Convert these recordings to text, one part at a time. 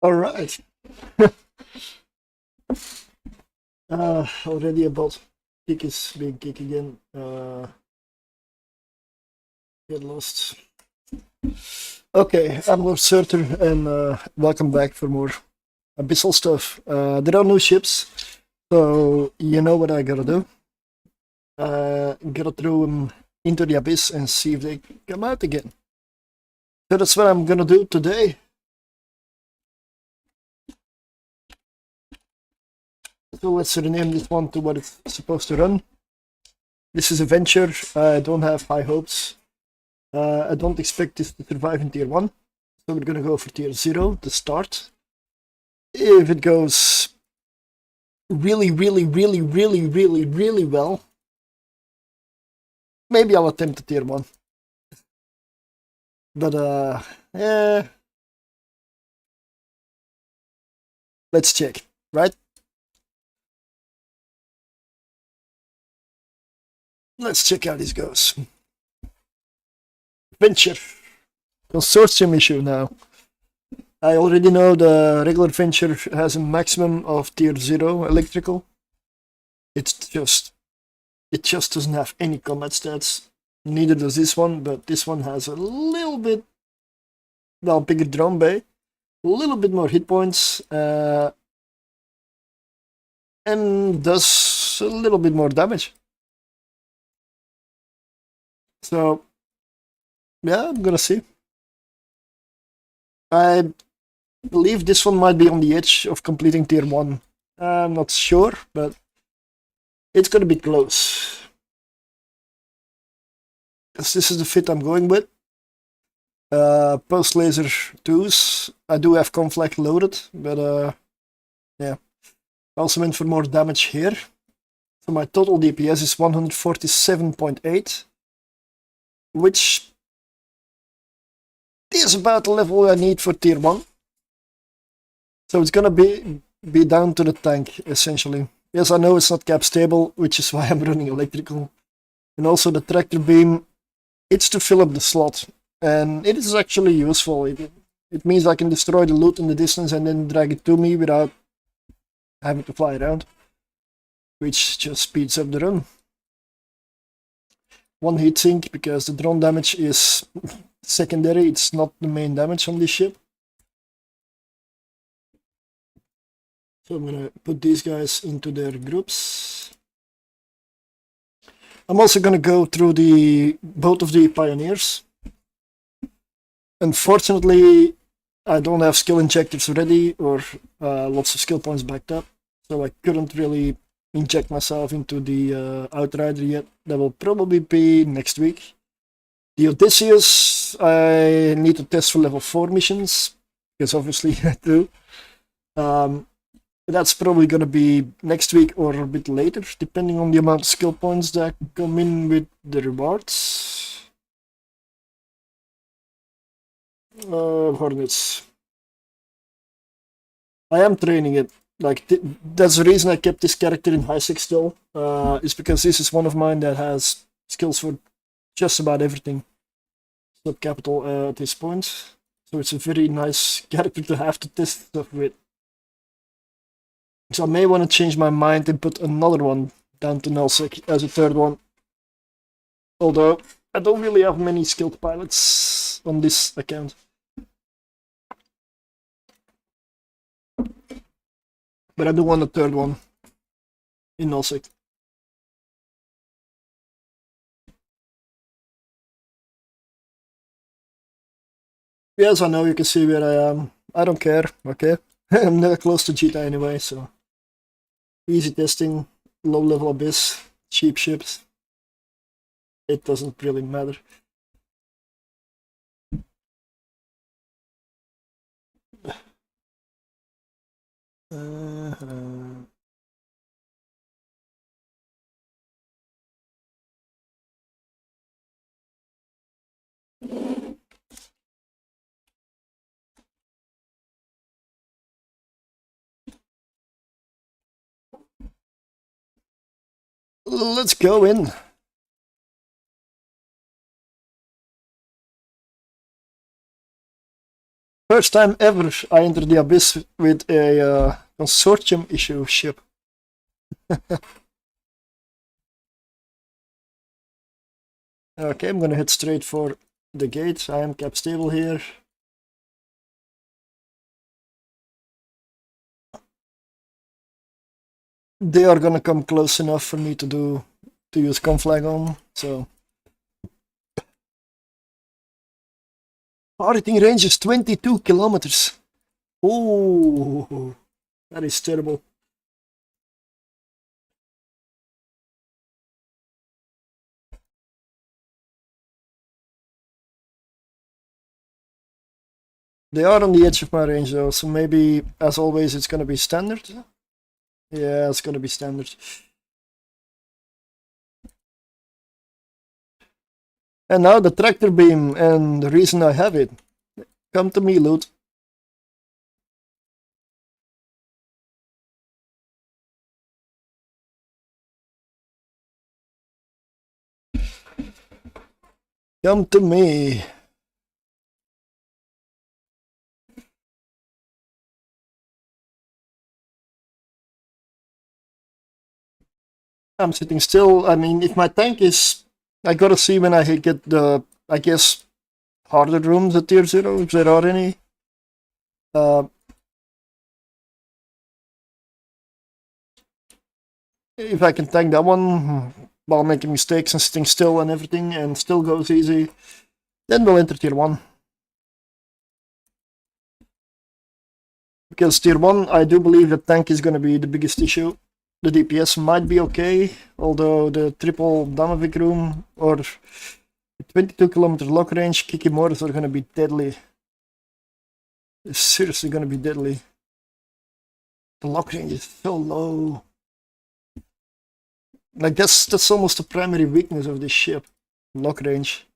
All right. Already about kick is being kick again. Get lost. Okay, I'm Lord Surtur, and welcome back for more Abyssal stuff. There are new ships, so you know what I gotta do. Gotta throw them into the abyss and see if they come out again. So that's what I'm gonna do today. So let's rename this one to what it's supposed to run. This is a venture. I don't have high hopes. I don't expect this to survive in tier 1. So we're gonna go for tier 0 to start. If it goes really well, maybe I'll attempt a tier 1. But yeah. Let's check, right? Let's check how this goes. Venture. Consortium issue now. I already know the regular venture has a maximum of tier 0 electrical. It just doesn't have any combat stats. Neither does this one, but this one has a little bit, well, bigger drone bay, a little bit more hit points, and does a little bit more damage. So, yeah, I'm gonna see. I believe this one might be on the edge of completing tier 1. I'm not sure, but it's gonna be close. Because this is the fit I'm going with. Post laser 2s. I do have conflict loaded, but yeah. I also went for more damage here. So my total DPS is 147.8, which is about the level I need for tier 1. So it's gonna be down to the tank, essentially. Yes, I know it's not cap stable, which is why I'm running electrical. And also the tractor beam, it's to fill up the slot. And it is actually useful. It means I can destroy the loot in the distance and then drag it to me without having to fly around, which just speeds up the run. One heat sink because the drone damage is secondary, it's not the main damage on this ship. So I'm gonna put these guys into their groups. I'm also gonna go through both of the pioneers. Unfortunately, I don't have skill injectors ready or lots of skill points backed up, so I couldn't really inject myself into the Outrider yet. That will probably be next week. The Odysseus, I need to test for level 4 missions, because obviously I do. That's probably going to be next week or a bit later, depending on the amount of skill points that come in with the rewards. Hornets. I am training it. Like that's the reason I kept this character in high 6 still. Is because this is one of mine that has skills for just about everything. Sub capital at this point. So it's a very nice character to have to test stuff with. So I may want to change my mind and put another one down to nullsec as a third one. Although I don't really have many skilled pilots on this account. But I do want a third one in nullsec. Yes, I know, you can see where I am. I don't care, okay? I'm never close to Cheetah anyway, so easy testing, low level abyss, cheap ships. It doesn't really matter. Let's go in. first time ever I entered the Abyss with a consortium issue ship. Okay, I'm gonna head straight for the gate. I am cap stable here. They are gonna come close enough for me to use conflag on, so. Targeting range is 22 kilometers. Oh, that is terrible. They are on the edge of my range though, so maybe, as always, it's gonna be standard. Yeah, it's gonna be standard. And now the tractor beam, and the reason I have it. Come to me, loot. Come to me. I'm sitting still. I mean, if my tank is... I gotta see when I get the, I guess, harder rooms at tier 0, if there are any. If I can tank that one while making mistakes and sitting still and everything, and still goes easy, then we'll enter tier 1. Because tier 1, I do believe the tank is gonna be the biggest issue. The DPS might be okay, although the triple Damavik room or 22-kilometer lock range Kiki mortars are gonna be deadly. It's seriously gonna be deadly. The lock range is so low. Like that's almost the primary weakness of this ship. Lock range.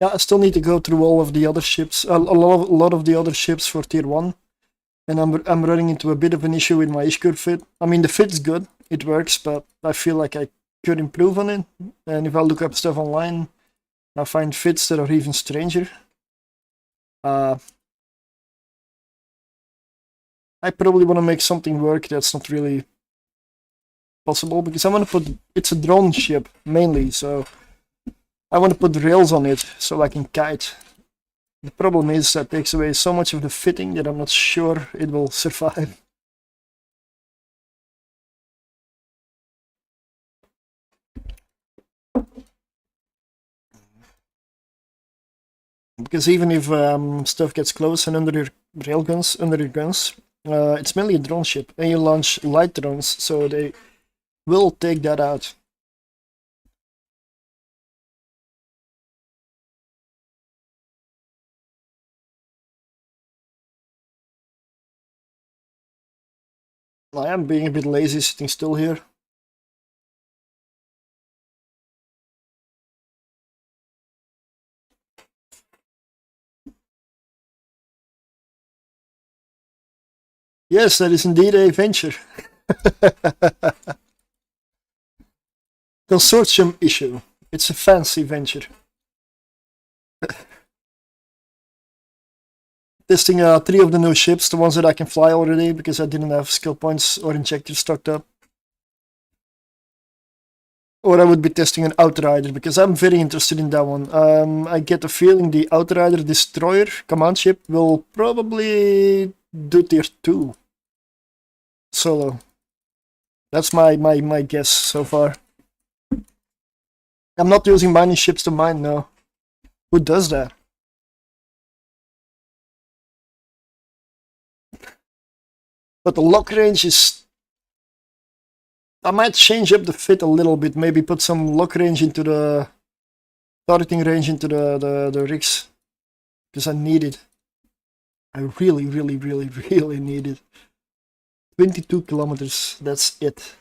Yeah, I still need to go through all of the other ships, a lot of the other ships for tier 1. And I'm running into a bit of an issue with my Ishkur fit. I mean, the fit's good, it works, but I feel like I could improve on it. And if I look up stuff online, I find fits that are even stranger. I probably want to make something work that's not really possible, because I want to put... It's a drone ship, mainly, so... I want to put rails on it so I can kite. The problem is that takes away so much of the fitting that I'm not sure it will survive. Because even if stuff gets close and under your railguns, under your guns, it's mainly a drone ship, and you launch light drones, so they will take that out. I am being a bit lazy sitting still here. Yes, that is indeed a venture. Consortium issue. It's a fancy venture. Testing 3 of the new ships, the ones that I can fly already, because I didn't have skill points or injectors stocked up. Or I would be testing an Outrider, because I'm very interested in that one. I get the feeling the Outrider Destroyer command ship will probably do tier 2 solo. That's my guess so far. I'm not using mining ships to mine now. Who does that? But the lock range is... I might change up the fit a little bit, maybe put some lock range into the... targeting range into the rigs. Because I need it. I really, really, really, really need it. 22 kilometers, that's it.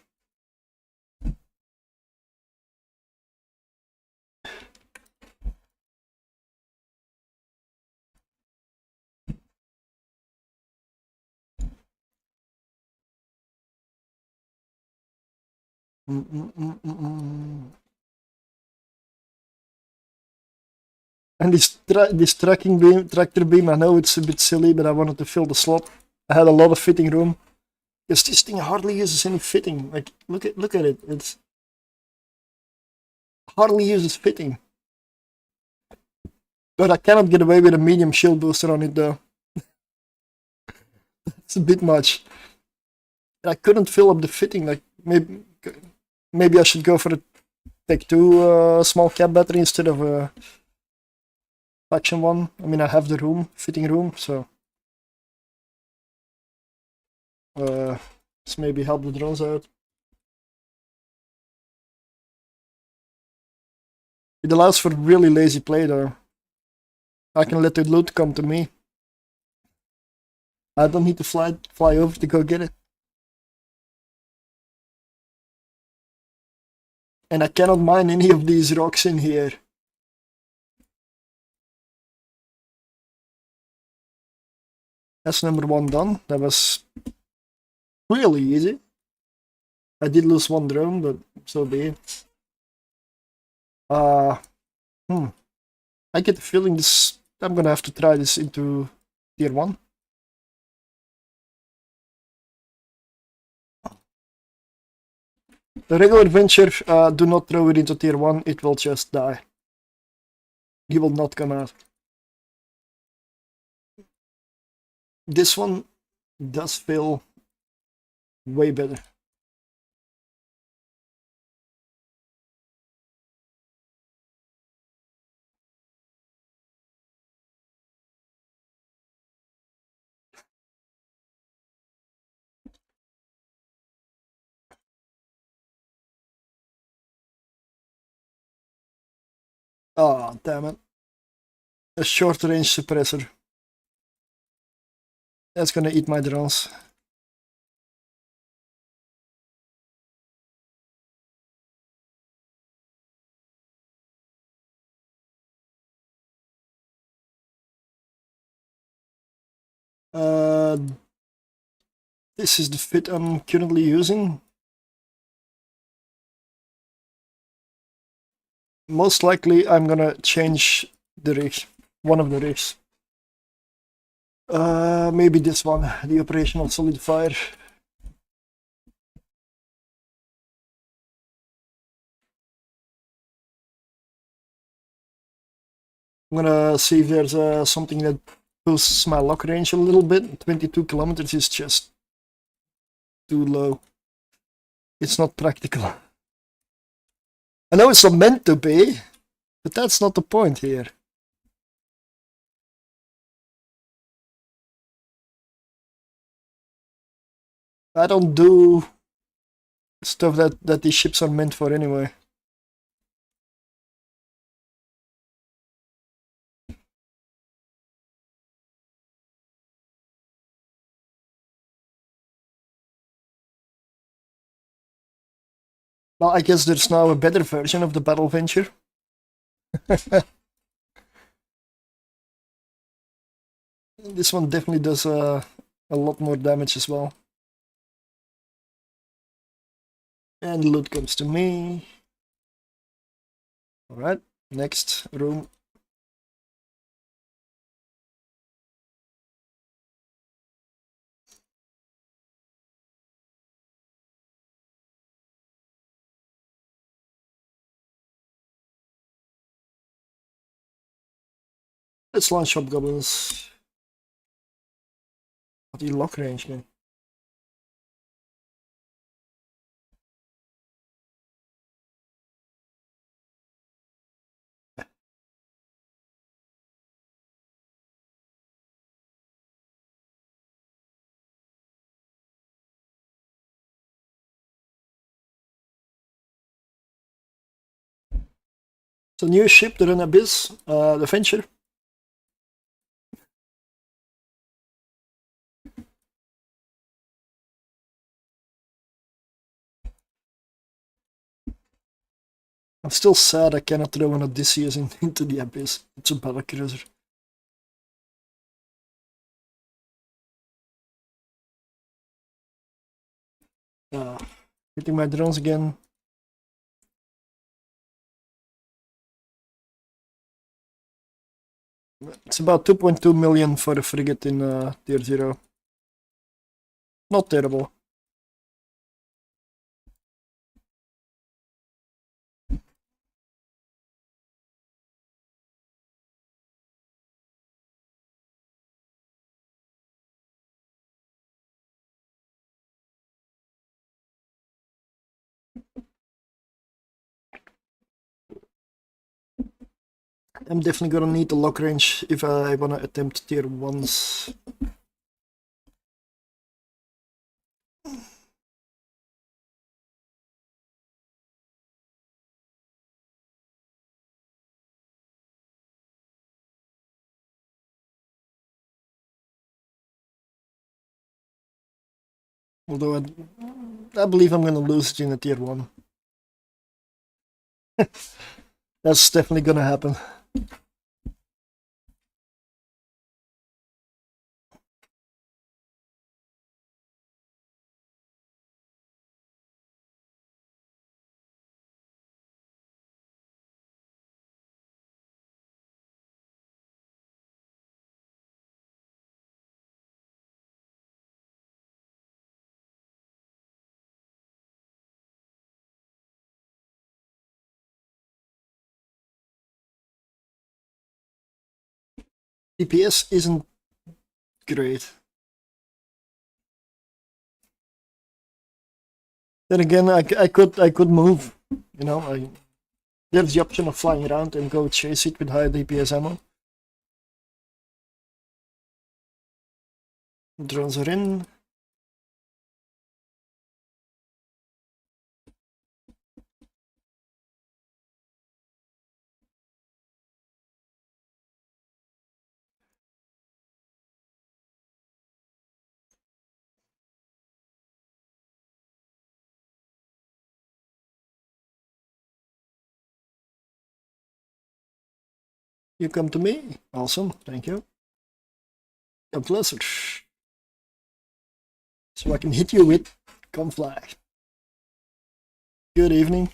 And this tractor beam, I know it's a bit silly, but I wanted to fill the slot. I had a lot of fitting room. Because this thing hardly uses any fitting. Like, look at it. It's hardly uses fitting. But I cannot get away with a medium shield booster on it though. It's a bit much. I couldn't fill up the fitting. Like maybe I should go for the Tech 2 small cap battery instead of a faction one. I mean, I have the room, fitting room, so let's maybe help the drones out. It allows for really lazy play though. I can let the loot come to me. I don't need to fly over to go get it. And I cannot mine any of these rocks in here. That's number one done. That was really easy. I did lose one drone, but so be it. I get the feeling this. I'm gonna have to try this into tier 1. The regular adventure, do not throw it into tier 1, it will just die. He will not come out. This one does feel way better. Oh, damn it. A short range suppressor. That's gonna eat my drones. This is the fit I'm currently using. Most likely I'm gonna change the rigs, one of the rigs. Maybe this one, the operational solidifier. I'm gonna see if there's something that boosts my lock range a little bit. 22 kilometers is just too low. It's not practical. I know it's not meant to be, but that's not the point here. I don't do stuff that these ships are meant for anyway. Well, I guess there's now a better version of the Battle Venture. This one definitely does a lot more damage as well. And loot comes to me. Alright, next room. Let's launch hobgoblins. What do you lock range, man? So new ship, the Abyss, the Venture. I'm still sad I cannot throw an Odysseus into the Abyss. It's a battle cruiser. Hitting my drones again. It's about 2.2 million for the frigate in tier 0. Not terrible. I'm definitely gonna need the lock range if I wanna attempt tier 1s. Although I believe I'm gonna lose it in a tier 1. That's definitely gonna happen. DPS isn't great. Then again, I could move. You know, there's the option of flying around and go chase it with high DPS ammo. Drones are in. You come to me. Awesome, thank you. Come closer. So I can hit you with come fly. Good evening.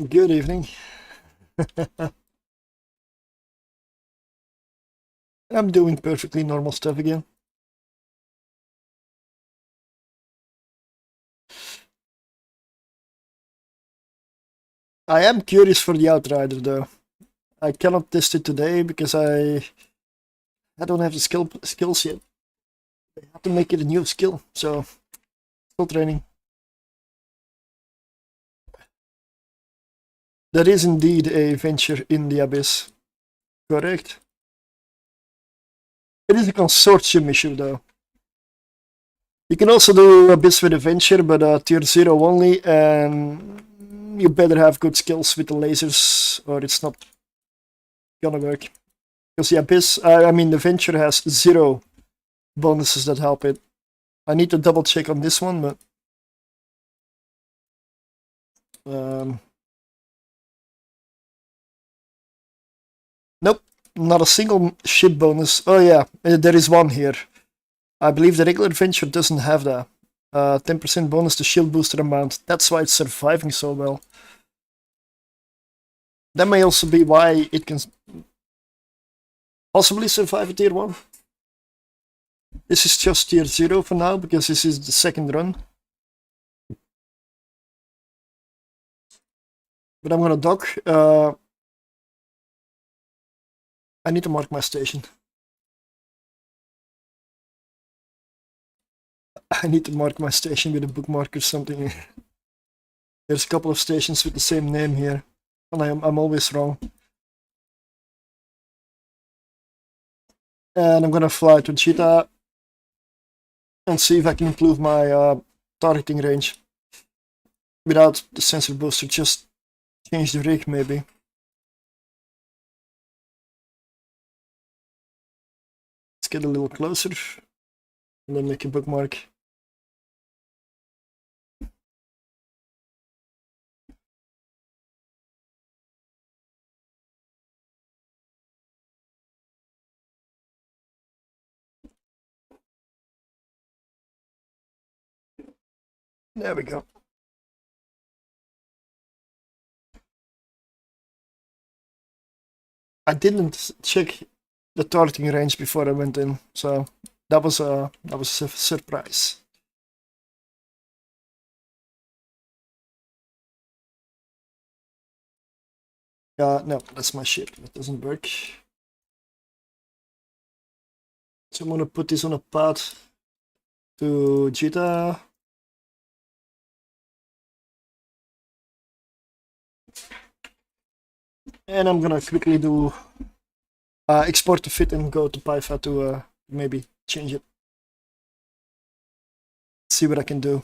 Good evening. I'm doing perfectly normal stuff again. I am curious for the Outrider though. I cannot test it today because I don't have the skills yet. I have to make it a new skill, so still training. There is indeed a venture in the Abyss. Correct. It is a consortium issue though. You can also do Abyss with a venture, but tier 0 only, and you better have good skills with the lasers or it's not gonna work. Because the Abyss, the venture has 0 bonuses that help it. I need to double check on this one, but nope, not a single ship bonus. Oh yeah, there is one here. I believe the regular venture doesn't have that. 10% bonus to shield booster amount. That's why it's surviving so well. That may also be why it can possibly survive a tier 1. This is just tier 0 for now, because this is the second run. But I'm gonna dock. I need to mark my station. I need to mark my station with a bookmark or something. There's a couple of stations with the same name here, and I'm always wrong. And I'm gonna fly to Cheetah and see if I can improve my targeting range without the sensor booster. Just change the rig maybe. Let's get a little closer and then make a bookmark. There we go. I didn't check the targeting range before I went in, so that was a surprise. No, that's my ship. That doesn't work. So I'm gonna put this on a path to Jita. And I'm gonna quickly do export to fit and go to Pyfa to maybe change it. See what I can do.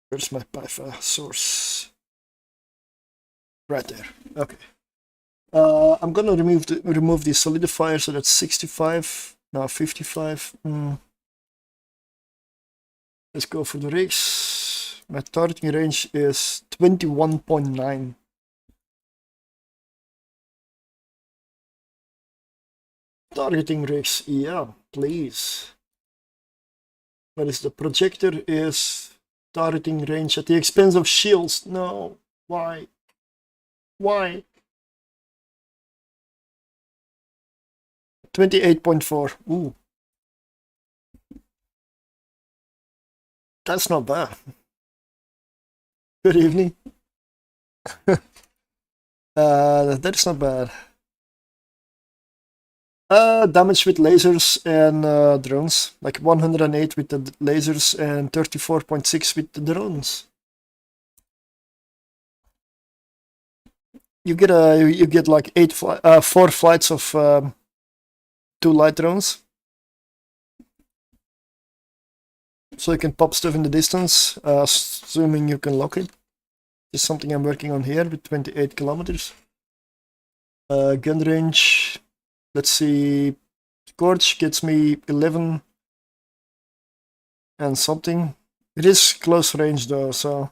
Where's my Pyfa source? Right there. Okay. I'm gonna remove the solidifier, so that's 65. Now 55. Let's go for the rigs. My targeting range is 21.9. Targeting rigs, yeah, please. What is the projector is targeting range at the expense of shields? No, why? Why? 28.4. Ooh. That's not bad. Good evening. That's not bad. Damage with lasers and drones. Like 108 with the lasers and 34.6 with the drones. You get like 4 flights of 2 light drones. So you can pop stuff in the distance, assuming you can lock it. This is something I'm working on here with 28 kilometers. Gun range, let's see, Scorch gets me 11 and something. It is close range though, so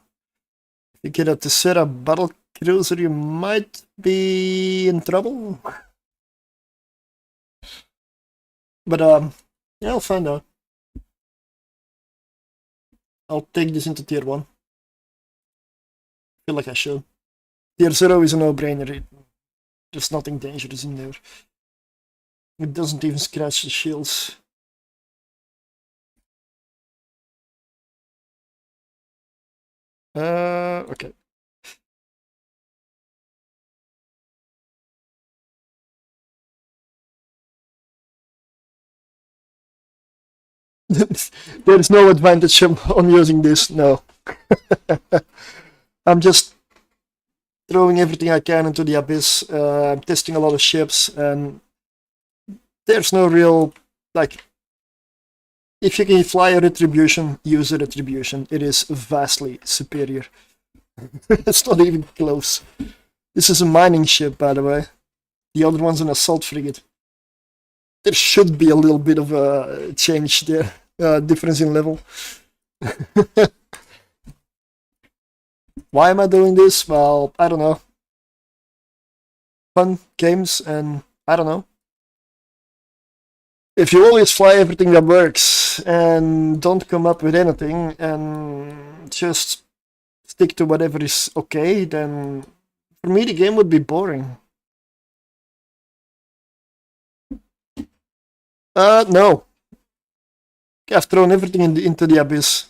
if you get a Tessera battle cruiser, you might be in trouble. But yeah, I'll find out. I'll take this into tier 1. Feel like I should. Tier 0 is a no-brainer. There's nothing dangerous in there. It doesn't even scratch the shields. Okay. There is no advantage on using this, no. I'm just throwing everything I can into the abyss. I'm testing a lot of ships, and there's no real, like, if you can fly a retribution, use a retribution. It is vastly superior. It's not even close. This is a mining ship, by the way. The other one's an assault frigate. There should be a little bit of a change there, difference in level. Why am I doing this? Well, I don't know. Fun games, and I don't know. If you always fly everything that works and don't come up with anything and just stick to whatever is okay, then for me the game would be boring. No. I've thrown everything into the abyss.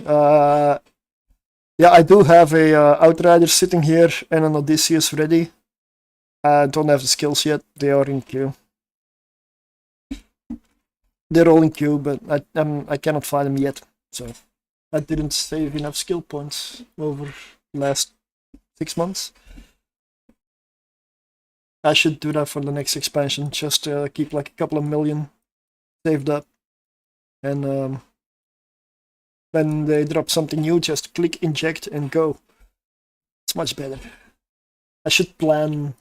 Yeah, I do have a Outrider sitting here and an Odysseus ready. I don't have the skills yet. They are in queue. They're all in queue, but I cannot find them yet. So I didn't save enough skill points over the last 6 months. I should do that for the next expansion. Just keep like a couple of million saved up, and when they drop something new, just click inject and go. It's much better. I should plan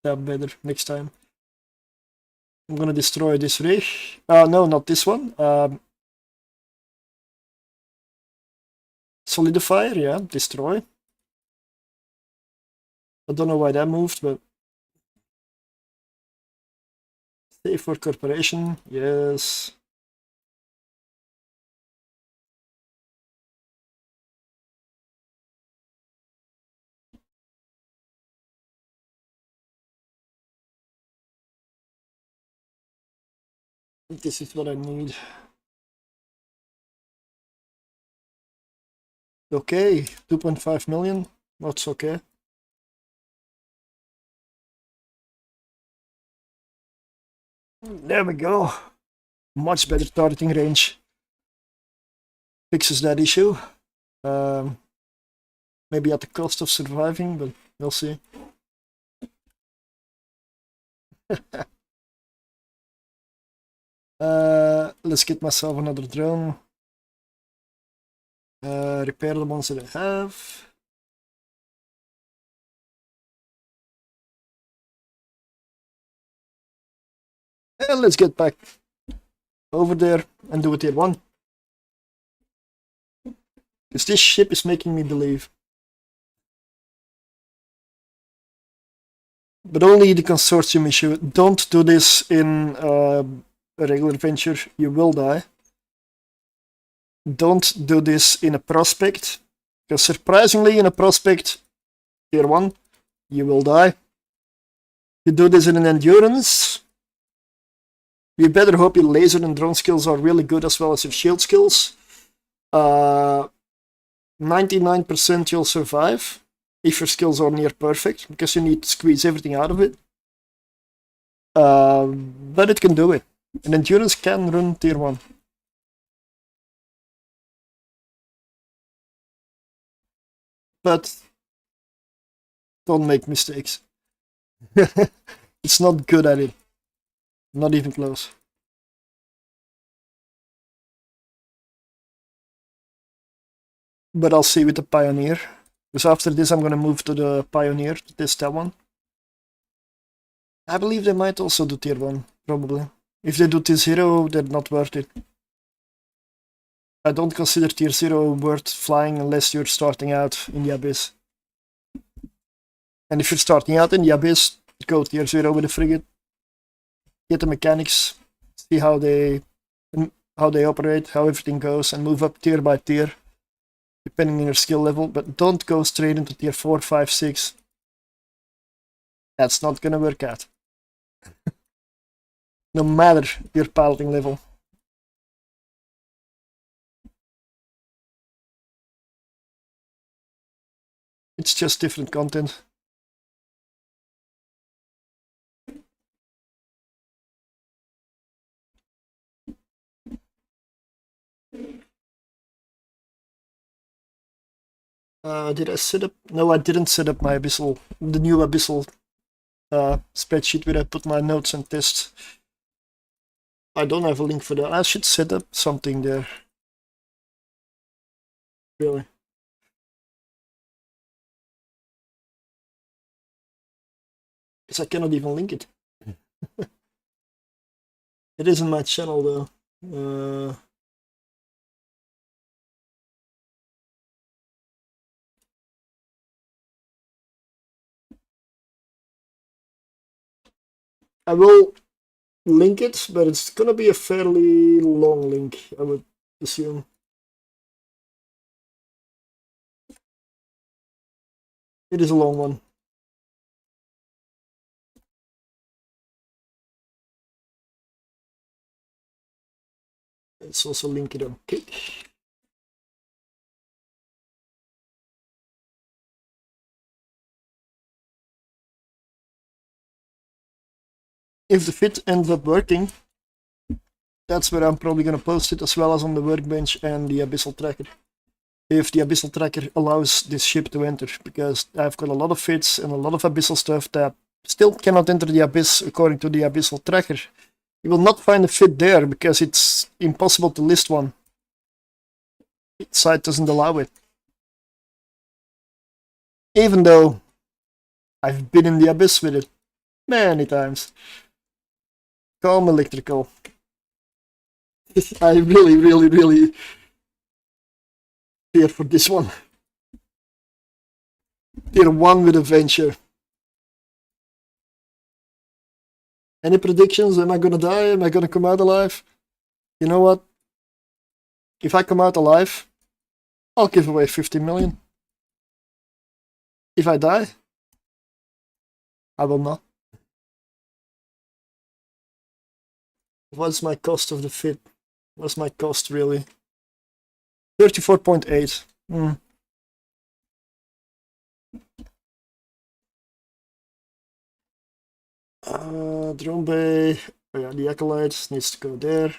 that better next time. I'm gonna destroy this rig. No, not this one. Solidifier, yeah, destroy. I don't know why that moved, but save for corporation, yes. This is what I need. Okay, 2.5 million. That's okay. There we go. Much better targeting range. Fixes that issue. Maybe at the cost of surviving, but we'll see. Let's get myself another drone. Repair the ones that I have. And let's get back over there and do a tier 1. Because this ship is making me believe. But only the consortium issue. Don't do this in a regular venture, you will die. Don't do this in a prospect, because surprisingly in a prospect, tier 1, you will die. You do this in an endurance, you better hope your laser and drone skills are really good as well as your shield skills. 99% you'll survive if your skills are near perfect, because you need to squeeze everything out of it. But it can do it. An endurance can run tier 1. But don't make mistakes. It's not good at it. Not even close. But I'll see with the Pioneer. Because after this I'm gonna move to the Pioneer to test that one. I believe they might also do tier 1, probably. If they do tier 0, they're not worth it. I don't consider tier 0 worth flying unless you're starting out in the Abyss. And if you're starting out in the Abyss, go tier 0 with a frigate. Get the mechanics, see how they operate, how everything goes, and move up tier by tier, depending on your skill level. But don't go straight into tier 4, 5, 6. That's not gonna work out. No matter your piloting level. It's just different content. Did I set up? No, I didn't set up my Abyssal, the new Abyssal spreadsheet where I put my notes and tests. I don't have a link for that. I should set up something there. Really. Because I cannot even link it. It is in my channel though. I will link it, but it's gonna be a fairly long link, I would assume. It is a long one. Let's also link it on Kick. If the fit ends up working, that's where I'm probably going to post it, as well as on the workbench and the Abyssal Tracker. If the Abyssal Tracker allows this ship to enter, because I've got a lot of fits and a lot of Abyssal stuff that still cannot enter the Abyss according to the Abyssal Tracker. You will not find a fit there, because it's impossible to list one. The site doesn't allow it. Even though I've been in the Abyss with it many times. Calm electrical. I really tier for this one. Tier 1 with a venture. Any predictions? Am I gonna die? Am I gonna come out alive? You know what? If I come out alive, I'll give away 50 million. If I die, I will not. What's my cost of the fit? What's my cost really? 34.8. Drone bay. Oh yeah, the acolyte needs to go there.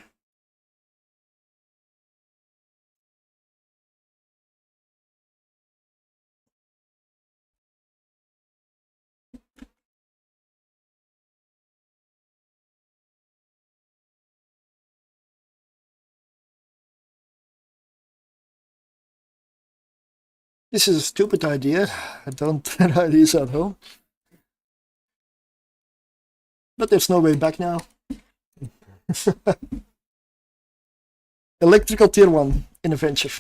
This is a stupid idea. I don't try these at home. But there's no way back now. Electrical tier 1 in a venture.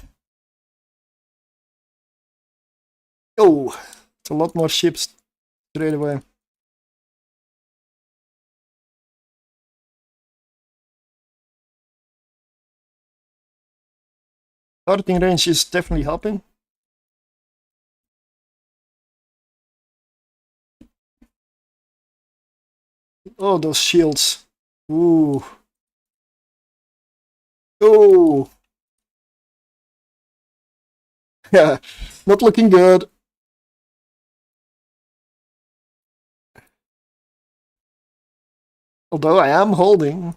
Oh, it's a lot more ships straight away. Targeting range is definitely helping. Oh, those shields. Ooh. Oh. Yeah, not looking good. Although I am holding.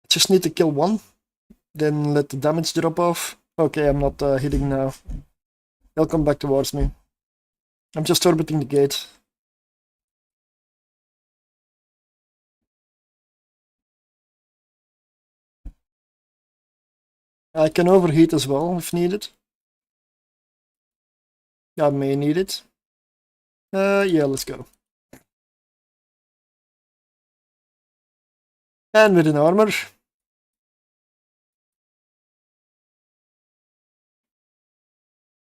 Just need to kill one. Then let the damage drop off. Okay, I'm not hitting now. They'll come back towards me. I'm just orbiting the gate. I can overheat as well if needed. I may need it. Yeah, let's go. And with an armor.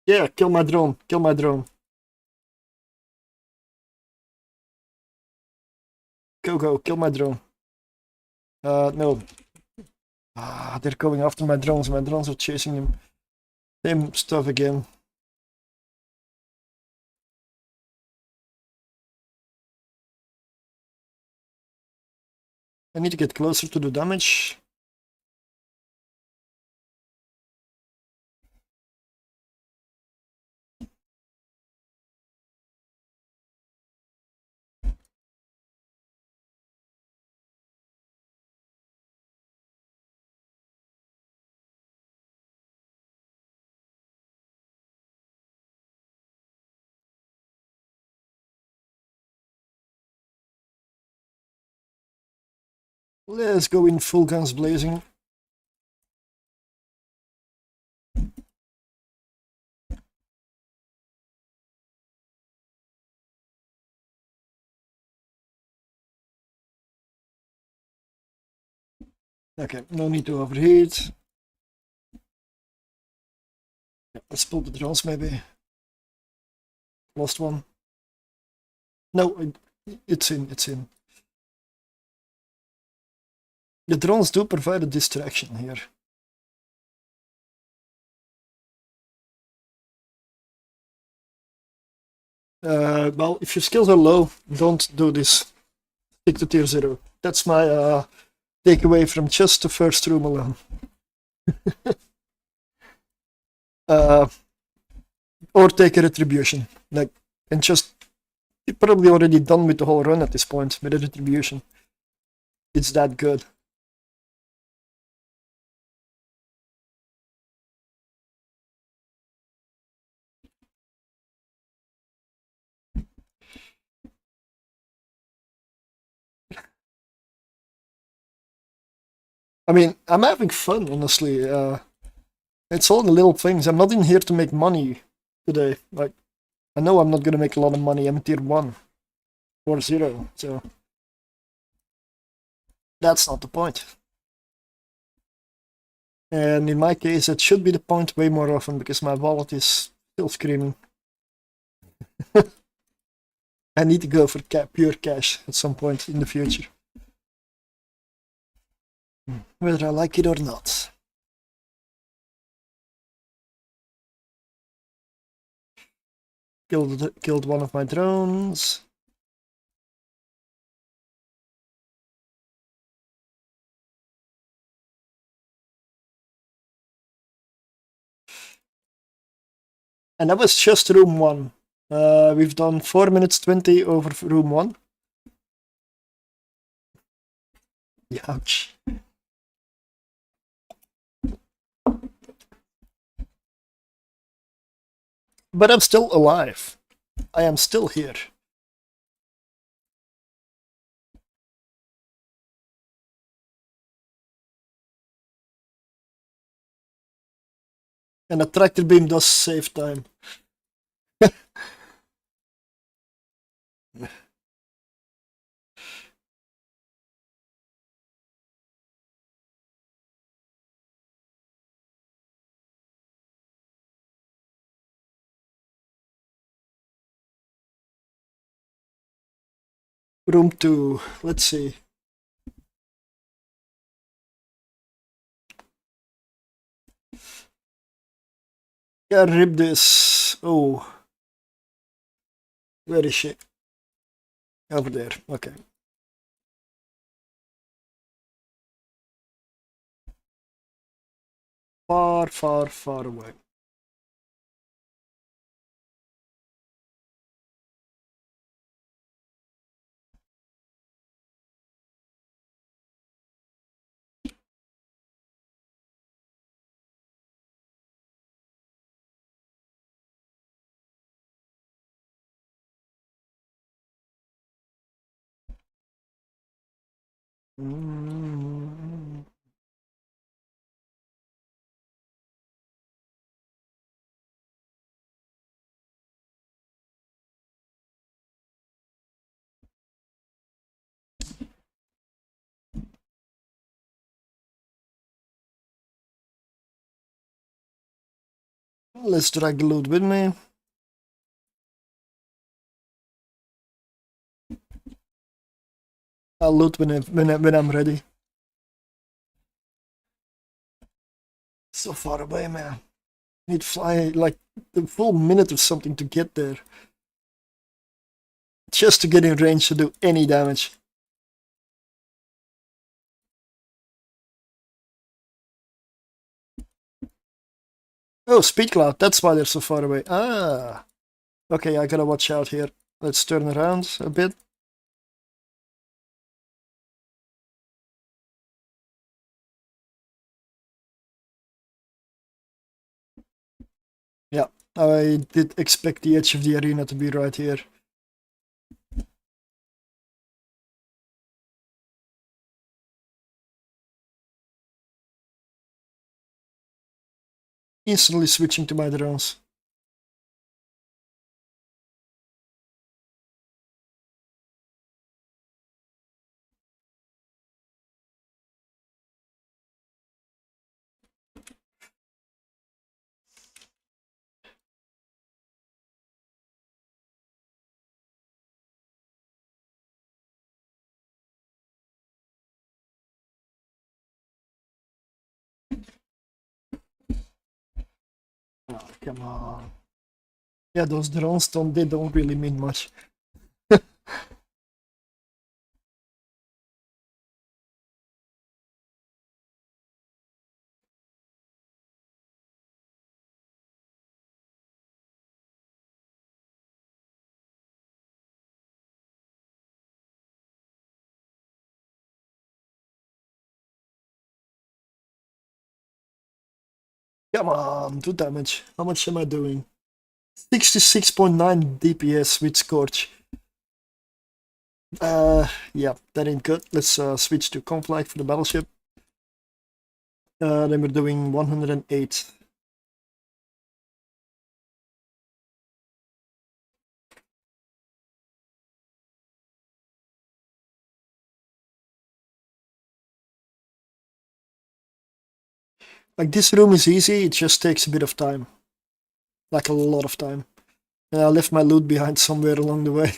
Yeah, kill my drone. Kill my drone. Go, kill my drone. No. They're going after my drones. My drones are chasing them. Same stuff again. I need to get closer to the damage. Let's go in full guns blazing. Okay, no need to overheat. Yeah, let's pull the drones maybe. Lost one. No, it's in. The drones do provide a distraction here. Well, if your skills are low, don't do this. Stick to tier 0. That's my takeaway from just the first room alone. Or take a retribution. Like, and just, you're probably already done with the whole run at this point with a retribution. It's that good. I mean, I'm having fun, honestly. It's all the little things. I'm not in here to make money today. Like, I know I'm not gonna make a lot of money. I'm tier 1 or 0, so That's not the point. And in my case, it should be the point way more often because my wallet is still screaming. I need to go for pure cash at some point in the future. Whether I like it or not. Killed one of my drones. And that was just room 1. We've done 4 minutes 20 over room 1. Ouch. But I'm still alive. I am still here. And a tractor beam does save time. Room 2. Let's see. Yeah, rip this. Oh. Where is she? Over there. Okay. Far, far, far away. Mm. Let's drag the loot with me. I'll loot when I'm ready. So far away, man. Need fly like the full minute or something to get there. Just to get in range to do any damage. Oh, speed cloud. That's why they're so far away. Ah. Okay, I gotta watch out here. Let's turn around a bit. Yeah, I did expect the edge of the arena to be right here. Instantly switching to my drones. Oh, come on. Yeah, those drones don't really mean much. Come on, do damage. How much am I doing? 66.9 DPS with Scorch. Yeah, that ain't good. Let's switch to Conflict for the battleship. Then we're doing 108. Like this room is easy, it just takes a bit of time. Like a lot of time. And I left my loot behind somewhere along the way.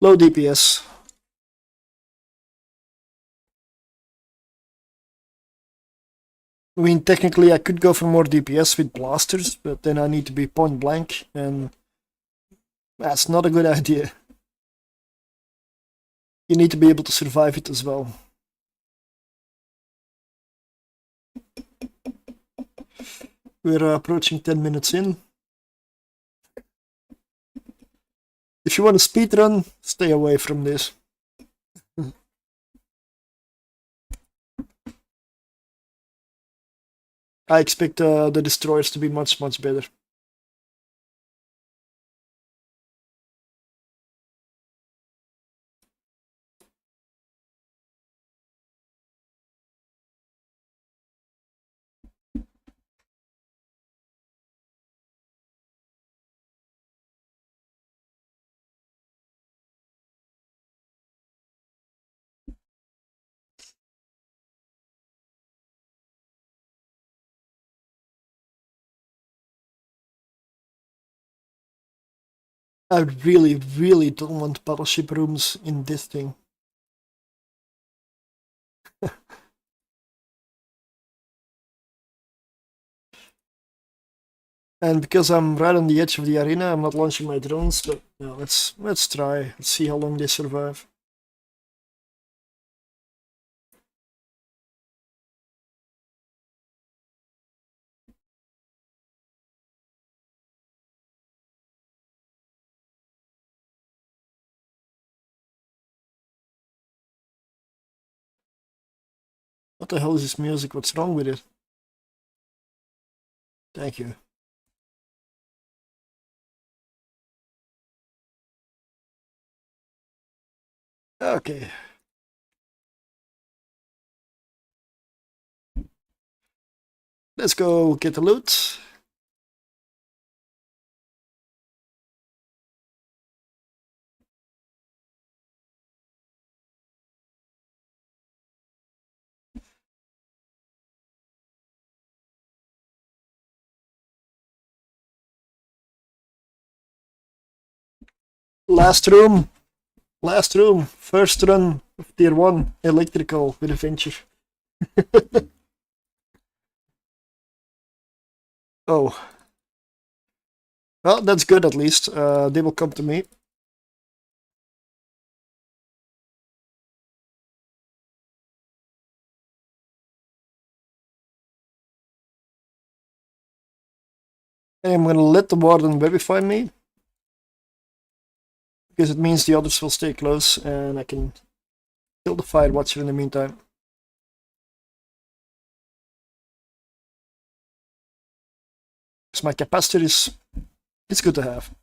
Low DPS. I mean, technically I could go for more DPS with blasters, but then I need to be point blank, and that's not a good idea. You need to be able to survive it as well. We're approaching 10 minutes in. If you want to speedrun, stay away from this. I expect the destroyers to be much better. I really don't want battleship rooms in this thing. And because I'm right on the edge of the arena, I'm not launching my drones, but yeah, let's try. Let's see how long they survive. What the hell is this music? What's wrong with it? Thank you. Okay. Let's go get the loot. Last room. Last room. First run of tier 1 electrical with adventure. Oh. Well, that's good at least. They will come to me. I'm gonna let the warden verify me, because it means the others will stay close and I can kill the fire watcher in the meantime. Because my capacitor is, it's good to have.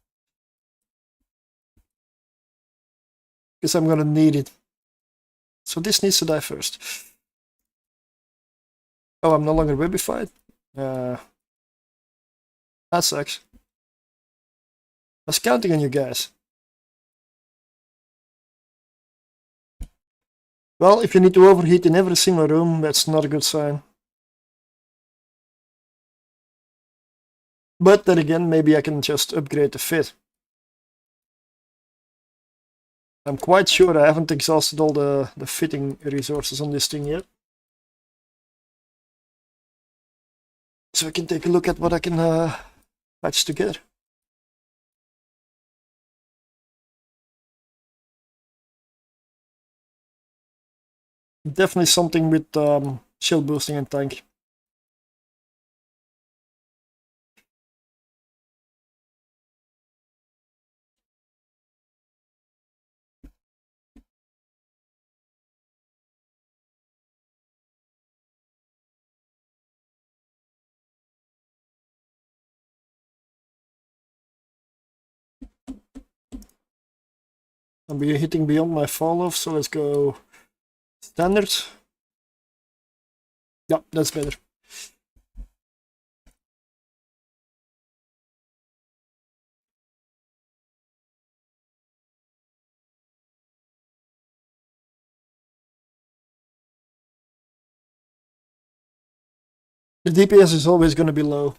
Because I'm gonna need it. So this needs to die first. Oh, I'm no longer webified? That sucks. I was counting on you guys. Well, if you need to overheat in every single room, that's not a good sign. But then again, maybe I can just upgrade the fit. I'm quite sure I haven't exhausted all the fitting resources on this thing yet. So I can take a look at what I can patch together. Definitely something with shield boosting and tank. I'll be hitting beyond my fall off, so let's go standard. Yeah, that's better. The DPS is always going to be low.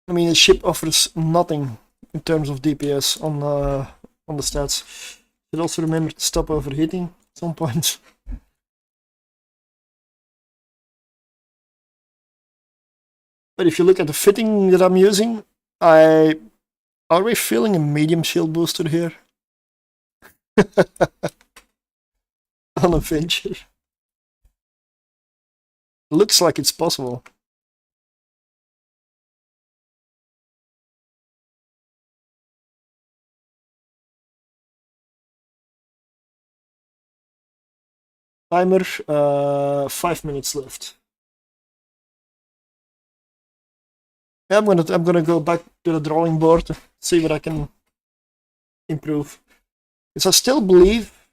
I mean, the ship offers nothing in terms of DPS on the stats. Should also remember to stop overheating at some point. But if you look at the fitting that I'm using, are we feeling a medium shield booster here? On a Venture. Looks like it's possible. Timer, 5 minutes left. Yeah, I'm gonna go back to the drawing board to see what I can improve. Because I still believe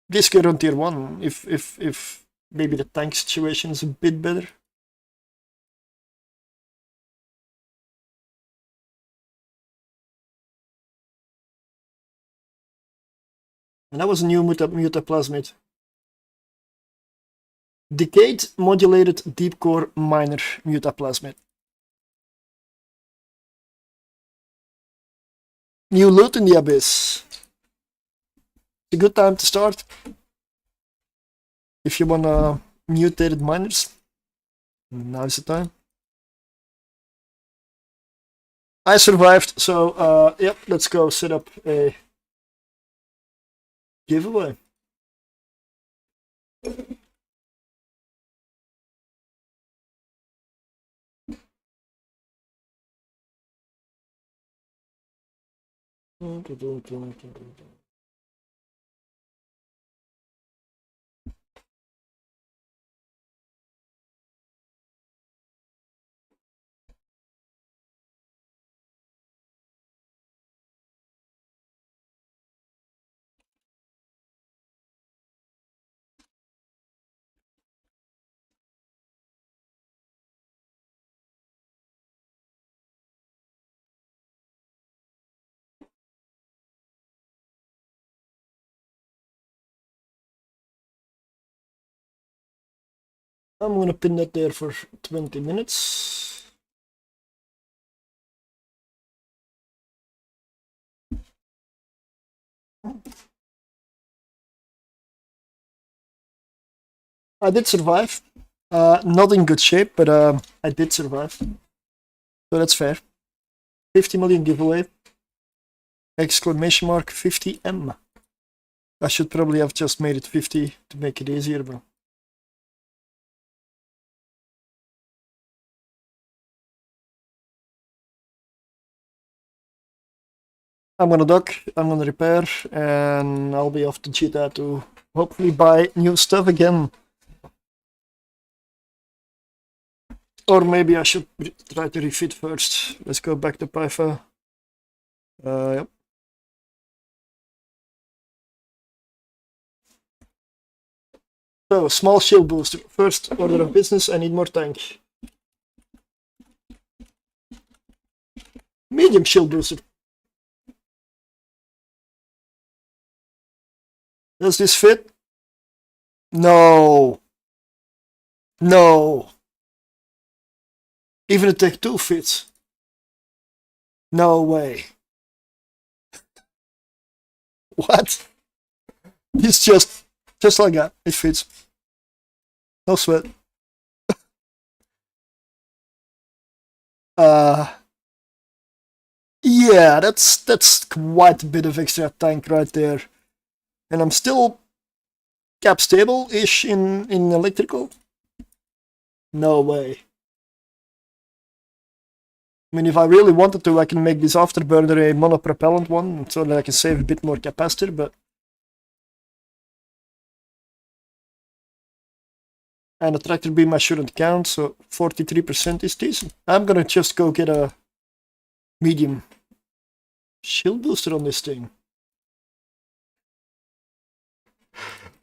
this could on tier 1 if maybe the tank situation is a bit better. And that was a new mutaplasmid. Decayed modulated deep core minor mutaplasmid. New loot in the abyss. It's a good time to start. If you want mutated miners, now's the time. I survived, so yep, let's go set up a giveaway. I'm gonna pin that there for 20 minutes. I did survive. Not in good shape, but I did survive. So that's fair. 50 million giveaway. Exclamation mark 50M. I should probably have just made it 50 to make it easier, but I'm gonna dock, I'm gonna repair, and I'll be off to Cheetah to hopefully buy new stuff again. Or maybe I should try to refit first. Let's go back to Python. Yep. So, small shield booster. First order of business, I need more tank. Medium shield booster. Does this fit? No. No. Even a Tech 2 fits. No way. What? It's just like that. It fits. No sweat. Yeah, that's quite a bit of extra tank right there. And I'm still cap stable-ish in electrical. No way. I mean, if I really wanted to, I can make this afterburner a monopropellant one, so that I can save a bit more capacitor, but... And a tractor beam I shouldn't count, so 43% is decent. I'm gonna just go get a medium. shield booster on this thing.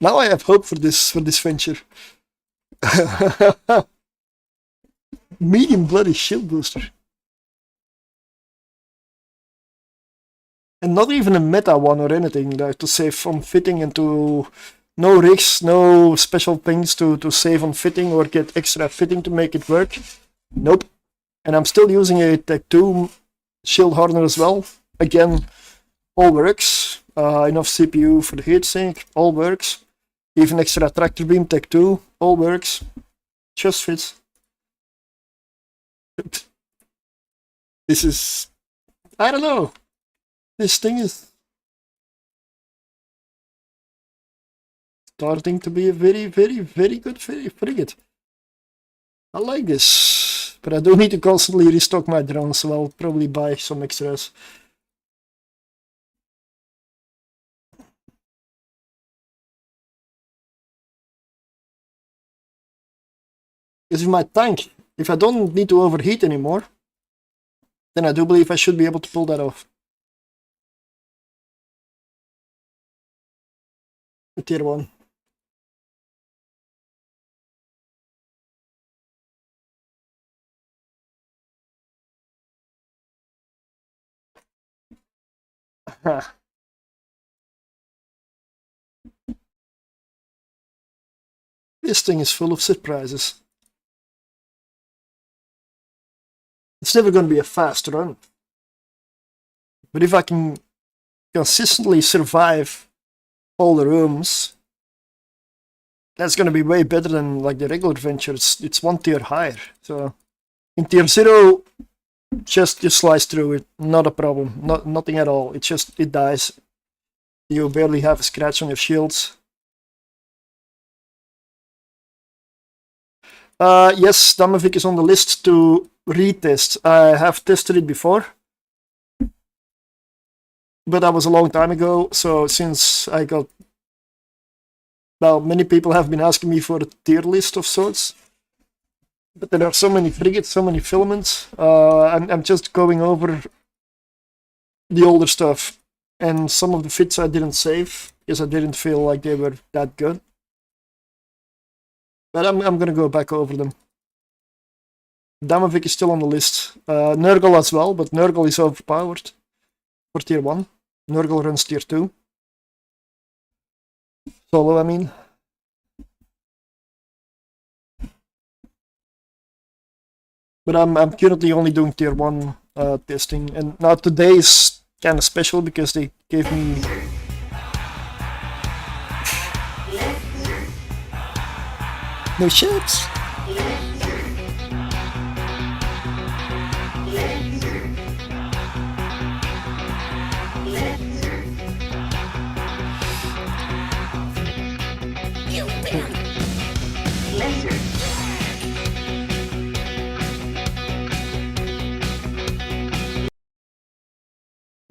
Now I have hope for this venture. Medium bloody shield booster. And not even a meta one or anything, like to save on fitting and to no rigs, no special things to save on fitting or get extra fitting to make it work. Nope. And I'm still using a Tech 2 shield hardener as well. Again, all works. Enough CPU for the heatsink, all works. Even extra tractor beam Tech 2, all works. Just fits. This is, I don't know. This thing is starting to be a very, very, very good frigate. I like this, but I do need to constantly restock my drones, so I'll probably buy some extras. Because with my tank, if I don't need to overheat anymore, then I do believe I should be able to pull that off. Tier 1. This thing is full of surprises. It's never going to be a fast run. But if I can consistently survive all the rooms, that's going to be way better than like the regular venture. It's one tier higher. So in tier 0, just you slice through it, not a problem, nothing at all. It dies. You barely have a scratch on your shields. Yes, Damavik is on the list to retest. I have tested it before, but that was a long time ago. So since I got, well, many people have been asking me for a tier list of sorts, but there are so many frigates, so many filaments. I'm just going over the older stuff, and some of the fits I didn't save because I didn't feel like they were that good. But I'm gonna go back over them. Damavik is still on the list. Nurgle as well, but Nurgle is overpowered for tier 1. Nurgle runs tier 2. Solo, I mean. But I'm currently only doing tier 1 testing. And now today is kind of special because they gave me... no ships!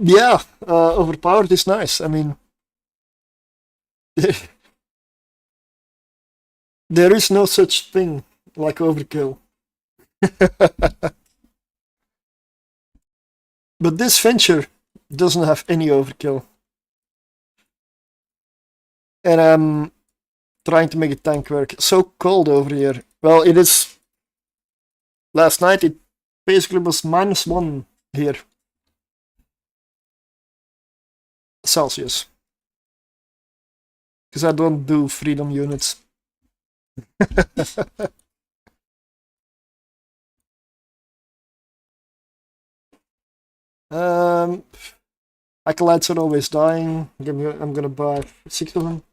Yeah, overpowered is nice. I mean, there is no such thing like overkill. But this venture doesn't have any overkill. And I'm trying to make a tank work. It's so cold over here. Well, it is... Last night it basically was -1 here. Celsius. Because I don't do freedom units. Acolytes are always dying. I'm gonna buy 6 of them.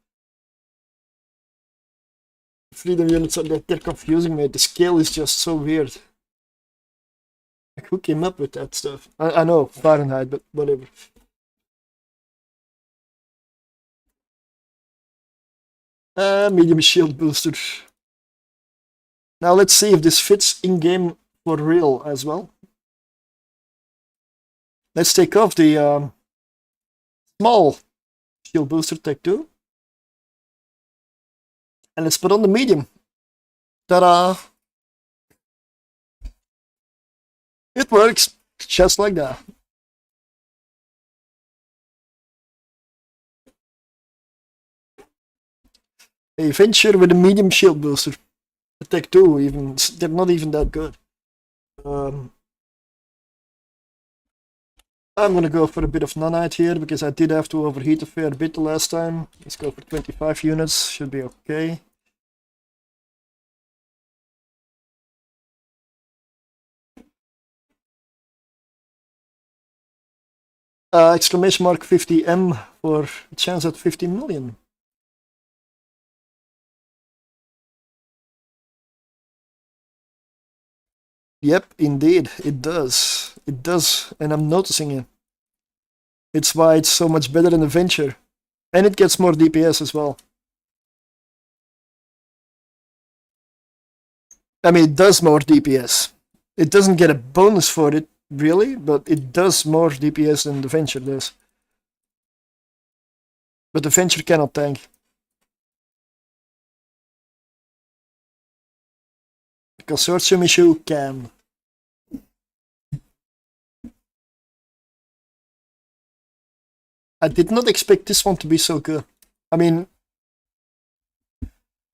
Freedom units they're confusing me. The scale is just so weird. Like, who came up with that stuff? I know, Fahrenheit, but whatever. Medium shield booster. Now let's see if this fits in-game for real as well. Let's take off the small shield booster Tech 2. And let's put on the medium. Ta-da! It works, just like that. A venture with a medium shield booster. Attack 2 even. They're not even that good. I'm gonna go for a bit of nanite here because I did have to overheat a fair bit the last time. Let's go for 25 units, should be okay. Exclamation mark 50M for a chance at 50 million. Yep, indeed, it does. It does, and I'm noticing it. It's why it's so much better than the Venture. And it gets more DPS as well. I mean, it does more DPS. It doesn't get a bonus for it, really, but it does more DPS than the Venture does. But the Venture cannot tank. The Consortium issue can. I did not expect this one to be so good. I mean,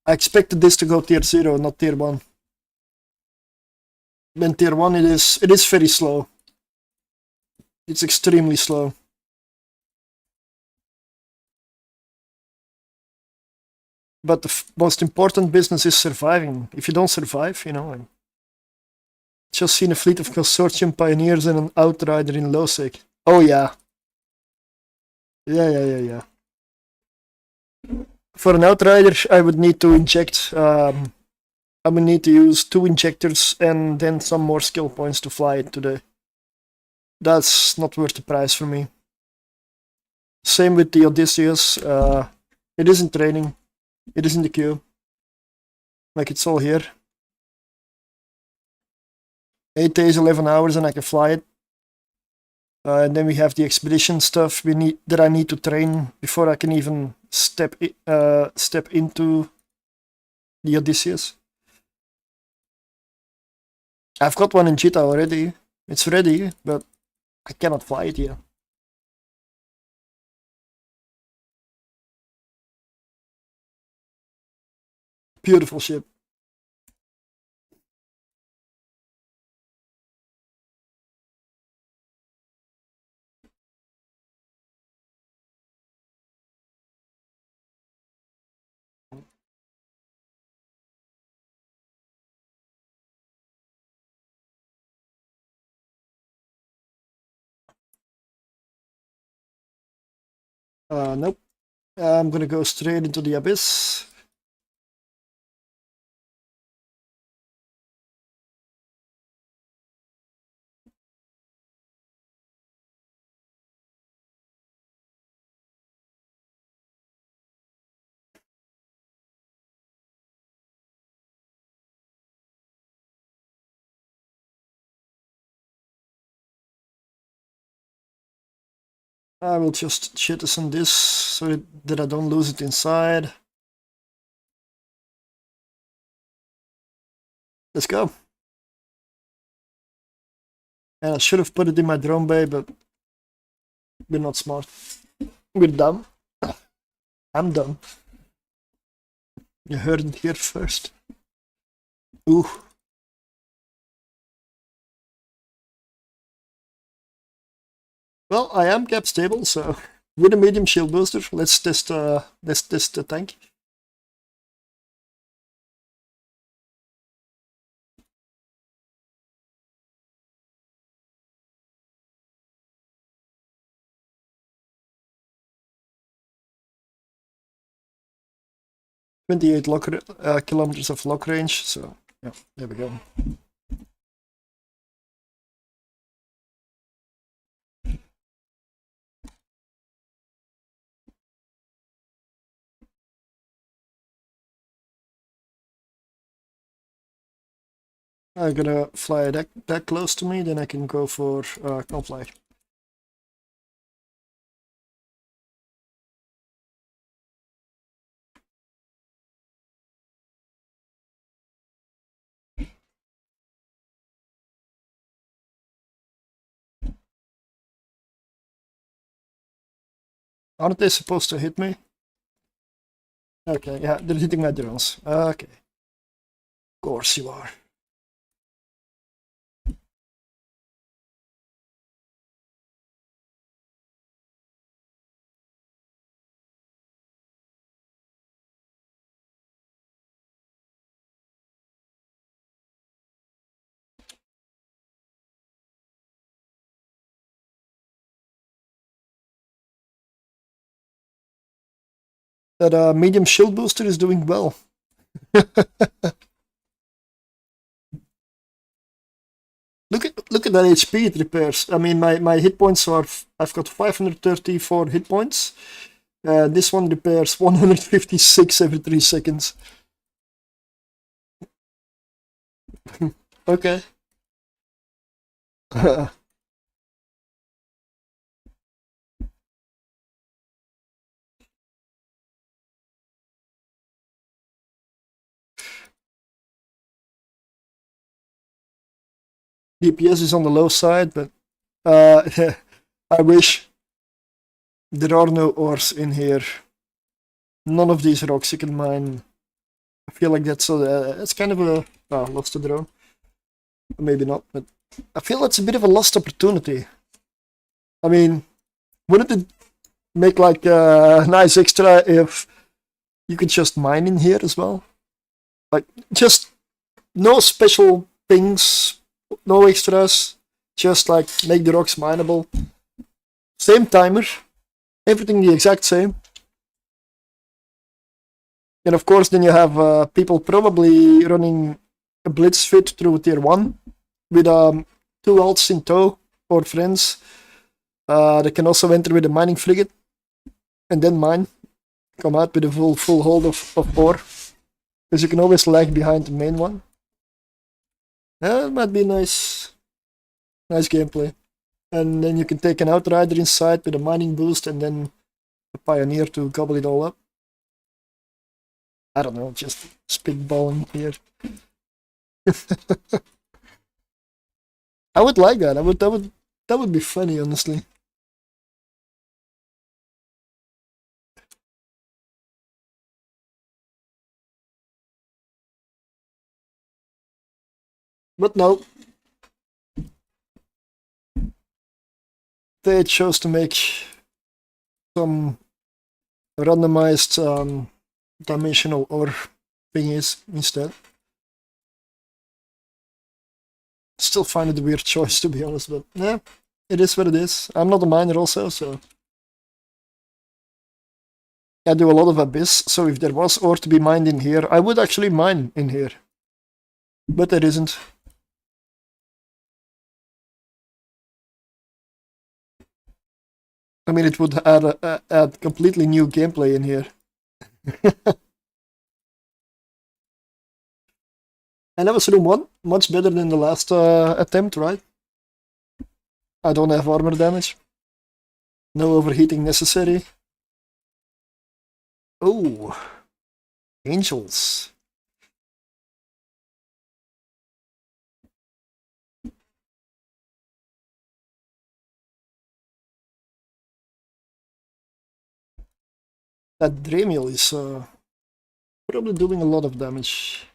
I expected this to go tier 0, not tier 1. Then tier 1 it is very slow. It's extremely slow. But the most important business is surviving. If you don't survive, you know. Just seen a fleet of Consortium Pioneers and an Outrider in low sec. Oh yeah. Yeah. For an Outrider, I would need to inject. I would need to use 2 injectors and then some more skill points to fly it today. That's not worth the price for me. Same with the Odysseus. It is in training. It is in the queue. Like it's all here. 8 days, 11 hours, and I can fly it. And then we have the expedition stuff that I need to train before I can even step into the Odysseus. I've got one in Jita already. It's ready, but I cannot fly it yet. Beautiful ship. Nope. I'm gonna go straight into the Abyss. I will just jettison this so that I don't lose it inside. Let's go. And I should have put it in my drone bay, but we're not smart. We're dumb. I'm dumb. You heard it here first. Ooh. Well, I am cap stable, so with a medium shield booster, let's test the tank. .28 kilometers of lock range, so yeah, there we go. I'm gonna fly that close to me, then I can go for conflict. Aren't they supposed to hit me? Okay, yeah, they're hitting my drones. Okay. Of course you are. That medium shield booster is doing well. Look at that HP it repairs. I mean, my hit points are I've got 534 hit points. This one repairs 156 every 3 seconds. Okay. DPS is on the low side, but I wish there are no ores in here. None of these rocks you can mine. I feel like that's it's kind of a lost the drone. Maybe not, but I feel that's a bit of a lost opportunity. I mean, wouldn't it make like a nice extra if you could just mine in here as well? Like just no special things, no extras, just like make the rocks mineable. Same timer, everything the exact same. And of course, then you have people probably running a blitz fit through tier 1 with 2 alts in tow or friends. They can also enter with a mining frigate and then mine. Come out with a full hold of ore. Because you can always lag behind the main one. That might be nice gameplay. And then you can take an outrider inside with a mining boost and then a pioneer to gobble it all up. I don't know, just spitballing here. I would like that. That would be funny, honestly. But no. They chose to make some randomized dimensional ore thingies instead. Still find it a weird choice, to be honest, but yeah, it is what it is. I'm not a miner also, so I do a lot of abyss, so if there was ore to be mined in here, I would actually mine in here. But there isn't. I mean, it would add completely new gameplay in here. And that was room 1, much better than the last attempt, right? I don't have armor damage. No overheating necessary. Oh, angels. That Dremel is probably doing a lot of damage.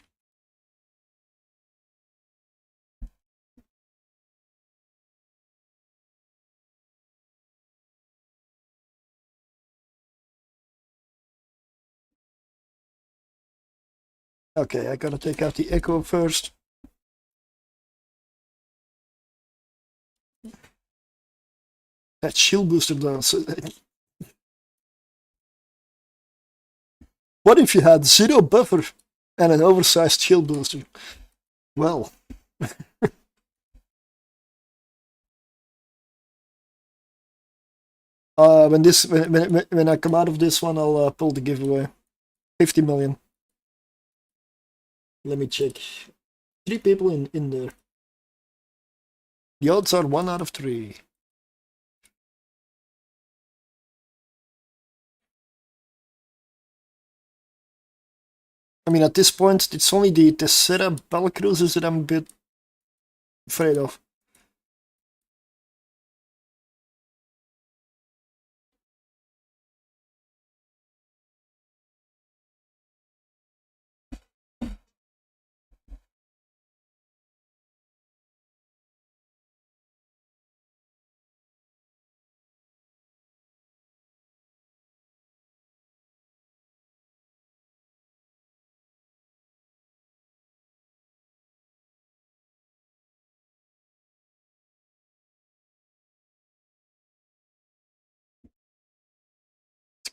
Okay, I gotta take out the echo first. That shield booster does. What if you had 0 buffer and an oversized shield booster? Well. When I come out of this one, I'll pull the giveaway. 50 million. Let me check. 3 people in there. The odds are 1 out of 3. I mean, at this point, it's only the Tessera battle cruisers that I'm a bit afraid of.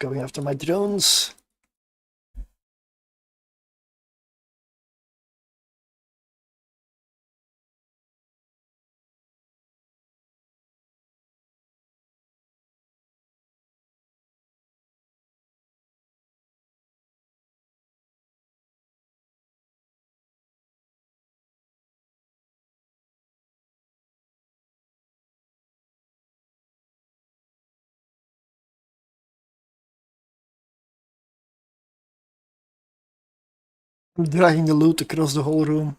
going after my drones. I'm dragging the loot across the whole room.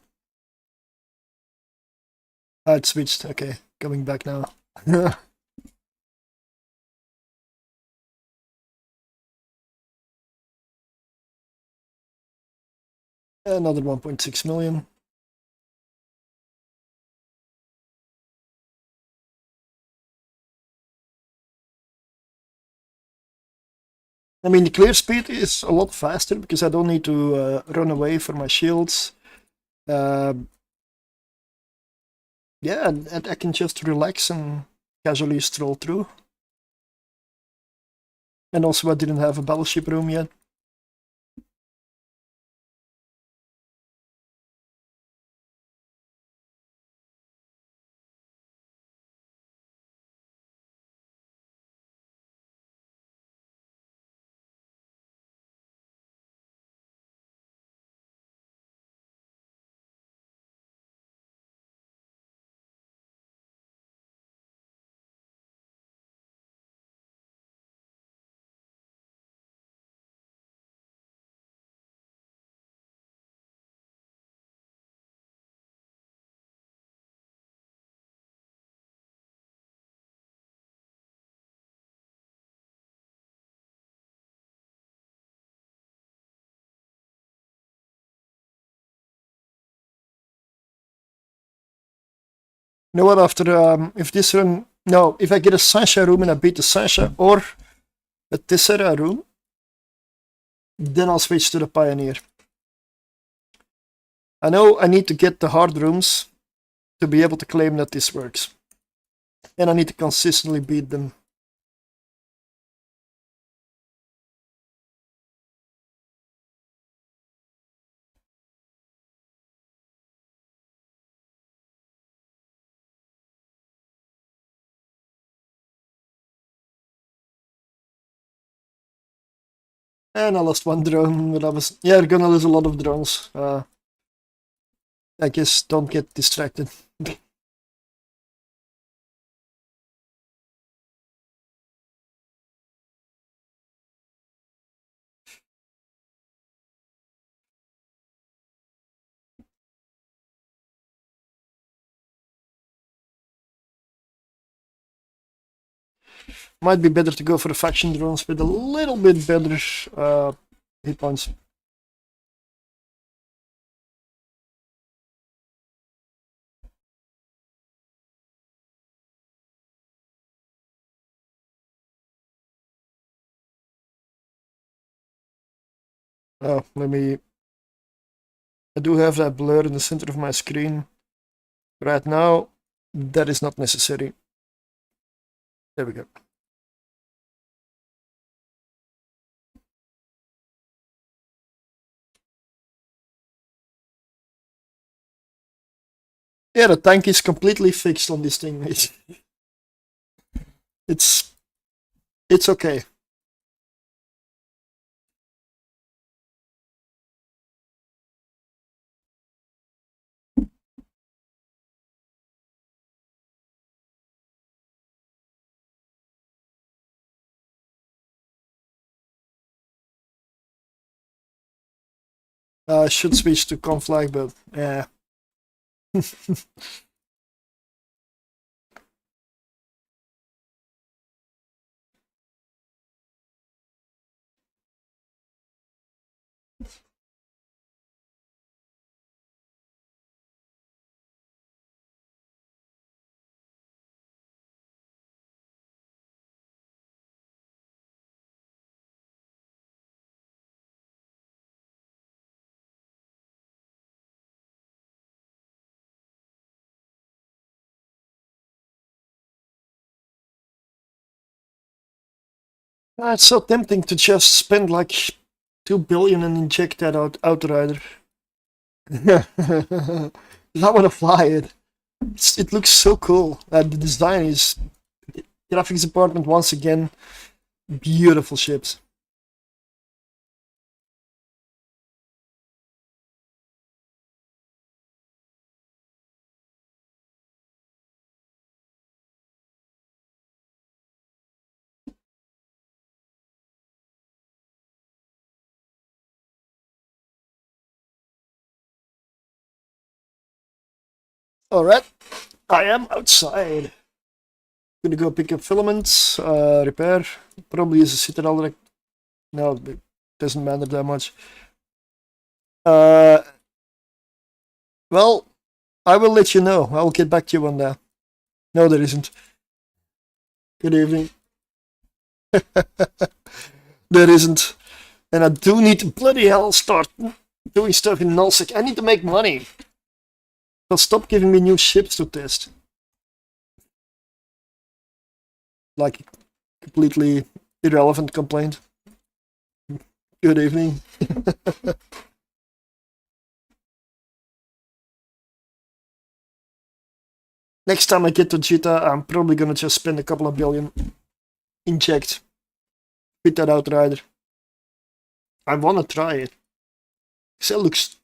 Ah, it switched. Okay, coming back now. Another 1.6 million. I mean, the clear speed is a lot faster because I don't need to run away for my shields. Yeah, and I can just relax and casually stroll through. And also, I didn't have a battleship room yet. You know what? After if this run, no, if I get a Sasha room and I beat the Sasha or a Tessera room, then I'll switch to the Pioneer. I know I need to get the hard rooms to be able to claim that this works. And I need to consistently beat them. And I lost one drone, but I was... Yeah, we're gonna lose a lot of drones. I guess don't get distracted. Might be better to go for the faction drones with a little bit better hit points. Let me... I do have that blur in the center of my screen. Right now, that is not necessary. There we go. Yeah, the tank is completely fixed on this thing. It's okay. I should switch to conflag, but yeah. It's so tempting to just spend like 2 billion and inject that outrider. I want to fly it. It looks so cool. The design is graphics department once again. Beautiful ships. Alright, I am outside. Gonna go pick up filaments, repair. Probably use a citadel direct. No, it doesn't matter that much. Well, I will let you know. I'll get back to you on that. No, there isn't. Good evening. There isn't. And I do need to bloody hell start doing stuff in nullsec. I need to make money. So stop giving me new ships to test. Like, completely irrelevant complaint. Good evening. Next time I get to Jita, I'm probably gonna just spend a couple of billion. Inject. Fit that outrider. I wanna try it. It looks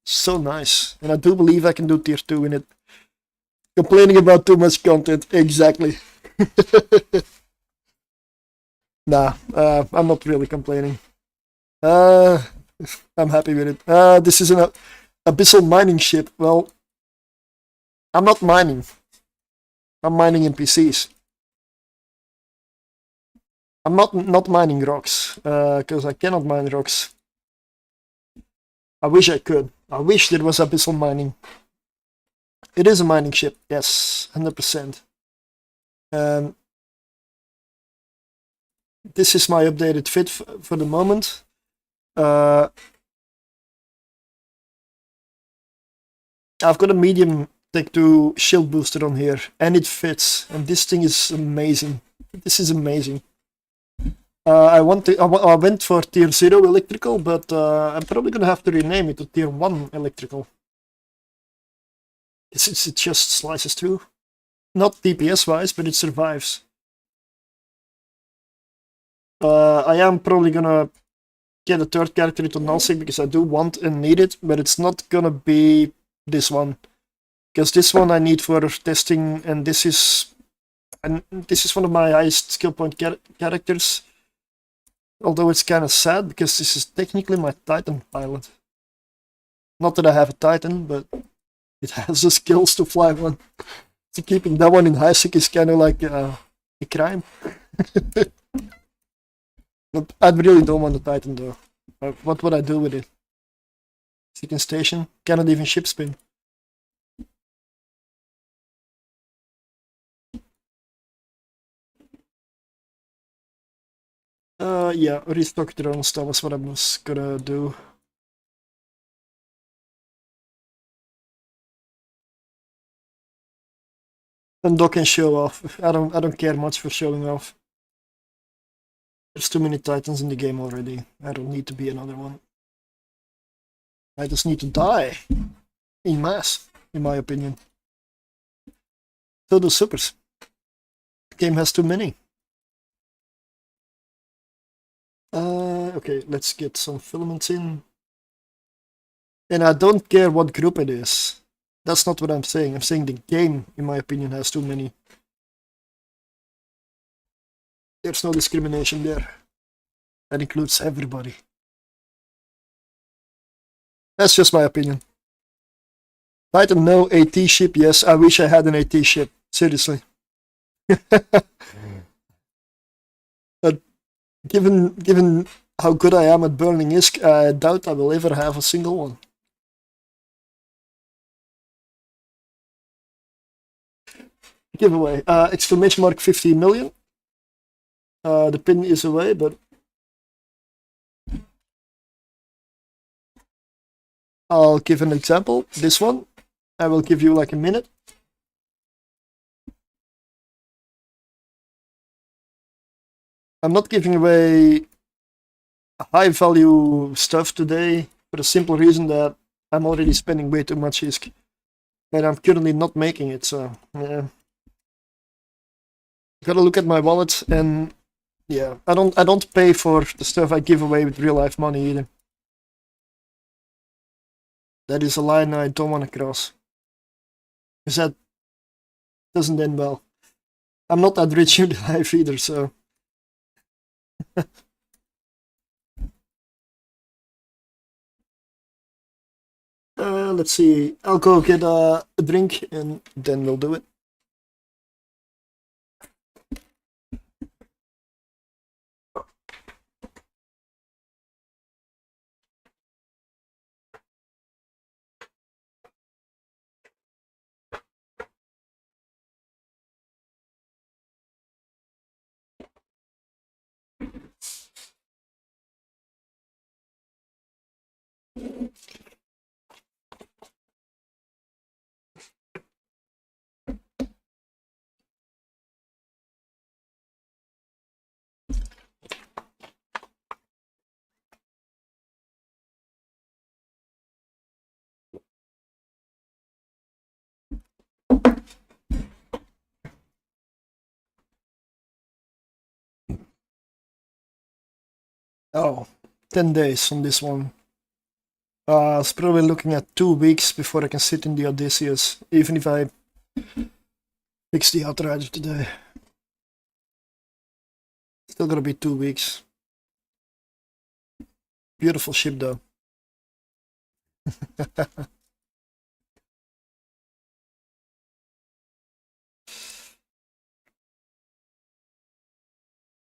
so nice. And I do believe I can do tier 2 in it. Complaining about too much content. Exactly. Nah, I'm not really complaining. I'm happy with it. This is an abyssal mining ship. Well, I'm not mining. I'm mining NPCs. I'm not mining rocks, because I cannot mine rocks. I wish I could. I wish there was abyssal mining. It is a mining ship, yes, 100%. This is my updated fit for the moment. I've got a medium Tech 2 shield booster on here, and it fits, and this thing is amazing. This is amazing. I went for tier 0 electrical, but I'm probably gonna have to rename it to tier 1 electrical. It just slices through. Not DPS wise, but it survives. I am probably gonna get a third character into nullsec because I do want and need it, but it's not gonna be this one. Because this one I need for testing, and this is one of my highest skill point characters. Although it's kind of sad because this is technically my Titan pilot. Not that I have a Titan, but it has the skills to fly one. So keeping that one in high sec is kind of like a crime. But I really don't want the Titan though. What would I do with it? Second station? Cannot even ship spin. Yeah, restock drones, that was what I was gonna do. And dock and show off. I don't care much for showing off. There's too many Titans in the game already. I don't need to be another one. I just need to die. In mass, in my opinion. So do supers. The game has too many. Okay, let's get some filaments in. And I don't care what group it is. That's not what I'm saying. I'm saying the game, in my opinion, has too many. There's no discrimination there. That includes everybody. That's just my opinion. Titan, no. AT ship, yes. I wish I had an AT ship. Seriously. But given how good I am at burning ISK, I doubt I will ever have a single one. Giveaway. Exclamation mark 50 million. The pin is away, but I'll give an example. This one, I will give you like a minute. I'm not giving away high value stuff today for the simple reason that I'm already spending way too much ISK. And I'm currently not making it, so yeah. Gotta look at my wallet, and yeah, I don't pay for the stuff I give away with real life money either. That is a line I don't want to cross. Because that doesn't end well. I'm not that rich in life either, so. Let's see. I'll go get a drink and then we'll do it. Oh, 10 days on this one. It's probably looking at 2 weeks before I can sit in the Odysseus, even if I fix the Outrider today. Still gonna be 2 weeks. Beautiful ship though.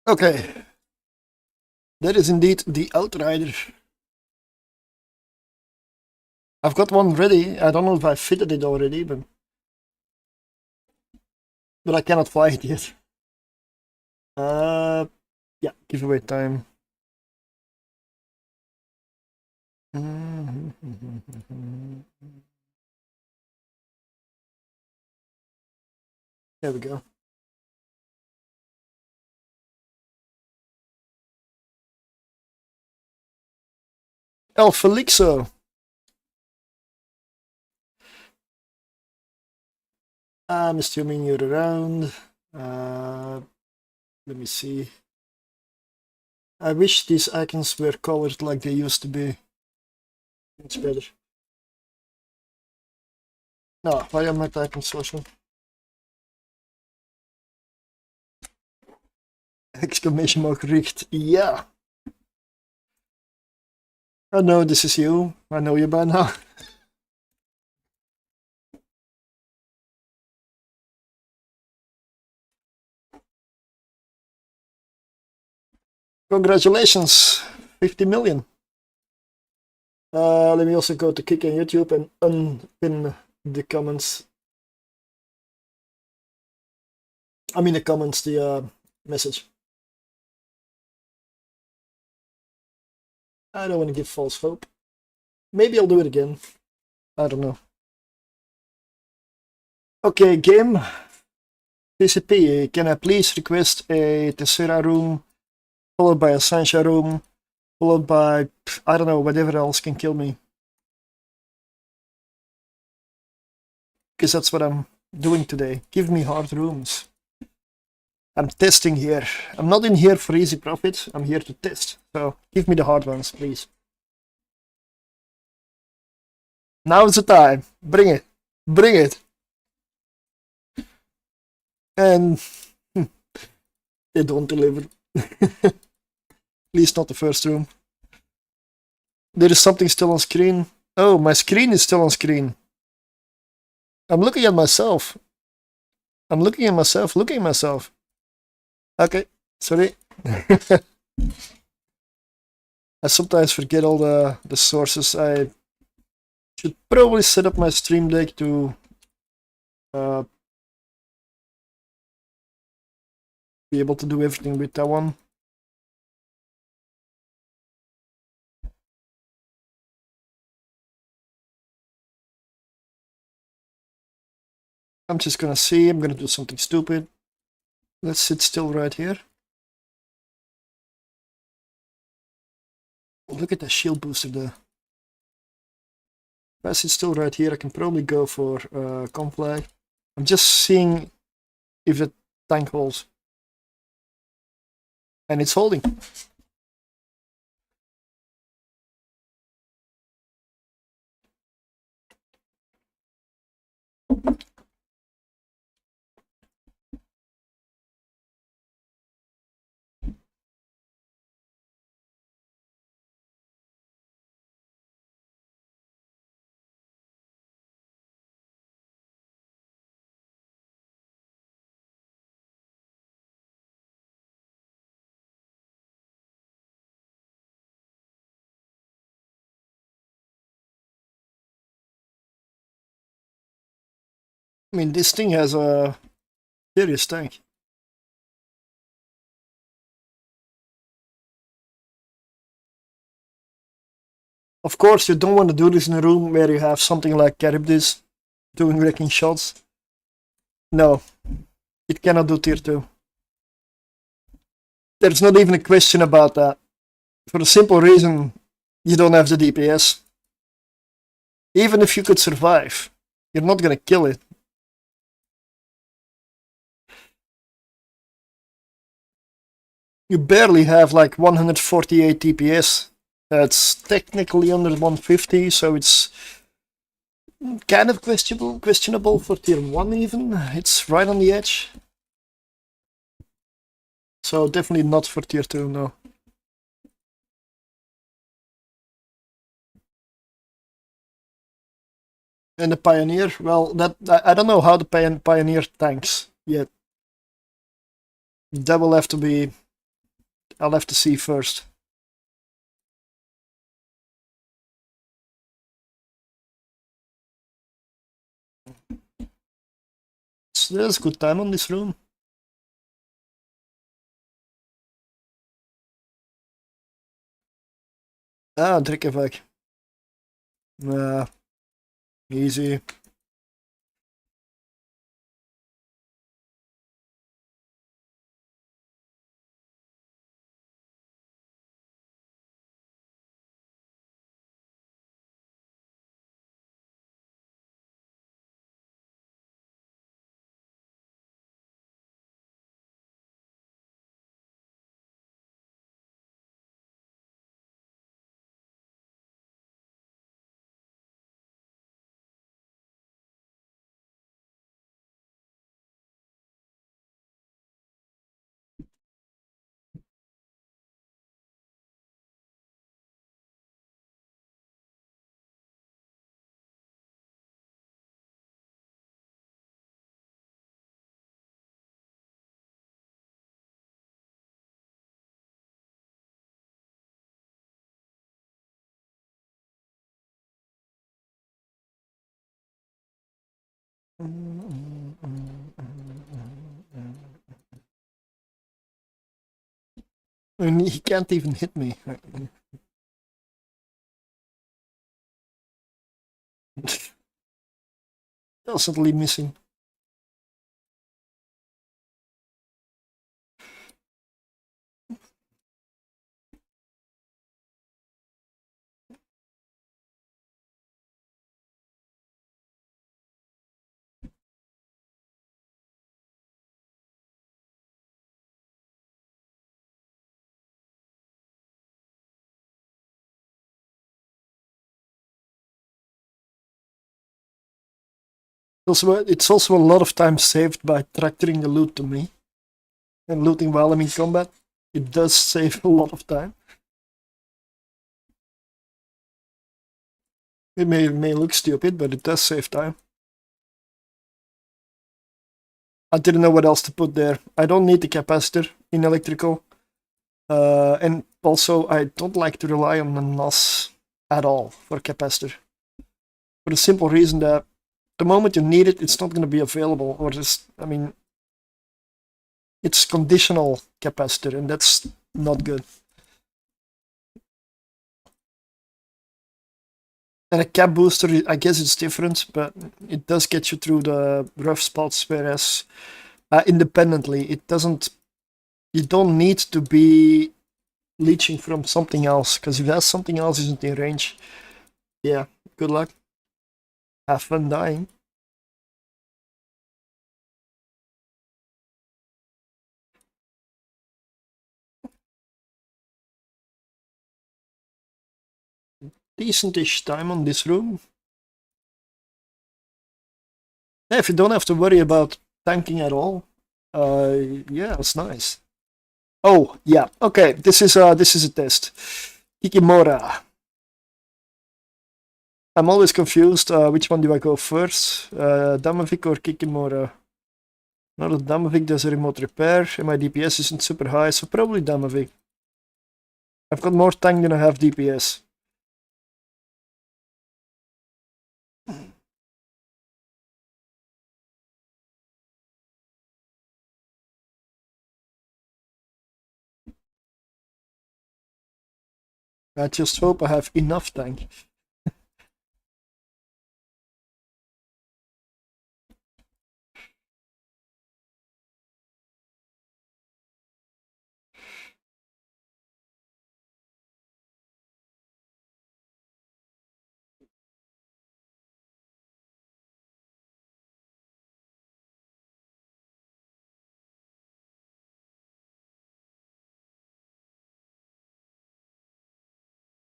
Okay. That is indeed the Outrider. I've got one ready. I don't know if I fitted it already, but I cannot fly it yet. Yeah, giveaway time. There we go. El Felixo. I'm assuming you're around. Let me see. I wish these icons were colored like they used to be. It's better. No, why am I typing social? Exclamation mark richt. Yeah. I know this is you. I know you by now. Congratulations, 50 million. Let me also go to Kick on YouTube and unpin the comments. I mean the comments, the message. I don't want to give false hope. Maybe I'll do it again. I don't know. Okay, game. TCP, can I please request a Tessera room, followed by a Sancha room, followed by, I don't know, whatever else can kill me. Because that's what I'm doing today. Give me hard rooms. I'm testing here. I'm not in here for easy profit. I'm here to test. So give me the hard ones, please. Now's the time. Bring it. Bring it. And they don't deliver. At least not the first room. There is something still on screen. Oh, my screen is still on screen. I'm looking at myself. I'm looking at myself, looking at myself. Okay, sorry. I sometimes forget all the sources. I should probably set up my stream deck to be able to do everything with that one. I'm just gonna see. I'm gonna do something stupid. Let's sit still right here. Look at the shield booster there. Pass is still right here. I can probably go for conflag. I'm just seeing if the tank holds. And it's holding. I mean, this thing has a serious tank. Of course, you don't want to do this in a room where you have something like Charybdis doing wrecking shots. No, it cannot do tier 2. There's not even a question about that. For the simple reason, you don't have the DPS. Even if you could survive, you're not gonna kill it. You barely have like 148 DPS. That's technically under 150, so it's kind of questionable for tier 1 even. It's right on the edge. So definitely not for tier 2, no. And the Pioneer, well, that I don't know how the Pioneer tanks yet. That will have to be... I'll have to see first. So there's good time on this room. Ah, Drikkevac. Nah, easy. And he can't even hit me. Constantly missing. Also, it's also a lot of time saved by tractoring the loot to me. And looting while I'm in combat. It does save a lot of time. It may look stupid, but it does save time. I didn't know what else to put there. I don't need the capacitor in electrical. And also, I don't like to rely on the NOS at all for capacitor. For the simple reason that the moment you need it, it's not going to be available. Or just, I mean, it's conditional capacitor, and that's not good. And a cap booster, I guess it's different, but it does get you through the rough spots, whereas independently, it doesn't... You don't need to be leeching from something else, because if that something else isn't in range, yeah, good luck. Have fun dying. Decentish time on this room. Yeah, if you don't have to worry about tanking at all, yeah, it's nice. Oh yeah, okay. This is a test. Kikimora. I'm always confused. Which one do I go first? Damavik or Kikimora? Now that Damavik does a remote repair, and my DPS isn't super high, so probably Damavik. I've got more tank than I have DPS. I just hope I have enough tank.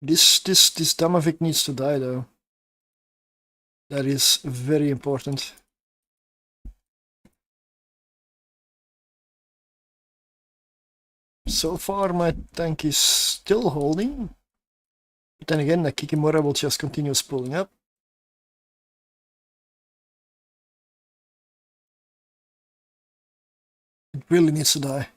This Damavik needs to die though. That is very important. So far my tank is still holding. But then again, the Kikimora will just continue spooling up. It really needs to die.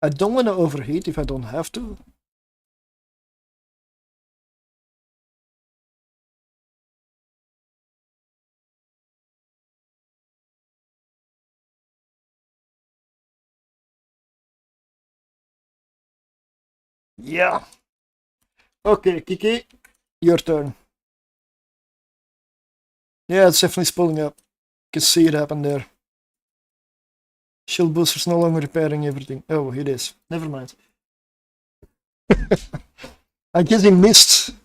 I don't want to overheat if I don't have to. Yeah. Okay, Kiki, your turn. Yeah, it's definitely spooling up. You can see it happen there. Shield booster's no longer repairing everything. Oh, it is. Never mind. I guess he missed.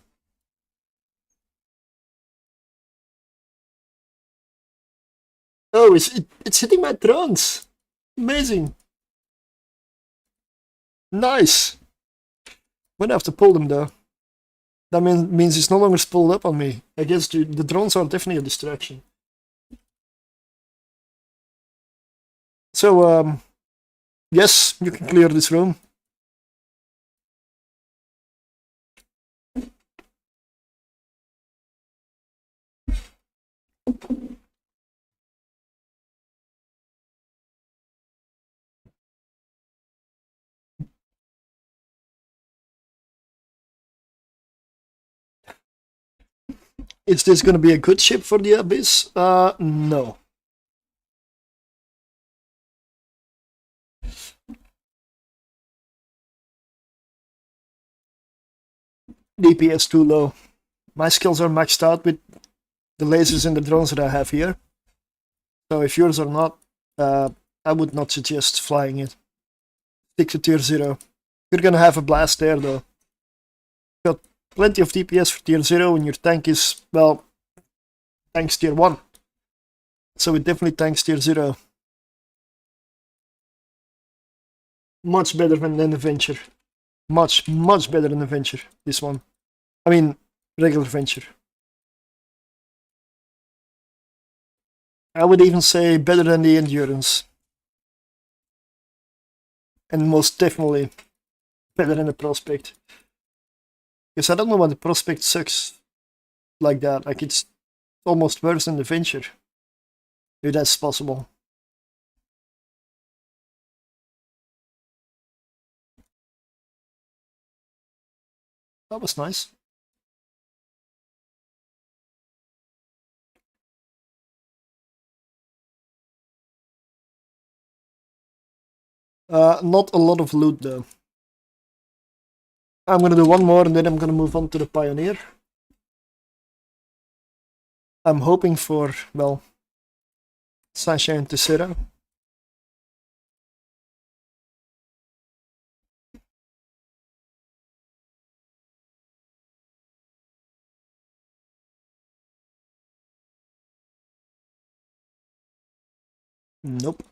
Oh, it's hitting my drones. Amazing. Nice. I'm gonna have to pull them though. That means it's no longer spooled up on me. I guess the drones are definitely a distraction. So, yes, you can clear this room. Is this gonna be a good ship for the Abyss? No. DPS too low. My skills are maxed out with the lasers and the drones that I have here. So if yours are not, I would not suggest flying it. Stick to tier 0. You're gonna have a blast there though. Got plenty of DPS for tier 0 and your tank is, well, tanks tier 1. So it definitely tanks tier 0. Much better than the Venture. Much better than the Venture, this one. I mean, regular Venture. I would even say better than the Endurance. And most definitely better than the Prospect. Because I don't know why the Prospect sucks like that. Like, it's almost worse than the Venture. If that's possible. That was nice. Not a lot of loot though. I'm gonna do one more and then I'm gonna move on to the Pioneer. I'm hoping for, well, Sunshine Tessera. Nope.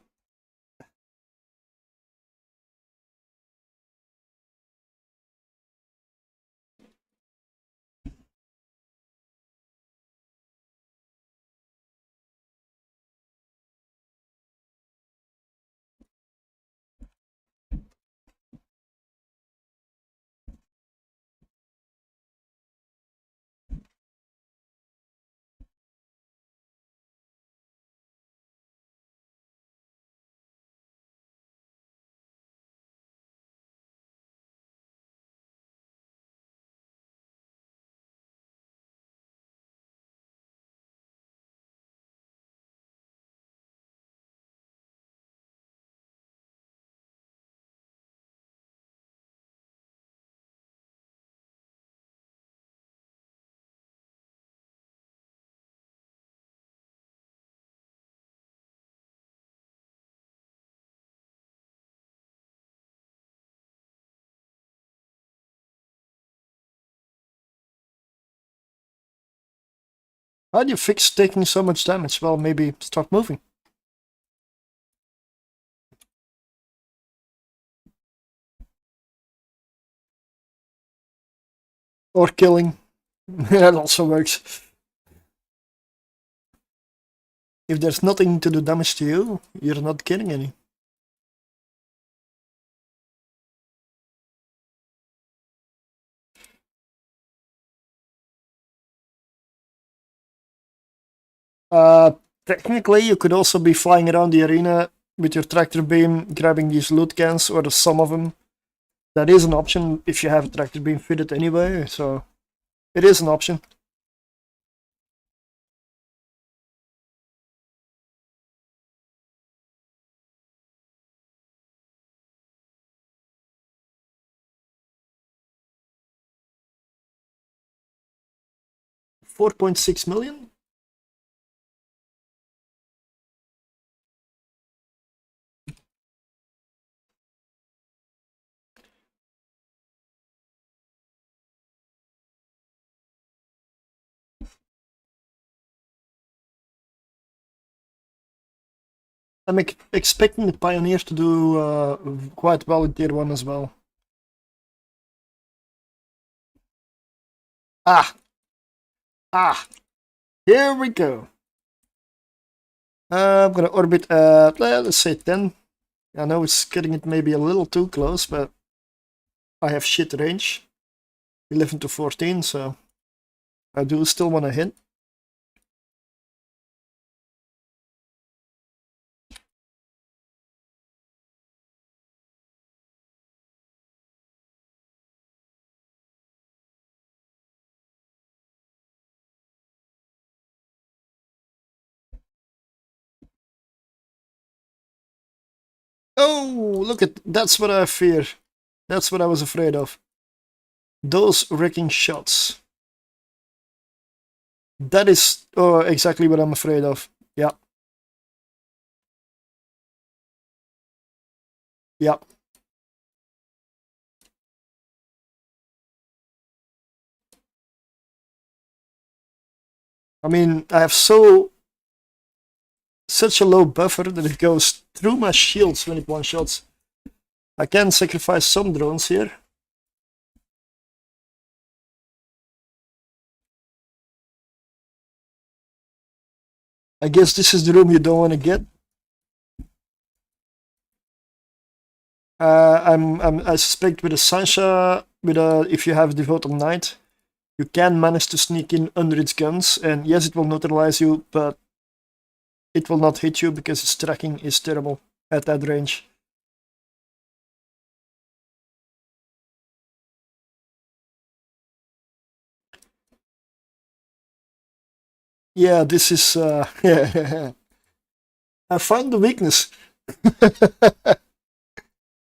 How do you fix taking so much damage? Well, maybe start moving. Or killing. That also works. If there's nothing to do damage to you, you're not killing any. Technically, you could also be flying around the arena with your tractor beam, grabbing these loot cans, or some of them. That is an option if you have a tractor beam fitted anyway, so it is an option. $4.6 million? I'm expecting the Pioneers to do quite well in Tier 1 as well. Ah! Ah! Here we go! I'm gonna orbit at, let's say 10. I know it's getting it maybe a little too close, but I have shit range. 11 to 14, so I do still want to hit. Oh, look at that's what I fear. That's what I was afraid of. Those wrecking shots. That is exactly what I'm afraid of. Yeah. Yeah. I mean, I have such a low buffer that it goes through my shields when it one-shots. I can sacrifice some drones here. I guess this is the room you don't want to get. I suspect with a Sancha, if you have Devoted Knight, you can manage to sneak in under its guns, and yes, it will neutralize you, but it will not hit you because its tracking is terrible at that range. Yeah, this is yeah. I found the weakness.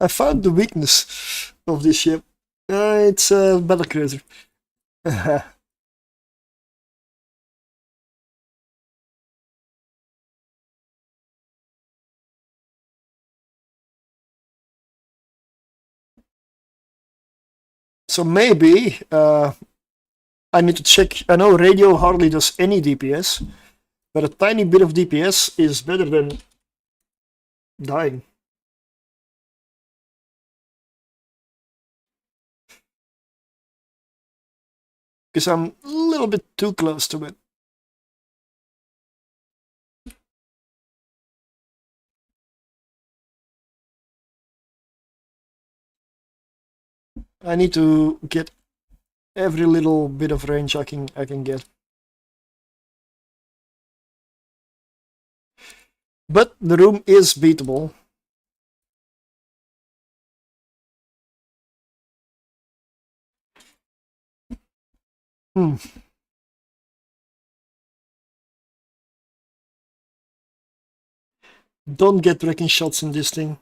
I found the weakness of this ship. It's a battle cruiser. So maybe I need to check. I know radio hardly does any DPS, but a tiny bit of DPS is better than dying. Because I'm a little bit too close to it. I need to get every little bit of range I can get. But the room is beatable. Hmm. Don't get wrecking shots in this thing.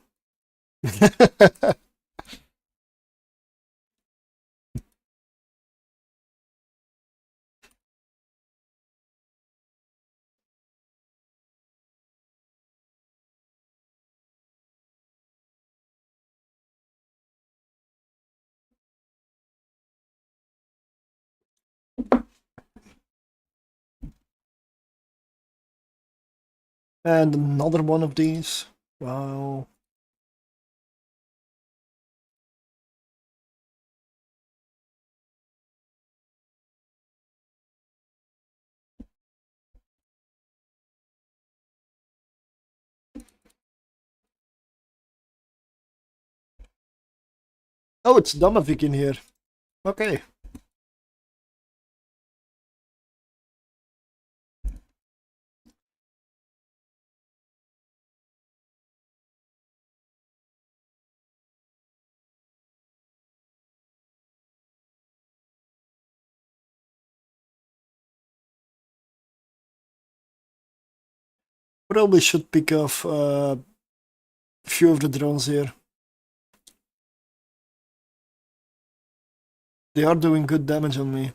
And another one of these. Wow. Oh, it's Damavik in here. Okay. Probably should pick off a few of the drones here. They are doing good damage on me.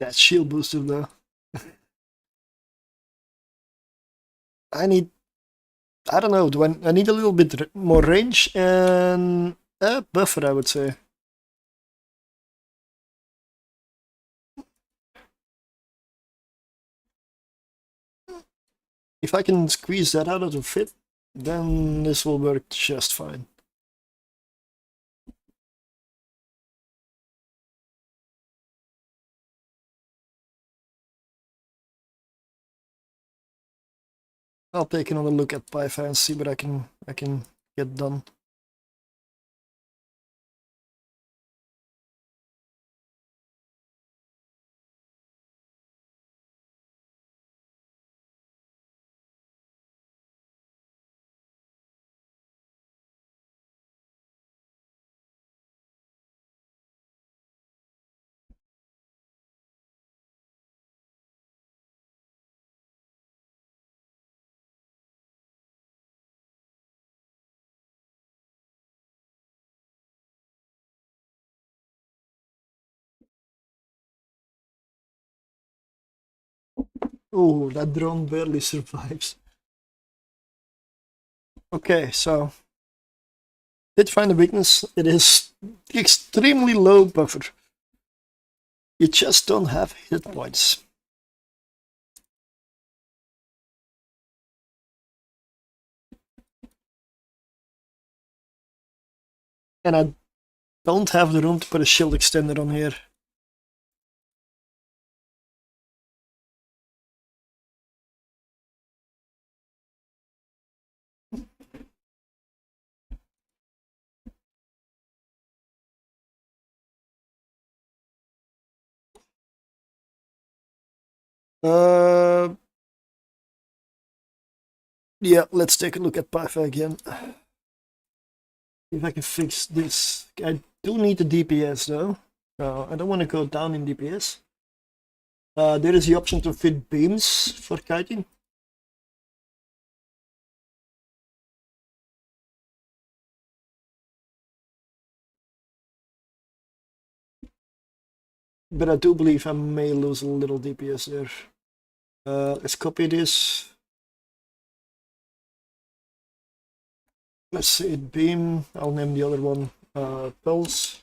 That shield booster though. I don't know, I need a little bit more range and a buffer, I would say. If I can squeeze that out of the fit, then this will work just fine. I'll take another look at Python and see what I can get done. Oh, that drone barely survives. Okay, so did find a weakness. It is extremely low buffer. You just don't have hit points. And I don't have the room to put a shield extender on here. Yeah, let's take a look at Python again. If I can fix this. I do need the DPS though. I don't want to go down in DPS. There is the option to fit beams for kiting. But I do believe I may lose a little DPS there. Let's copy this. Let's say it beam. I'll name the other one pulse.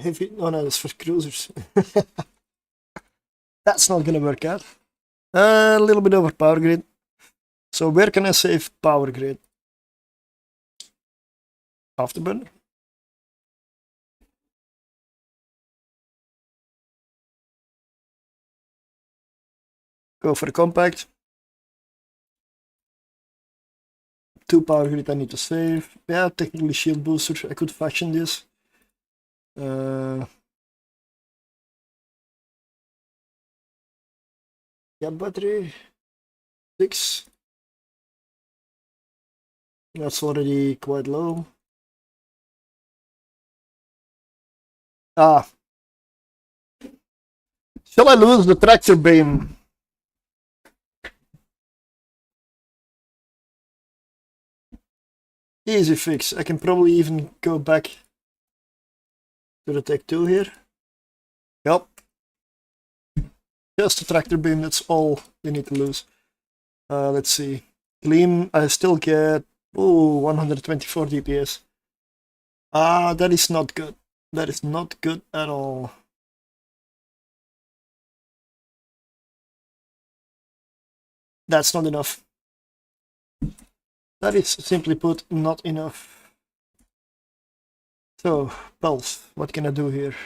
Heavy. Oh no, that's for cruisers. That's not gonna work out. A little bit over power grid. So where can I save power grid? Afterburner. Go for the compact. 2 power grid I need to save. Yeah, technically shield booster. I could faction this. Yeah, battery 6. That's already quite low. Ah. Shall I lose the tractor beam? Easy fix. I can probably even go back to the Tech 2 here. Yep. Just the tractor beam, that's all you need to lose. Let's see. Gleam, I still get 124 DPS. Ah, that is not good. That is not good at all. That's not enough. That is simply put not enough. So, pulse, what can I do here?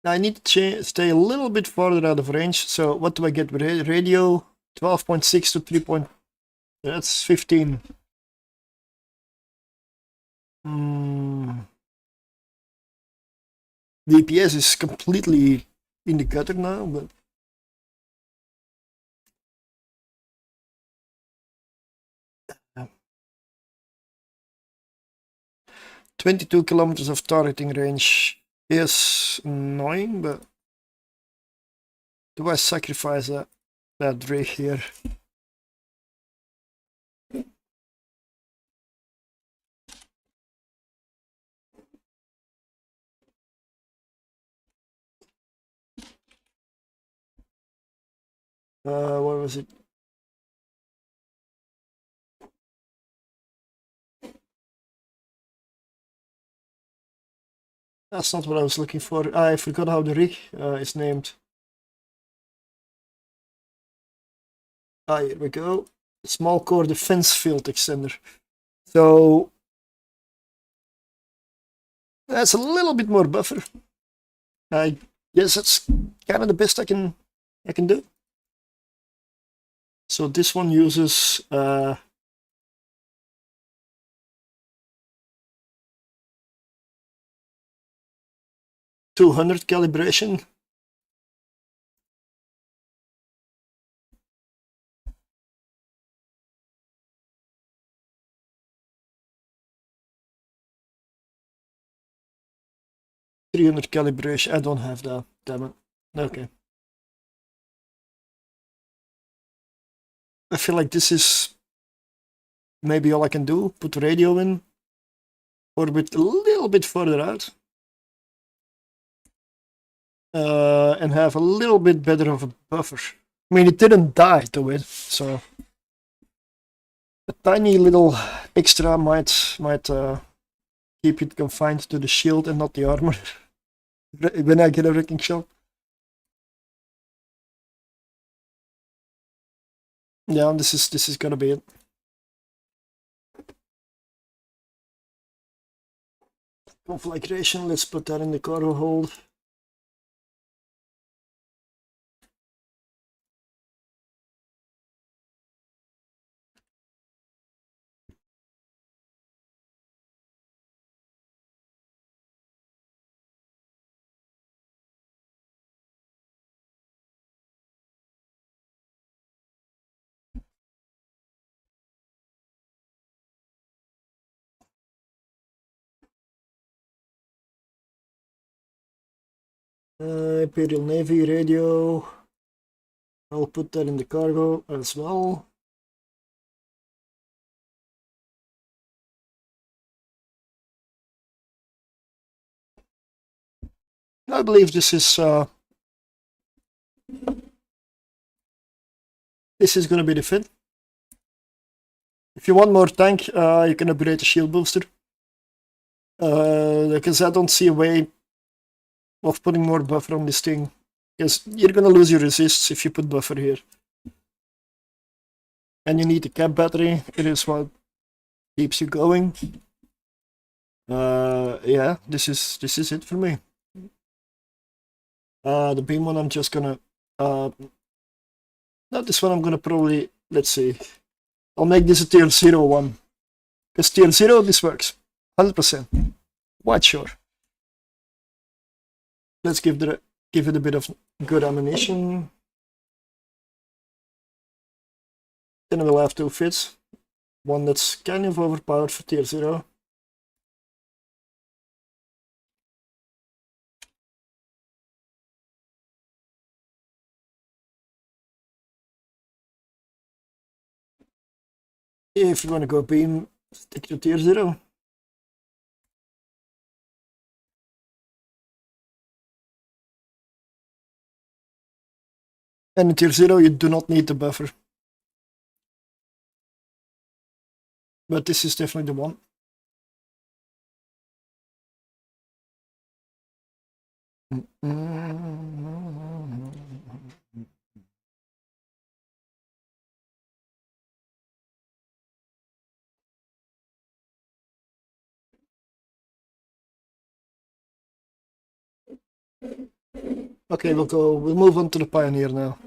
Now I need to stay a little bit farther out of range. So what do I get? Radio 12.6 to 3. That's 15. DPS is completely in the gutter now, but 22 kilometers of targeting range is annoying, but do I sacrifice that rig here? What was it? That's not what I was looking for. I forgot how the rig is named. Ah, here we go. Small core defense field extender. So that's a little bit more buffer. I guess that's kind of the best I can do. So this one uses 200 calibration. $300 calibration. I don't have that. Damn it. Okay. I feel like this is maybe all I can do. Put radio in. Orbit a little bit further out. And have a little bit better of a buffer. I mean, it didn't die to it, so a tiny little extra might keep it confined to the shield and not the armor. When I get a wrecking shell. Yeah, this is gonna be it. Conflagration, let's put that in the cargo hold. Imperial Navy radio. I'll put that in the cargo as well. I believe this is going to be the fit. If you want more tank, you can upgrade the shield booster. Because I don't see a way of putting more buffer on this thing. Because you're going to lose your resists if you put buffer here. And you need a cap battery. It is what keeps you going. Yeah, this is it for me. The beam one I'm just gonna not this one, I'm gonna probably, let's see, I'll make this a tier 0 one. Because tier 0 this works. 100%. Quite sure. Let's give it a bit of good ammunition. Then we'll have 2 fits. One that's kind of overpowered for tier 0. If you want to go beam, stick to tier 0. And in tier 0 you do not need the buffer. But this is definitely the one. Okay, we'll move on to the Pioneer now.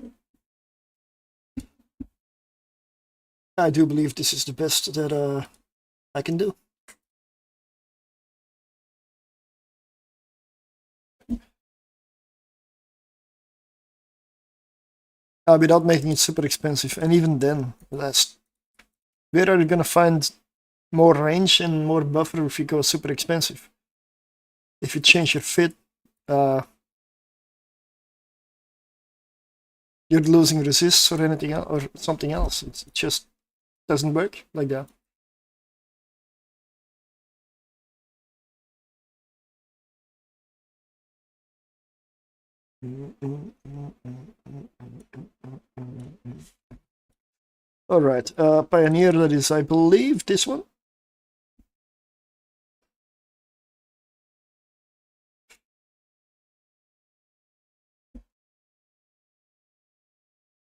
I do believe this is the best that I can do. Without making it super expensive, and even then, where are you gonna find more range and more buffer if you go super expensive? If you change your fit, you're losing resists or anything else, or something else. It just doesn't work like that. All right, Pioneer, that is, I believe, this one.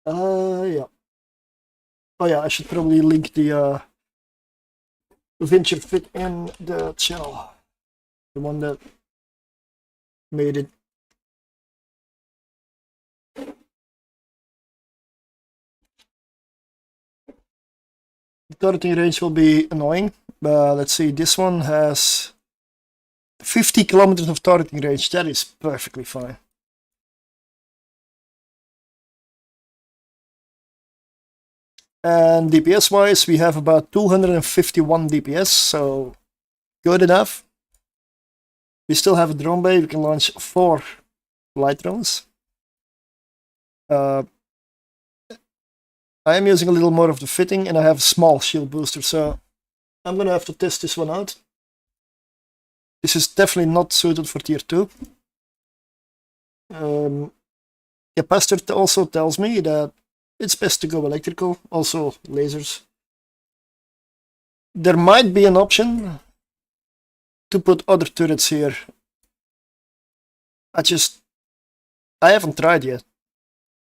Yeah. Oh yeah, I should probably link the Venture fit in the channel. The one that made it. The targeting range will be annoying, but let's see, this one has 50 kilometers of targeting range. That is perfectly fine. And DPS wise, we have about 251 DPS, so good enough. We still have a drone bay. We can launch 4 light drones. I am using a little more of the fitting, and I have a small shield booster, so I'm gonna have to test this one out. This is definitely not suited for tier 2. Capacitor also tells me that it's best to go electrical, also lasers. There might be an option to put other turrets here. I haven't tried yet.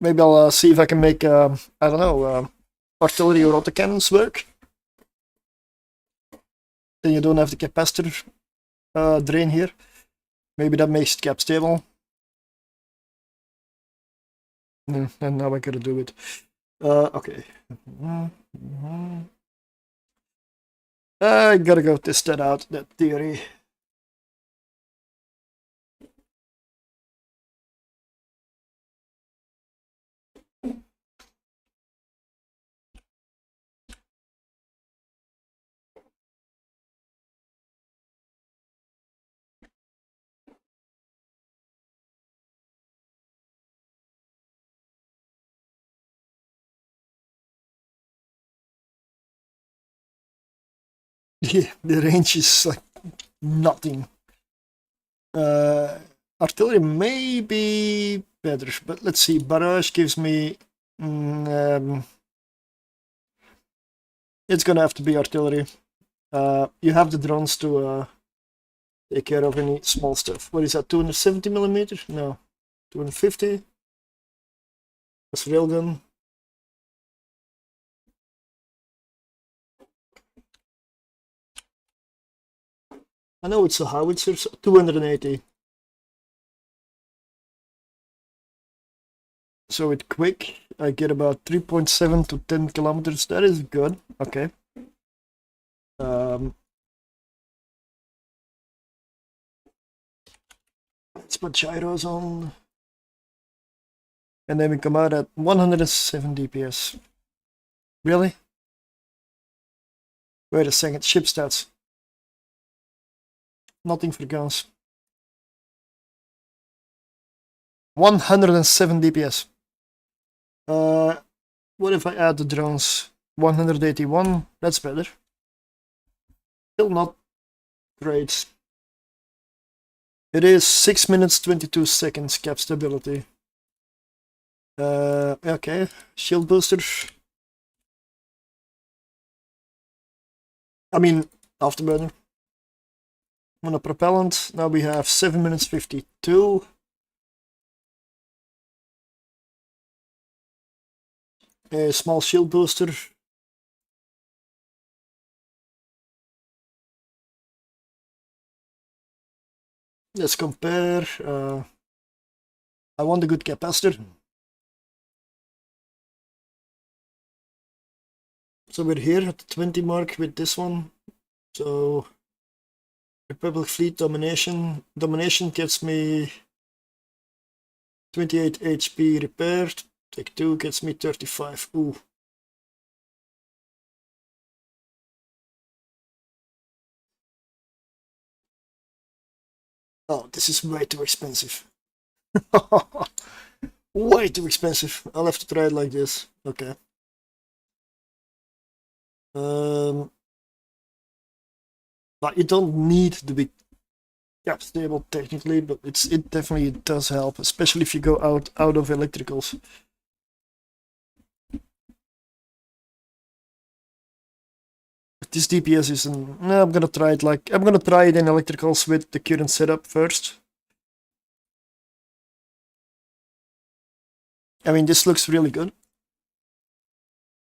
Maybe I'll see if I can make, I don't know, artillery or autocannons work. Then you don't have the capacitor drain here. Maybe that makes it cap stable. And now I gotta do it. Okay. I gotta go test that out, that theory. Yeah, the range is like nothing. Artillery may be better, but let's see. Barrage gives me. It's gonna have to be artillery. You have the drones to take care of any small stuff. What is that? 270 millimeter? No, 250. That's railgun. I know it's a howitzer. 280. So with quick, I get about 3.7 to 10 kilometers. That is good. Okay. Let's put gyros on. And then we come out at 107 DPS. Really? Wait a second. Ship stats. Nothing for guns. 107 DPS. What if I add the drones? 181. That's better. Still not great. It is 6 minutes 22 seconds cap stability. Okay, shield booster. I mean, afterburner. On a propellant, now we have 7 minutes 52. A small shield booster. Let's compare. I want a good capacitor. So we're here at the 20 mark with this one. So Republic Fleet Domination. Domination gets me 28 HP repaired. Take 2 gets me 35. Ooh. Oh, this is way too expensive. Way too expensive. I'll have to try it like this. Okay. But you don't need to be cap stable technically, but it definitely does help, especially if you go out of electricals. But this DPS isn't. No, I'm gonna try it in electricals with the current setup first. I mean, this looks really good.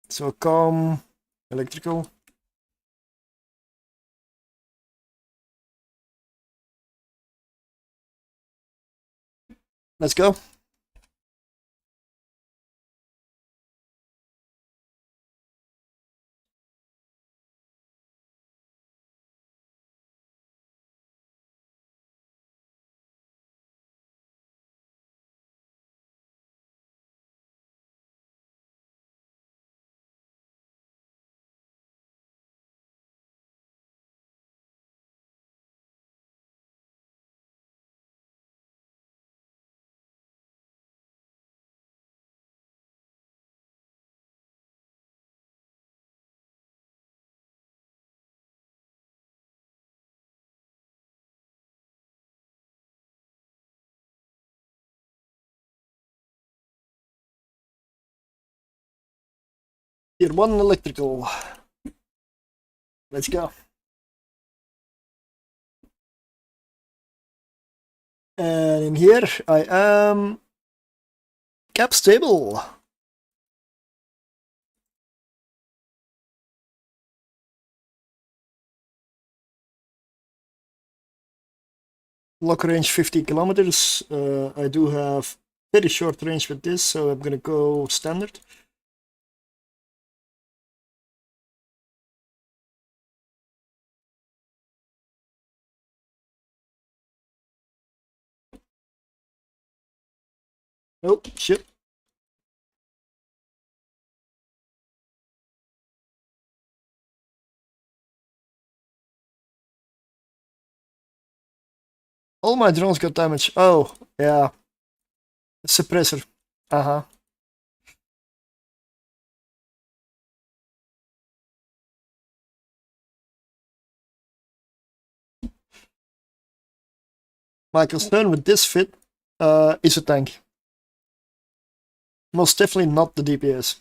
So calm, electrical. Let's go. Tier 1 electrical. Let's go. And in here I am cap stable. Lock range 50 kilometers. I do have very short range with this, so I'm gonna go standard. Oh, shit. All my drones got damage. Oh, yeah. Suppressor. Uh-huh. My concern with this fit is a tank. Most definitely not the DPS.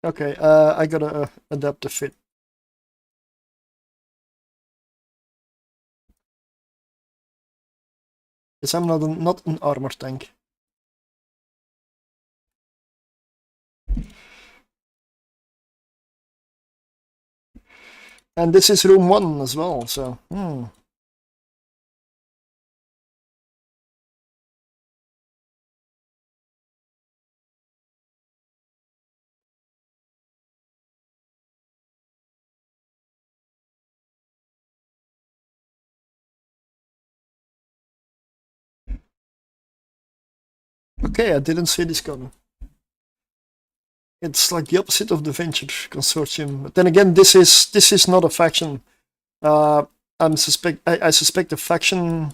Okay, I gotta adapt the fit. Because I'm not an armor tank. And this is room 1 as well, so... Okay, I didn't see this coming. It's like the opposite of the Venture Consortium. But then again, this is not a faction. I suspect the faction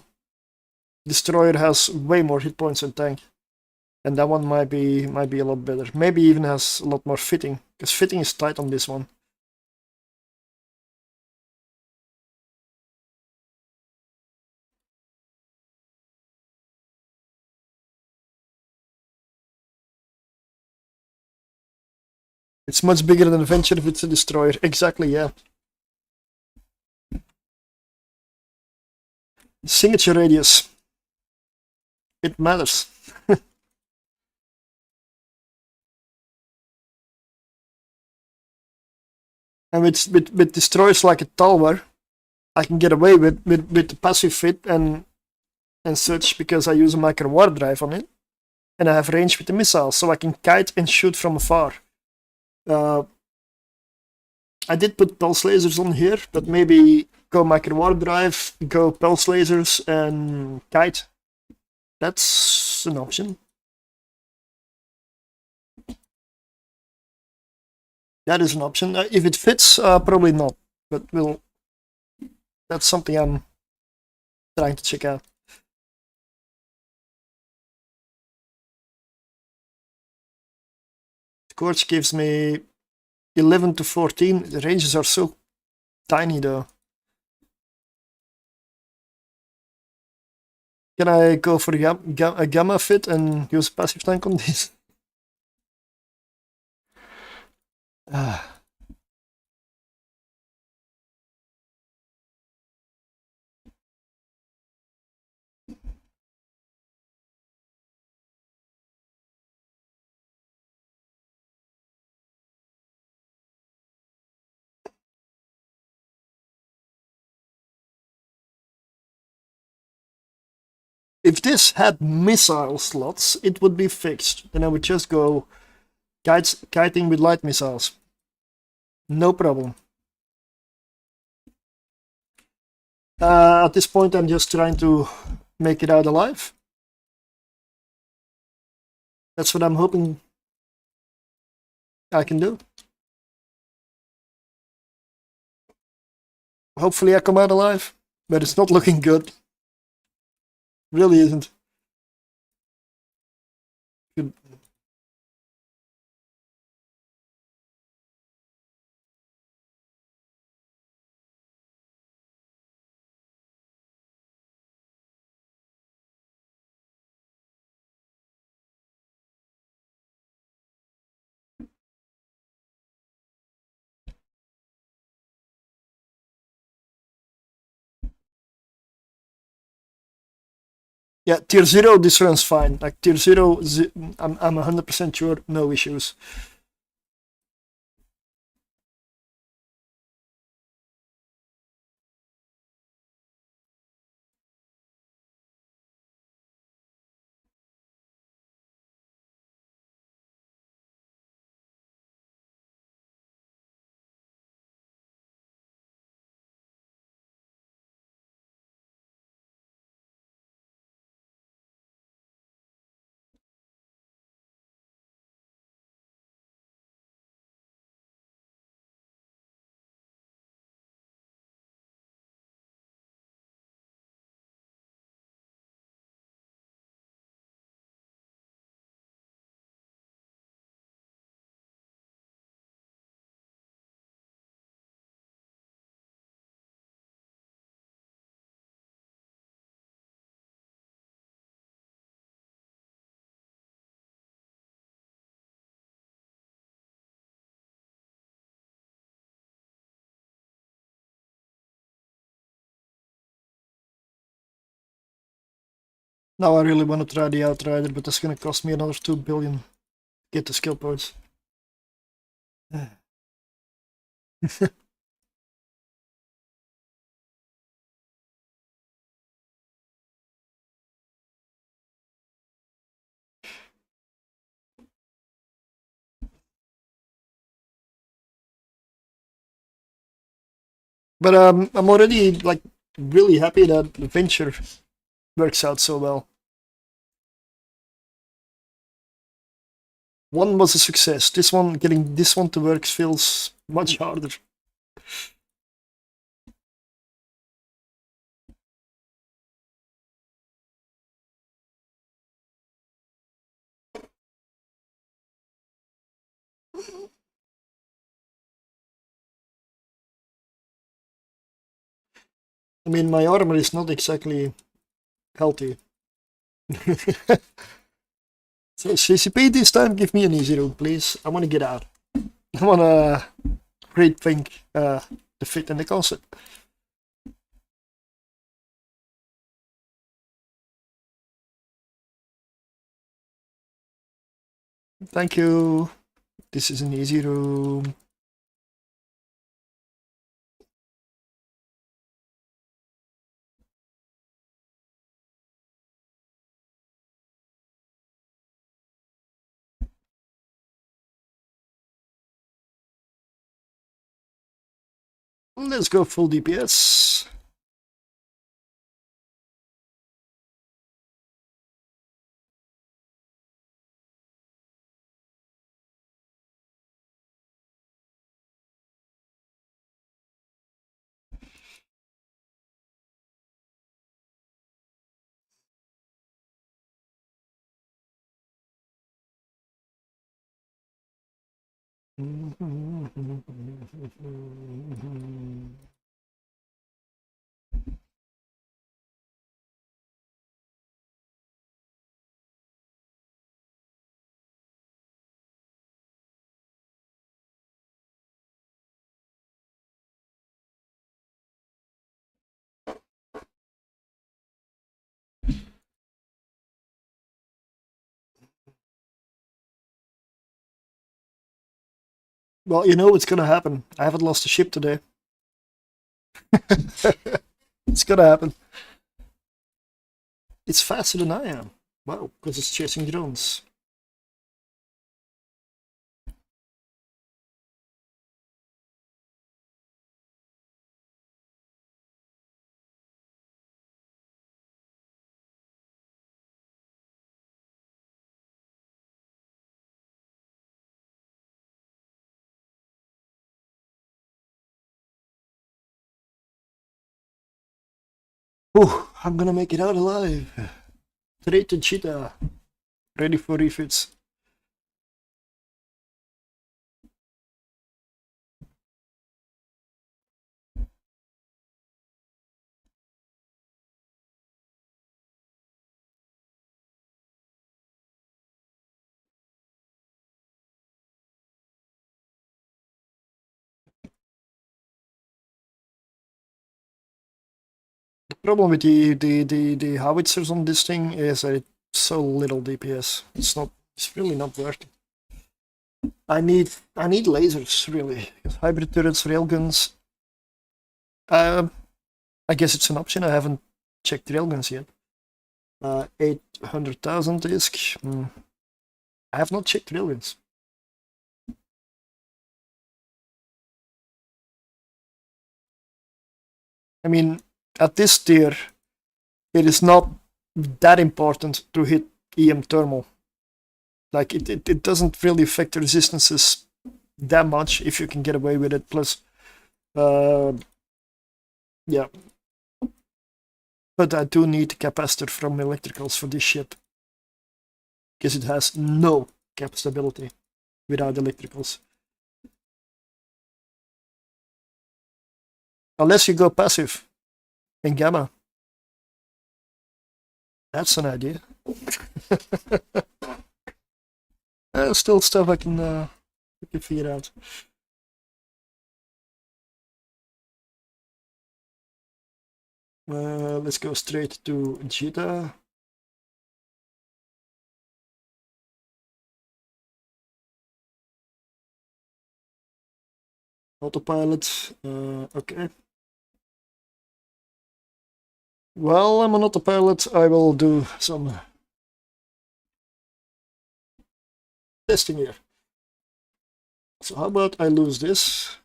destroyer has way more hit points than tank, and that one might be a lot better. Maybe even has a lot more fitting, because fitting is tight on this one. It's much bigger than a Venture if it's a destroyer. Exactly, yeah. Signature radius. It matters. And with destroyers like a Talwar, I can get away with the passive fit and such because I use a micro warp drive on it, and I have range with the missiles, so I can kite and shoot from afar. I did put pulse lasers on here, but maybe go micro warp drive, go pulse lasers, and kite. That's an option. That is an option. If it fits, probably not, but that's something I'm trying to check out. Scorch gives me 11 to 14. The ranges are so tiny though. Can I go for a gamma fit and use passive tank on this? If this had missile slots, it would be fixed. Then I would just go kiting with light missiles. No problem. At this point, I'm just trying to make it out alive. That's what I'm hoping I can do. Hopefully I come out alive, but it's not looking good. Really isn't. Good. Yeah, tier 0, this runs fine. Like tier 0, I'm 100% sure, no issues. Now I really want to try the Outrider, but that's gonna cost me another 2 billion to get the skill points. But I'm already like really happy that the venture works out so well. One was a success. This one, getting this one to work feels much harder. I mean, my armor is not exactly healthy. So CCP this time, give me an easy room, please. I want to get out. I want to rethink the fit and the concept. Thank you. This is an easy room. Let's go full DPS. Well, you know what's gonna happen. I haven't lost a ship today. It's gonna happen. It's faster than I am. Wow, because it's chasing drones. Ooh, I'm gonna make it out alive. Straight to cheetah. Ready for refits. The problem with the howitzers on this thing is that it's so little DPS. It's really not worth it. I need lasers really. Hybrid turrets, railguns. I guess it's an option. I haven't checked railguns yet. 800,000 disc. I have not checked railguns. I mean, at this tier, it is not that important to hit EM thermal. Like, it doesn't really affect the resistances that much if you can get away with it. Plus, yeah. But I do need the capacitor from electricals for this ship. Because it has no cap stability without electricals. Unless you go passive in gamma. That's an idea. Still stuff I can figure out. Let's go straight to Jita. Autopilot, okay. While I'm on autopilot, I will do some testing here. So how about I lose this,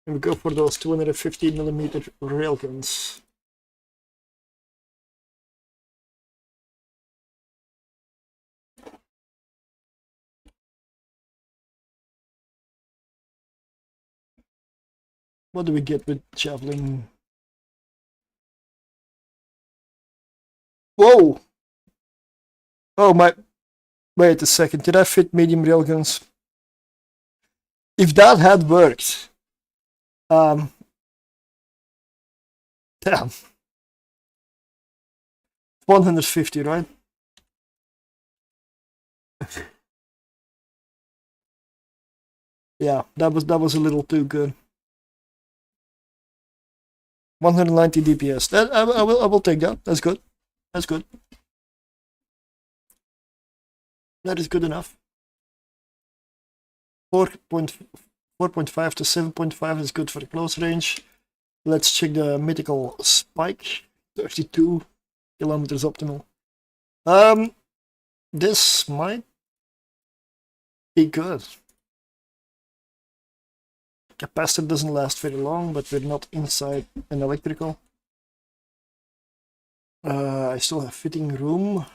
and we go for those 250mm railguns. What do we get with javelin? Whoa! Oh my! Wait a second. Did I fit medium railguns? If that had worked, damn. 150, right? Yeah, that was a little too good. 190 DPS. That I will take that. That's good. That's good. That is good enough. 4.5 to 7.5 is good for the close range. Let's check the mythical spike. 32 kilometers optimal. This might be good. Capacitor doesn't last very long, but we're not inside an electrical. I still have fitting room.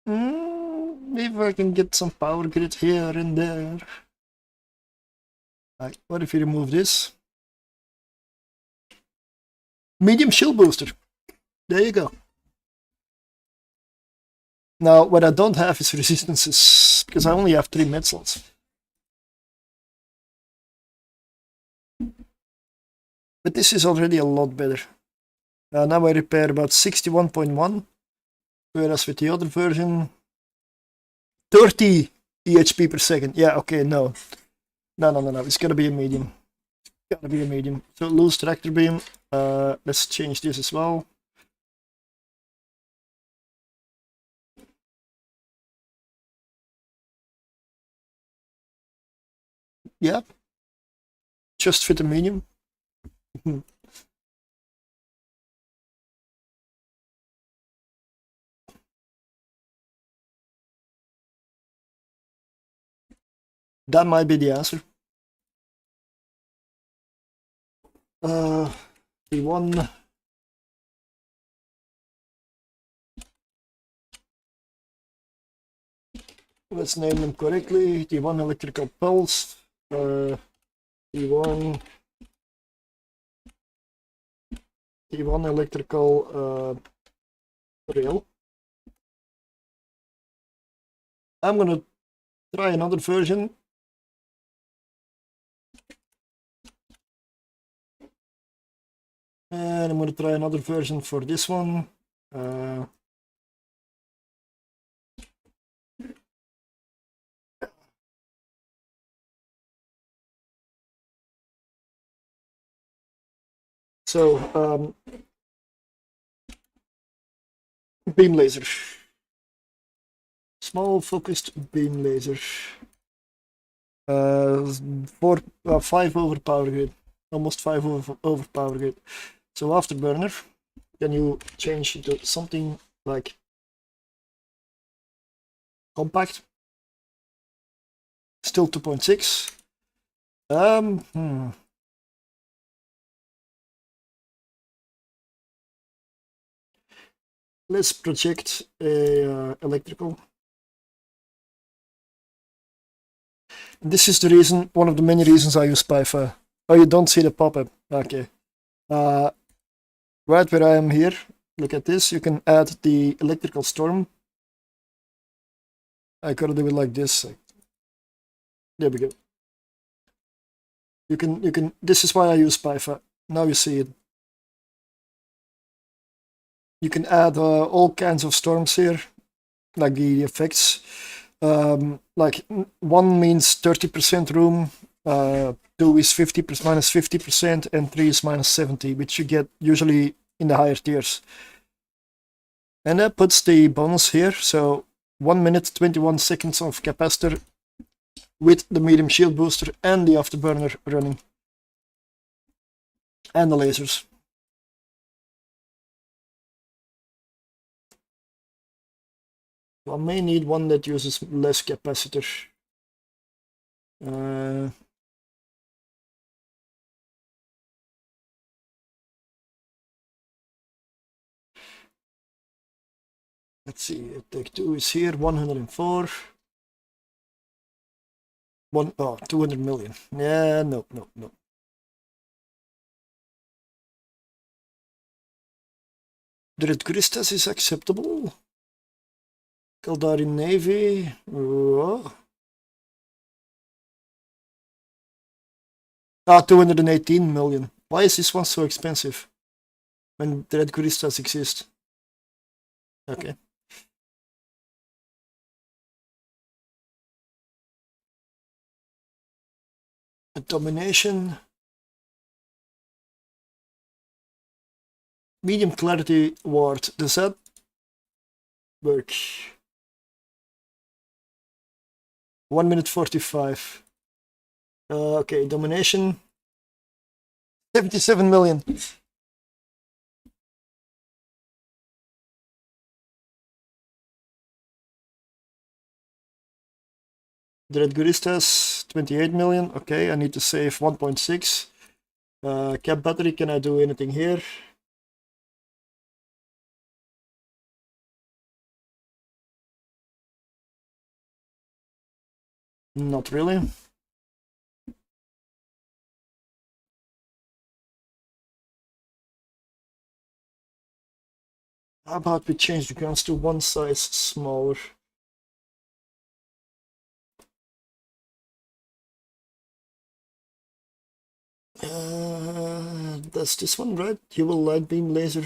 Maybe I can get some power grid here and there. Like, what if you remove this? Medium shield booster. There you go. Now, what I don't have is resistances, because I only have 3 med slots. But this is already a lot better. Now I repair about 61.1, whereas with the other version, 30 EHP per second. Yeah, okay, no. No. It's gotta be a medium. Gotta be a medium. So loose tractor beam. Let's change this as well. Yeah. Just fit a medium. That might be the answer. T1. Let's name them correctly. T1 electrical pulse. T1 electrical rail. I'm gonna try another version. And I'm going to try another version for this one. So, beam laser. Small focused beam laser. 5 over power grid. Almost 5 over power grid. So afterburner, can you change it to something like compact? Still 2.6. Let's project a electrical. This is the reason, one of the many reasons I use Python. Oh, you don't see the pop-up. Okay. Right where I am here, look at this. You can add the electrical storm. I gotta do it like this. There we go. You can. This is why I use Python. Now you see it. You can add all kinds of storms here, like the effects. Like 1 means 30% room. 2 is 50% minus 50%, and 3 is minus 70, which you get usually in the higher tiers. And that puts the bonus here, so 1 minute 21 seconds of capacitor with the medium shield booster and the afterburner running. And the lasers. I may need one that uses less capacitor. Let's see, take 2 is here, 104. 200 million. Yeah, no. The Red Crystas is acceptable. Kaldari Navy. Oh. 218 million. Why is this one so expensive when the Red Crystas exist? Okay. A domination. Medium clarity ward. Does that work? 1 minute 45. Okay, domination. 77 million. The Red Guristas, 28 million. Okay, I need to save 1.6. Cap battery, can I do anything here? Not really. How about we change the guns to one size smaller? That's this one, right? Dual light beam laser.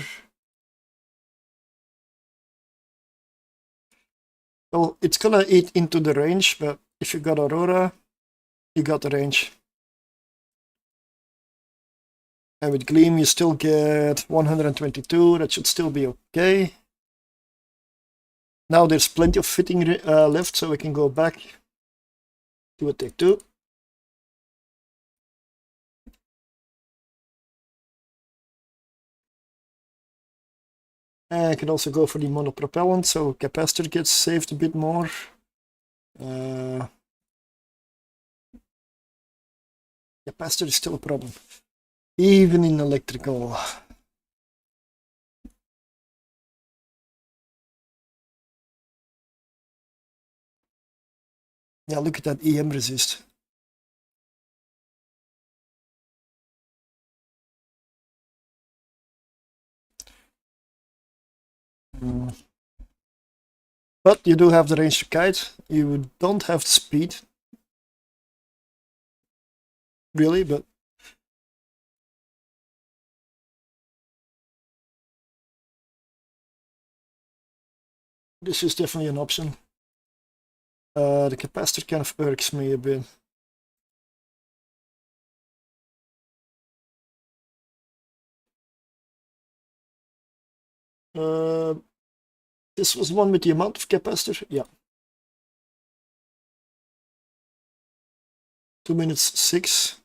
Well, it's gonna eat into the range, but if you got Aurora, you got the range. And with Gleam, you still get 122. That should still be okay. Now there's plenty of fitting left, so we can go back to a take 2. I can also go for the monopropellant, so capacitor gets saved a bit more. Capacitor is still a problem, even in electrical. Yeah, look at that EM resist. But you do have the range to kite. You don't have the speed, really, but this is definitely an option. The capacitor kind of irks me a bit. This was one with the amount of capacitor, yeah. 2 minutes 6.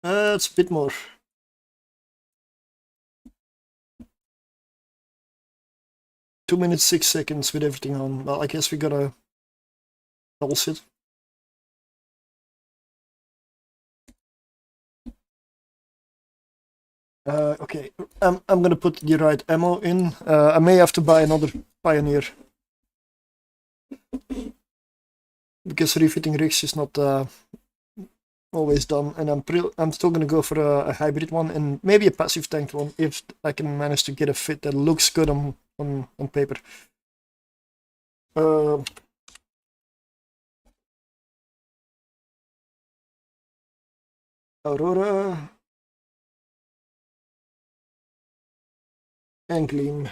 It's a bit more. 2 minutes 6 seconds with everything on. Well, I guess we gotta pulse it. Okay, I'm gonna put the right ammo in. I may have to buy another Pioneer because refitting rigs is not always done, and I'm still gonna go for a hybrid one and maybe a passive tank one if I can manage to get a fit that looks good on paper. Aurora and Gleam.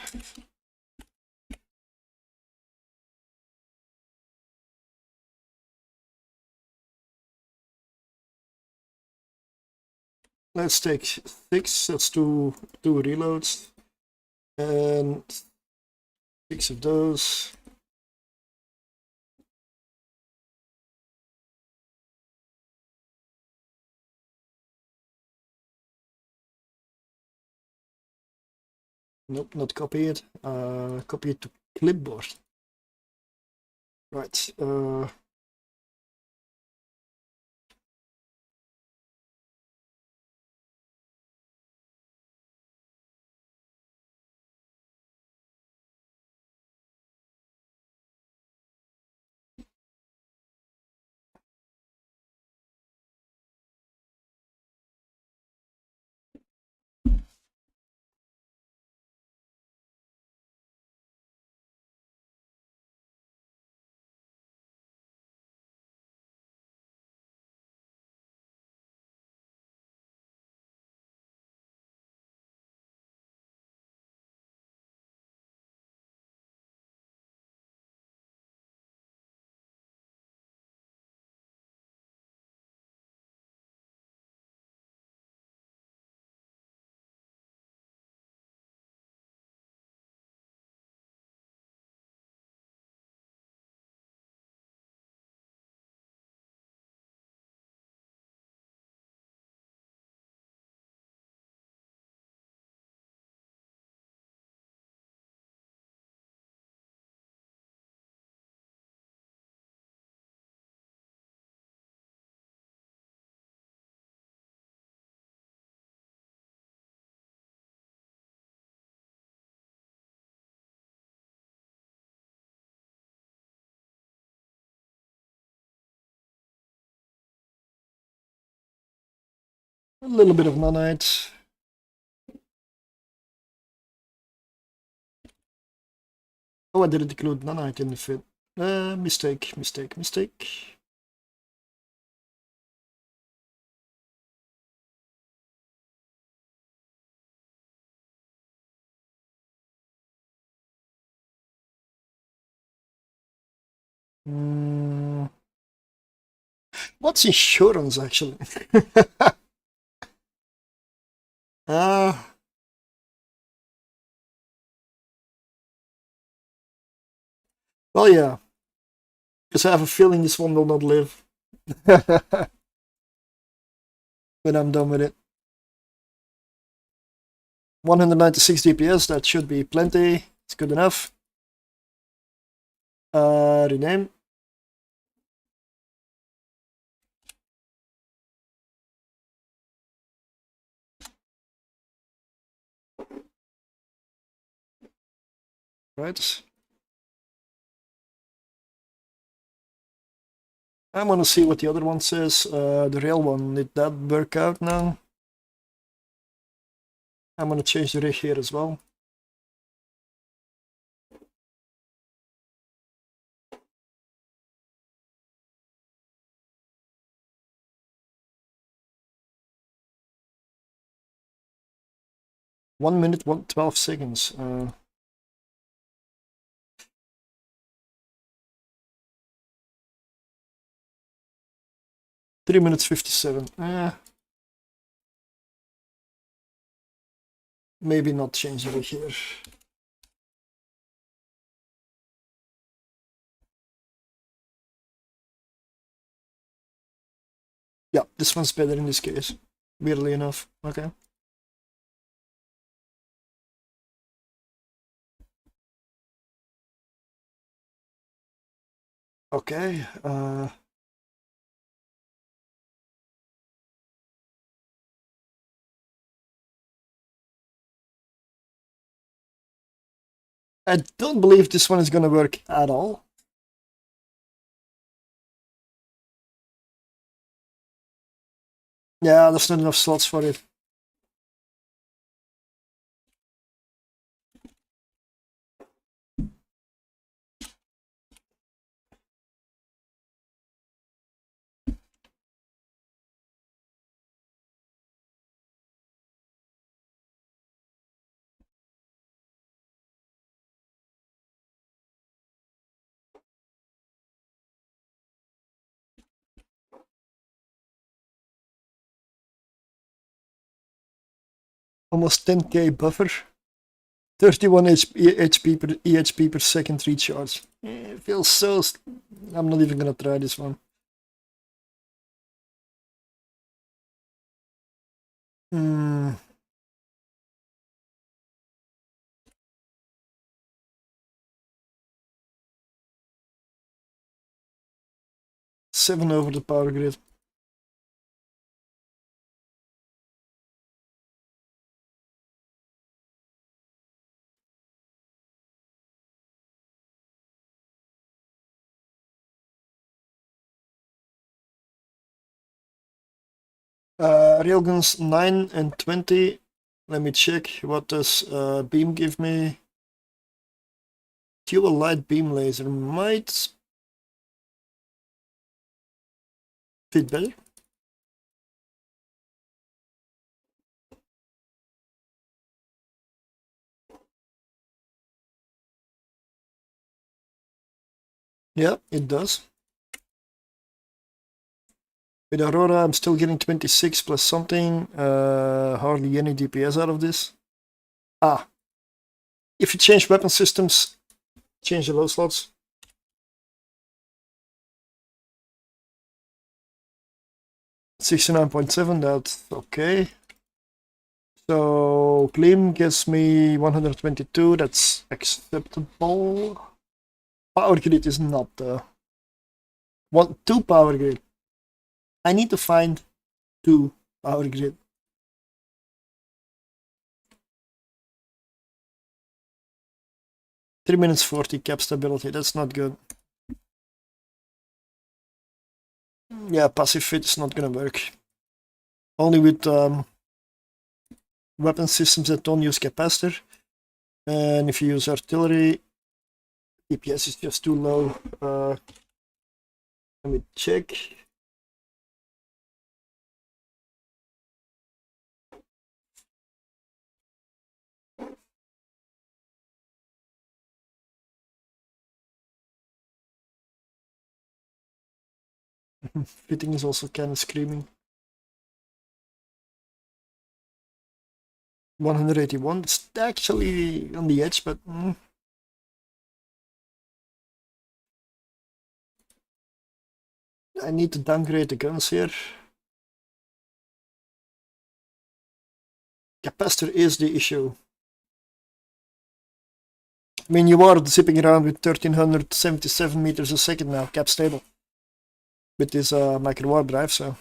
Let's take 6. Let's do 2 reloads. And 6 of those. Nope, not copy it. Copy it to clipboard. Right. A little bit of nanite. Oh, I didn't include nanite in the fit. Mistake, mistake, mistake. What's insurance actually? Ah, well, yeah. Because I have a feeling this one will not live. When I'm done with it. 196 DPS, that should be plenty. It's good enough. Rename. Right. I want to see what the other one says. The real one, did that work out now? I'm going to change the rig here as well. One minute, 12 seconds. 3 minutes 57. Maybe not change the rig here. Yeah, this one's better in this case. Weirdly enough. Okay. Okay. I don't believe this one is gonna work at all. Yeah, there's not enough slots for it. Almost 10k buffer. 31 EHP per second recharge. It feels so... I'm not even gonna try this one. Hmm. 7 over the power grid. Railguns 9 and 20. Let me check. What does beam give me? Dual light beam laser might fit better. Yeah, it does. With Aurora, I'm still getting 26 plus something. Hardly any DPS out of this. Ah, if you change weapon systems, change the low slots. $69.7, that's okay. So Gleam gives me 122, that's acceptable. Power grid is not two power grid. I need to find 2 power grid. Three minutes 40 cap stability, that's not good. Yeah, passive fit is not gonna work. Only with weapon systems that don't use capacitor. And if you use artillery, DPS is just too low. Let me check. Fitting is also kind of screaming. 181, it's actually on the edge, but I need to downgrade the guns here. Capacitor is the issue. I mean, you are zipping around with 1377 meters a second now, cap stable. With this micro warp drive, so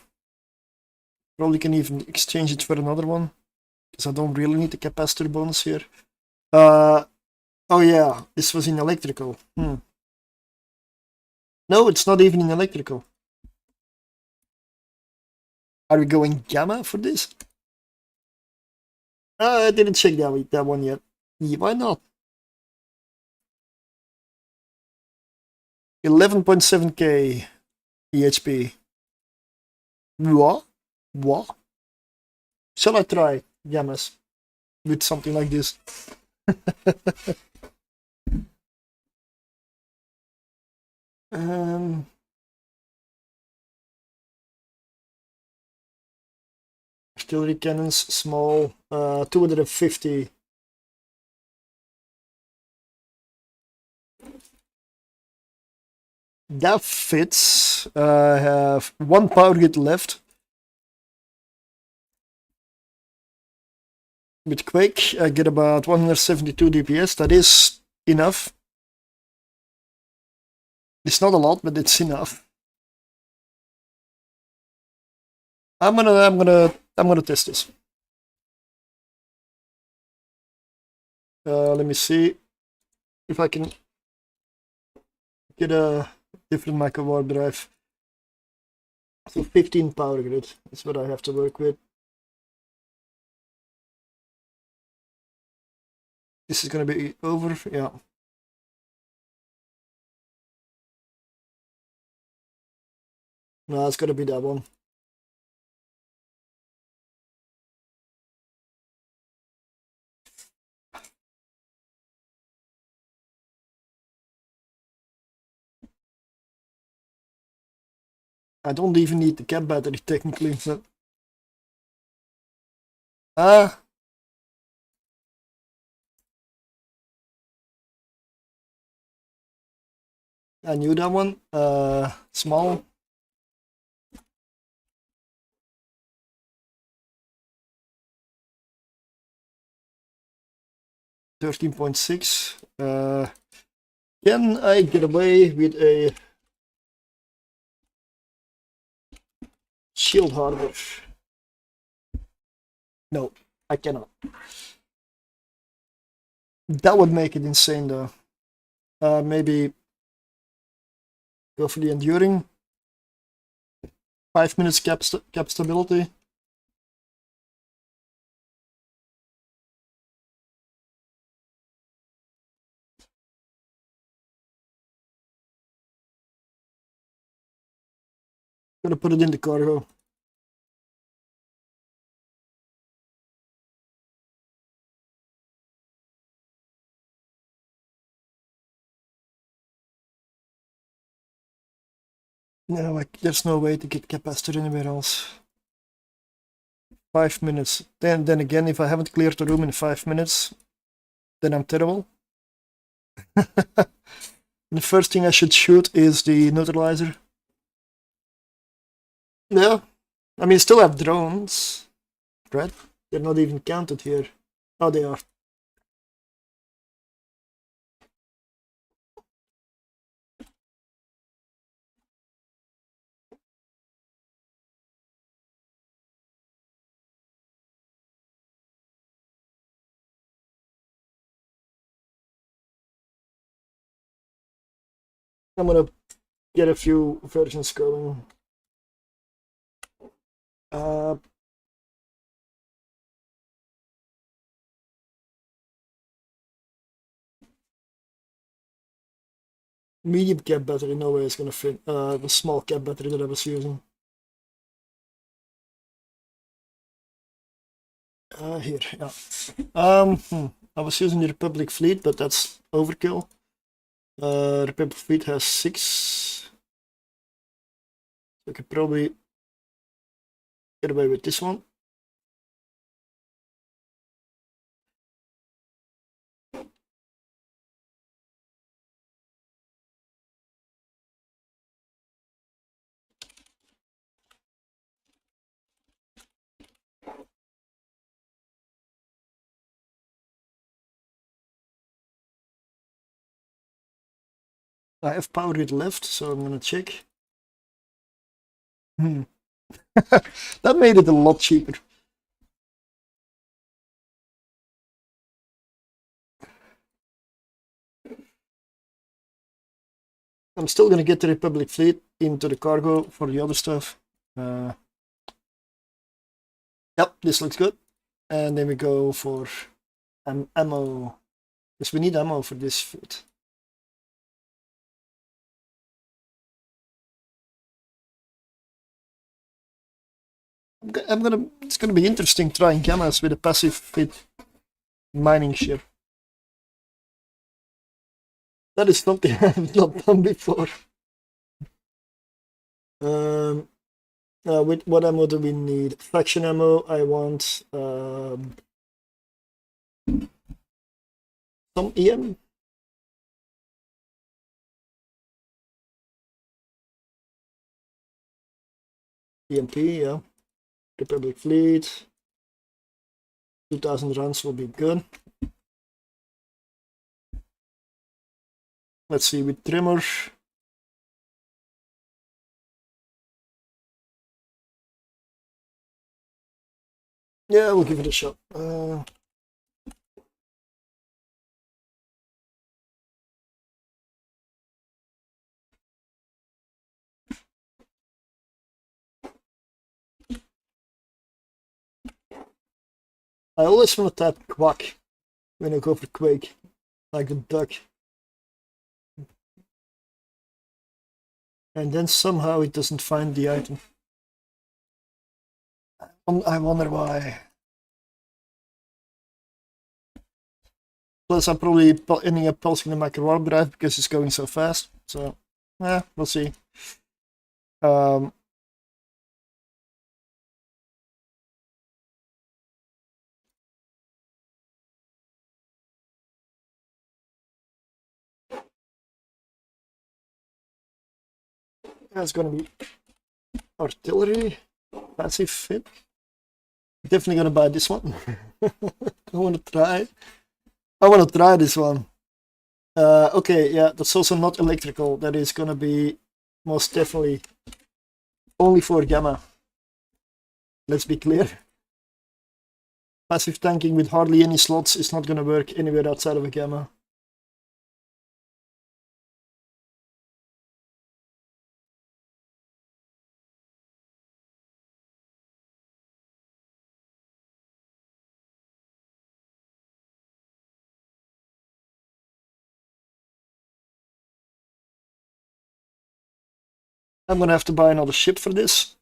probably can even exchange it for another one, because I don't really need the capacitor bonus here. Oh yeah, this was in electrical. No, it's not even in electrical. Are we going gamma for this? I didn't check that one yet. Yeah, why not? 11.7k EHP. What? What? Shall I try gammas with something like this? Artillery cannons, small, 250. That fits. I have 1 power grid left. With Quake, I get about 172 DPS. That is enough. It's not a lot, but it's enough. I'm gonna test this. Let me see if I can get a different micro warp drive. So 15 power grid is what I have to work with. This is gonna be over, yeah. No, it's gotta be that one. I don't even need the cap battery technically, so. I knew that one. Small. $13.6. Can I get away with a shield harbor? No, I cannot. That would make it insane though. Maybe go for the enduring. 5 minutes cap stability. Gonna put it in the cargo. No, there's no way to get capacitor anywhere else. 5 minutes. Then again, if I haven't cleared the room in 5 minutes, then I'm terrible. The first thing I should shoot is the neutralizer. Yeah, I mean, still have drones, right? They're not even counted here. Oh, they are. I'm gonna get a few versions going. Uh, Medium cap battery, no way it's gonna fit. The small cap battery that I was using. Here, yeah. I was using the Republic fleet, but that's overkill. Republic fleet has 6. I could probably get away with this one. I have power grid left, so I'm gonna check. That made it a lot cheaper. I'm still gonna get the Republic fleet into the cargo for the other stuff. Yep, this looks good. And then we go for ammo. Because we need ammo for this fleet. It's gonna be interesting trying cameras with a passive fit mining ship. That is something I've not done before. With what ammo do we need? Faction ammo, I want some EM. EMP, yeah. Republic fleet. 2000 rounds will be good. Let's see, with trimmer. Yeah, we'll give it a shot. I always want to type quack when I go for quake, like a duck. And then somehow it doesn't find the item. I wonder why. Plus, I'm probably ending up pulsing the micro warp drive because it's going so fast. So, we'll see. That's gonna be artillery, passive fit. Definitely gonna buy this one. I wanna try. I wanna try this one. Okay, yeah, that's also not electrical. That is gonna be most definitely only for gamma. Let's be clear. Passive tanking with hardly any slots is not gonna work anywhere outside of a gamma. I'm gonna have to buy another ship for this.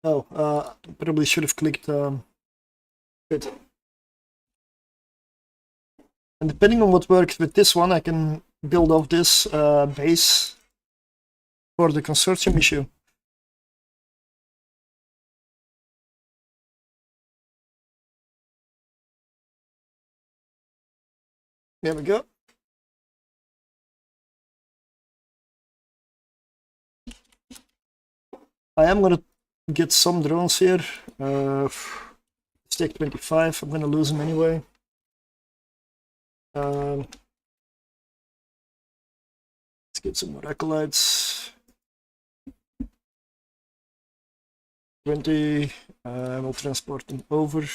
Oh, probably should have clicked fit. And depending on what works with this one, I can build off this base for the consortium issue. There we go. I am gonna get some drones here. Stake 25, I'm gonna lose them anyway. Let's get some more acolytes. 20, we'll transport them over.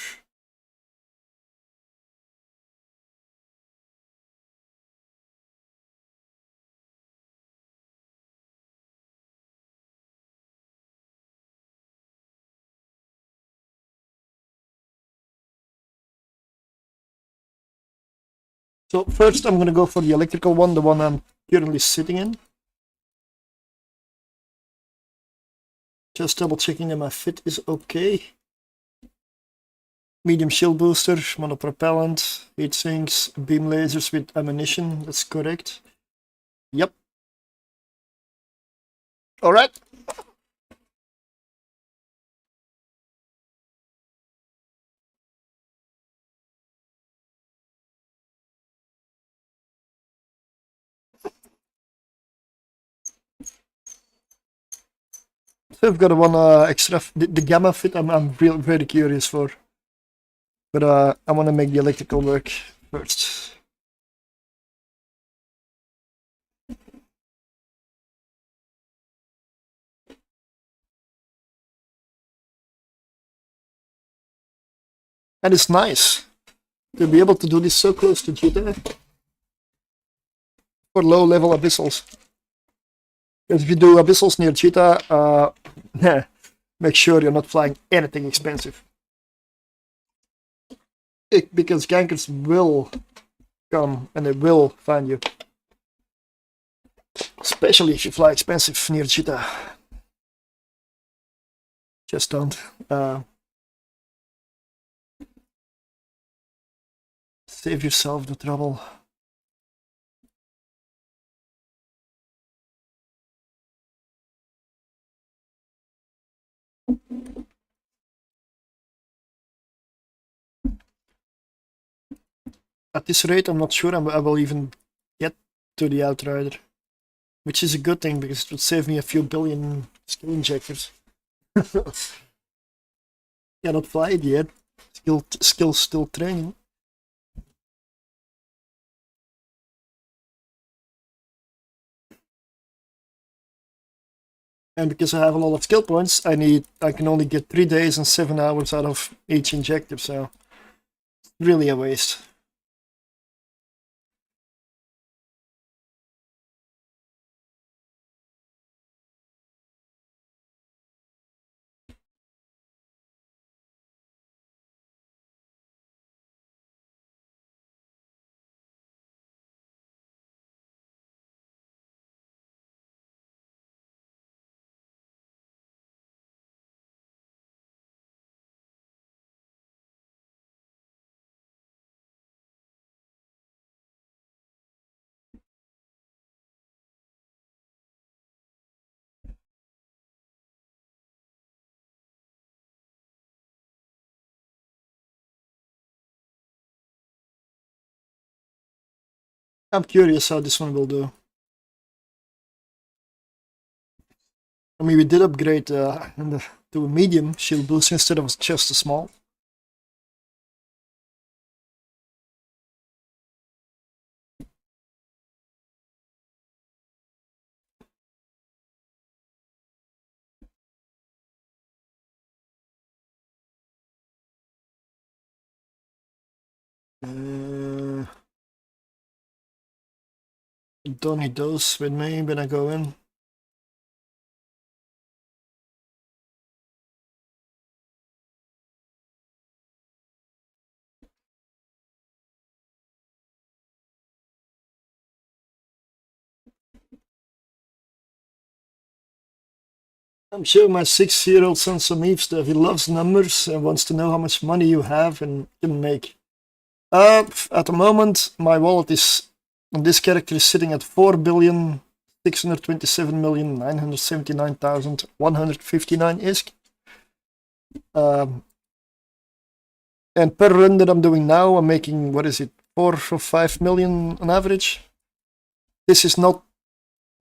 So first I'm gonna go for the electrical one, the one I'm currently sitting in. Just double checking that my fit is okay. Medium shield booster, monopropellant, heat sinks, beam lasers with ammunition, that's correct. Yep. Alright. So I've got one extra, the gamma fit I'm very curious for. But I want to make the electrical work first. And it's nice to be able to do this so close to Cheetah for low level abyssals. Because if you do abyssals near Cheetah, make sure you're not flying anything expensive. Because gankers will come and they will find you. Especially if you fly expensive near Cheetah. Just don't. Save yourself the trouble. At this rate, I'm not sure I will even get to the Outrider. Which is a good thing, because it would save me a few billion skill injectors. Cannot fly it yet. Skill still training. And because I have a lot of skill points, I can only get 3 days and 7 hours out of each injector, so really a waste. I'm curious how this one will do. I mean, we did upgrade to a medium shield boost instead of just a small. Don't need those with me when I go in. I'm sure my 6-year-old son some Eve stuff. He loves numbers and wants to know how much money you have and can make. At the moment, my wallet is on this character is sitting at 4,627,979,159 ISK. And per run that I'm doing now, I'm making, what is it, 4 or 5 million on average. This is not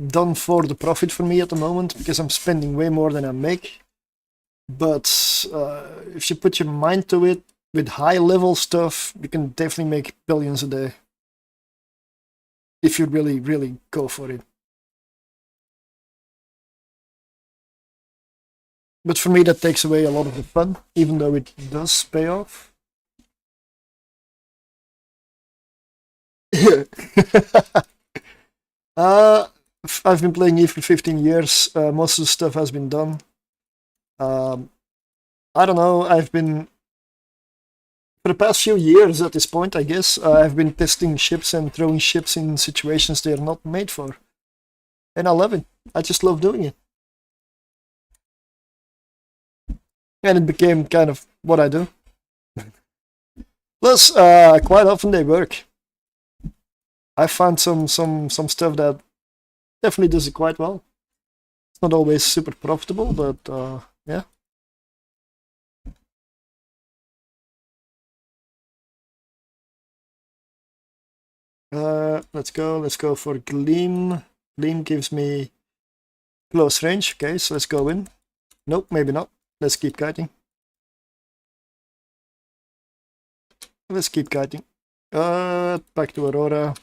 done for the profit for me at the moment because I'm spending way more than I make. But if you put your mind to it, with high level stuff, you can definitely make billions a day. If you really, really go for it. But for me, that takes away a lot of the fun, even though it does pay off. I've been playing Eve for 15 years. Most of the stuff has been done. I don't know. I've been for the past few years at this point, I guess, I've been testing ships and throwing ships in situations they're not made for. And I love it. I just love doing it. And it became kind of what I do. Plus, quite often they work. I found some stuff that definitely does it quite well. It's not always super profitable, but yeah. Let's go for Gleam. Gleam gives me close range. Okay, so let's go in. Nope, maybe not. Let's keep kiting. Let's keep kiting. Back to Aurora.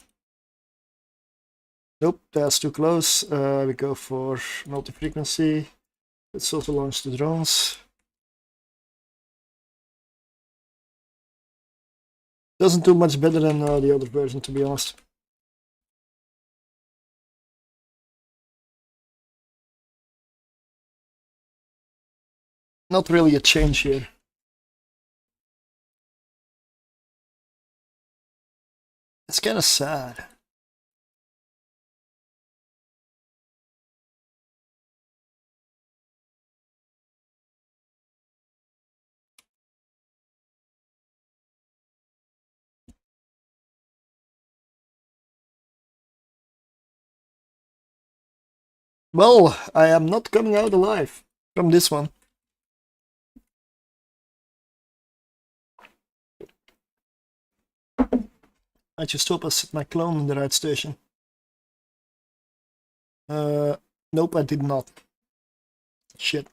Nope, that's too close. We go for multi-frequency. Let's also launch the drones. Doesn't do much better than the other version, to be honest. Not really a change here. It's kind of sad. Well, I am not coming out alive from this one. I just hope I set my clone in the right station. Nope, I did not. Shit.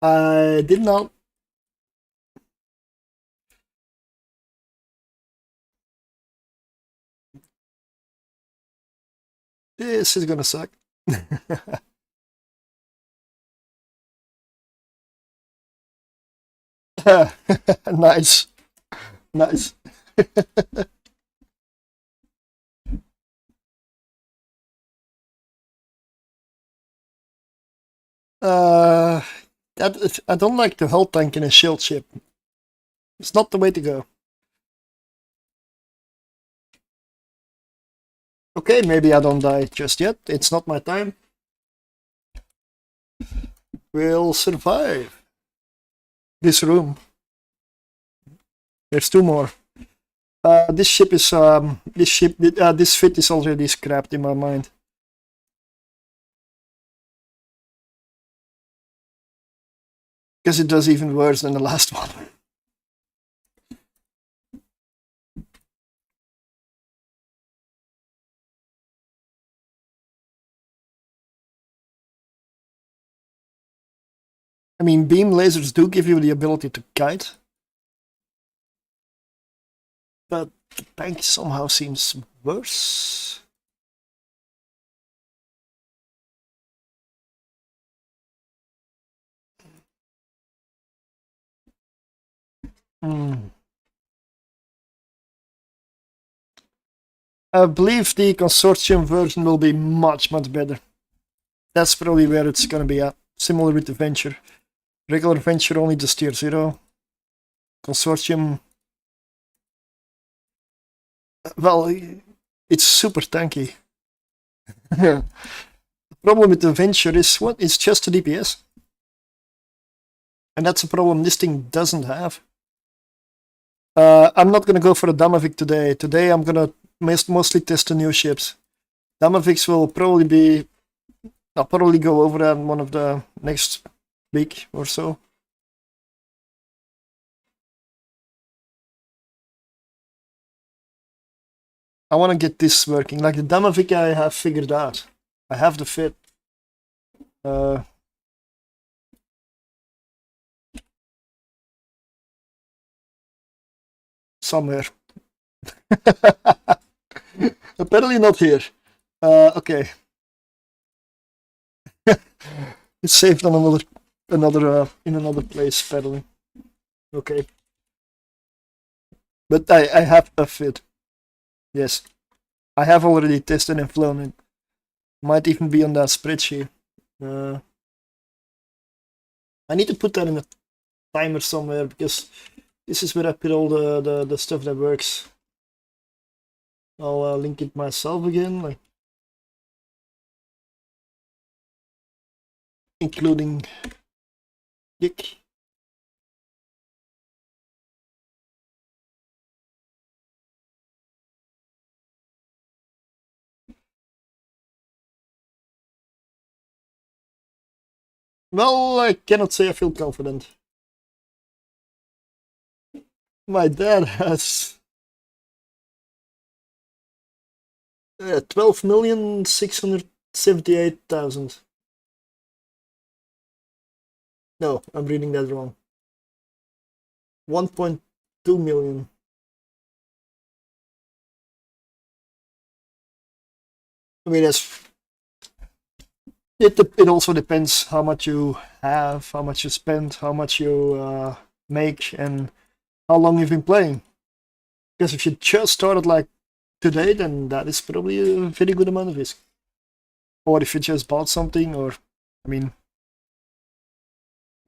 I did not. This is gonna suck. Nice. Nice. I don't like the hull tank in a shield ship. It's not the way to go. Okay, maybe I don't die just yet. It's not my time. We'll survive this room. There's 2 more. This ship is this fit is already scrapped in my mind. Because it does even worse than the last one. I mean, beam lasers do give you the ability to kite, but the tank somehow seems worse. I believe the consortium version will be much better. That's probably where it's gonna be at. Similar with the Venture. Regular Venture only just tier 0. Consortium, well, it's super tanky. The problem with the Venture is what? It's just a DPS. And that's a problem this thing doesn't have. I'm not gonna go for a Damavik today. Today I'm gonna mostly test the new ships. Damaviks will probably be... I'll probably go over that in one of the next week or so. I want to get this working. Like the Damavik I have figured out. I have the fit. Somewhere. Apparently not here. Okay. It's saved on in another place, apparently. Okay. But I have a fit. Yes. I have already tested and flown it. Might even be on that spreadsheet. I need to put that in a timer somewhere because this is where I put all the stuff that works. I'll link it myself again, like including Gik. Well, I cannot say I feel confident. My dad has 12,678,000. No, I'm reading that wrong. 1.2 million. I mean, it also depends how much you have, how much you spend, how much you make, and how long you've been playing. Because if you just started like today, then that is probably a very good amount of risk. Or if you just bought something, or I mean,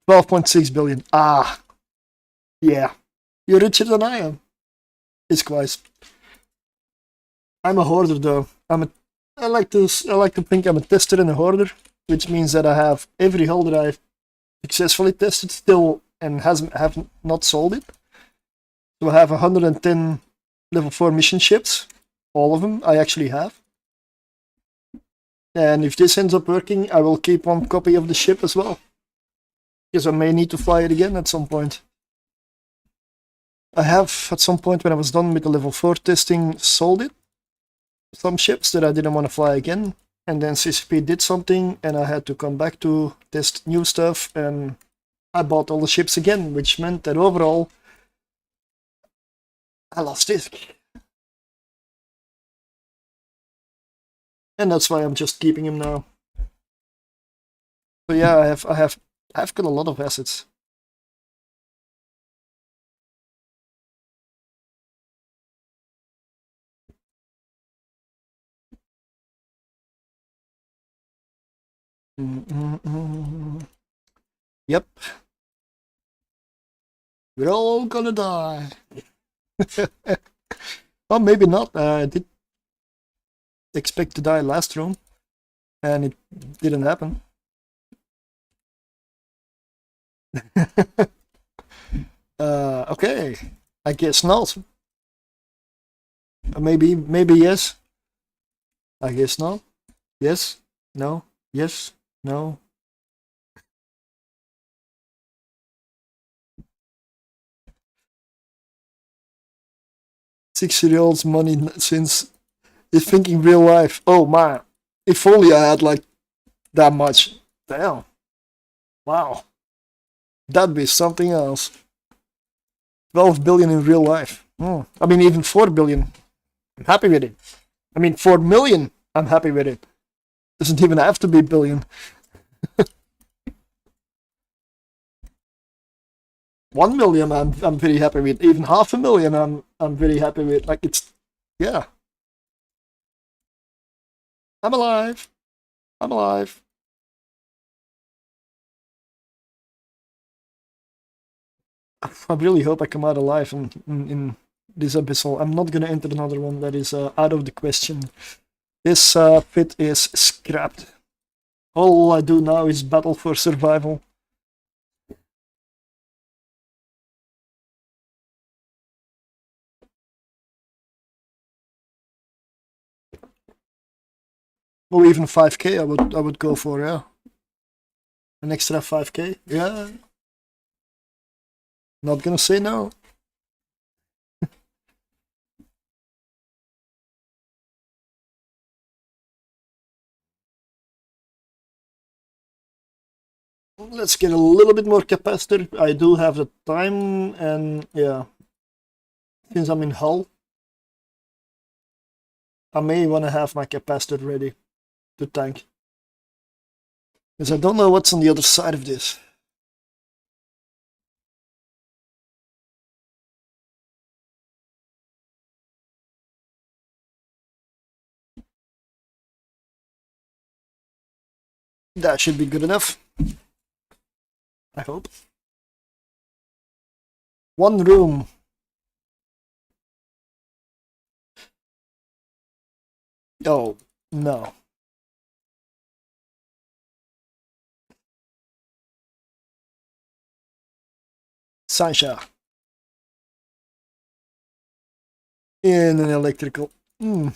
12.6 billion. Ah, yeah, you're richer than I am. It's quite. I'm a hoarder though. I like to think I'm a tester and a hoarder, which means that I have every hull that I've successfully tested still and have not sold it. So I have 110 level 4 mission ships. All of them I actually have. And if this ends up working, I will keep one copy of the ship as well. Because I may need to fly it again at some point. I have, at some point when I was done with the level 4 testing, sold it. Some ships that I didn't want to fly again. And then CCP did something and I had to come back to test new stuff. And I bought all the ships again, which meant that overall I lost disc. And that's why I'm just keeping him now. So yeah, I've got a lot of assets. Yep. We're all gonna die. Well, maybe not. I did expect to die last room, and it didn't happen. Okay. I guess not. Maybe yes. I guess not. Yes. No. Yes. No. 6-year-old's money since he's thinking real life. Oh man, if only I had like that much. Damn. Wow. That'd be something else. 12 billion in real life. I mean, even 4 billion. I'm happy with it. I mean, 4 million. I'm happy with it. Doesn't even have to be billion. 1 million, I'm very happy with. Even 500,000, I'm very happy with. Like yeah. I'm alive. I'm alive. I really hope I come out alive in this abyssal. I'm not gonna enter another one. That is out of the question. This pit is scrapped. All I do now is battle for survival. Or even 5k I would go for, yeah. An extra 5k, yeah. Not gonna say no. Let's get a little bit more capacitor. I do have the time, and yeah. Since I'm in Hull, I may want to have my capacitor ready to tank. Because I don't know what's on the other side of this. That should be good enough. I hope. One room. Oh, no. Sancha. In an electrical. I'm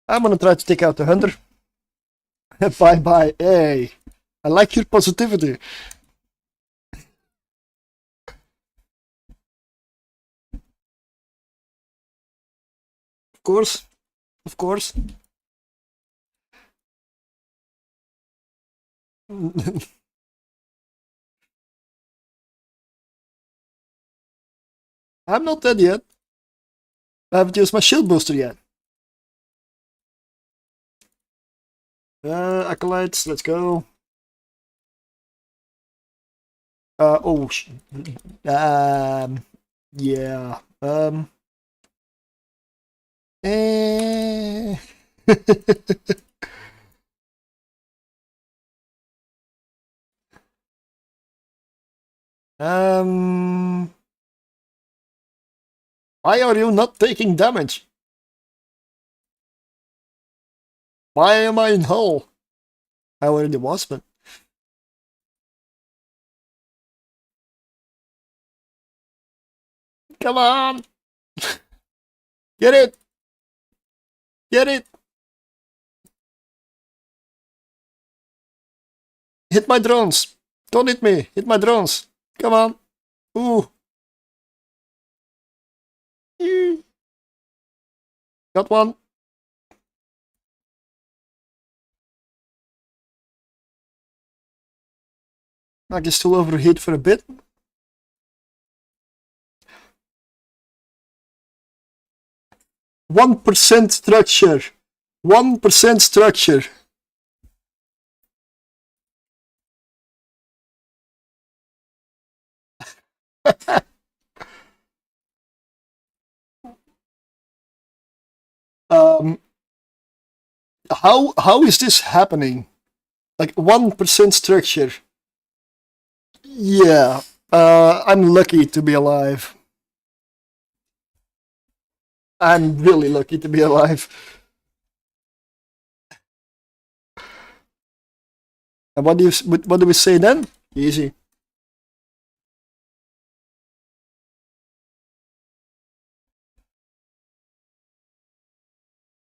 gonna try to take out the hunter. Bye bye. Hey, I like your positivity. Of course. Of course. I'm not dead yet. I haven't used my shield booster yet. Acolytes, let's go. Oh, yeah. Eh. Why are you not taking damage? Why am I in Hull? I already was, but... Come on! Get it! Get it! Hit my drones! Don't hit me! Hit my drones! Come on! Ooh! Got one! I can still overheat for a bit. %1 structure. 1% structure. How is this happening? Like 1% structure. Yeah. I'm lucky to be alive. I'm really lucky to be alive. And what do we say then? Easy.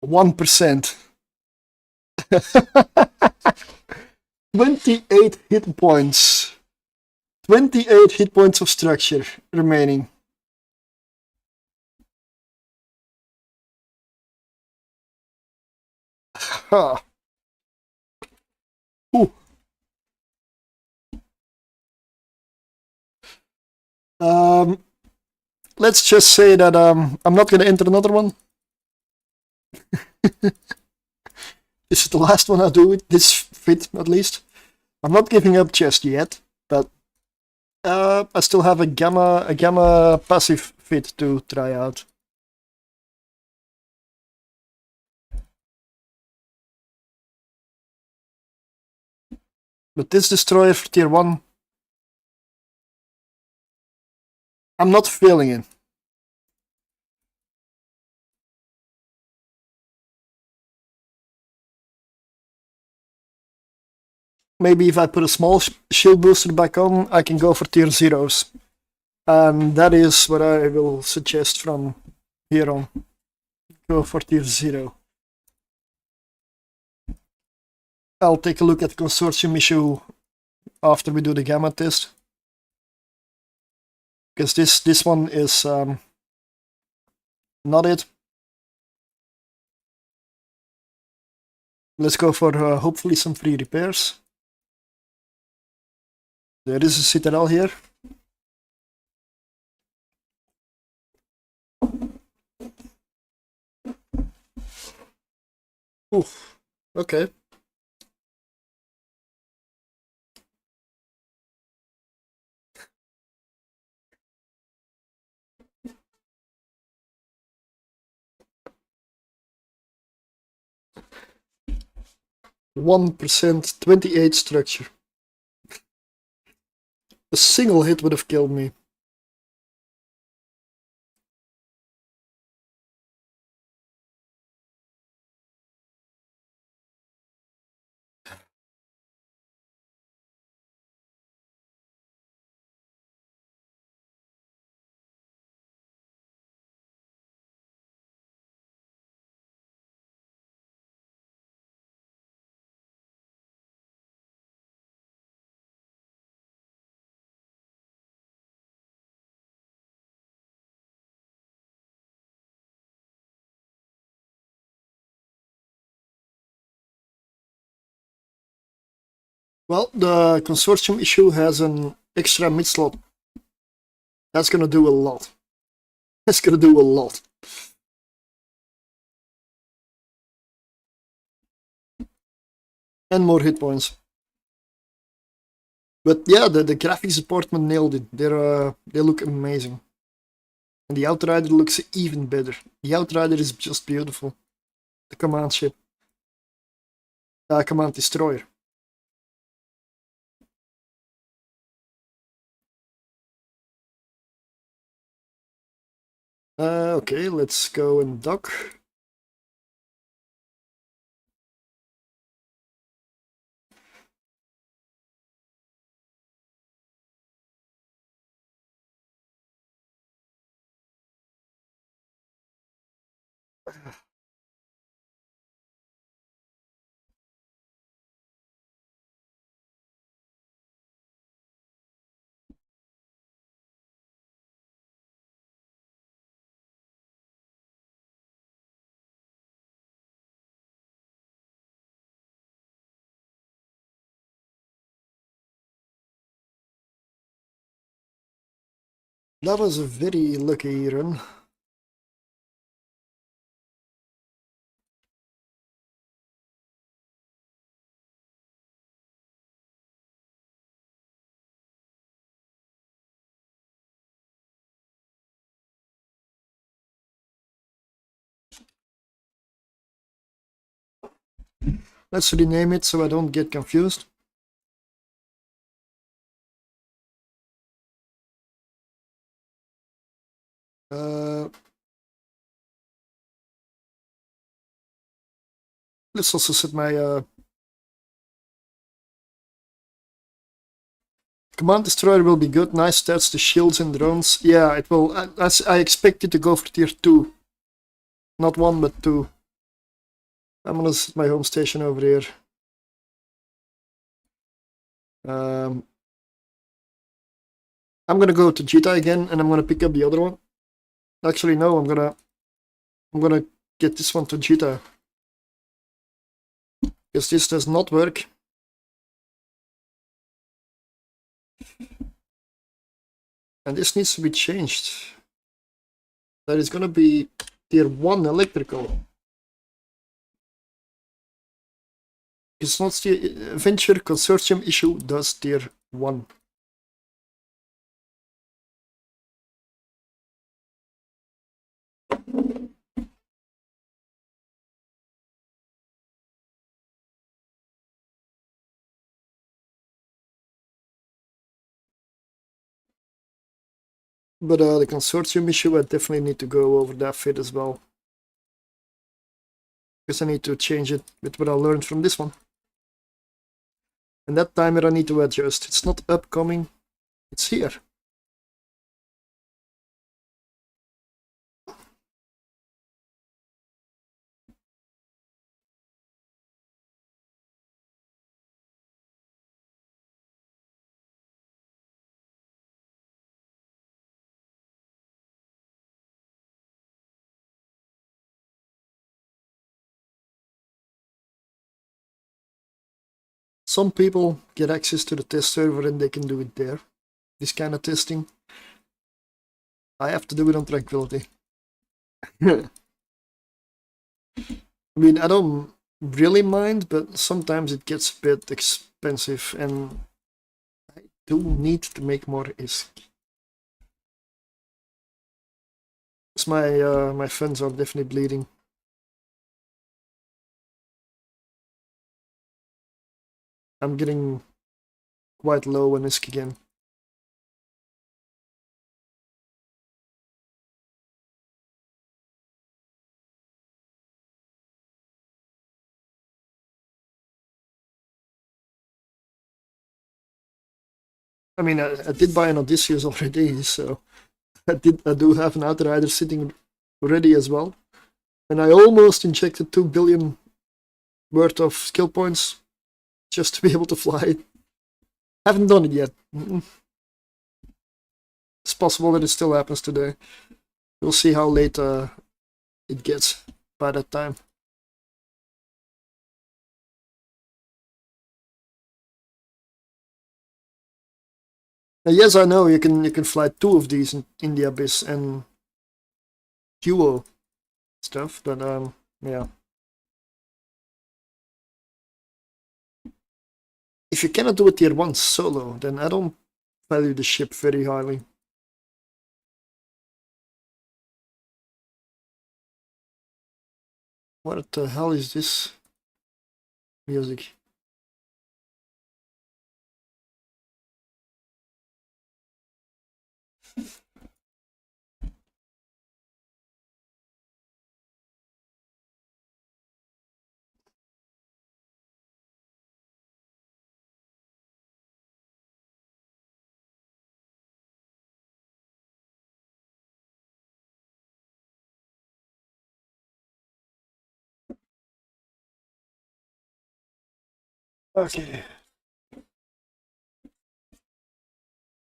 %1. 28 hit points. 28 hit points of structure remaining. Ha! Ooh. Let's just say that I'm not gonna enter another one. This is the last one I do with this fit, at least. I'm not giving up just yet, but I still have a gamma passive fit to try out. But this destroyer for tier 1, I'm not feeling it. Maybe if I put a small shield booster back on, I can go for tier 0s. And that is what I will suggest from here on. Go for tier 0. I'll take a look at the consortium issue after we do the gamma test. Because this one is not it. Let's go for hopefully some free repairs. There is a citadel here. Oof. Okay. %, 28 structure. A single hit would have killed me. Well, the consortium issue has an extra mid slot. That's gonna do a lot. That's gonna do a lot. And more hit points. But yeah, the graphics department nailed it. They look amazing. And the Outrider looks even better. The Outrider is just beautiful. The command ship. Command destroyer. Okay, let's go and dock. That was a very lucky run. Let's rename it so I don't get confused. Let's also set my command destroyer will be good. Nice stats to shields and drones. Yeah, it will. I expect it to go for tier 2. Not 1, but 2. I'm gonna set my home station over here. I'm gonna go to Jita again, and I'm gonna pick up the other one. Actually, no, I'm gonna get this one to Jita. Because this does not work. And this needs to be changed. That is gonna be tier 1 electrical. It's not the Venture Consortium issue, does tier 1. But the consortium issue, I definitely need to go over that fit as well. Because I need to change it with what I learned from this one. And that timer I need to adjust. It's not upcoming, it's here. Some people get access to the test server and they can do it there. This kind of testing. I have to do it on Tranquility. I mean, I don't really mind, but sometimes it gets a bit expensive and I do need to make more ISK. Because my funds are definitely bleeding. I'm getting quite low on ISK again. I mean, I did buy an Odysseus already, so I do have an Outrider sitting ready as well. And I almost injected 2 billion worth of skill points just to be able to fly. Haven't done it yet. It's possible that it still happens today. We'll see how late it gets by that time. Yes, I know you can fly 2 of these in the Abyss and duo stuff, but yeah. If you cannot do a tier 1 solo, then I don't value the ship very highly. What the hell is this music? Okay.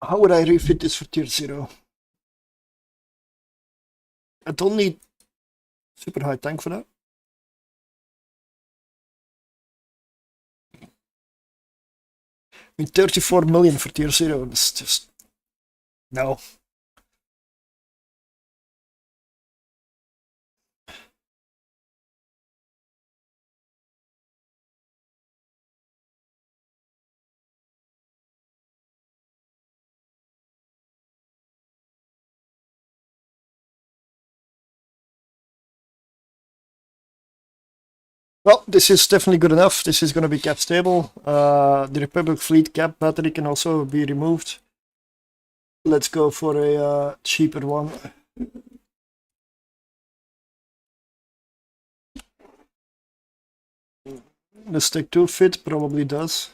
How would I refit this for tier 0? I don't need super high tank for that. I mean, 34 million for tier 0, it's just... no. Well, this is definitely good enough. This is going to be cap stable. The Republic Fleet cap battery can also be removed. Let's go for a cheaper one. The Stick 2 fit probably does.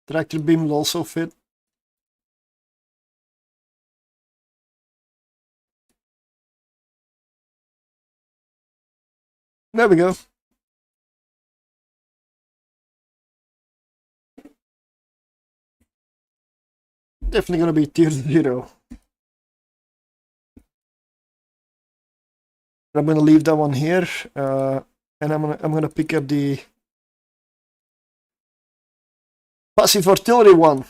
Tractor beam will also fit. There we go. Definitely gonna be tier 0. I'm gonna leave that one here, and I'm gonna pick up the passive artillery one.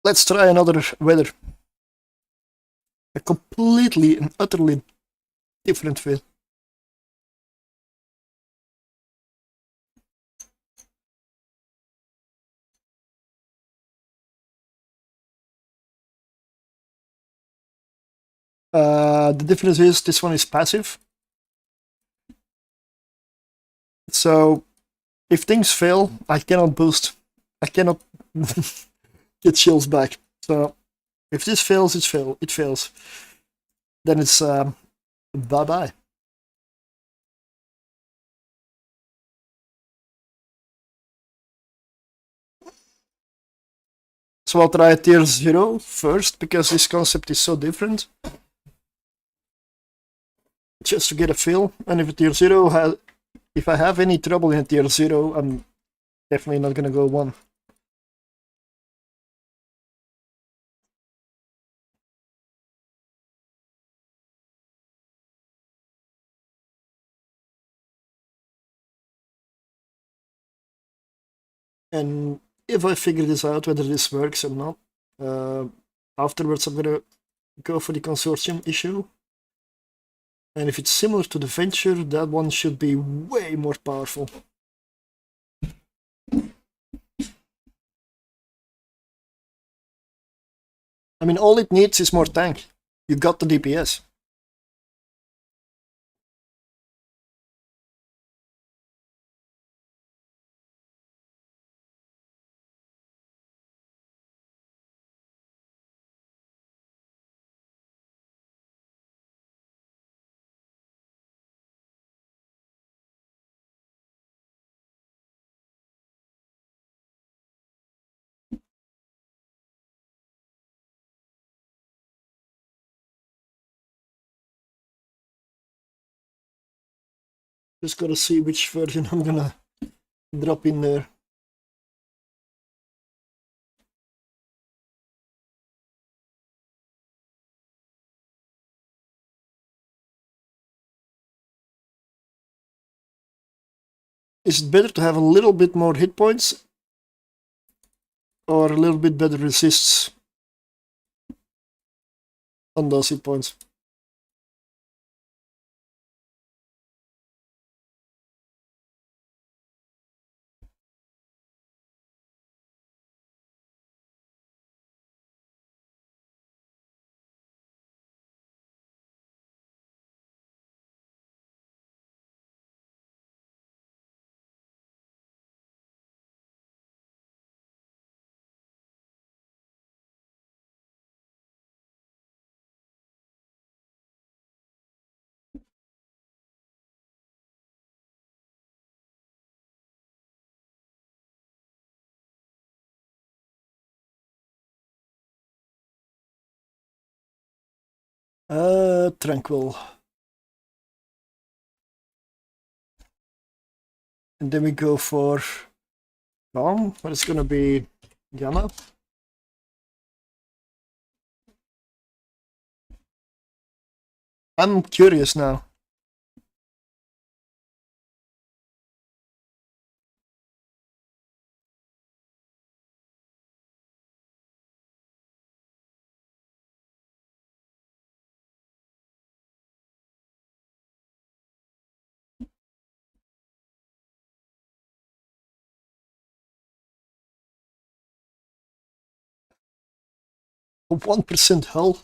Let's try another weather. A completely and utterly different feel. The difference is this one is passive. So if things fail, I cannot boost. I cannot get shields back. So if this fails, it fails. Then it's bye-bye. So I'll try tier 0 first, because this concept is so different. Just to get a feel, and if a tier 0 has, if I have any trouble in tier 0, I'm definitely not gonna go 1. And if I figure this out, whether this works or not, afterwards I'm gonna go for the consortium issue. And if it's similar to the Venture, that one should be way more powerful. I mean, all it needs is more tank. You got the DPS. Just gotta see which version I'm gonna drop in there. Is it better to have a little bit more hit points or a little bit better resists on those hit points? Tranquil. And then we go for Calm, but it's gonna be Gamma. I'm curious now. A 1% hull?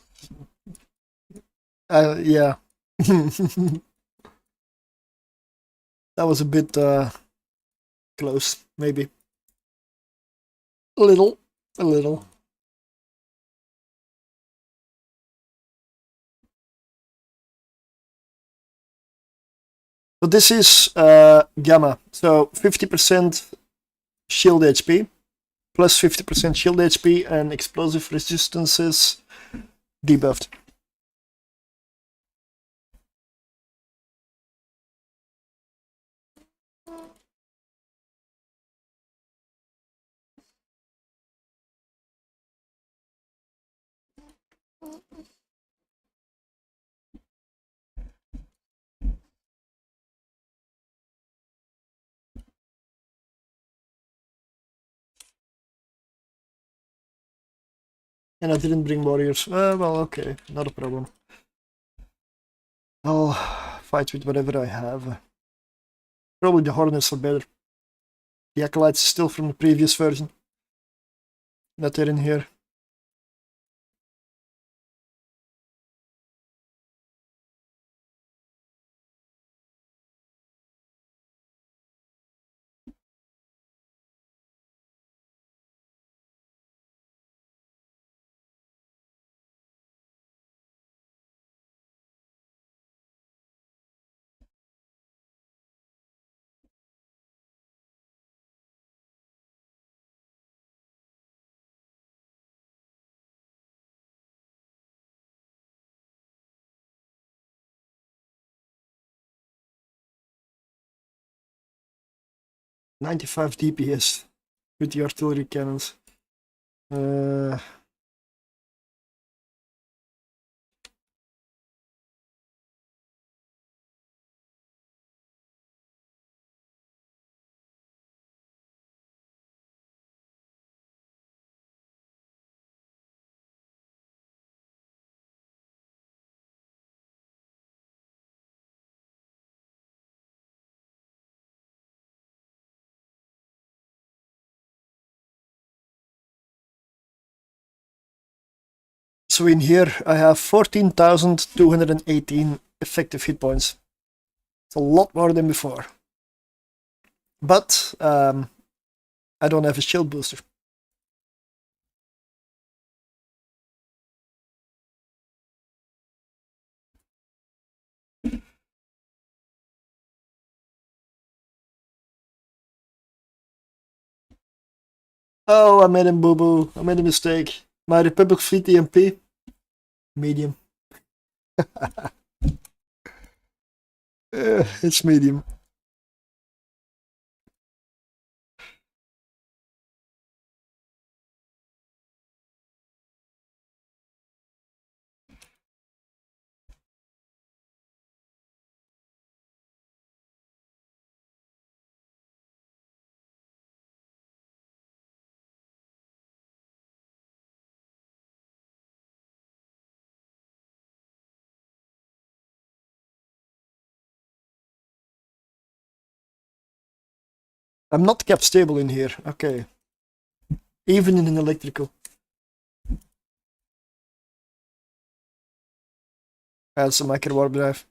Yeah. That was a bit close, maybe. A little. A little. So this is Gamma. So 50% shield HP, plus 50% shield HP, and explosive resistances debuffed. And I didn't bring warriors. Well, okay, not a problem. I'll fight with whatever I have. Probably the Hornets are better. The Acolytes is still from the previous version. That they're in here. .95 DPS with the artillery cannons. So in here I have 14,218 effective hit points. It's a lot more than before. But I don't have a shield booster. Oh, I made a boo-boo. I made a mistake. My Republic Fleet EMP. Medium. It's medium. I'm not cap stable in here. Okay. Even in an electrical. That's a micro warp drive.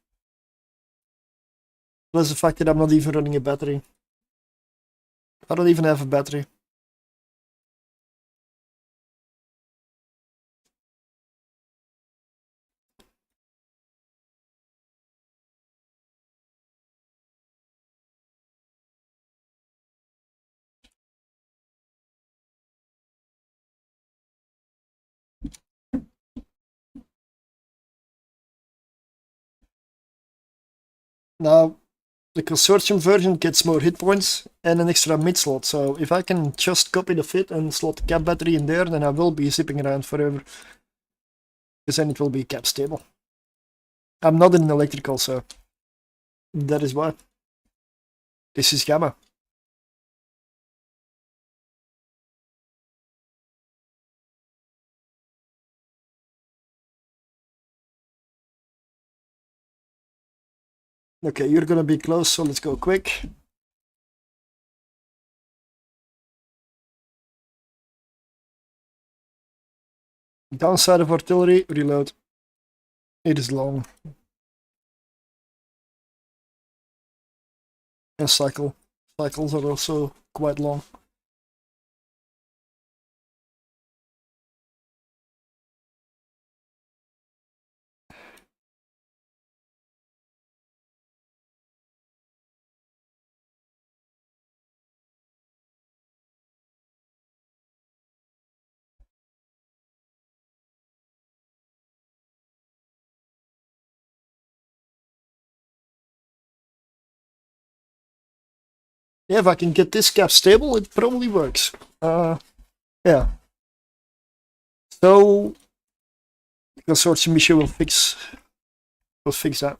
Plus the fact that I'm not even running a battery. I don't even have a battery. Now, the consortium version gets more hit points and an extra mid slot, so if I can just copy the fit and slot the cap battery in there, then I will be zipping around forever. Because then it will be cap stable. I'm not in an electrical, so that is why. This is gamma. Okay, you're gonna be close, so let's go quick. Downside of artillery, reload. It is long. And cycles are also quite long. Yeah, if I can get this cap stable, it probably works. Yeah. So consortium issue will fix that.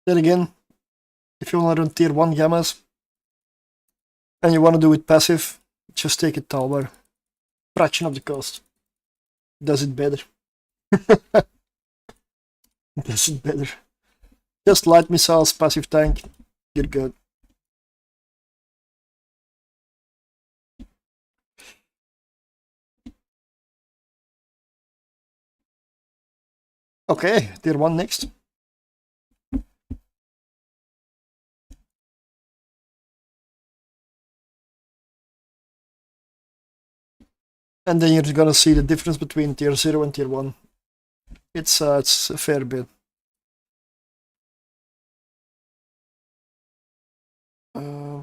Then again, if you want to run tier 1 gammas and you want to do it passive, just take a tower. Fraction of the cost. Does it better. Does it better. Just light missiles, passive tank, you're good. Okay, tier 1 next. And then you're gonna see the difference between tier 0 and tier 1. It's a fair bit. Yeah.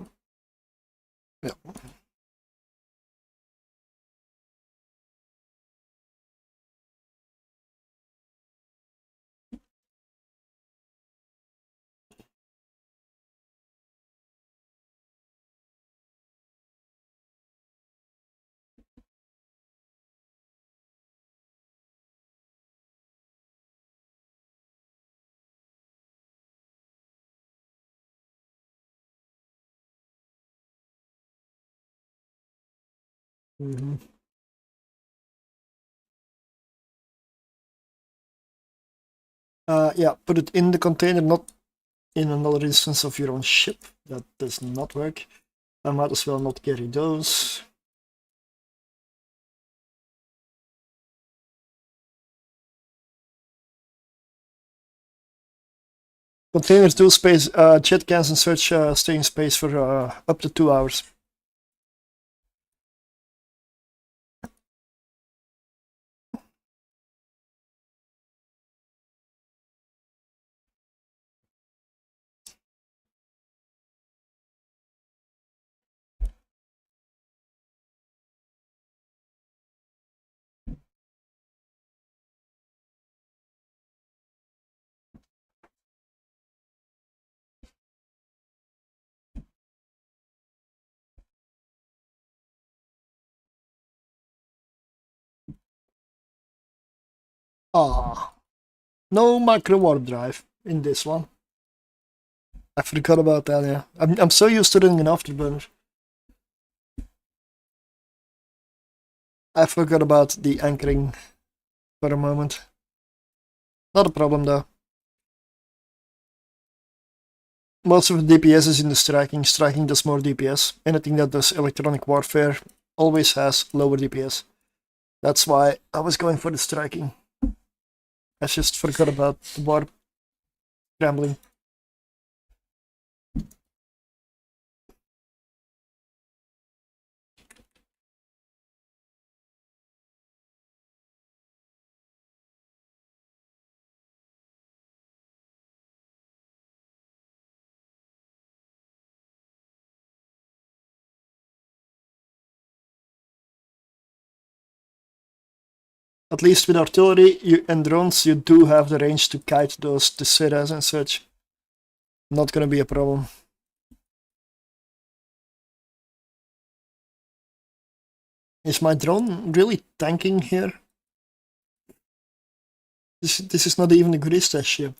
Yeah, put it in the container, not in another instance of your own ship. That does not work. I might as well not carry those. Containers do space, jet cans and such stay in space for up to 2 hours. Ah, no micro warp drive in this one. I forgot about that. Yeah, I'm so used to running an afterburner. I forgot about the anchoring for a moment. Not a problem though. Most of the DPS is in the striking. Striking does more DPS. Anything that does electronic warfare always has lower DPS. That's why I was going for the striking. I just forgot about the warp scrambling. At least with artillery and drones, you do have the range to kite those Tesseras and such. Not gonna be a problem. Is my drone really tanking here? This is not even a Gurista ship.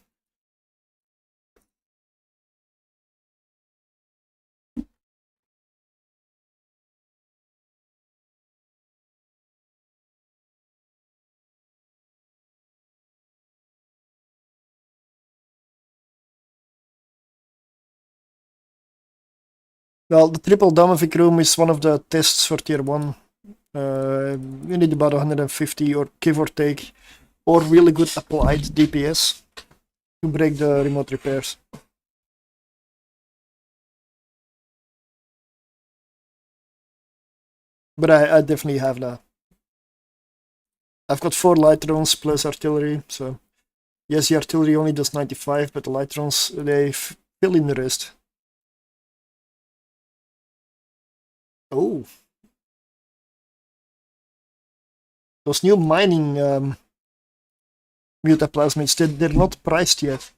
Well, the triple Domovic room is one of the tests for tier 1. You need about 150 or give or take, or really good applied DPS to break the remote repairs. But I definitely have that. I've got 4 light drones plus artillery, so yes, the artillery only does 95, but the light drones, they fill in the rest. Oh. those new mining mutaplasmids, they're not priced yet.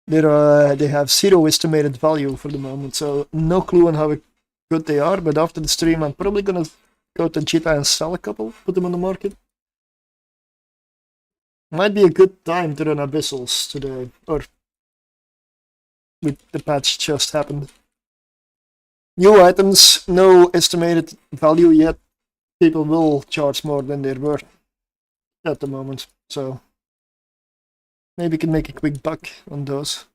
They have zero estimated value for the moment, so no clue on how good they are. But after the stream, I'm probably gonna go to Jita and sell a couple, put them on the market. Might be a good time to run Abyssals today, or with the patch just happened. New items, no estimated value yet. People will charge more than they're worth at the moment, so maybe we can make a quick buck on those.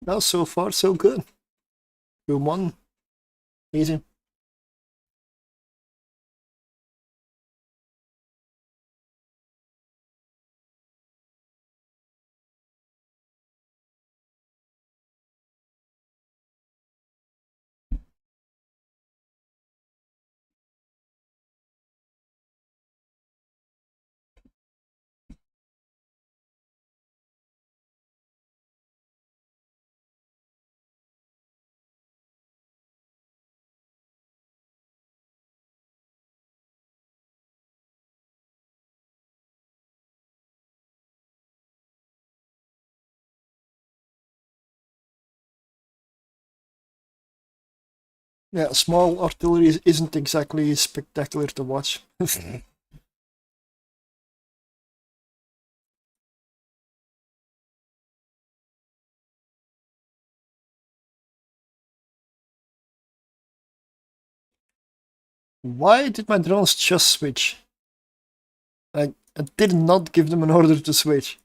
Now, so far, so good. Room 1, easy. Yeah, small artillery isn't exactly spectacular to watch. Why did my drones just switch? I did not give them an order to switch.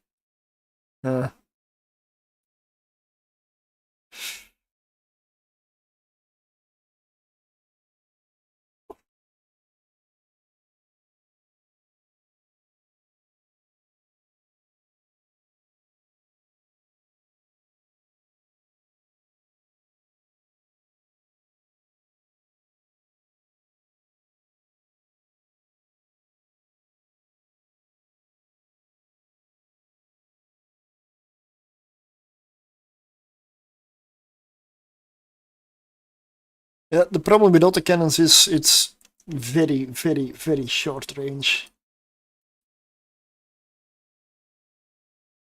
Yeah, the problem with autocannons is it's very, very, very short range.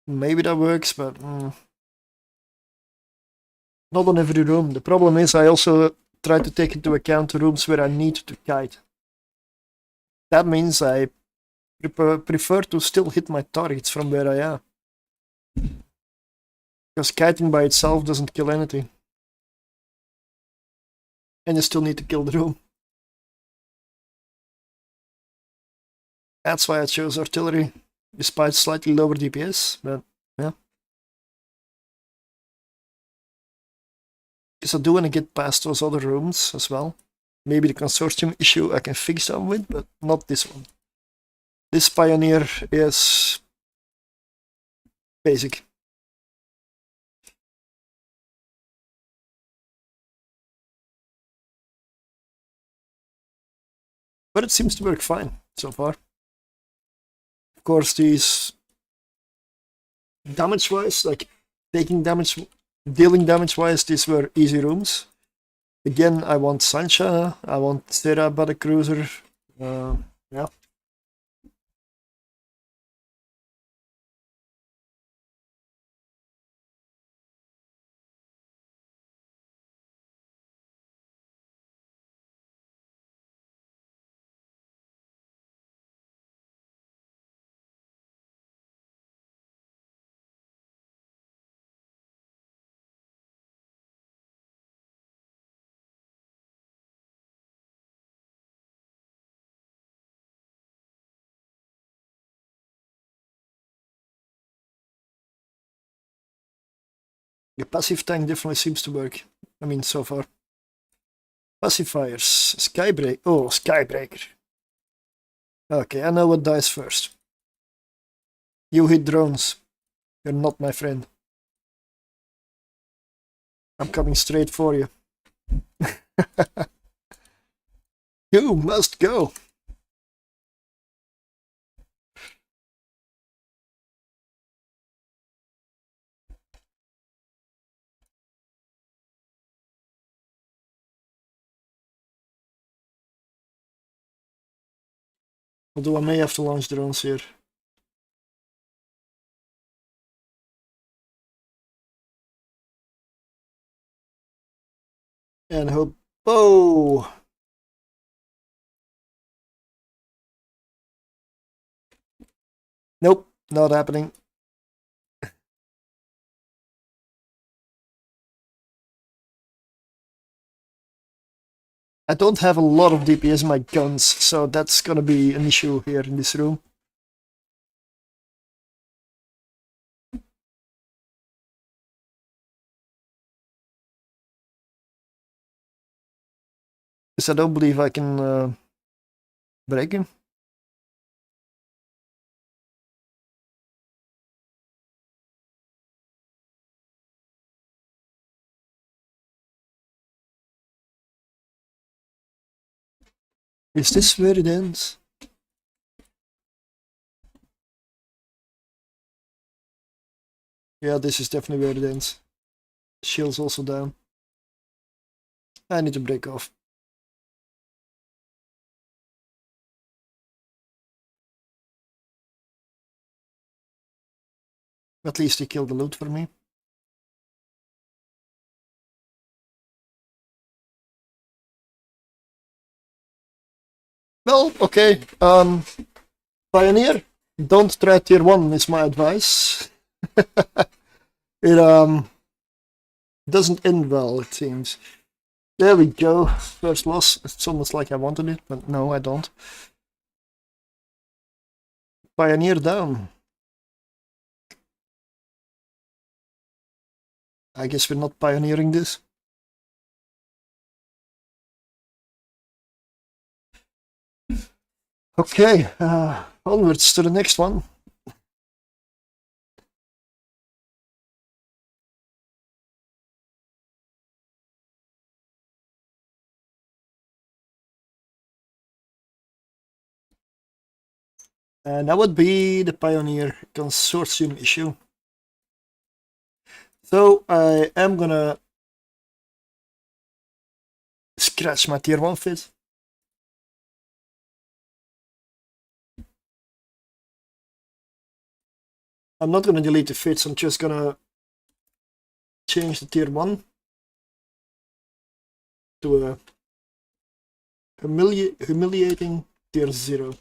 Maybe that works, but not on every room. The problem is I also try to take into account the rooms where I need to kite. That means I prefer to still hit my targets from where I am. Because kiting by itself doesn't kill anything. And you still need to kill the room. That's why I chose artillery, despite slightly lower DPS, but yeah. Because I do want to get past those other rooms as well. Maybe the consortium issue I can fix them with, but not this one. This Pioneer is basic. But it seems to work fine so far. Of course, these damage-wise, like taking damage, dealing damage-wise, these were easy rooms. Again, I want Sancha, I want Terra Battlecruiser, yeah. The passive tank definitely seems to work. I mean, so far. Pacifiers. Skybreak. Oh, Skybreaker. Okay, I know what dies first. You hit drones. You're not my friend. I'm coming straight for you. You must go. Although I may have to launch drones here. And hope. Oh! Nope, not happening. I don't have a lot of DPS in my guns, so that's gonna be an issue here in this room. Because I don't believe I can break him. Is this where it ends? Yeah, this is definitely where it ends. Shield's also down. I need to break off. At least he killed the loot for me. Well, okay. Pioneer, don't try tier 1 is my advice. It doesn't end well, it seems. There we go. First loss. It's almost like I wanted it, but no, I don't. Pioneer down. I guess we're not pioneering this. Okay, onwards to the next one. And that would be the Pioneer Consortium issue. So I am gonna scratch my tier 1 fit. I'm not gonna delete the fits, I'm just gonna change the tier 1 to a humiliating tier 0.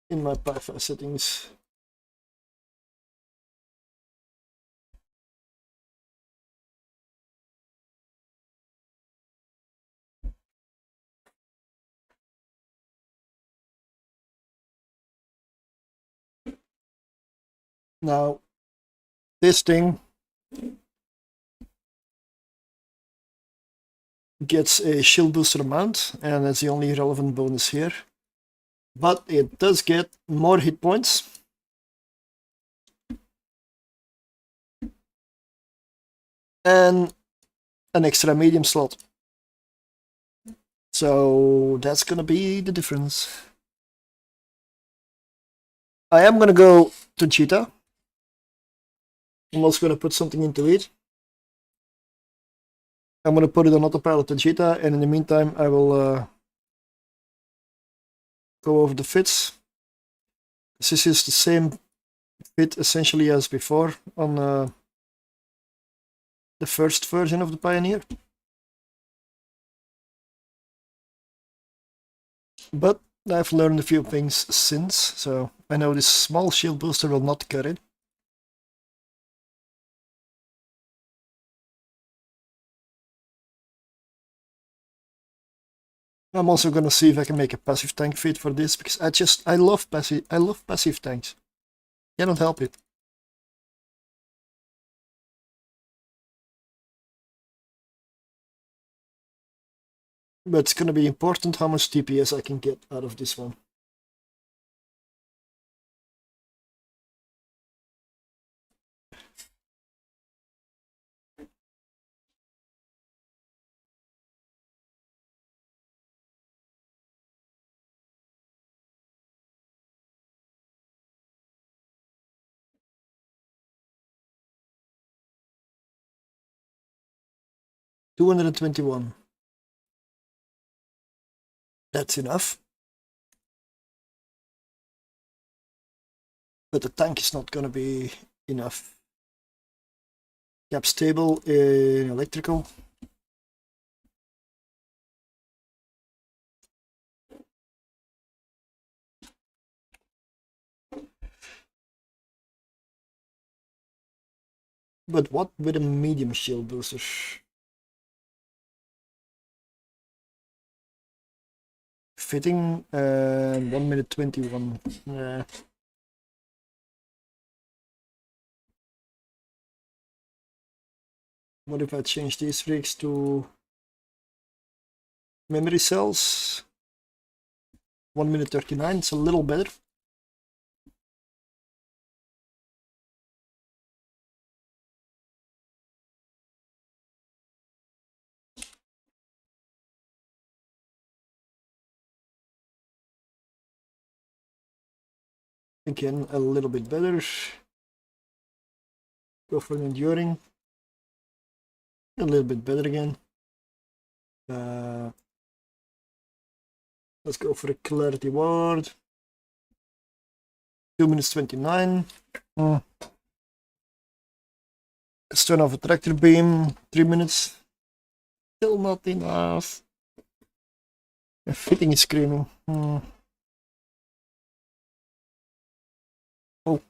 In my Pi-Fi settings. Now, this thing gets a shield booster amount, and that's the only relevant bonus here. But it does get more hit points. And an extra medium slot. So that's gonna be the difference. I am gonna go to Cheetah. I'm also gonna put something into it. I'm gonna put it on autopilot to Cheetah, and in the meantime I will go over the fits. This is the same fit essentially as before on the first version of the Pioneer. But I've learned a few things since, so I know this small shield booster will not cut it. I'm also gonna see if I can make a passive tank fit for this, because I love passive tanks. Cannot help it. But it's gonna be important how much TPS I can get out of this one. 221. That's enough. But the tank is not gonna be enough. Cap stable in electrical. But what with a medium shield booster? Fitting 1 minute 21. What if I change these rigs to memory cells? 1 minute 39, it's a little better. Again, a little bit better. Go for an enduring. A little bit better again. Let's go for a clarity ward. 2 minutes 29. Let's turn off a tractor beam. 3 minutes. Still not enough. A fitting is screaming. Oh.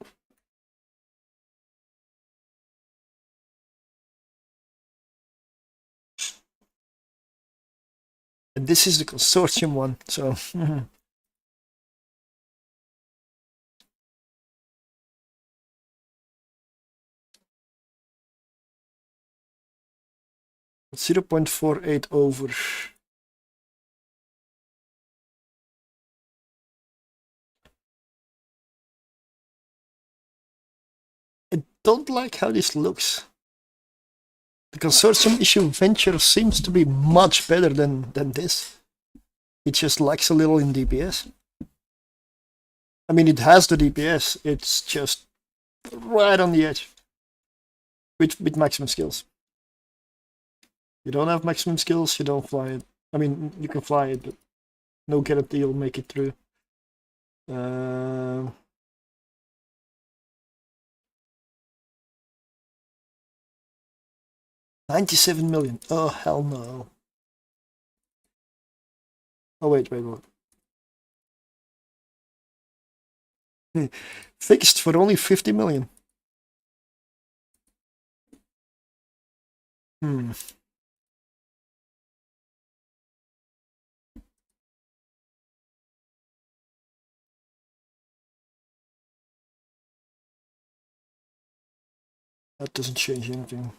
And this is the consortium one, so. .48 over. I don't like how this looks. The consortium issue venture seems to be much better than this. It just lacks a little in DPS. I mean, it has the DPS, it's just right on the edge. With maximum skills. You don't have maximum skills, you don't fly it. I mean, you can fly it, but no guarantee you'll make it through. 97 million. Oh, hell no. Oh, wait. Fixed for only 50 million. That doesn't change anything.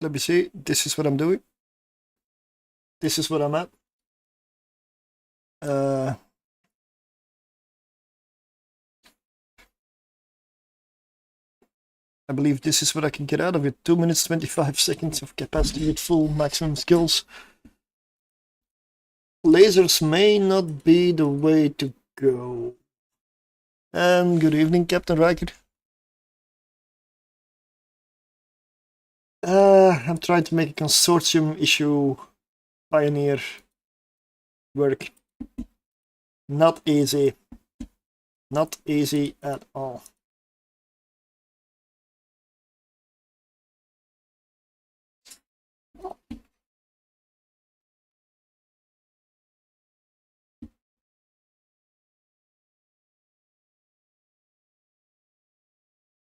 Let me see. This is what I'm doing. This is what I'm at. I believe this is what I can get out of it. 2 minutes 25 seconds of capacity with full maximum skills. Lasers may not be the way to go. And good evening, Captain Riker. I'm trying to make a consortium issue Pioneer work. Not easy. Not easy at all.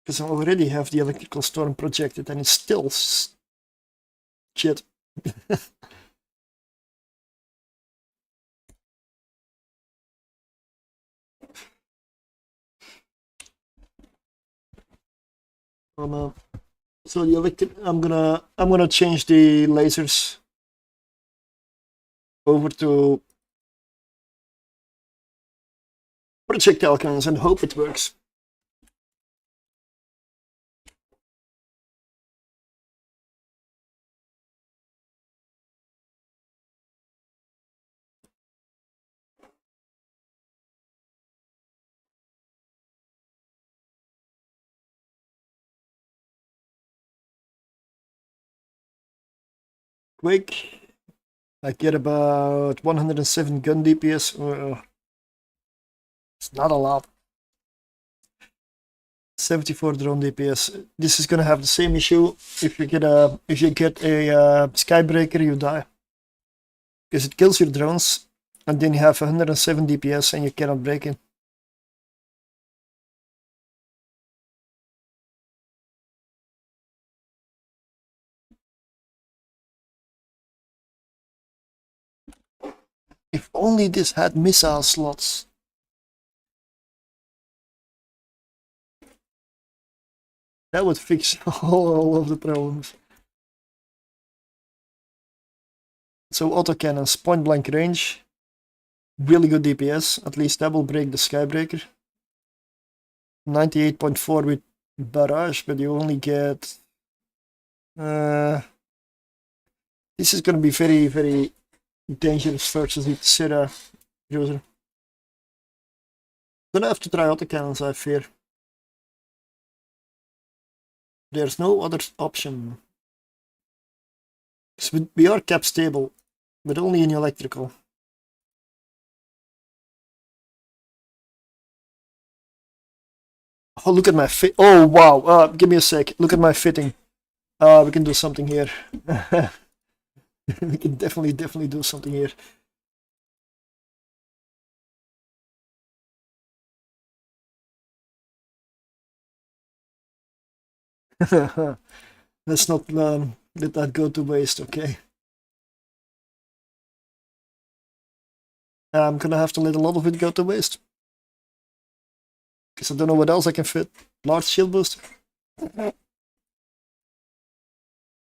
Because I already have the electrical storm projected and it's still shit. So the electric, I'm gonna change the lasers over to projectile cannons and hope it works. Quick. I get about 107 gun DPS. It's not a lot. 74 drone DPS. This is gonna have the same issue. If you get a skybreaker, you die because it kills your drones, and then you have 107 DPS and you cannot break it. If only this had missile slots. That would fix all of the problems. So autocannons, point blank range, really good DPS, at least that will break the skybreaker. 98.4 with barrage, but you only get... this is going to be very, very dangerous versus the Sera user. Gonna have to try autocannons, I fear. There's no other option. We are cap stable, but only in electrical. Oh, look at my fit. Oh, wow. Give me a sec. Look at my fitting. We can do something here. We can definitely do something here. Let's not let that go to waste, okay? I'm gonna have to let a lot of it go to waste. Because I don't know what else I can fit. Large shield booster. And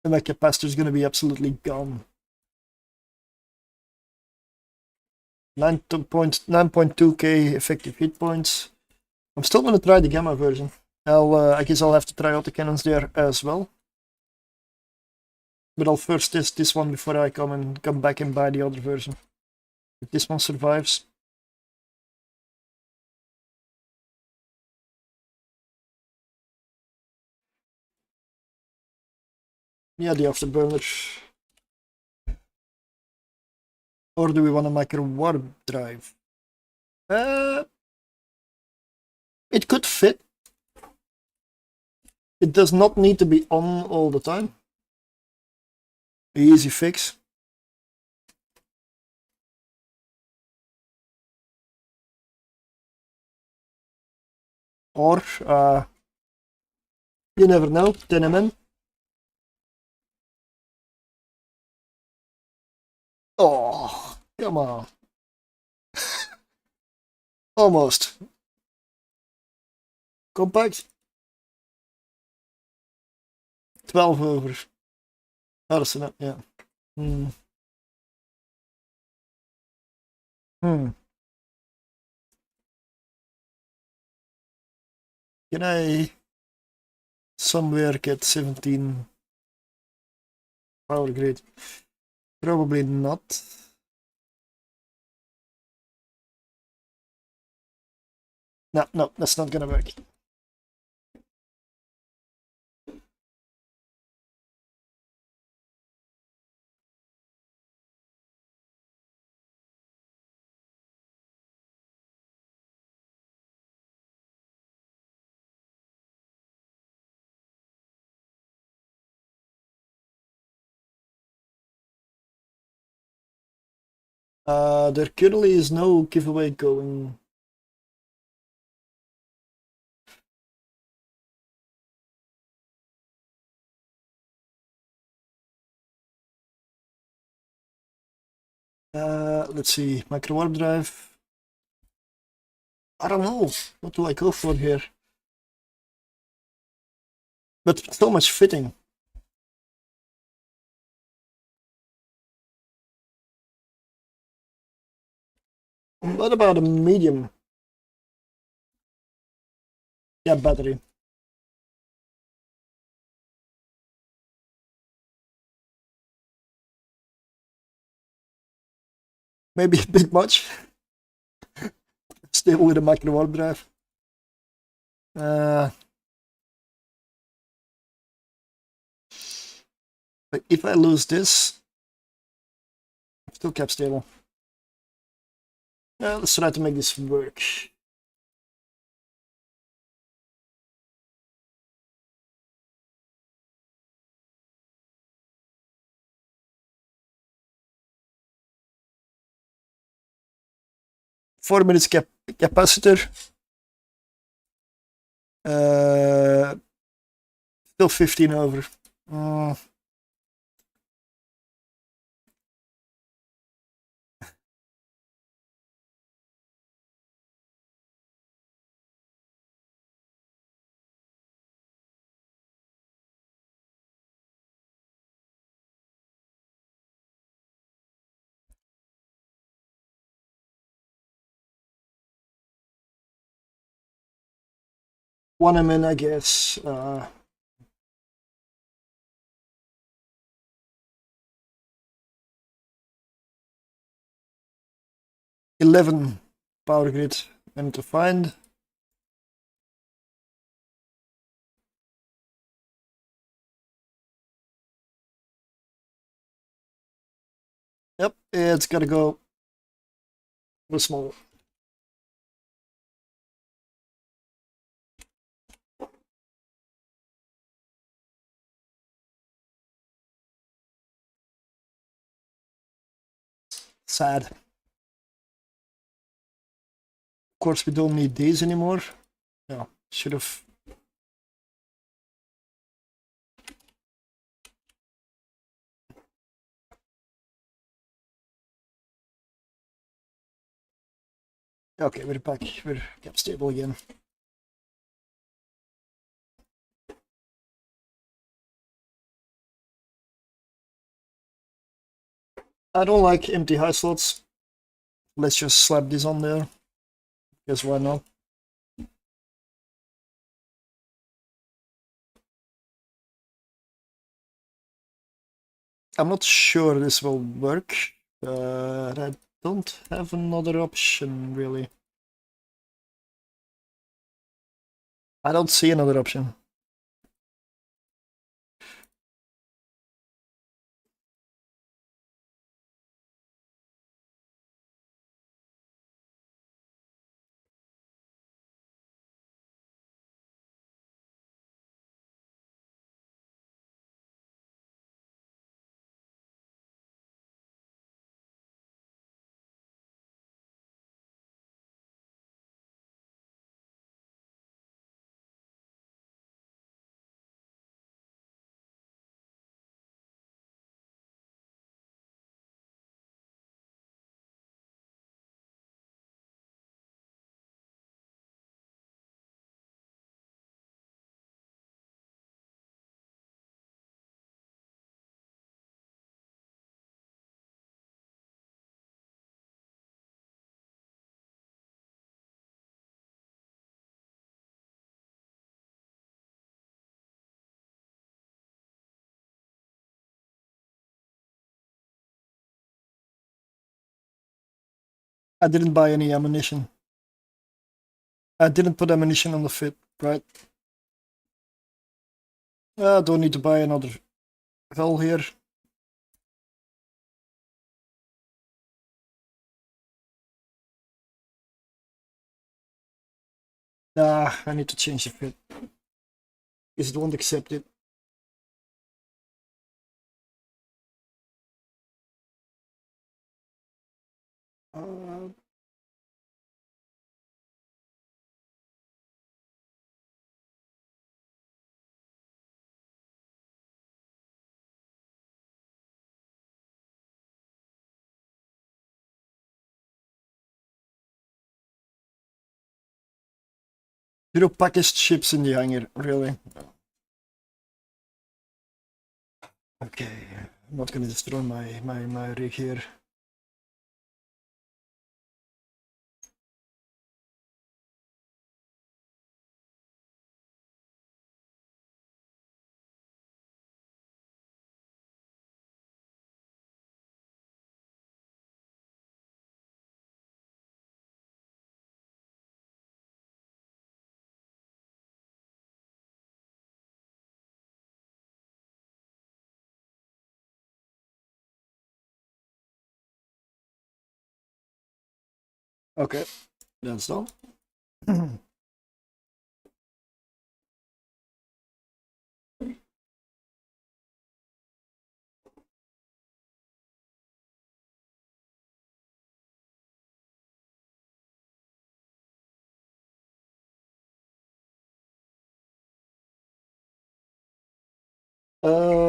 my capacitor is gonna be absolutely gone. 9.2k effective hit points. I'm still gonna try the gamma version. I guess I'll have to try autocannons there as well. But I'll first test this one before I come back and buy the other version. If this one survives. Yeah, the afterburner. Or do we want to make a warp drive? It could fit. It does not need to be on all the time. Easy fix. Or, you never know, Tenement. Oh, come on. Almost. Compact. 12 over. Oh, that's enough, yeah. Hmm. Can I somewhere get 17 power grid? Probably not. No, that's not gonna work. There currently is no giveaway going. Let's see, micro warp drive. I don't know. What do I go for here? But so much fitting. What about a medium? Yeah, battery. Maybe a bit much. Still with a micro warp drive. But if I lose this, still cap stable. Let's try to make this work. Four minutes capacitor. Still 15 over. One I'm in, I guess. 11 power grid I need to find. Yep, it's gotta go with small. Sad. Of course, we don't need these anymore. No, should have. Okay, we're back. We're cap stable again. I don't like empty high slots. Let's just slap this on there. Guess why not? I'm not sure this will work, but I don't have another option really. I don't see another option. I didn't buy any ammunition. I didn't put ammunition on the fit, right? Don't need to buy another hull here. Nah, I need to change the fit. Because it won't accept it. Uh, Zero packaged ships in the hangar, really? Okay, I'm not gonna destroy my rig here. Okay, that's done.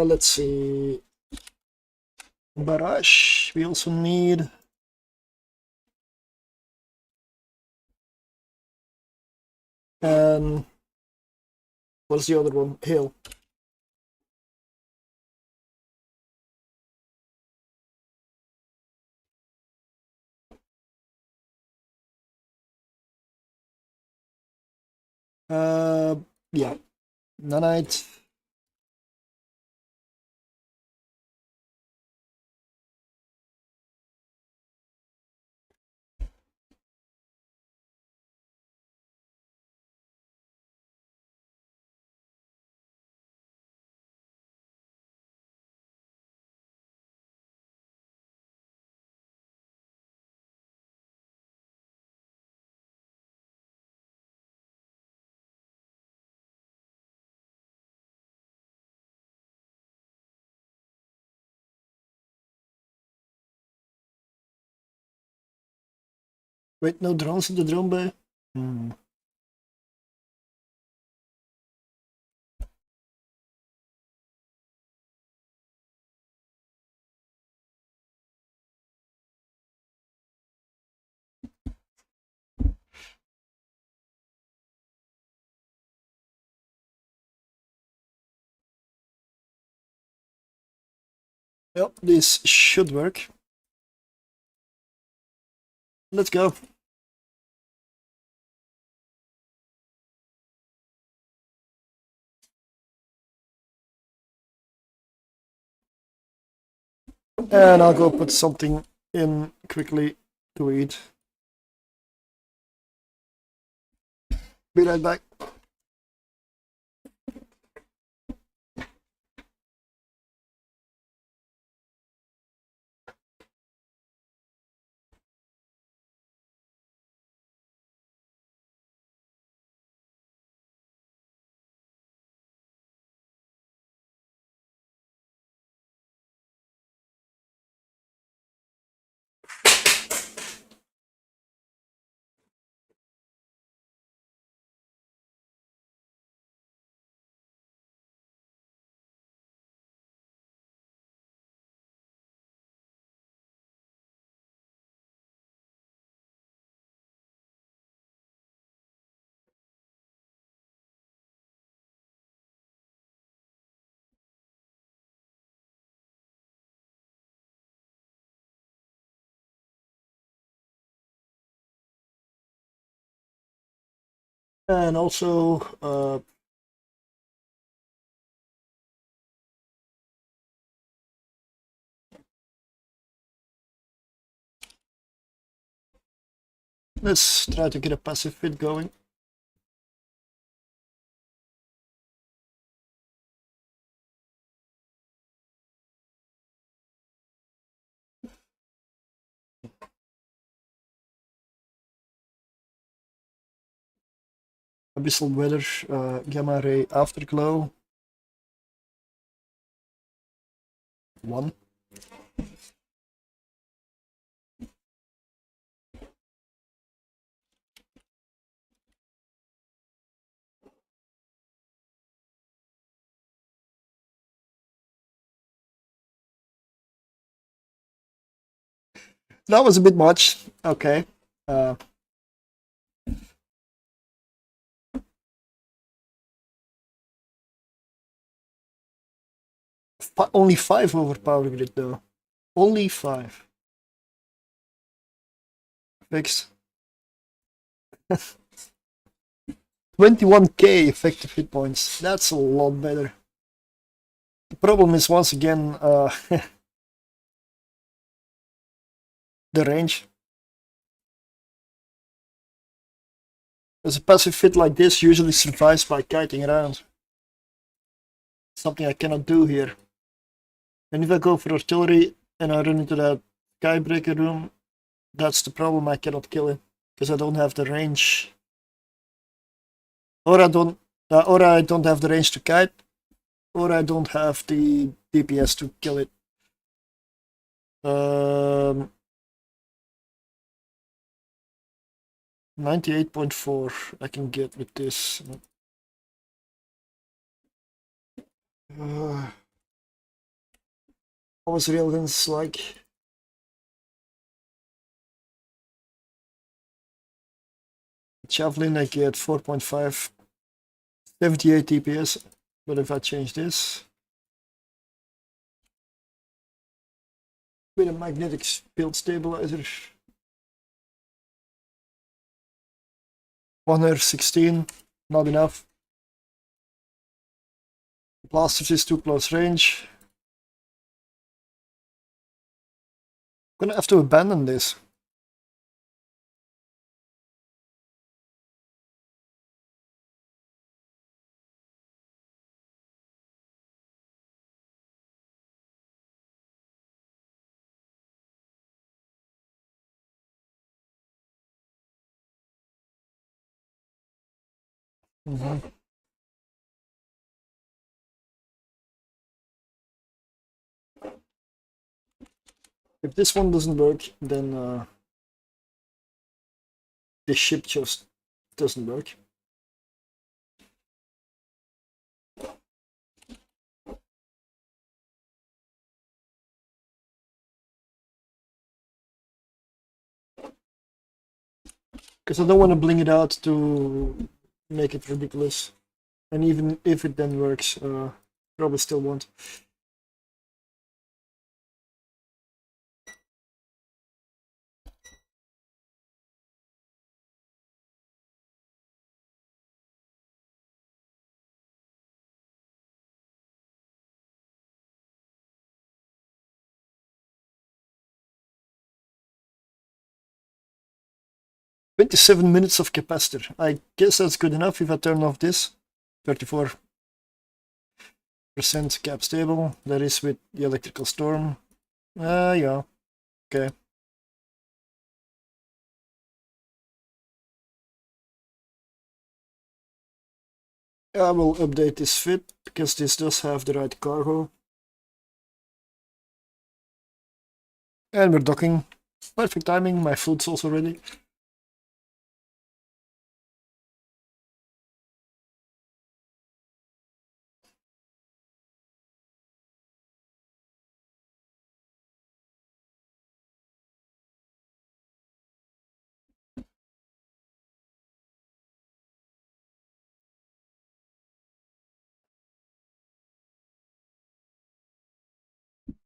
Let's see. Barrage, we also need. And what's the other one? Hail. Yeah, nanite. Wait, no drones in the drone bay? Yep, this should work. Let's go. And I'll go put something in quickly to eat. Be right back. And also, let's try to get a passive fit going. Abyssal weather, gamma ray afterglow. 1. That was a bit much. Okay. Only 5 over power grid though. Only 5. Fixed. 21k effective hit points. That's a lot better. The problem is once again the range. As a passive fit like this usually survives by kiting around. Something I cannot do here. And if I go for artillery and I run into that skybreaker room, that's the problem, I cannot kill it. because I don't have the range, or I don't have the range to kite, or I don't have the DPS to kill it. 98.4 I can get with this. What was real guns like? Javelin I get 4.5, 78 DPS, but if I change this with a magnetic field stabilizer, 116, not enough. Blasters is too close range. I'm gonna have to abandon this. If this one doesn't work, then this ship just doesn't work. Because I don't want to bling it out to make it ridiculous. And even if it then works, probably still won't. $27 of capacitor. I guess that's good enough if I turn off this. 34% cap stable. That is with the electrical storm. Yeah. Okay. I will update this fit because this does have the right cargo. And we're docking. Perfect timing. My food's also ready.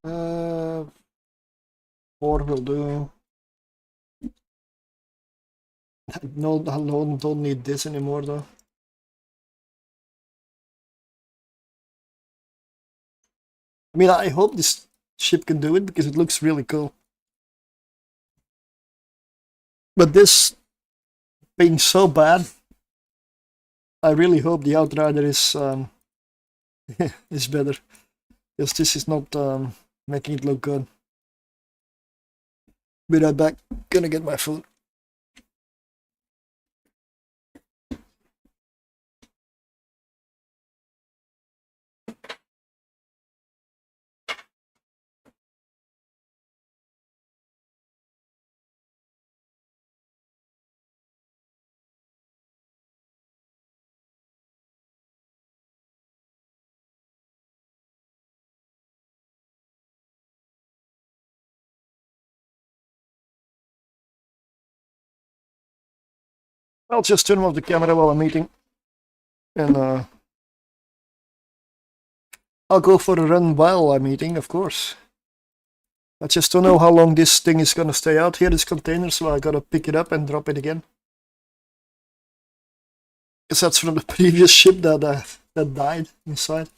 Uh, 4 will do. No, don't need this anymore though. I mean, I hope this ship can do it because it looks really cool. But this being so bad, I really hope the Outrider is is better. Because this is not making it look good. Be right back. Gonna get my food. I'll just turn off the camera while I'm eating. And I'll go for a run while I'm eating, of course. I just don't know how long this thing is gonna stay out here, this container, so I gotta pick it up and drop it again. Because that's from the previous ship that died inside.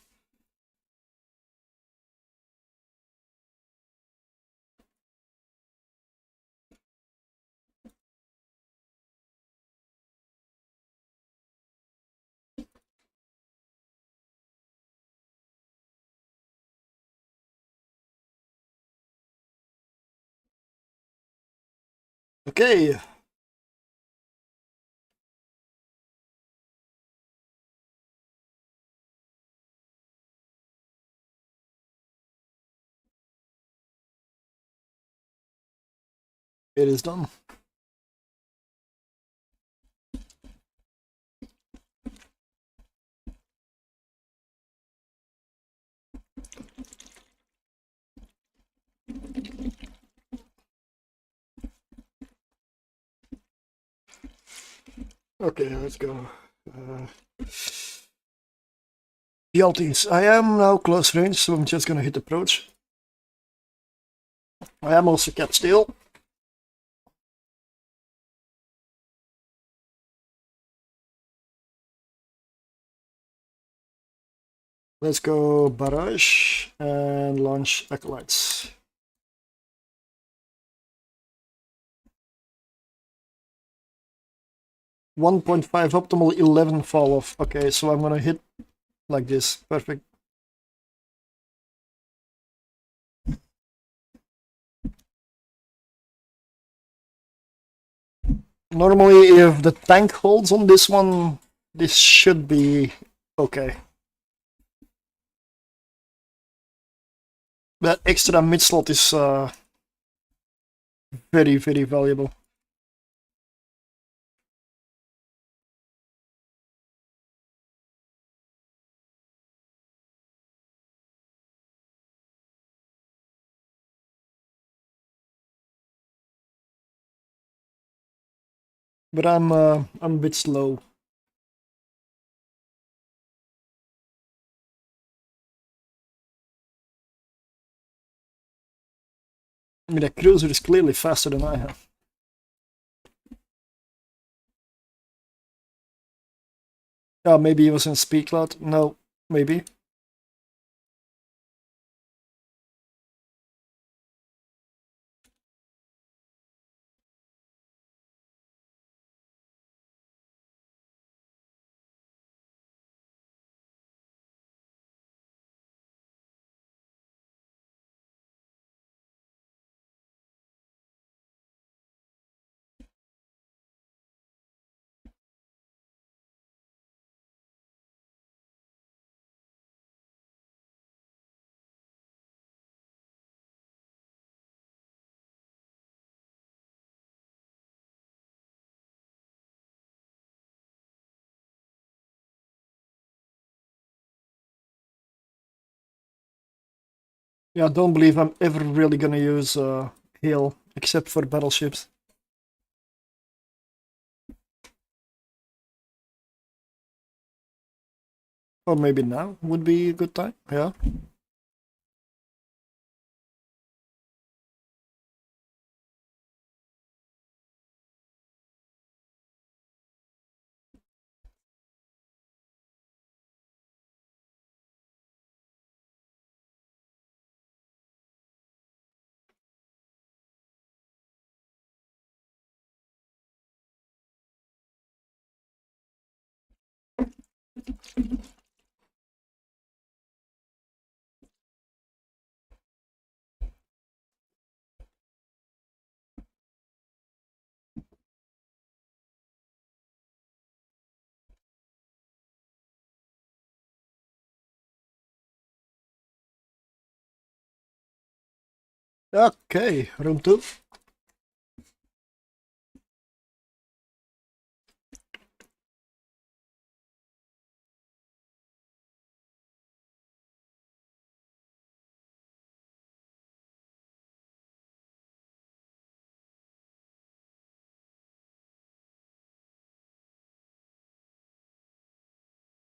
Okay, It is done. Okay, let's go. GLTs. I am now close range, so I'm just gonna hit approach. I am also kept still. Let's go barrage and launch acolytes. 1.5 optimal, 11 fall off. Okay, so I'm gonna hit like this. Perfect. Normally, if the tank holds on this one, this should be okay. That extra mid slot is very, very valuable. But I'm a bit slow. I mean, the cruiser is clearly faster than I have. Oh, maybe he was in speed cloud. No, maybe. Yeah, don't believe I'm ever really gonna use hail except for battleships. Or maybe now would be a good time. Yeah. Okay, room 2.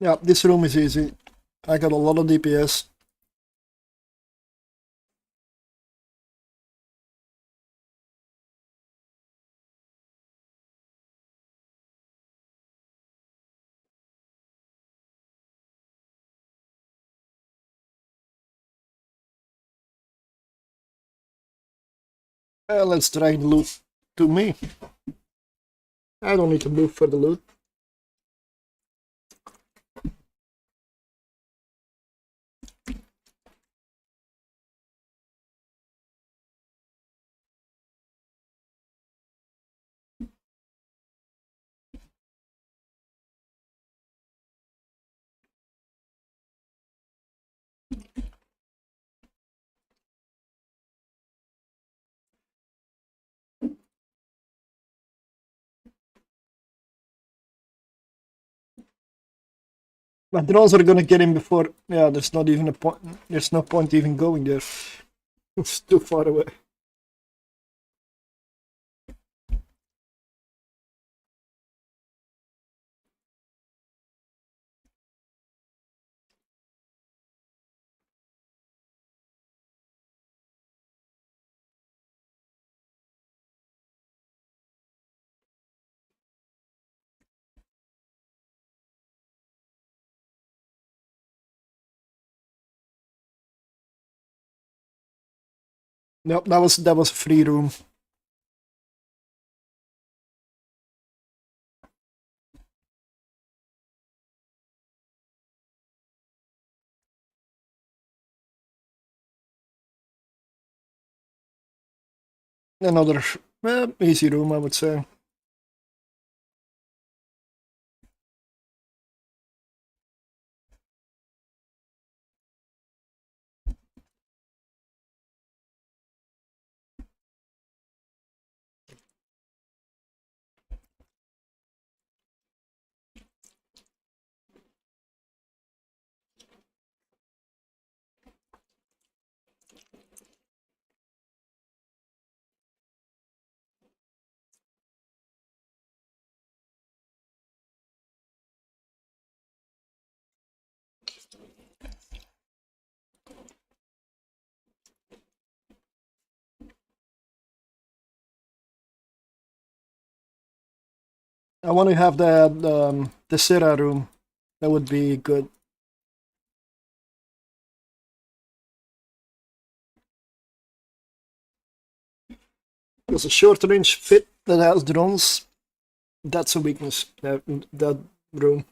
Yeah, this room is easy. I got a lot of DPS. Let's drag the loot to me. I don't need to move for the loot. My drones are gonna get in before. Yeah, there's not even a point. There's no point even going there. It's too far away. Nope, that was a free room. Another easy room, I would say. I want to have the Sierra room. That would be good. Because a short range fit that has drones, that's a weakness. That room.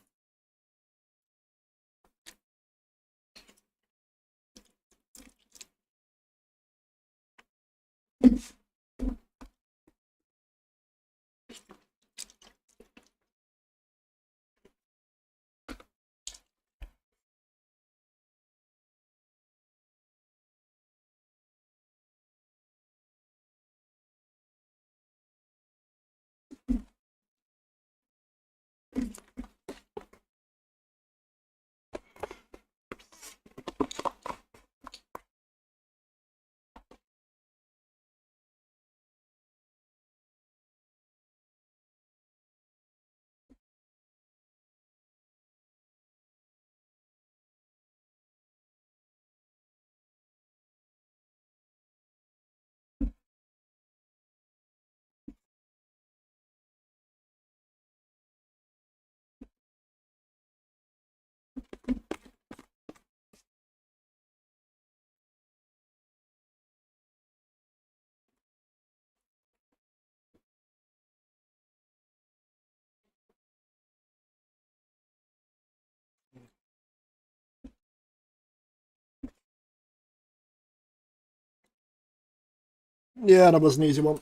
Yeah, that was an easy one.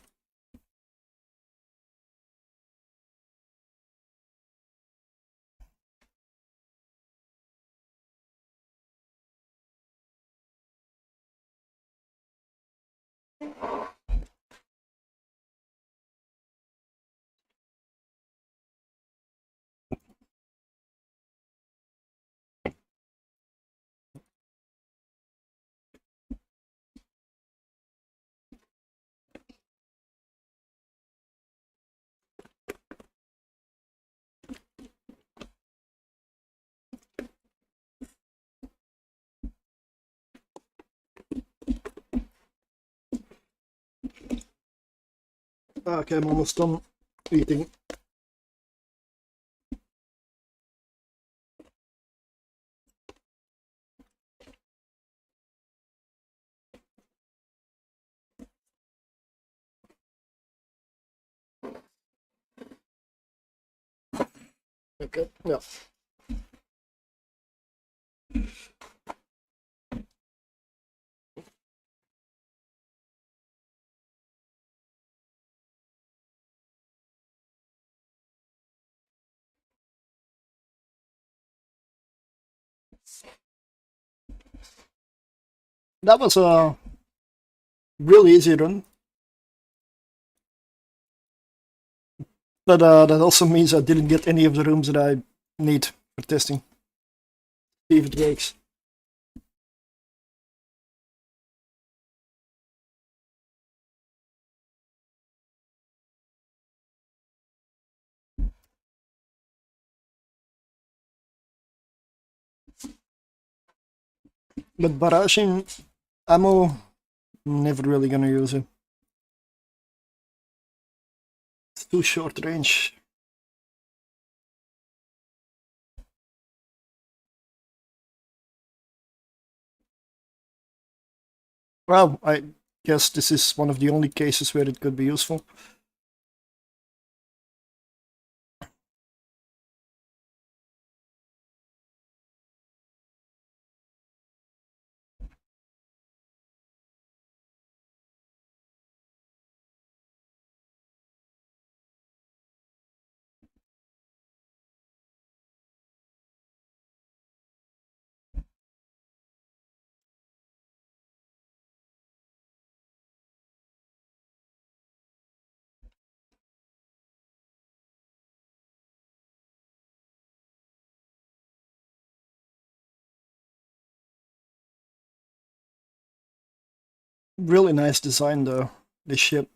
Okay, I'm almost done eating. Okay, yeah. That was a real easy run. But that also means I didn't get any of the rooms that I need for testing. See if it works. But barraging ammo, never really gonna use it. It's too short range. Well, I guess this is one of the only cases where it could be useful. Really nice design though, this ship.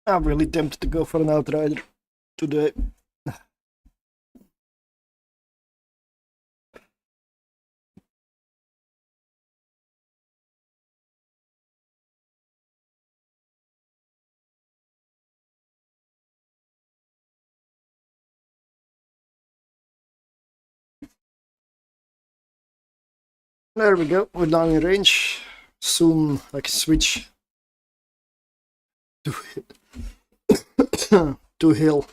I'm really tempted to go for an outrider today. There we go, we're down in range. Soon I can switch to, to hill.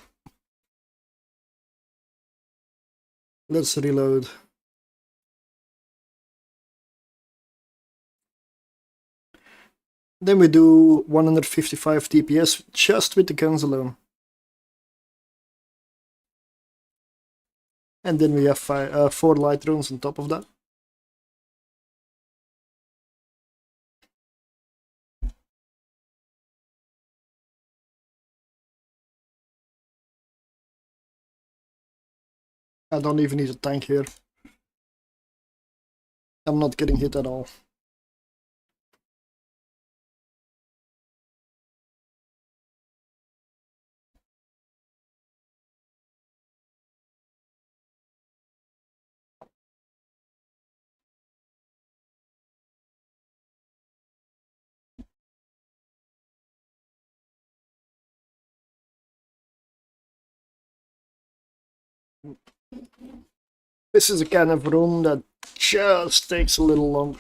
Let's reload. Then we do 155 TPS just with the guns alone. And then we have 4 light drones on top of that. I don't even need a tank here. I'm not getting hit at all. This is a kind of run that just takes a little longer.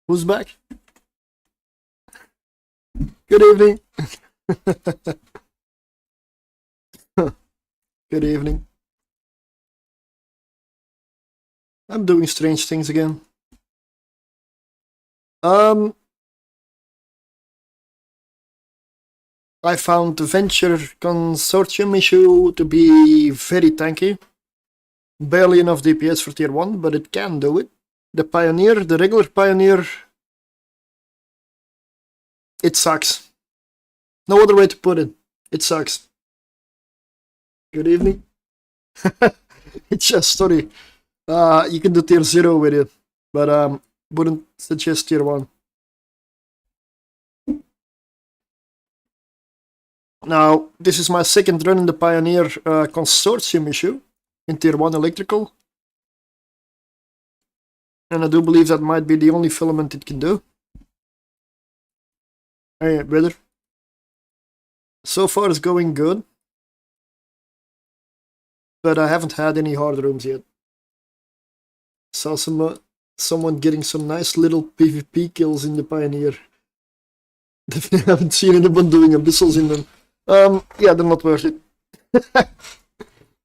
Who's back? Good evening. Good evening. I'm doing strange things again. I found the Venture Consortium issue to be very tanky. Barely enough DPS for tier 1, but it can do it. The Pioneer, the regular Pioneer, it sucks. No other way to put it. It sucks. Good evening. It's just story. You can do tier 0 with it, but wouldn't suggest tier 1. Now, this is my second run in the Pioneer Consortium issue in tier 1 electrical. And I do believe that might be the only filament it can do. Hey, brother. So far it's going good. But I haven't had any hard rooms yet. Saw someone getting some nice little PvP kills in the Pioneer. Definitely haven't seen anyone doing abyssals in them. Yeah, they're not worth it.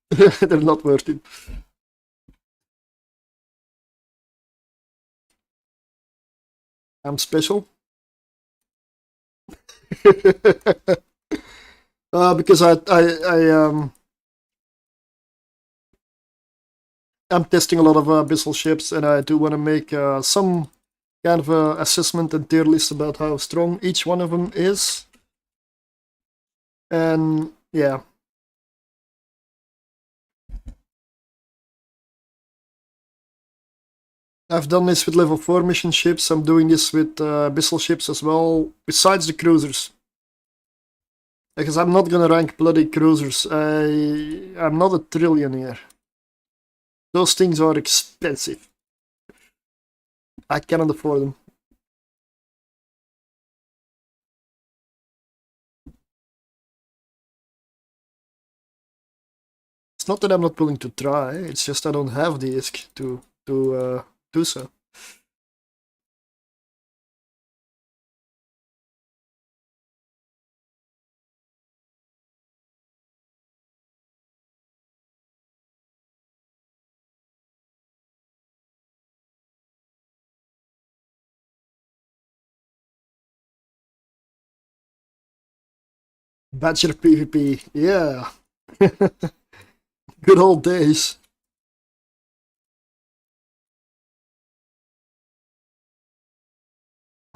They're not worth it. I'm special. Because I'm testing a lot of Abyssal ships, and I do want to make some kind of assessment and tier list about how strong each one of them is. And yeah. I've done this with level 4 mission ships, I'm doing this with Abyssal ships as well, besides the cruisers. Because I'm not gonna rank bloody cruisers, I'm not a trillionaire. Those things are expensive. I cannot afford them. It's not that I'm not willing to try, it's just I don't have the ISK to do so. Badger PvP, yeah. Good old days.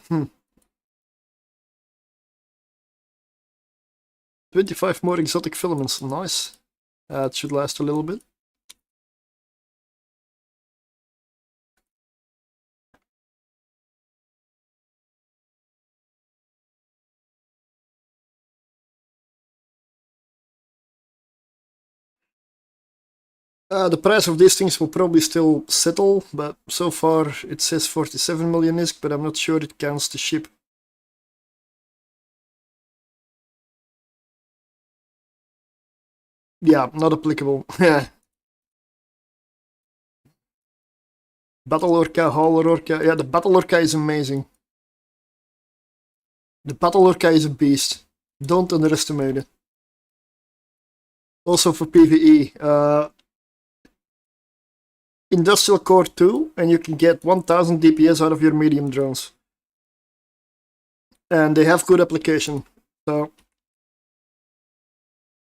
Hmm. 25 more exotic filaments, nice. It should last a little bit. The price of these things will probably still settle, but so far it says 47 million ISK, but I'm not sure it counts the ship. Yeah, not applicable. Battle Orca, Hauler Orca. Yeah, the Battle Orca is amazing. The Battle Orca is a beast. Don't underestimate it. Also for PvE. Industrial Core 2, and you can get 1000 DPS out of your medium drones. And they have good application. So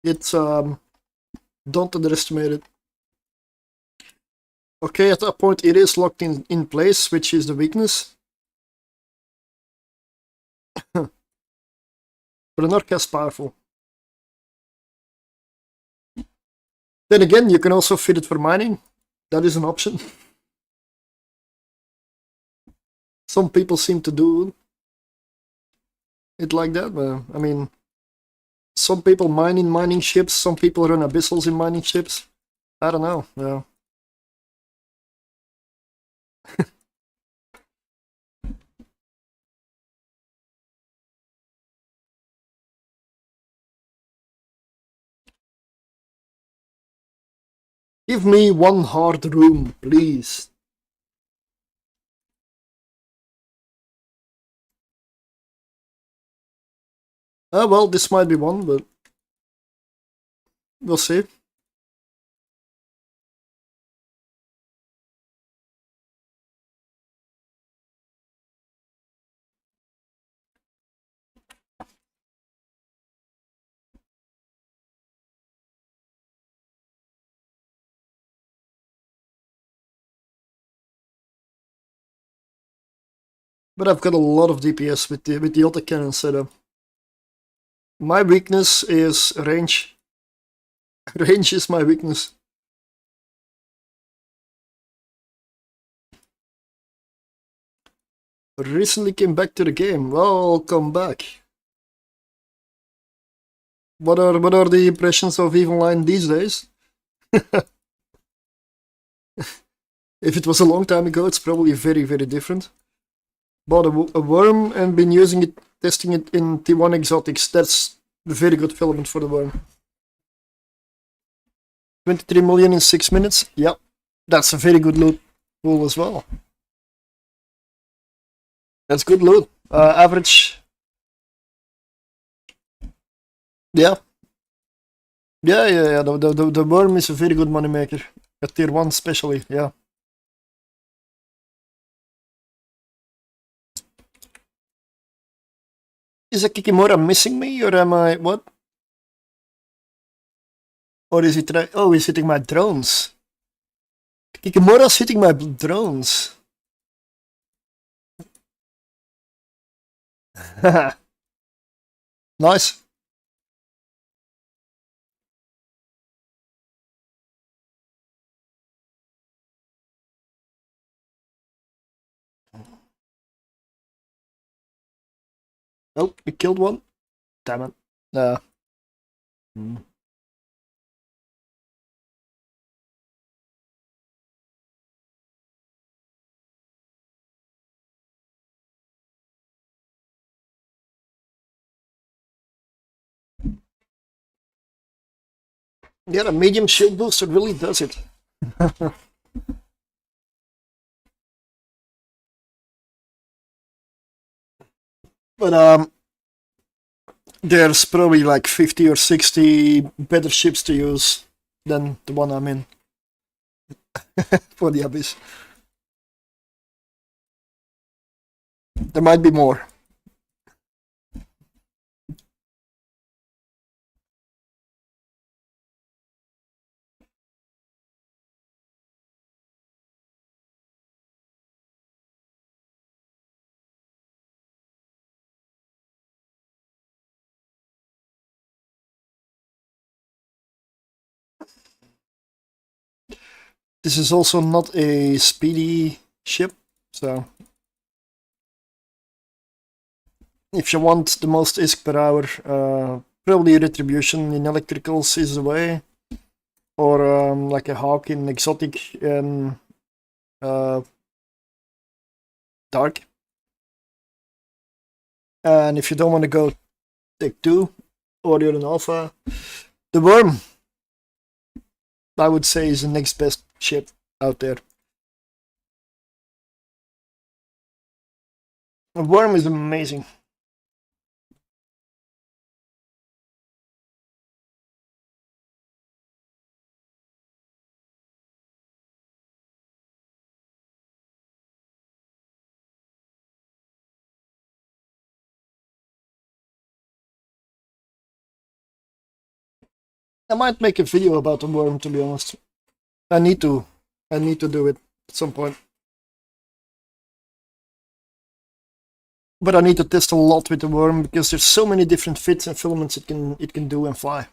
it's don't underestimate it. Okay, at that point it is locked in place, which is the weakness. But an Orca is powerful. Then again, you can also fit it for mining. That is an option. Some people seem to do it like that, but I mean, some people mine in mining ships, some people run abyssals in mining ships. I don't know, yeah. Give me one hard room, please. Well, this might be one, but we'll see. But I've got a lot of DPS with the autocannon setup. My weakness is range. Range is my weakness. Recently came back to the game. Well, I'll come back. What are the impressions of Evenline these days? If it was a long time ago, it's probably very, very different. Bought a worm and been using it, testing it in T1 exotics. That's a very good filament for the worm. 23 million in 6 minutes. Yep, that's a very good loot pool as well. That's good loot. Average Yeah, yeah. The worm is a very good money maker. At tier 1 especially, yeah. Is a Kikimora missing me, or am I... what? Or is it... oh, he's hitting my drones. Kikimora's hitting my drones. Nice. Oh, we killed one. Damn it. Hmm. Yeah, the medium shield booster really does it. But there's probably like 50 or 60 better ships to use than the one I'm in for the Abyss. There might be more. This is also not a speedy ship, so if you want the most ISK per hour, probably Retribution in electricals is the way, or like a Hawk in exotic and dark. And if you don't want to go take 2, or you're an alpha, the Worm, I would say, is the next best ship out there. The Worm is amazing. I might make a video about the Worm, to be honest. I need to. I need to do it at some point. But I need to test a lot with the Worm because there's so many different fits and filaments it can do and fly.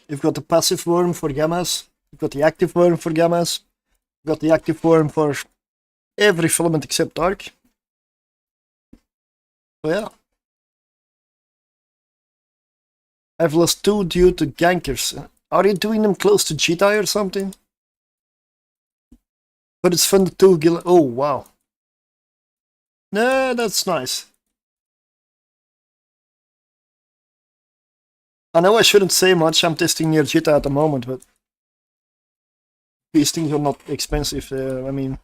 You've got the passive Worm for gammas. You've got the active Worm for gammas. You've got the active Worm for every filament except dark. So yeah. I've lost 2 due to gankers. Are you doing them close to Cheetah or something? But it's fun to 2 gill. Oh wow. Nah, that's nice. I know I shouldn't say much. I'm testing near Cheetah at the moment, but these things are not expensive. I mean,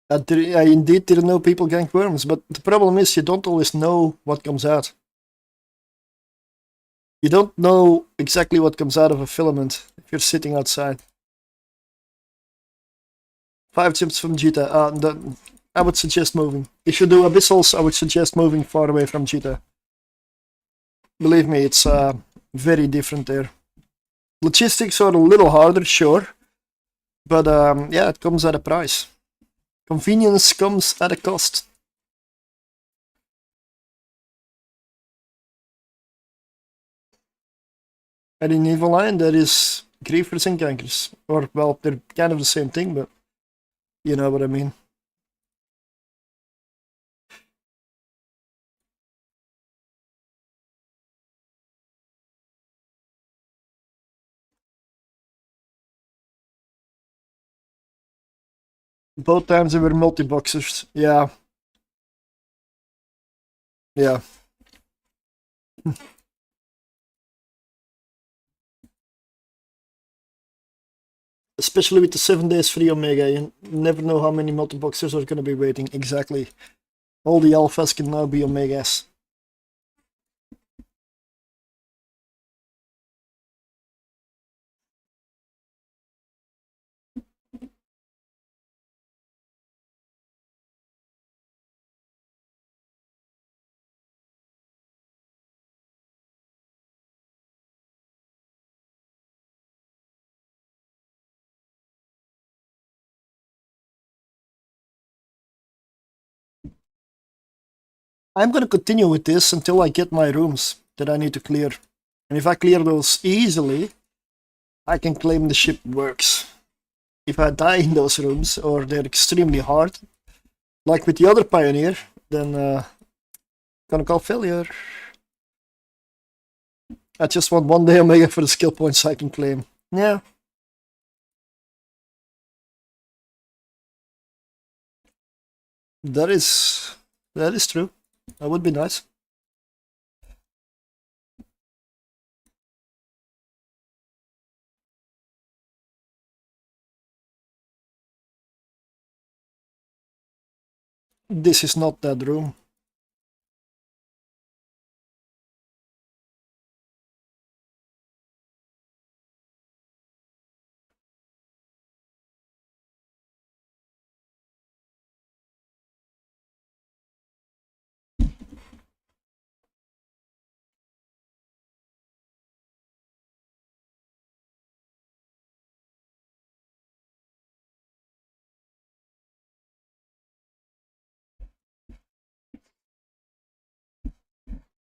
I indeed didn't know people gank worms, but the problem is you don't always know what comes out. You don't know exactly what comes out of a filament if you're sitting outside. 5 chips from Cheetah. I would suggest moving. If you do abyssals, I would suggest moving far away from Cheetah. Believe me, it's very different there. Logistics are a little harder, sure, but yeah, it comes at a price. Convenience comes at a cost. And in Evil Line, there is griefers and gankers. Or, well, they're kind of the same thing, but you know what I mean. Both times they were multi-boxers. Yeah. Yeah. Especially with the 7 days free Omega, you never know how many multi-boxers are going to be waiting. Exactly. All the alphas can now be Omegas. I'm going to continue with this until I get my rooms that I need to clear. And if I clear those easily, I can claim the ship works. If I die in those rooms, or they're extremely hard, like with the other Pioneer, then gonna call failure. I just want 1 day Omega for the skill points I can claim. Yeah. That is true. That would be nice. This is not that room.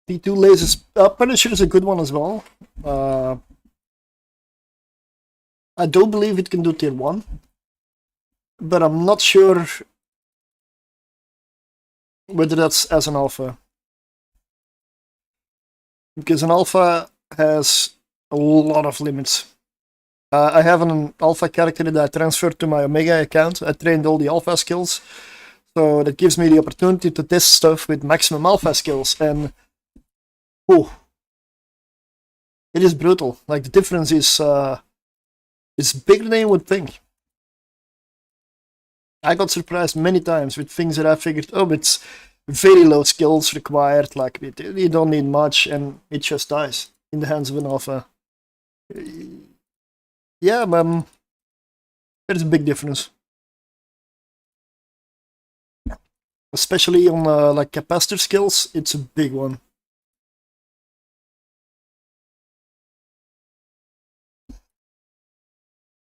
P2 lasers. Punisher is a good one as well. I do believe it can do tier 1, but I'm not sure whether that's as an alpha. Because an alpha has a lot of limits. I have an alpha character that I transferred to my Omega account. I trained all the alpha skills, so that gives me the opportunity to test stuff with maximum alpha skills, and oh, it is brutal. Like, the difference is bigger than you would think. I got surprised many times with things that I figured, oh, it's very low skills required, like you don't need much, and it just dies in the hands of an alpha. Yeah, there's a big difference. Especially on like capacitor skills, it's a big one.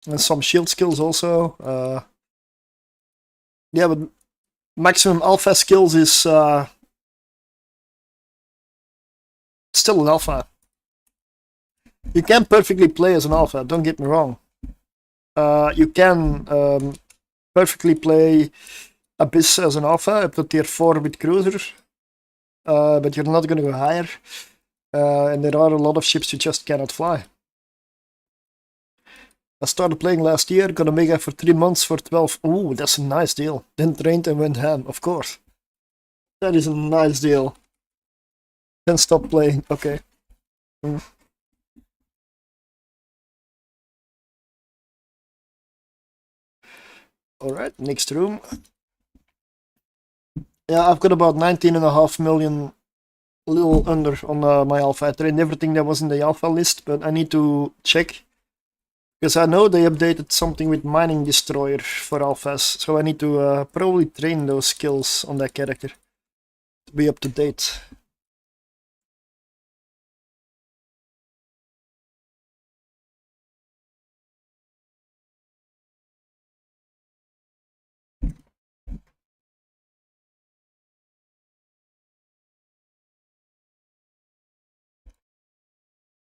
And some shield skills also. Yeah, but maximum alpha skills is still an alpha. You can perfectly play as an alpha, don't get me wrong. You can perfectly play Abyss as an alpha up to tier 4 with cruiser, but you're not going to go higher. And there are a lot of ships you just cannot fly. I started playing last year, got Omega for 3 months for 12. Ooh, that's a nice deal. Then trained and went ham, of course. That is a nice deal. Then stop playing, okay. Alright, next room. Yeah, I've got about 19.5 million, a little under on my alpha. I trained everything that was in the alpha list, but I need to check. Because I know they updated something with mining destroyer for alphas, so I need to probably train those skills on that character to be up to date.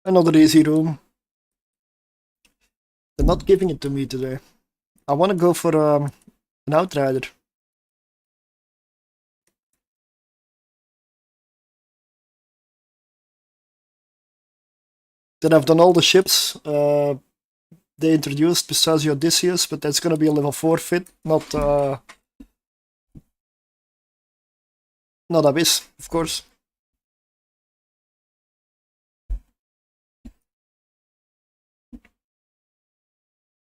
Another easy room. They're not giving it to me today. I want to go for an outrider. Then I've done all the ships they introduced besides the Odysseus, but that's going to be a level 4 fit, not Abyss, of course.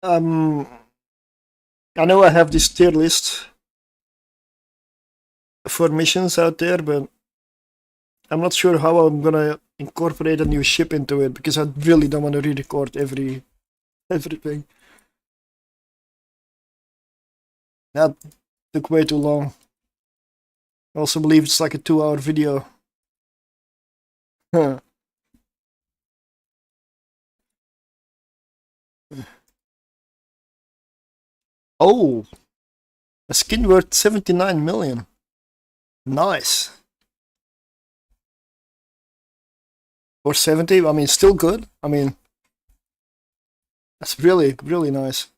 I know I have this tier list for missions out there, but I'm not sure how I'm gonna incorporate a new ship into it because I really don't want to re-record everything. That took way too long. I also believe it's like a 2-hour video. Oh, a skin worth 79 million. Nice. Or 70, I mean, still good. I mean, that's really, really nice.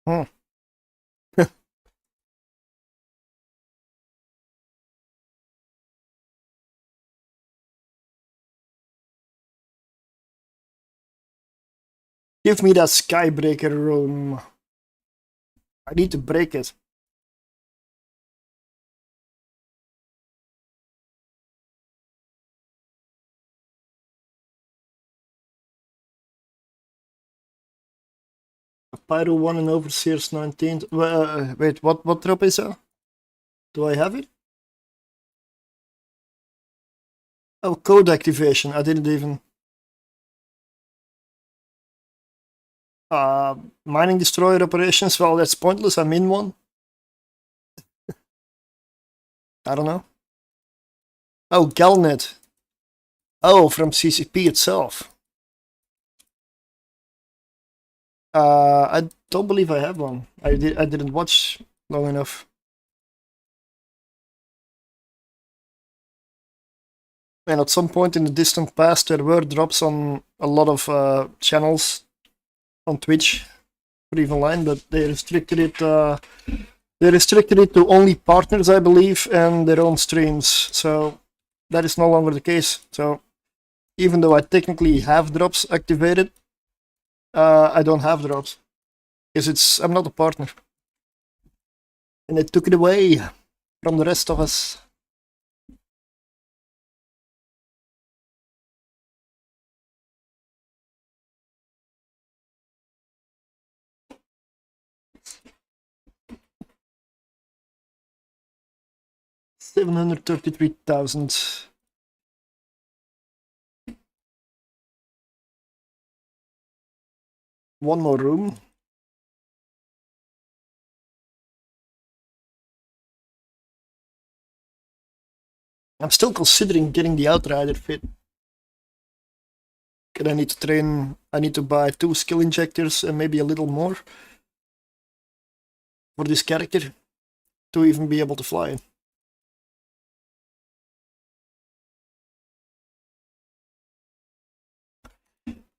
Hmm. Give me that Skybreaker room. I need to break it. Pyro 1 and Overseers 19th. Wait, what drop is that? Do I have it? Oh, code activation. I didn't even. Mining destroyer operations. Well, that's pointless. I'm in one. I don't know. Oh, Galnet. Oh, from CCP itself. I don't believe I have one. I didn't watch long enough. And at some point in the distant past, there were drops on a lot of channels on Twitch or even line, but they restricted it. They restricted it to only partners, I believe, and their own streams. So that is no longer the case. So even though I technically have drops activated, I don't have drops because I'm not a partner, and they took it away from the rest of us. $733,000. One more room. I'm still considering getting the Outrider fit. Because I need to train, I need to buy 2 skill injectors and maybe a little more for this character to even be able to fly.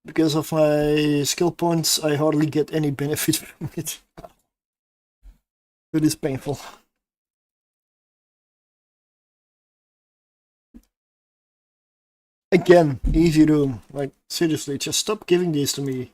Because of my skill points, I hardly get any benefit from it. It is painful. Again, easy room. Like, seriously, just stop giving these to me.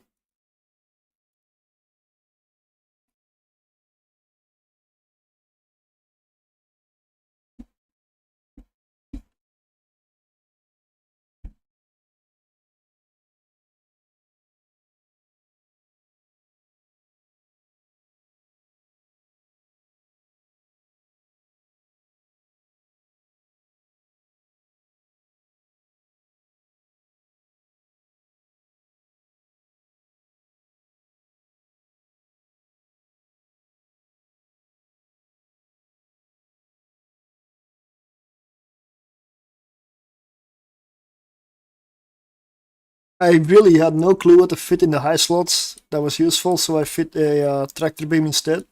I really had no clue what to fit in the high slots that was useful, so I fit a tractor beam instead.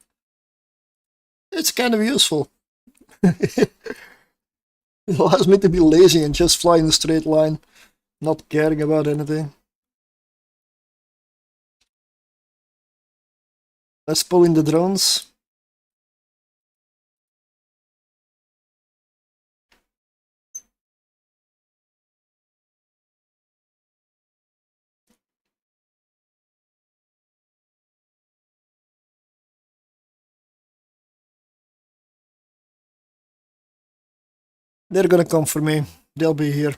It's kind of useful. It allows me to be lazy and just fly in a straight line, not caring about anything. Let's pull in the drones. They're gonna come for me. They'll be here.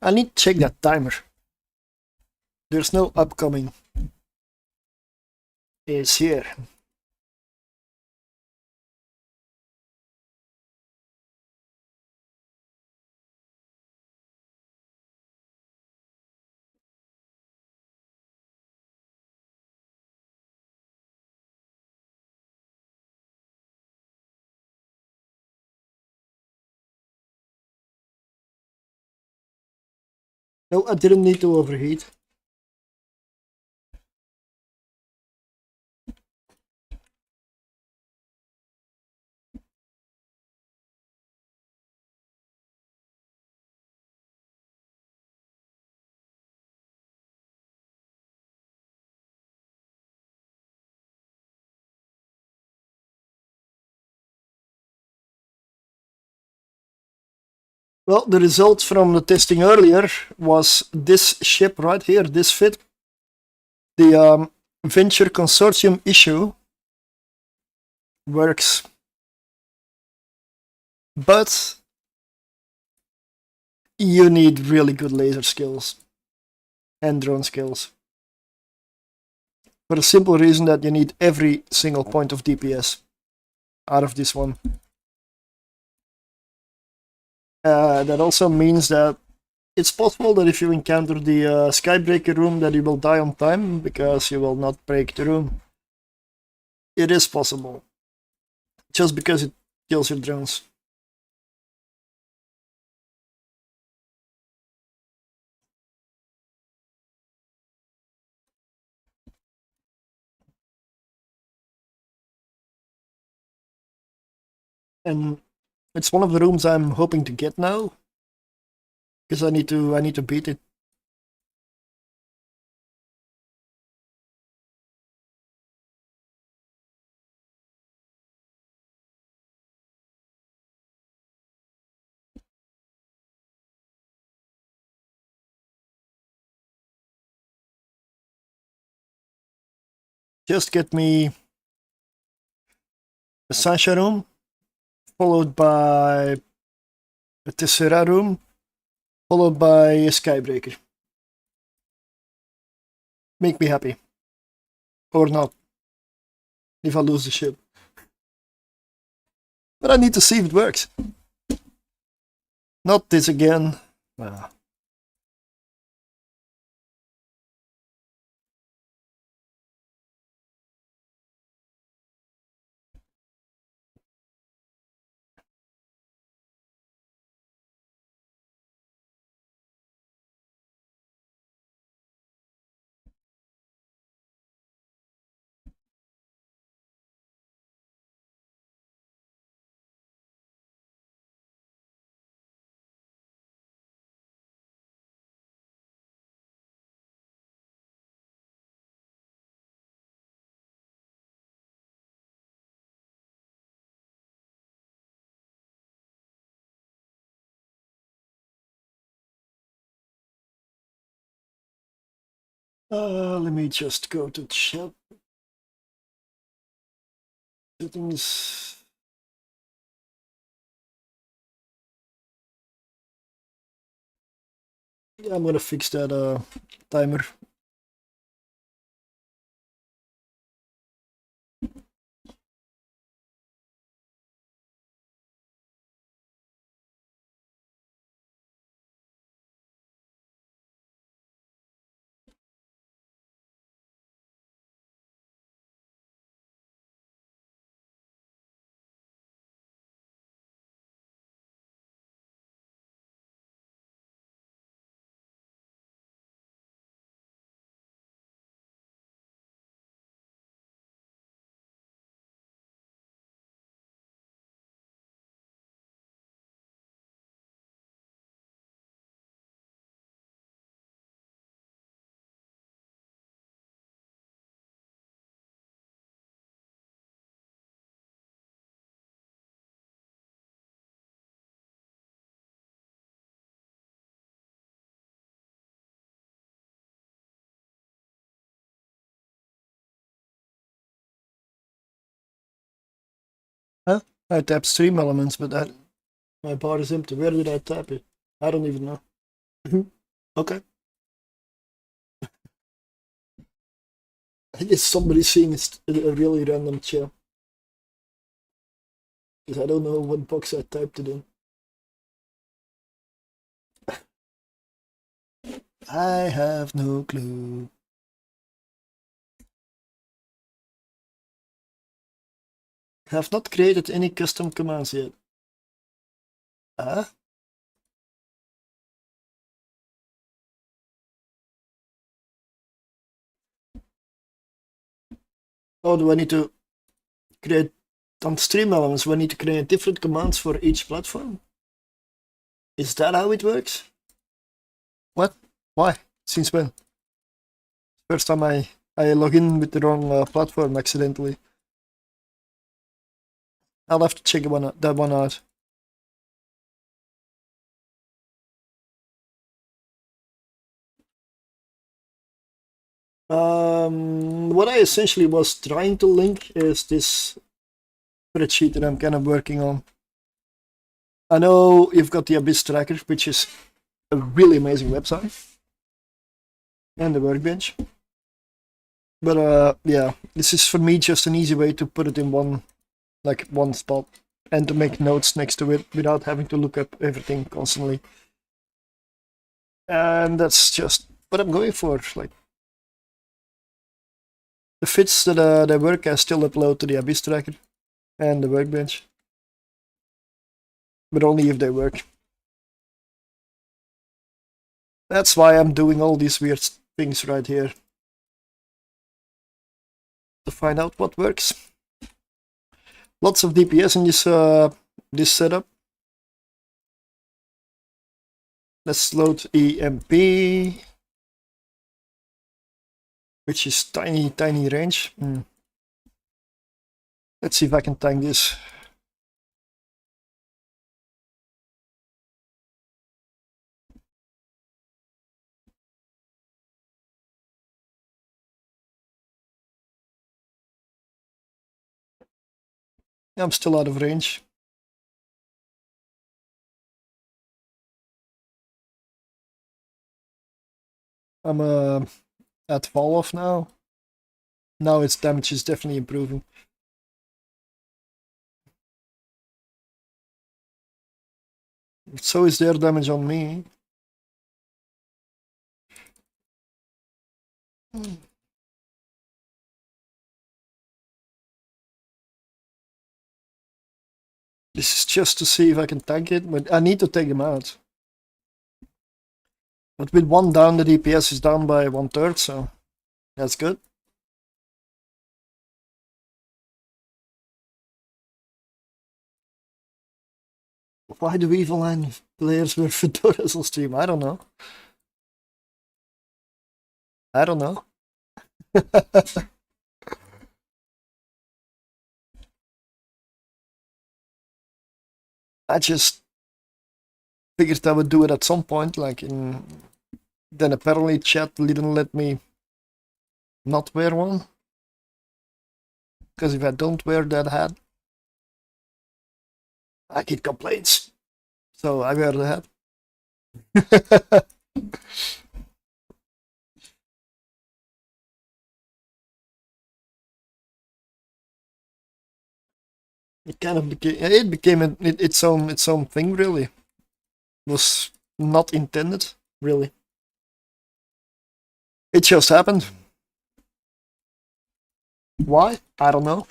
I need to check that timer. There's no upcoming. is here. No, I didn't need to overheat. Well, the result from the testing earlier was this ship right here, this fit. The Venture Consortium issue works, but you need really good laser skills and drone skills. For the simple reason that you need every single point of DPS out of this one. That also means that it's possible that if you encounter the Skybreaker room that you will die on time because you will not break the room. It is possible. Just because it kills your drones. And it's one of the rooms I'm hoping to get now. Because I need to beat it. Just get me a Sasha room, followed by a Tessera room, followed by a Skybreaker. Make me happy. Or not. If I lose the ship. But I need to see if it works. Not this again. Let me just go to chat settings. Yeah, I'm gonna fix that timer. Huh? I tapped stream elements, but that my bar is empty. Where did I tap it? I don't even know. Okay. I guess somebody's seeing a really random chat. Because I don't know what box I typed it in. I have no clue. Have not created any custom commands yet. Ah? Oh, do I need to create on stream elements? Do I need to create different commands for each platform? Is that how it works? What? Why? Since when? First time I log in with the wrong platform accidentally. I'll have to check that one out. What I essentially was trying to link is this spreadsheet that I'm kind of working on. I know you've got the Abyss Tracker, which is a really amazing website, and the workbench. But yeah, this is for me just an easy way to put it in one spot and to make notes next to it without having to look up everything constantly. And that's just what I'm going for. Like the fits that work, I still upload to the Abyss Tracker and the workbench, but only if they work. That's why I'm doing all these weird things right here to find out what works. Lots of DPS in this setup. Let's load EMP, which is tiny range. Let's see if I can tank this. I'm still out of range. I'm at fall off now. Now its damage is definitely improving. So is their damage on me. This is just to see if I can tank it, but I need to take them out. But with one down, the DPS is down by 1/3, so that's good. Why do Evil Line players wear fedoras on stream? I don't know. I don't know. I just figured I would do it at some point, then apparently chat didn't let me not wear one. Because if I don't wear that hat, I get complaints. So I wear the hat. It kind of became its own thing, really. It was not intended, really. It just happened. Why? I don't know.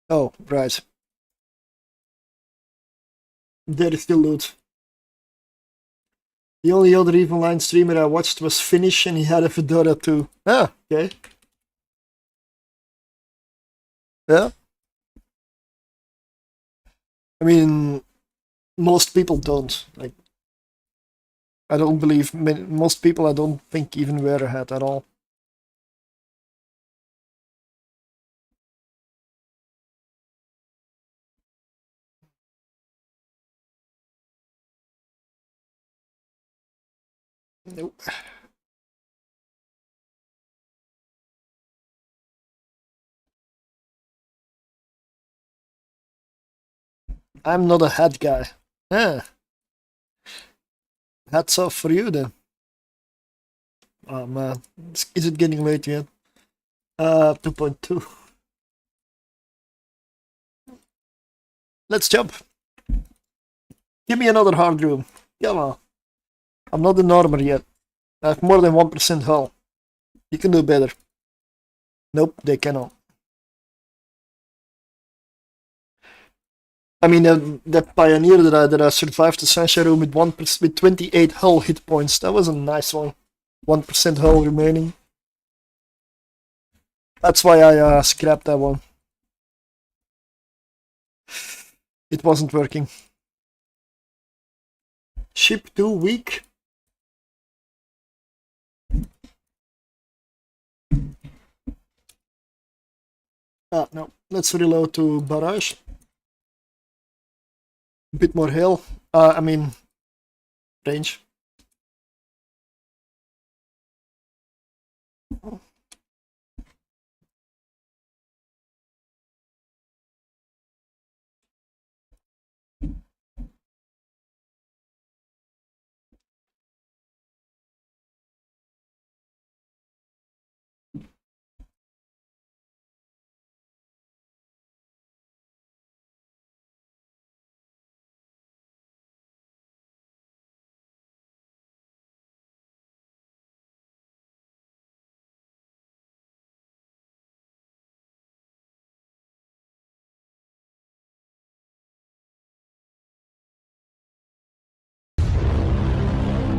Oh, right. There is still loot. The only other Evil Line streamer I watched was Finish, and he had a fedora too. Ah, okay. Yeah. I mean, most people don't. Like, I don't believe most people. I don't think even wear a hat at all. Nope. I'm not a hat guy. Yeah. Hats off for you then. Oh man, is it getting late yet? 2.2. Let's jump. Give me another hard room. Come on. I'm not in armor yet. I have more than 1% hull. You can do better. Nope, they cannot. I mean, that pioneer that I survived the sunshine room with 1% with 28 hull hit points. That was a nice one. 1% hull remaining. That's why I scrapped that one. It wasn't working. Ship 2 weak. Ah, no. Let's reload to barrage. A bit more hail. I mean, range.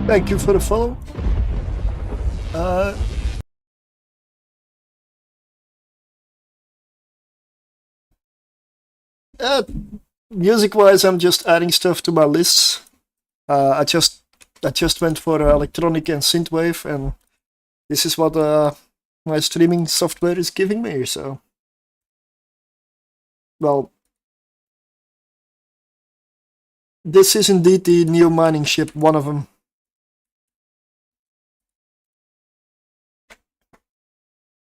Thank you for the follow. Music-wise, I'm just adding stuff to my lists. I just went for electronic and synthwave, and this is what my streaming software is giving me. So, well, this is indeed the new mining ship, one of them.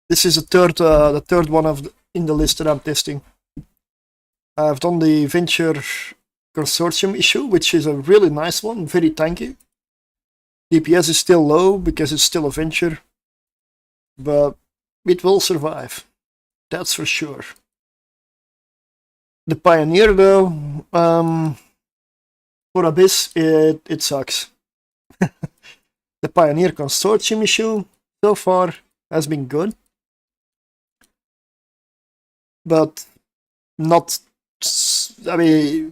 This is the third one in the list that I'm testing. I've done the Venture Consortium issue, which is a really nice one, very tanky. DPS is still low because it's still a Venture, but it will survive. That's for sure. The Pioneer, though, for Abyss, it sucks. The Pioneer Consortium issue so far has been good, but not. I mean,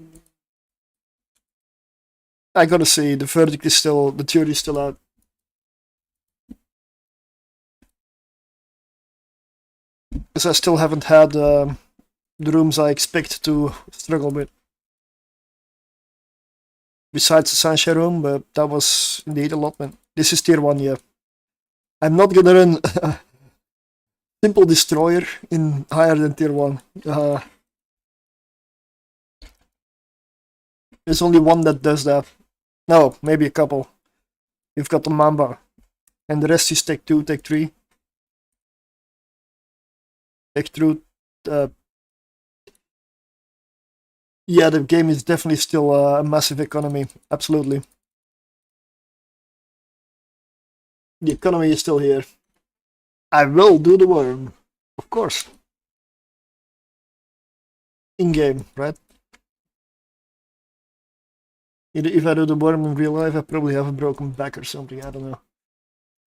I gotta say, the verdict is still, the jury is still out. Because I still haven't had the rooms I expect to struggle with. Besides the Sunshine room, but that was indeed a lot, man. This is tier 1, yeah. I'm not gonna run Simple Destroyer in higher than tier 1. There's only one that does that. No, maybe a couple. You've got the Mamba. And the rest is Tech 2, Tech 3. Tech 2. Yeah, the game is definitely still a massive economy. Absolutely. The economy is still here. I will do the worm. Of course. In-game, right? If I do the worm in real life, I probably have a broken back or something, I don't know.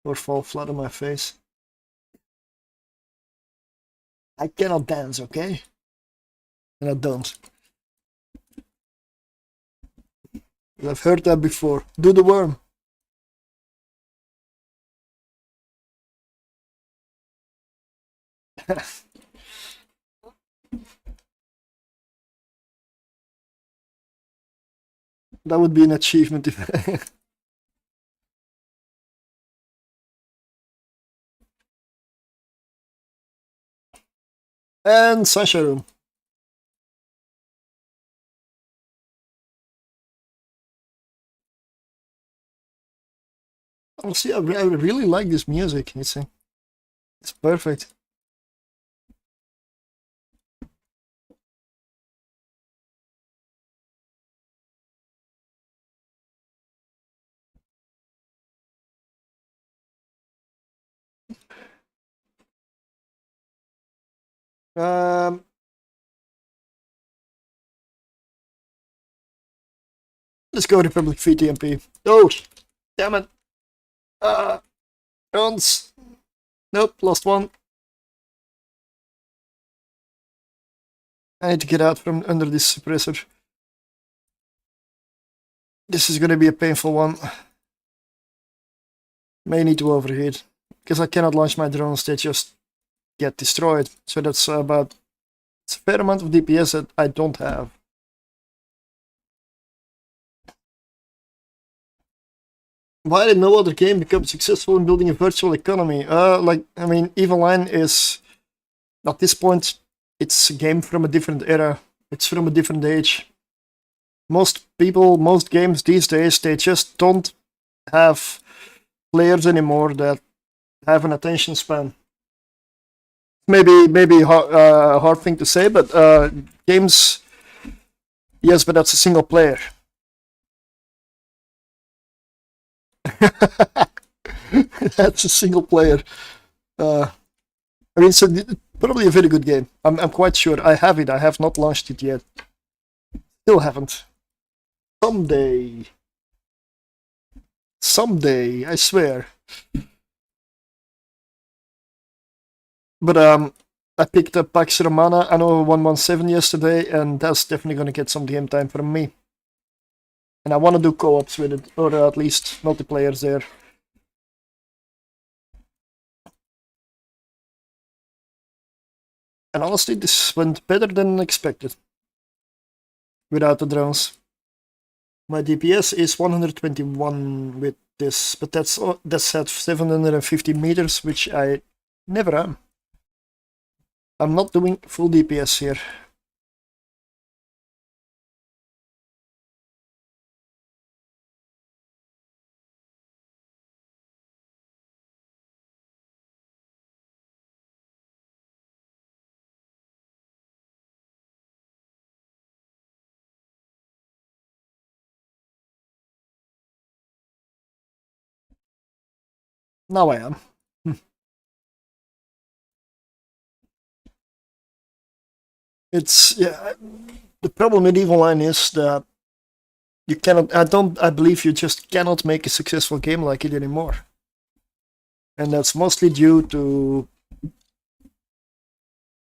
Or fall flat on my face. I cannot dance, okay? And I don't. I've heard that before. Do the worm. That would be an achievement if and Sunshine room. Honestly, I really like this music. It's perfect. Um, let's go Republic VTMP. Oh, damn it. Runs. Nope, lost one. I need to get out from under this suppressor. This is gonna be a painful one. May need to overheat. Because I cannot launch my drones, they just get destroyed. So that's about... It's a fair amount of DPS that I don't have. Why did no other game become successful in building a virtual economy? I mean, Evil Line is... At this point, it's a game from a different era. It's from a different age. Most people, most games these days, they just don't have players anymore that have an attention span. Maybe a hard thing to say, but games... Yes, but that's a single player. That's a single player. I mean, it's probably a very good game. I'm quite sure. I have it. I have not launched it yet. Still haven't. Someday. Someday, I swear. But I picked up Pax Romana Anno 117 yesterday, and that's definitely gonna get some game time from me. And I want to do co-ops with it, or at least multiplayers there. And honestly, this went better than expected. Without the drones. My DPS is 121 with this, but that's at 750 meters, which I never am. I'm not doing full DPS here. Now I am. It's yeah. The problem with Evil Line is that you cannot. I believe you just cannot make a successful game like it anymore, and that's mostly due to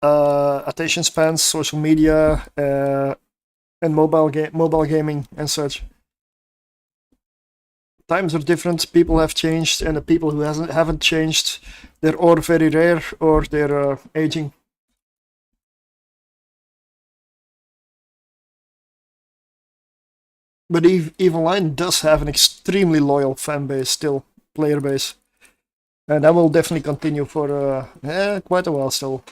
attention spans, social media, and mobile gaming and such. Times are different. People have changed, and the people who haven't changed, they're or very rare or they're aging. But Evil Line does have an extremely loyal fan base still, player base. And that will definitely continue for quite a while still.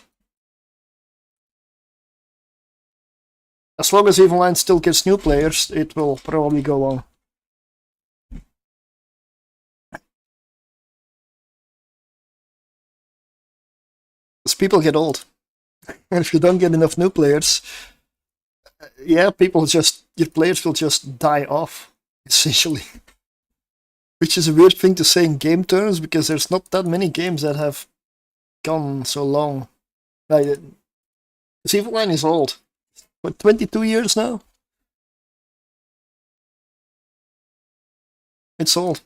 As long as Evil Line still gets new players, it will probably go on. As people get old. And if you don't get enough new players, yeah, your players will just die off, essentially. Which is a weird thing to say in game terms, because there's not that many games that have gone so long. Like, Evil Line is old. What, 22 years now? It's old.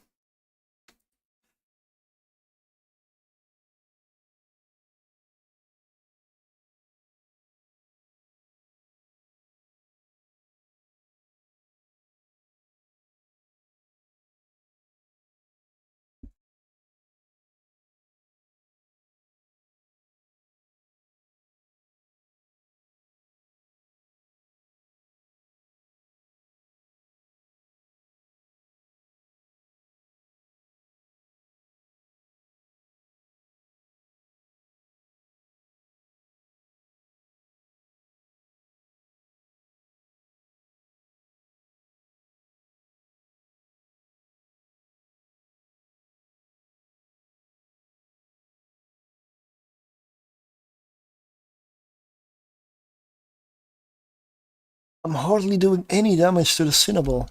I'm hardly doing any damage to the Cinnaball.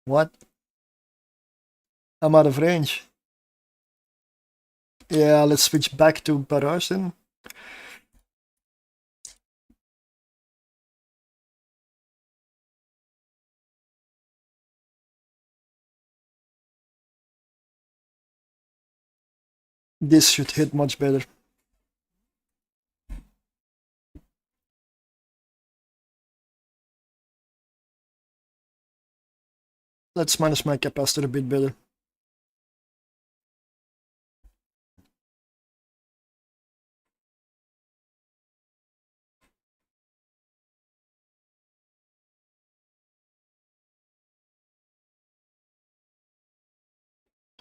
What? I'm out of range. Yeah, let's switch back to Barrage then. this should hit much better. Let's manage my capacitor a bit better.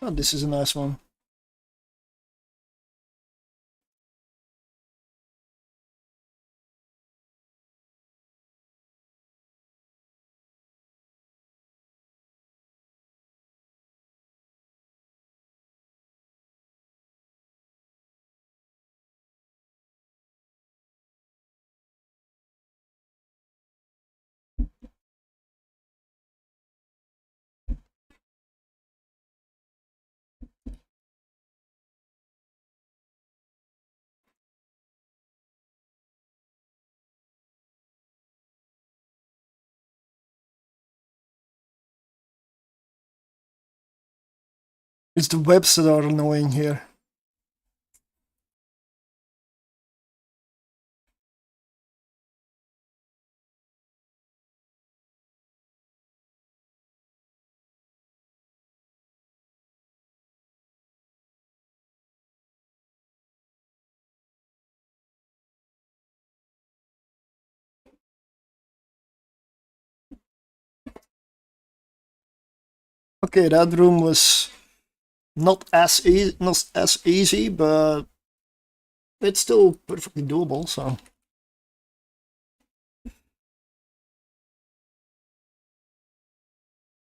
Oh, this is a nice one. It's the webs that are annoying here. Okay, that room was not as easy, but it's still perfectly doable. So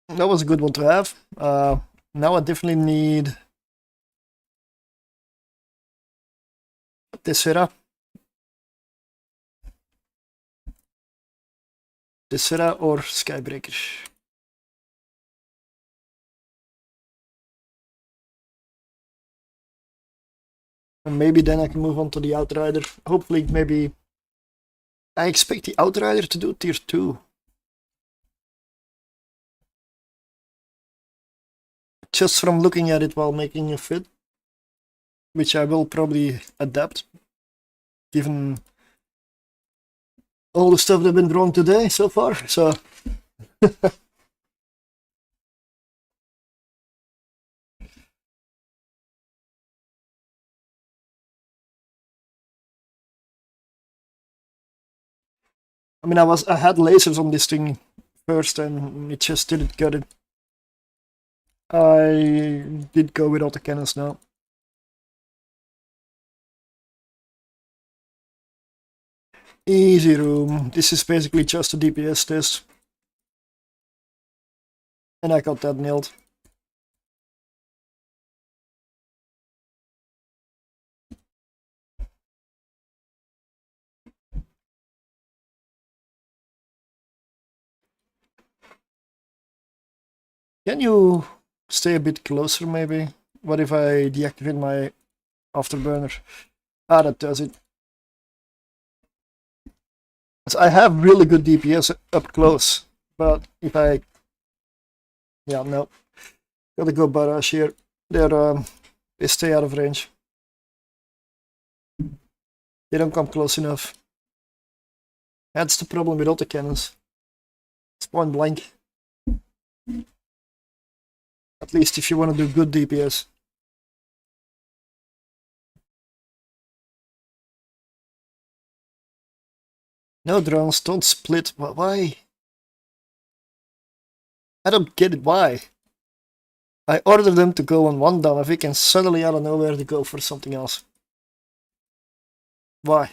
that was a good one to have. Now I definitely need Tessera. Tessera or Skybreaker. And maybe then I can move on to the Outrider. Hopefully, maybe I expect the Outrider to do tier 2. Just from looking at it while making a fit, which I will probably adapt, given all the stuff that I've been drawing today so far. So I mean, I had lasers on this thing first, and it just didn't get it. I did go with autocannons now. Easy room. This is basically just a DPS test. And I got that nailed. Can you stay a bit closer maybe? What if I deactivate my afterburner? Ah, that does it. So I have really good DPS up close, but if I... Yeah, no. Gotta go barrage here. They stay out of range. They don't come close enough. That's the problem with autocannons. It's point blank. At least if you want to do good DPS. No drones, don't split. Why? I don't get it. Why? I ordered them to go on one Damavik and suddenly out of nowhere they go for something else. Why?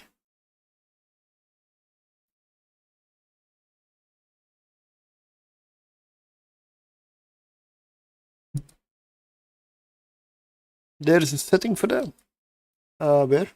There's a setting for that. Where?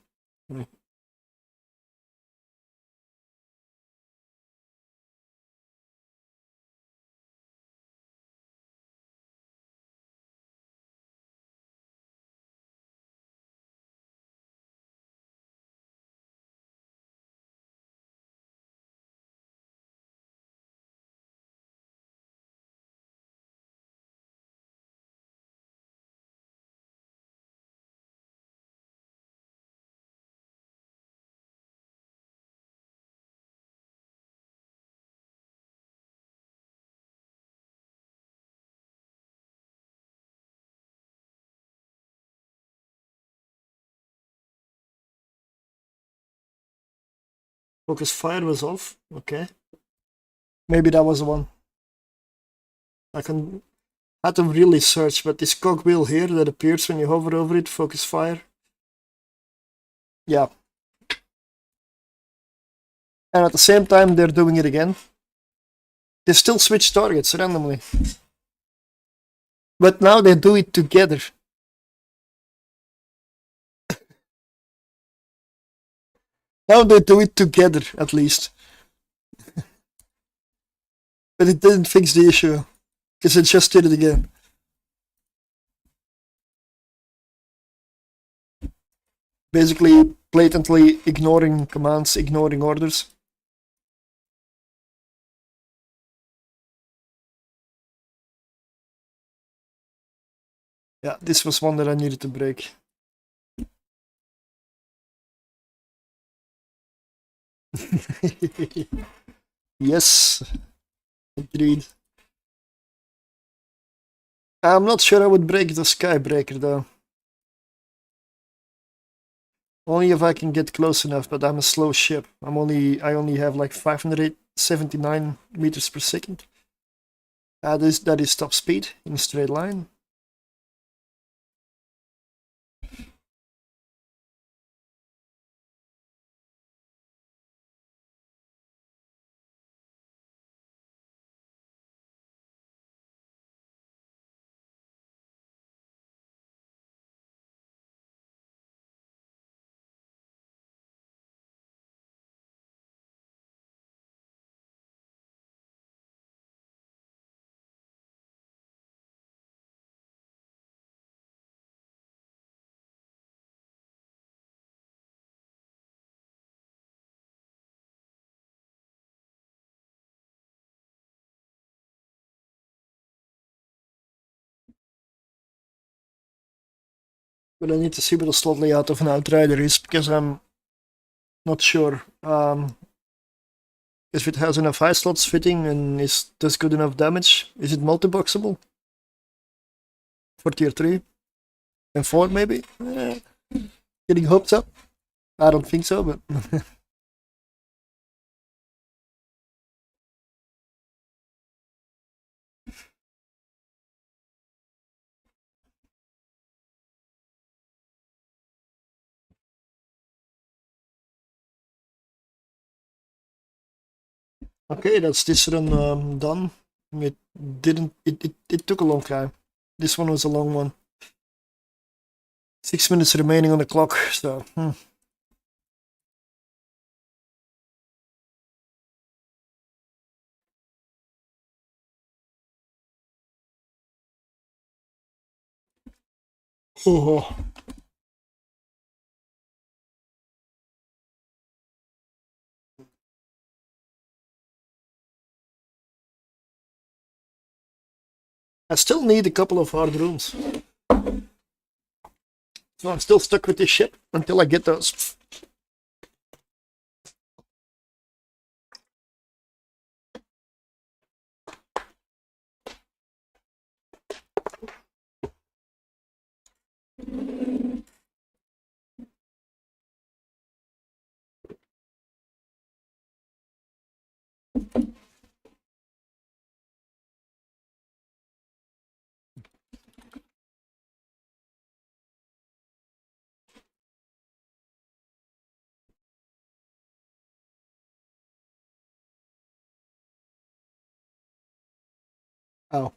Focus fire was off. Okay. Maybe that was the one. I can had to really search, but this cogwheel here that appears when you hover over it, focus fire. Yeah. And at the same time, they're doing it again. They still switch targets randomly. But now they do it together. Now they do it together, at least. But it didn't fix the issue, because it just did it again. Basically, blatantly ignoring commands, ignoring orders. Yeah, this was one that I needed to break. Yes, agreed. I'm not sure I would break the Skybreaker though. Only if I can get close enough, but I'm a slow ship. I only have like 579 meters per second. That is top speed in a straight line. But I need to see what the slot layout of an Outrider is, because I'm not sure. If it has enough high slots fitting and does good enough damage, is it multi-boxable? For tier 3? And 4 maybe? Getting hopes up? I don't think so, but... Okay, that's this run done. It didn't. It took a long time. This one was a long one. 6 minutes remaining on the clock, so. Oh. I still need a couple of hard rooms. So I'm still stuck with this ship until I get those. Oh.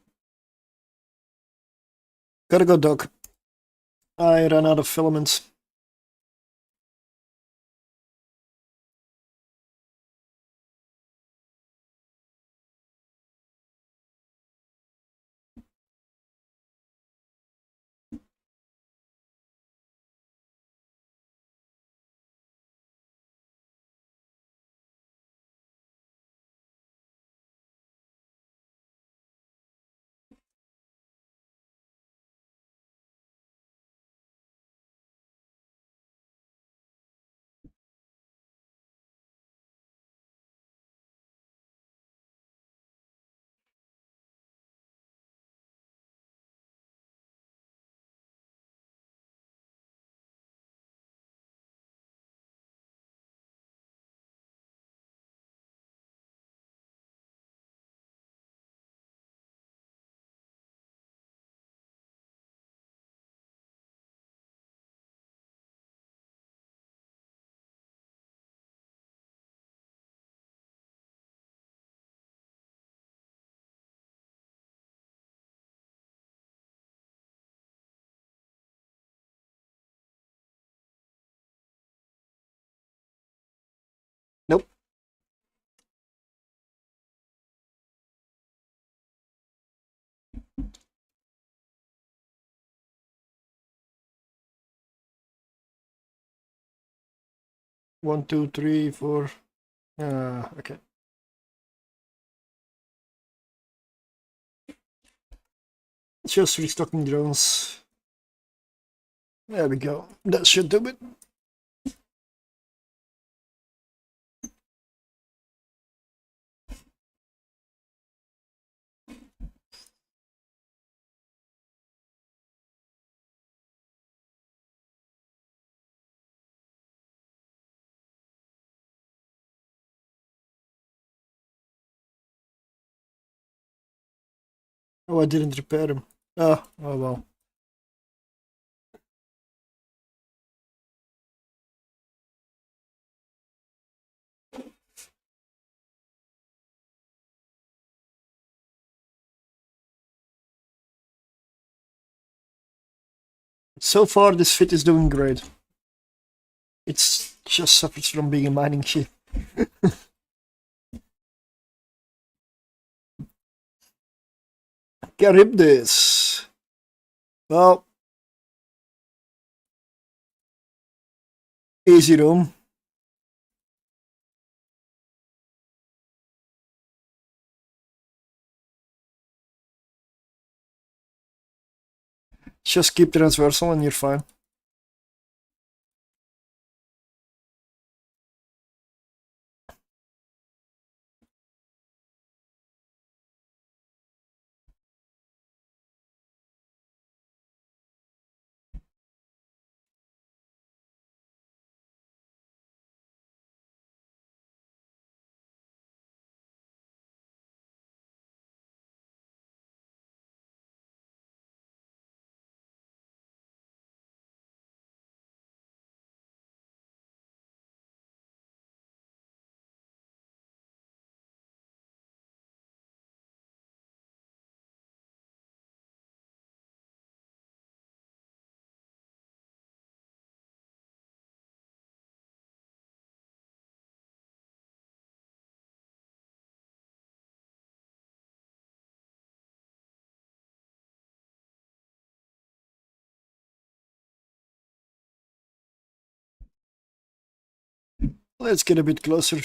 Gotta go, Doc. I ran out of filaments. 1, 2, 3, 4. Okay. Just restocking drones. There we go. That should do it. Oh, I didn't repair him. Oh well. So far, this fit is doing great. It's just suffers from being a mining ship. Charybdis. Well, easy room. Just keep transversal and you're fine. Let's get a bit closer.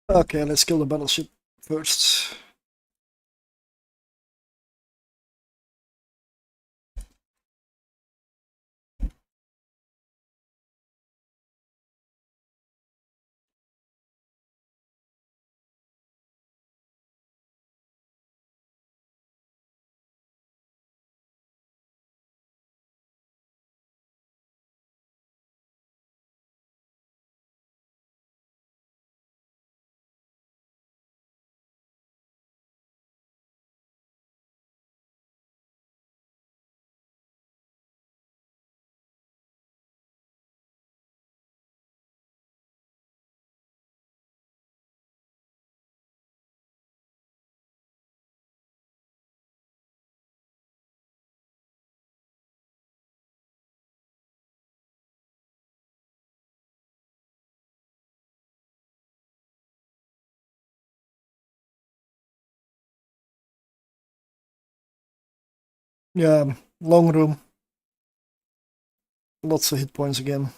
Okay, let's kill the battleship first. Yeah, long room. Lots of hit points again.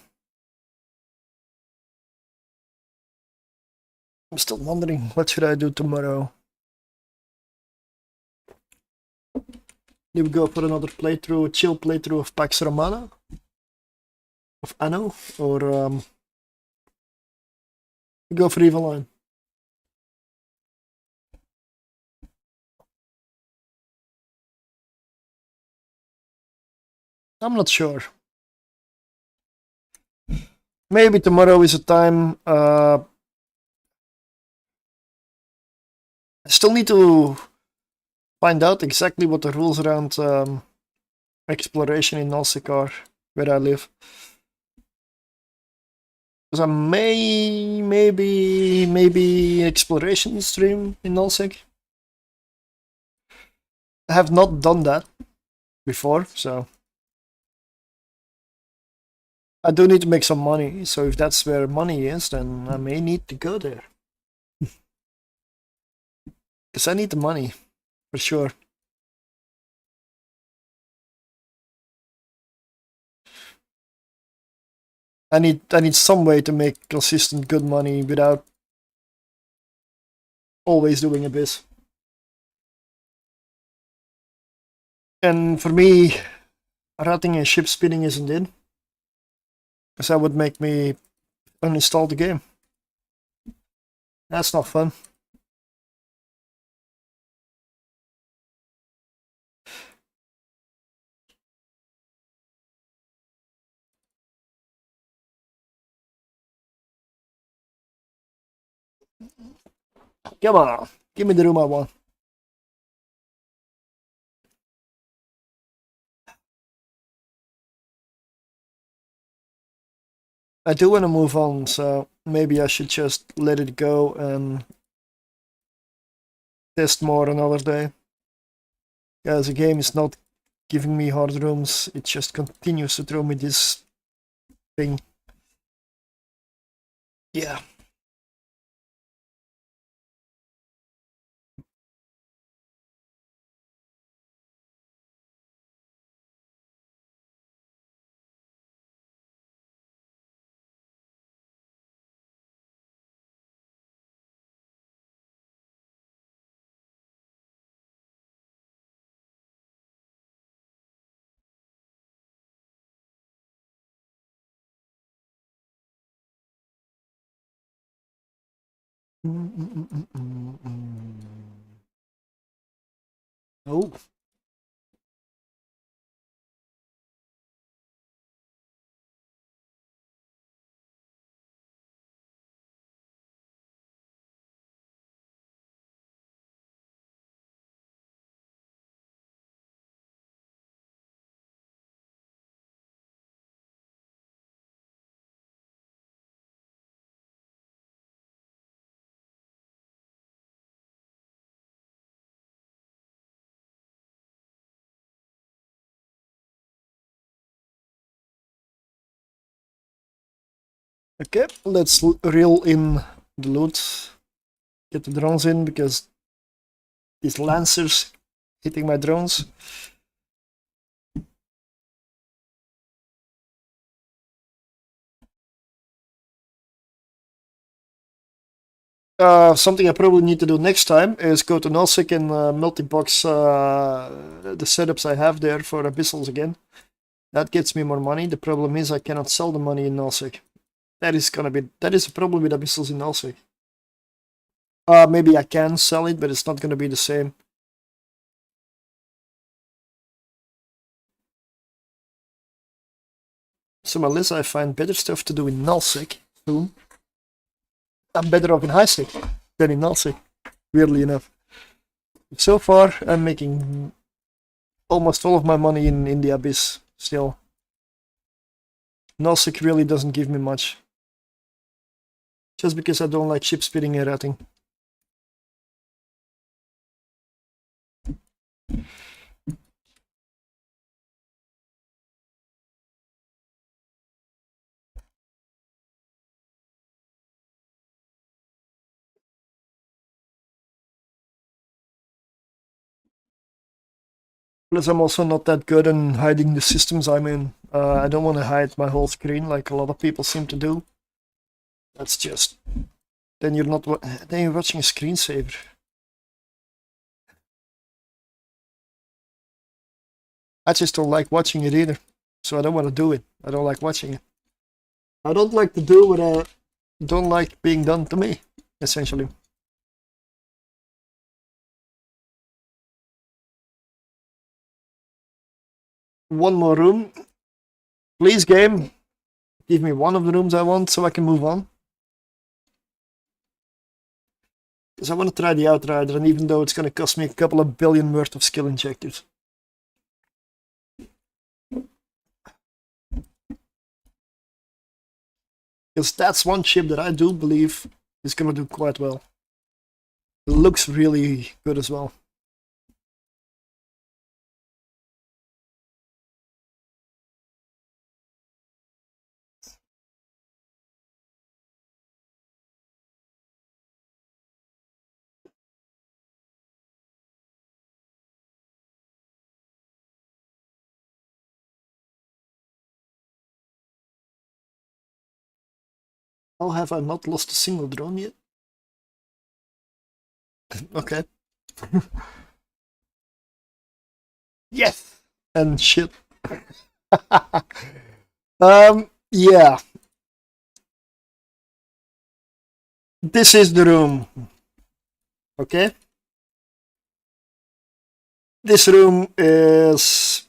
I'm still wondering, what should I do tomorrow? Do we go for another playthrough, chill playthrough of Pax Romana? Of Anno? Or we go for Evil Line? I'm not sure. Maybe tomorrow is a time. I still need to find out exactly what the rules around exploration in Nalsik are, where I live. Because I maybe exploration stream in Nalsik. I have not done that before, so I do need to make some money. So if that's where money is, then I may need to go there. Because I need the money, for sure. I need some way to make consistent good money without always doing Abyss. And for me, routing and ship spinning isn't in. Because that would make me uninstall the game. That's not fun. Come on, give me the room I want. I do want to move on, so maybe I should just let it go and test more another day. Because the game is not giving me hard rooms, it just continues to throw me this thing. Yeah. Oh. Okay, let's reel in the loot. Get the drones in because these lancers hitting my drones. Something I probably need to do next time is go to Nulsec and multi-box the setups I have there for Abyssals again. That gets me more money. The problem is I cannot sell the money in Nulsec. That is a problem with Abyssals in Nulsec. Maybe I can sell it, but it's not gonna be the same. So unless I find better stuff to do in Nulsec soon, I'm better off in Highsec than in Nulsec, weirdly enough. So far, I'm making almost all of my money in the Abyss still. Nulsec really doesn't give me much. Just because I don't like ship spinning and routing. Plus, I'm also not that good in hiding the systems I'm in. I don't want to hide my whole screen like a lot of people seem to do. That's just... Then you're not... Then you're watching a screensaver. I just don't like watching it either. So I don't want to do it. I don't like watching it. I don't like to do what I don't like being done to me, essentially. One more room. Please, game. Give me one of the rooms I want so I can move on. Because I want to try the Outrider, and even though it's going to cost me a couple of billion worth of skill injectors. Because that's one ship that I do believe is going to do quite well. It looks really good as well. How have I not lost a single drone yet? Okay. Yes! And shit. Yeah. This is the room. Okay? This room is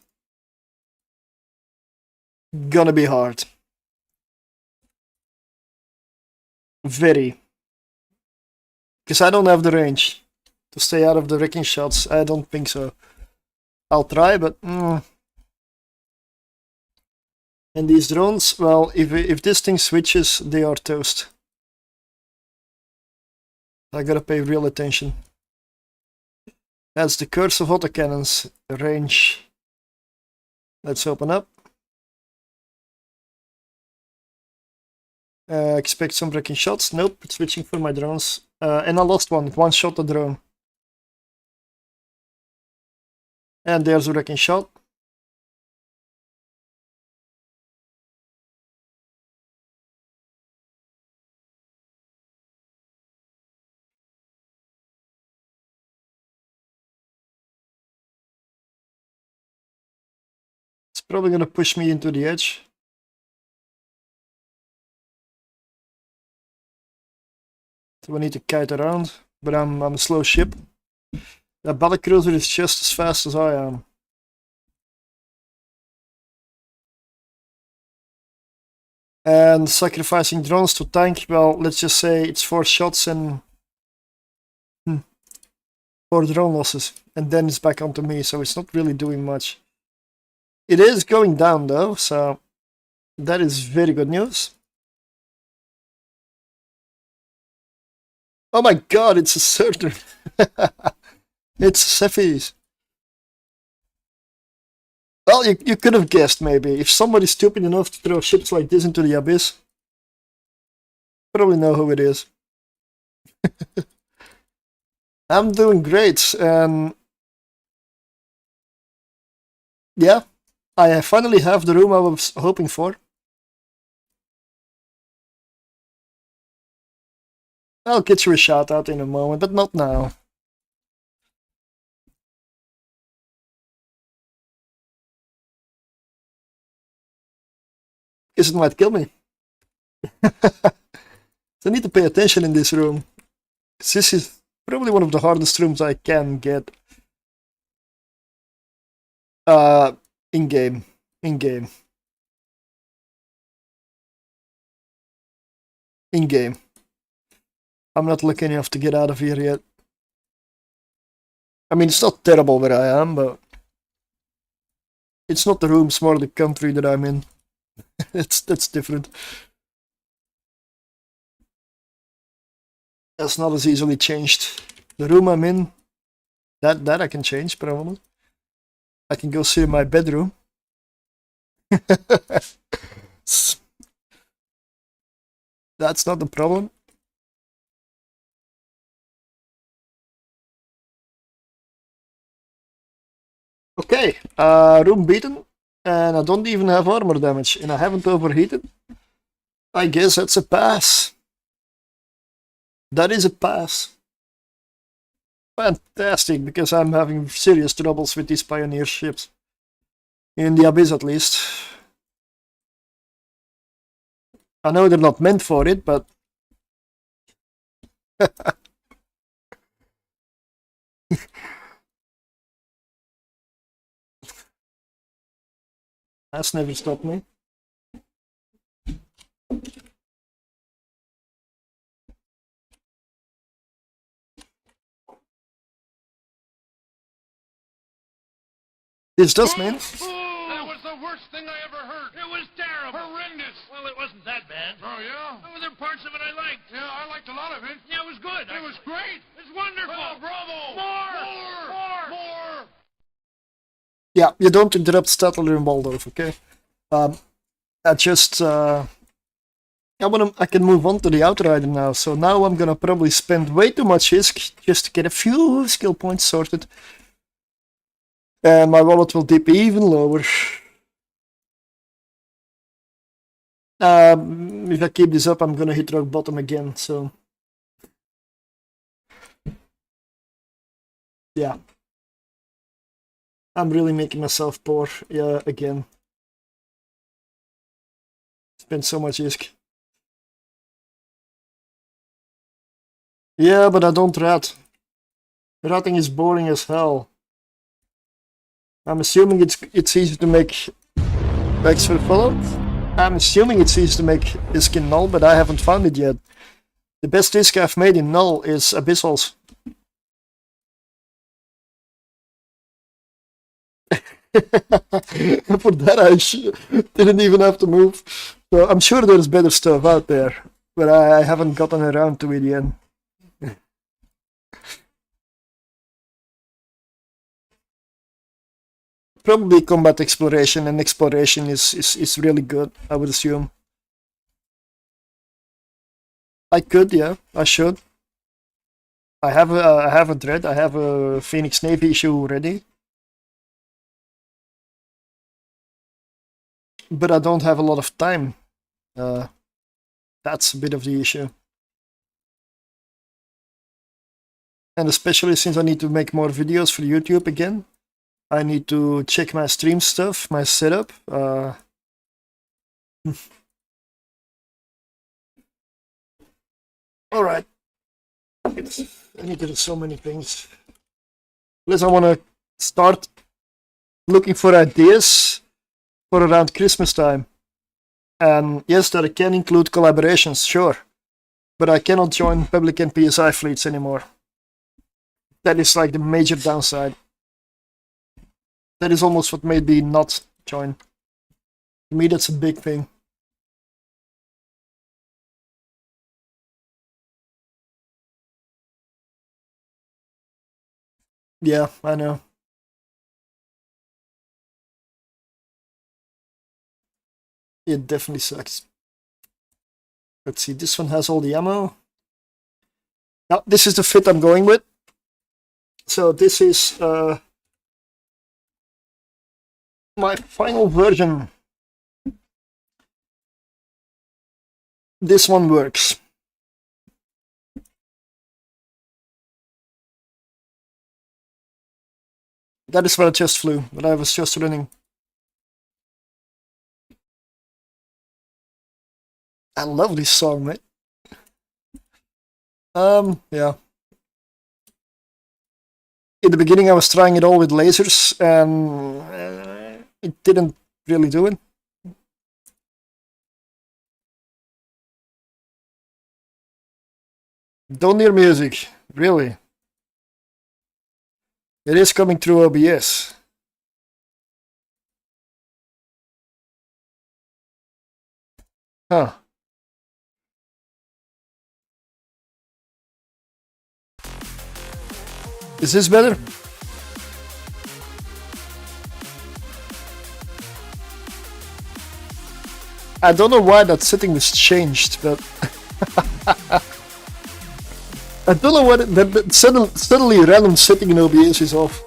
gonna be hard. Very. Because I don't have the range to stay out of the wrecking shots. I don't think so. I'll try, but... And these drones, well, if this thing switches, they are toast. I gotta pay real attention. That's the curse of autocannons. Range. Let's open up. Expect some wrecking shots. Nope, it's switching for my drones. And I lost one shot the drone. And there's a wrecking shot. It's probably gonna push me into the edge. So we need to kite around, but I'm a slow ship. That battlecruiser is just as fast as I am. And sacrificing drones to tank, well, let's just say it's 4 shots and 4 drone losses. And then it's back onto me, so it's not really doing much. It is going down though, so that is very good news. Oh my god, it's a Surtur. It's Cephis. Well, you could have guessed maybe. If somebody's stupid enough to throw ships like this into the abyss, probably know who it is. I'm doing great, and yeah, I finally have the room I was hoping for. I'll get you a shout out in a moment, but not now. Because it might kill me. So I need to pay attention in this room. This is probably one of the hardest rooms I can get. In-game. In-game. In-game. I'm not lucky enough to get out of here yet. I mean, it's not terrible where I am, but it's not the room, it's more the country that I'm in. That's different. That's not as easily changed. The room I'm in, that I can change probably. I can go sit in my bedroom. That's not the problem. Okay, room beaten, and I don't even have armor damage, and I haven't overheated. I guess that's a pass. That is a pass. Fantastic, because I'm having serious troubles with these Pioneer ships. In the Abyss, at least. I know they're not meant for it, but... That's never stopped me. This does mean. That was the worst thing I ever heard. It was terrible. Horrendous. Well, it wasn't that bad. Oh, yeah? Oh, there were parts of it I liked. Yeah, I liked a lot of it. Yeah, it was good. It was great. It's wonderful. Oh, bravo. More. Yeah, you don't interrupt Statler and Waldorf, okay? I just... I can move on to the Outrider now, so now I'm gonna probably spend way too much ISK just to get a few skill points sorted. And my wallet will dip even lower. If I keep this up, I'm gonna hit rock bottom again, so... Yeah. I'm really making myself poor, yeah, again. Spent so much ISK. Yeah, but I don't rat. Ratting is boring as hell. I'm assuming it's easy to make X for follow. I'm assuming it's easy to make ISK in null, but I haven't found it yet. The best ISK I've made in null is abyssals. For that I didn't even have to move. So I'm sure there's better stuff out there, but I haven't gotten around to it yet. Probably combat exploration, and exploration is really good, I would assume. I could, yeah, I should. I have a dread, I have a Phoenix Navy issue ready. But I don't have a lot of time. That's a bit of the issue. And especially since I need to make more videos for YouTube again. I need to check my stream stuff, my setup. Alright. I need to do so many things. Unless I want to start looking for ideas for around Christmas time. And yes, that can include collaborations, sure. But I cannot join public NPSI fleets anymore. That is like the major downside. That is almost what made me not join. To me, that's a big thing. Yeah, I know. It definitely sucks. Let's see, this one has all the ammo. Now, this is the fit I'm going with. So this is my final version. This one works. That is where I just flew, but I was just running. I love this song, mate. Yeah. In the beginning I was trying it all with lasers, and it didn't really do it. Don't hear music, really. It is coming through OBS. Huh. Is this better? I don't know why that setting was changed, but I don't know what that suddenly random setting in OBS is off.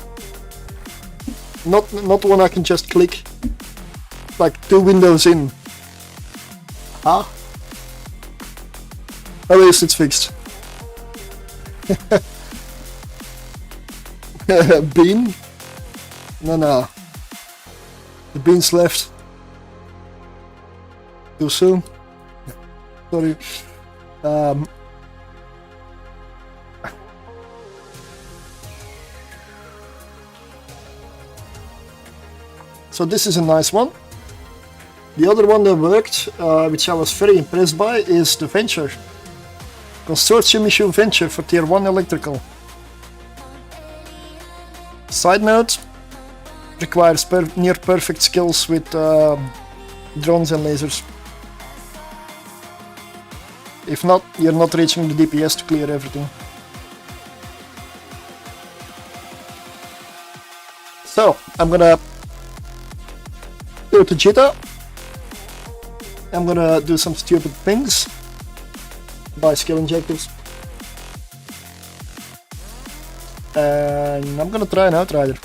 Not one I can just click, like 2 windows in. Huh? At least it's fixed. Bean? No. The beans left. Too soon. Sorry. So this is a nice one. The other one that worked, which I was very impressed by, is the Venture. Consortium issue Venture for Tier 1 electrical. Side note, requires near perfect skills with drones and lasers. If not, you're not reaching the DPS to clear everything. So, I'm gonna go to Jita. I'm gonna do some stupid things. Buy skill injectives. And I'm gonna try an Outrider.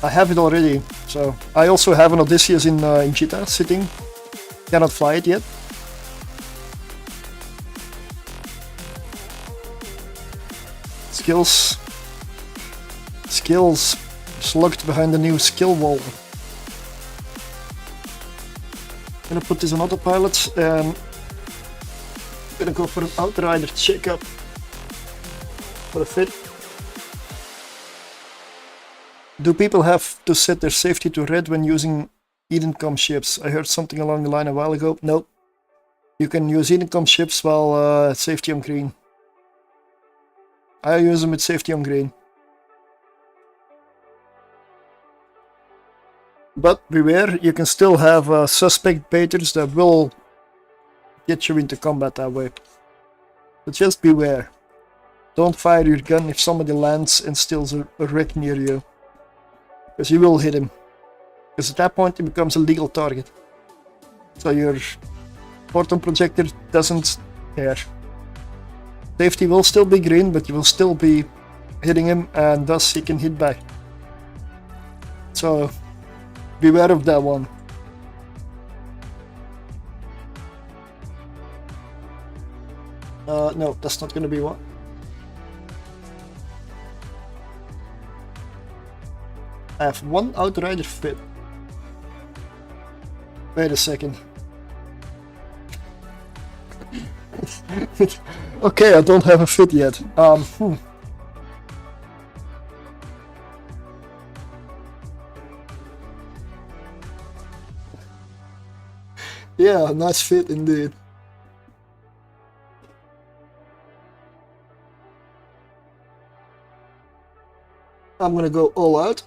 I have it already, so I also have an Odysseus in Jita sitting. Cannot fly it yet. Skills. Skills. It's locked behind the new skill wall. Gonna put this on autopilot and gonna go for an Outrider checkup for a fit. Do people have to set their safety to red when using Edencom ships? I heard something along the line a while ago. Nope. You can use Edencom ships while safety on green. I use them with safety on green. But beware, you can still have suspect baiters that will get you into combat that way. But just beware. Don't fire your gun if somebody lands and steals a wreck near you. Because you will hit him. Because at that point it becomes a legal target. So your photon projector doesn't care. Safety will still be green, but you will still be hitting him, and thus he can hit back. So beware of that one. No, that's not gonna be one. I have one Outrider fit. Wait a second. Okay, I don't have a fit yet. Yeah, nice fit indeed. I'm gonna go all out.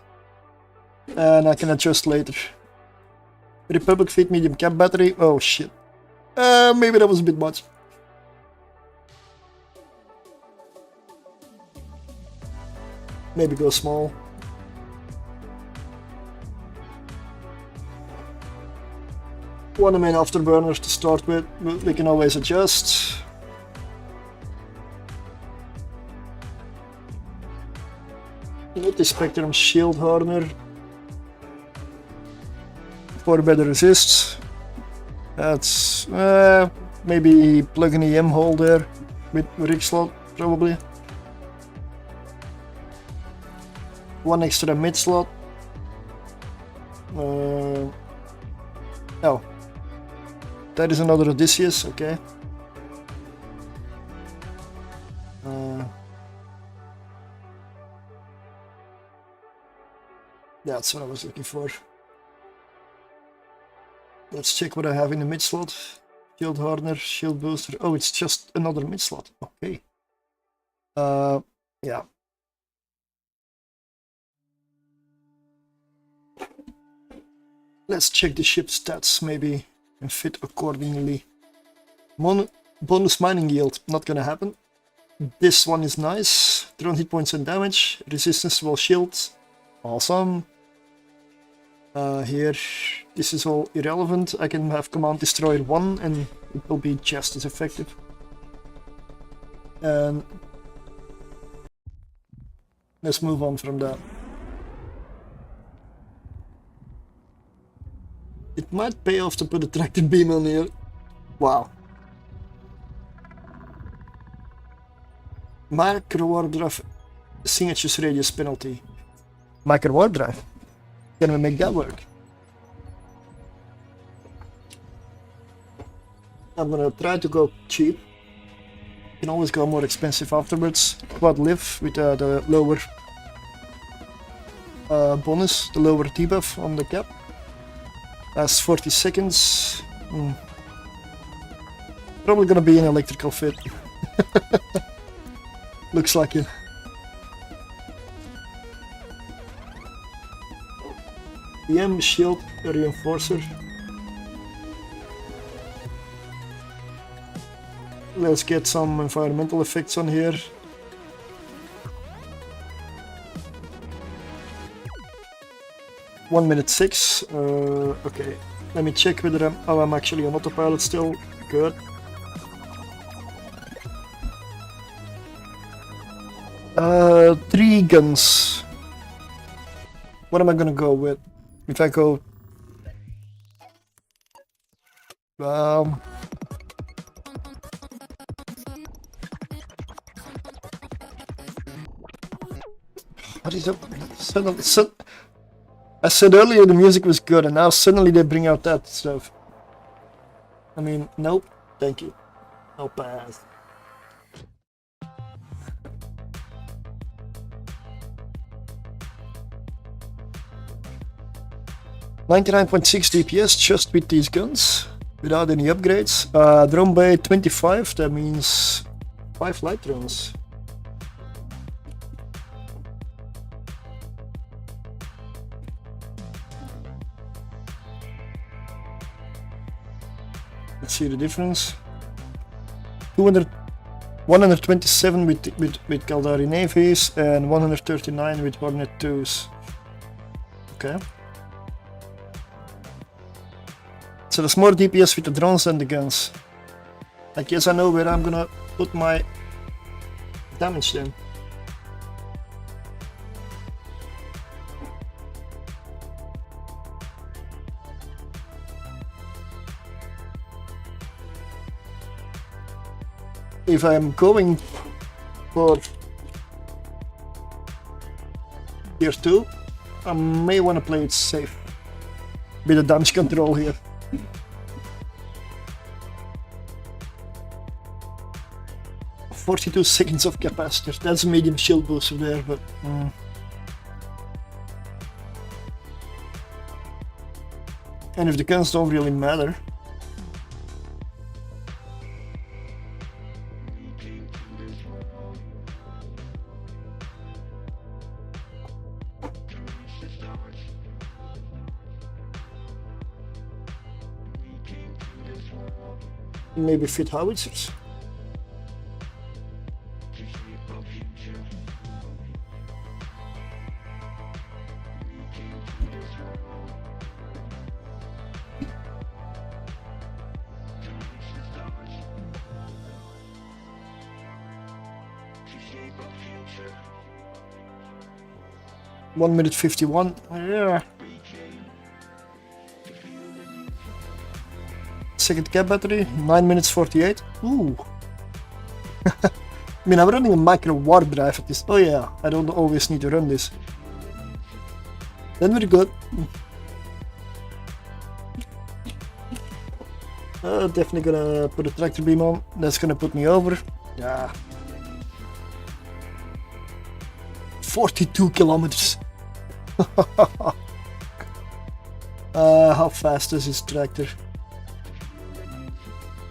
And I can adjust later. Republic fit medium cap battery. Oh shit. Maybe that was a bit much. Maybe go small. One main afterburners to start with. We can always adjust. Multi-spectrum shield hardener. For better resists. That's maybe plug an EM hole there with rig slot probably. One extra mid slot. Oh, that is another Odysseus. Okay. That's what I was looking for. Let's check what I have in the mid slot. Shield hardener, shield booster. Oh, it's just another mid slot. Okay. Yeah. Let's check the ship stats maybe and fit accordingly. Bonus mining yield, not gonna happen. This one is nice. Drone hit points and damage. Resistance while shields. Awesome. Here, this is all irrelevant. I can have Command Destroyer 1 and it will be just as effective. And let's move on from that. It might pay off to put a tractor beam on here. Wow. Micro warp drive signatures radius penalty. Micro warp drive. Can we make that work? I'm gonna try to go cheap. You can always go more expensive afterwards. Quad live with the lower bonus, the lower debuff on the cap. That's 40 seconds. Probably gonna be an electrical fit. Looks like it. EM shield reinforcer. Let's get some environmental effects on here. One minute 6. Okay, let me check whether I'm actually on autopilot still. Good. Three guns. What am I gonna go with? If I go... What is up? I said earlier the music was good, and now suddenly they bring out that stuff. I mean, nope. Thank you. No pass. .99.6 DPS just with these guns, without any upgrades. Drone bay 25, that means 5 light drones. Let's see the difference. 127 with Caldari Navies and 139 with Hornet 2s. Okay. So there's more DPS with the drones than the guns. I guess I know where I'm gonna put my damage then. If I'm going for tier 2, I may want to play it safe. Bit of damage control here. .42 seconds of capacitor. That's a medium shield booster there, but and if the guns don't really matter. Maybe fit howitzers. One minute 51. Yeah. Second cap battery, 9 minutes 48. Ooh. I mean, I'm running a micro warp drive at this. Oh yeah, I don't always need to run this. Then we're good. Definitely gonna put a tractor beam on. That's gonna put me over. Yeah. 42 kilometers. How fast is this tractor?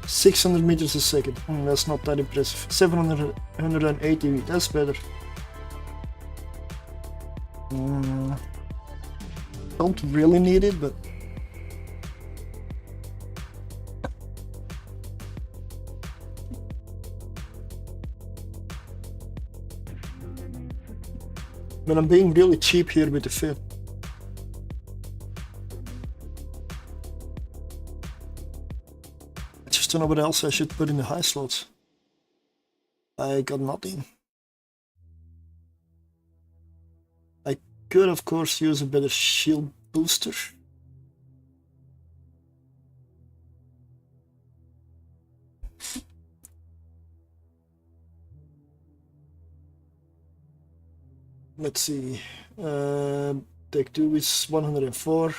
600 meters a second. That's not that impressive. 780, that's better. Don't really need it, but I'm being really cheap here with the fit. I just don't know what else I should put in the high slots. I got nothing. I could of course use a better shield booster. Let's see, Take 2 is 104,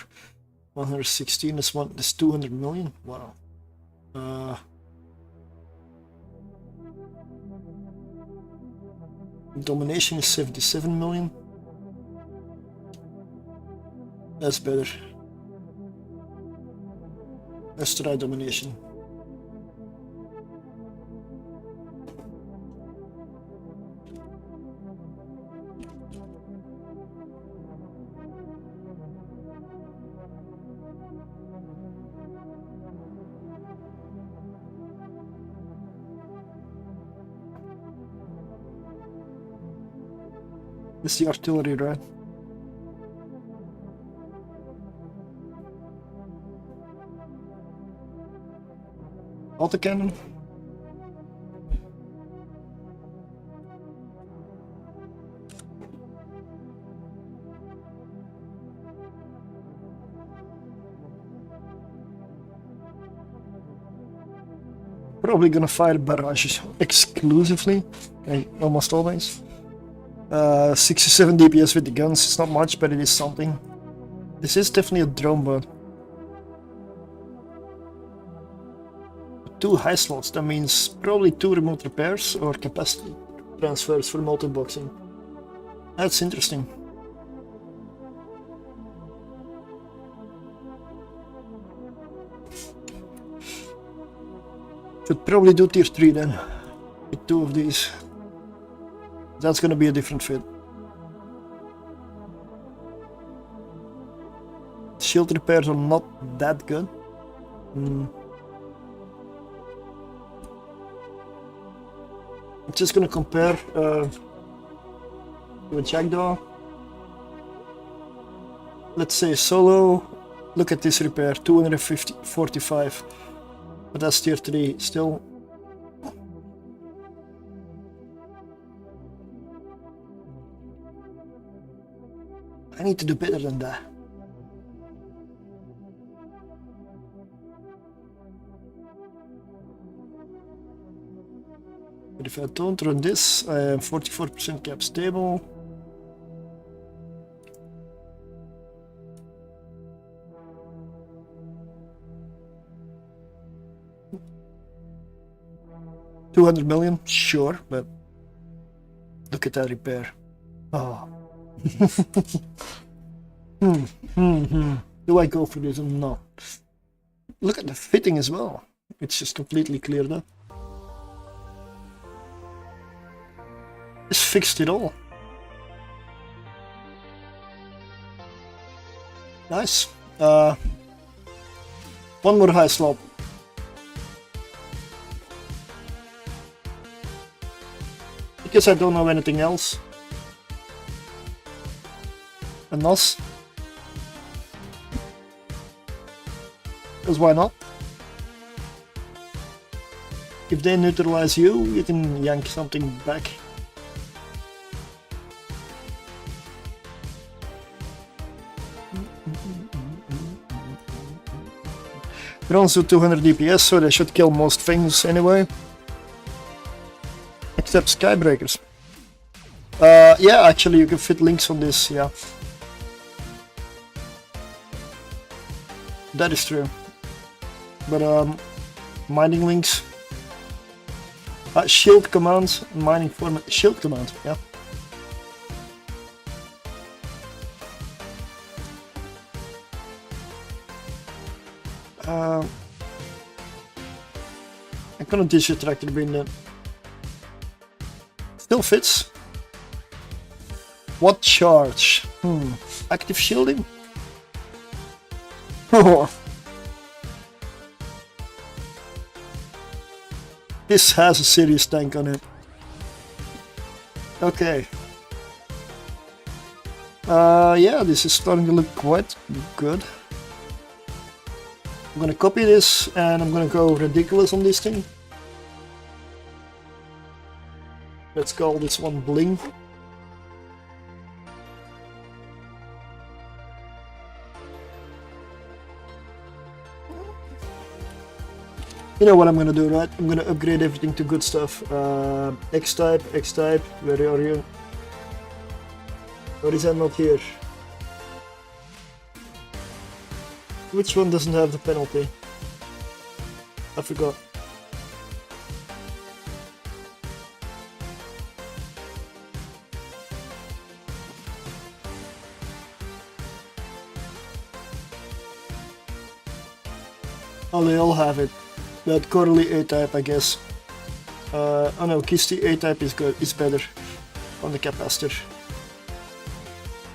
116 is 200 million, wow. Domination is 77 million. That's better. Let's try domination. It's the artillery, right? Autocannon. Probably gonna fire barrages exclusively, almost always. 67 DPS with the guns, it's not much, but it is something. This is definitely a drone boat. 2 high slots, that means probably 2 remote repairs or capacity transfers for multi-boxing. That's interesting. Should probably do tier 3 then, with 2 of these. That's gonna be a different fit. Shield repairs are not that good. I'm just gonna compare to a jackdaw. Let's say solo. Look at this repair, 245. But that's tier 3 still. I need to do better than that. But if I don't run this, I am 44% cap stable. $200 million, sure, but look at that repair. Oh. Do I go for this or not? Look at the fitting as well. It's just completely cleared up. Just fixed it all. Nice. One more high slot. Because I don't know anything else. A NOS. Because why not? If they neutralize you, you can yank something back. They're also 200 DPS, so they should kill most things anyway. Except skybreakers. Yeah, actually you can fit links on this, yeah. That is true. But mining links. Shield command, mining format, shield command, yeah. I'm gonna distract the bin then. Still fits. What charge? Active shielding? This has a serious tank on it. Okay. Yeah, this is starting to look quite good. I'm gonna copy this and I'm gonna go ridiculous on this thing. Let's call this one bling. You know what I'm gonna do, right? I'm gonna upgrade everything to good stuff. X-type, where are you? Or is that not here? Which one doesn't have the penalty? I forgot. Oh, they all have it. But Corley A-type, I guess. Oh no, Kisti A-type is good, is better on the capacitor.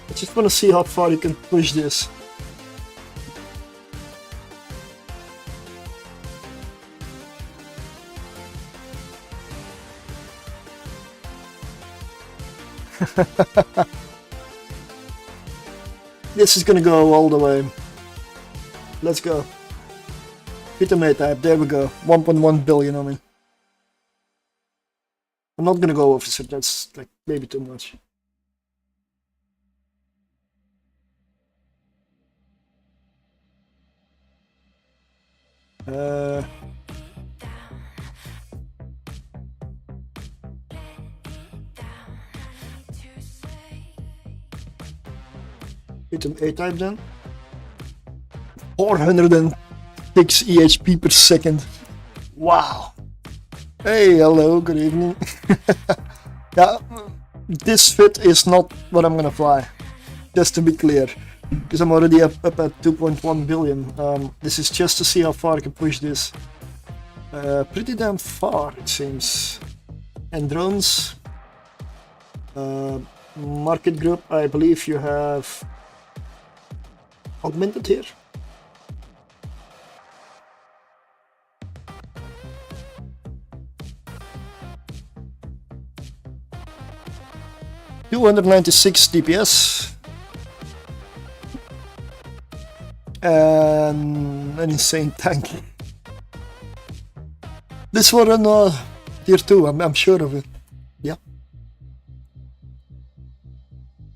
I just want to see how far you can push this. This is gonna go all the way. Let's go. Peter May type, there we go. 1.1 billion on me. I'm not gonna go officer, that's like maybe too much. Hit him A-type then. 406 EHP per second. Wow. Hey, hello, good evening. Yeah, this fit is not what I'm gonna fly. Just to be clear. Because I'm already up at 2.1 billion. This is just to see how far I can push this. Pretty damn far, it seems. And drones. Market group, I believe you have augmented here. $296 DPS. And an insane tank. This will run tier 2, I'm sure of it. Yeah.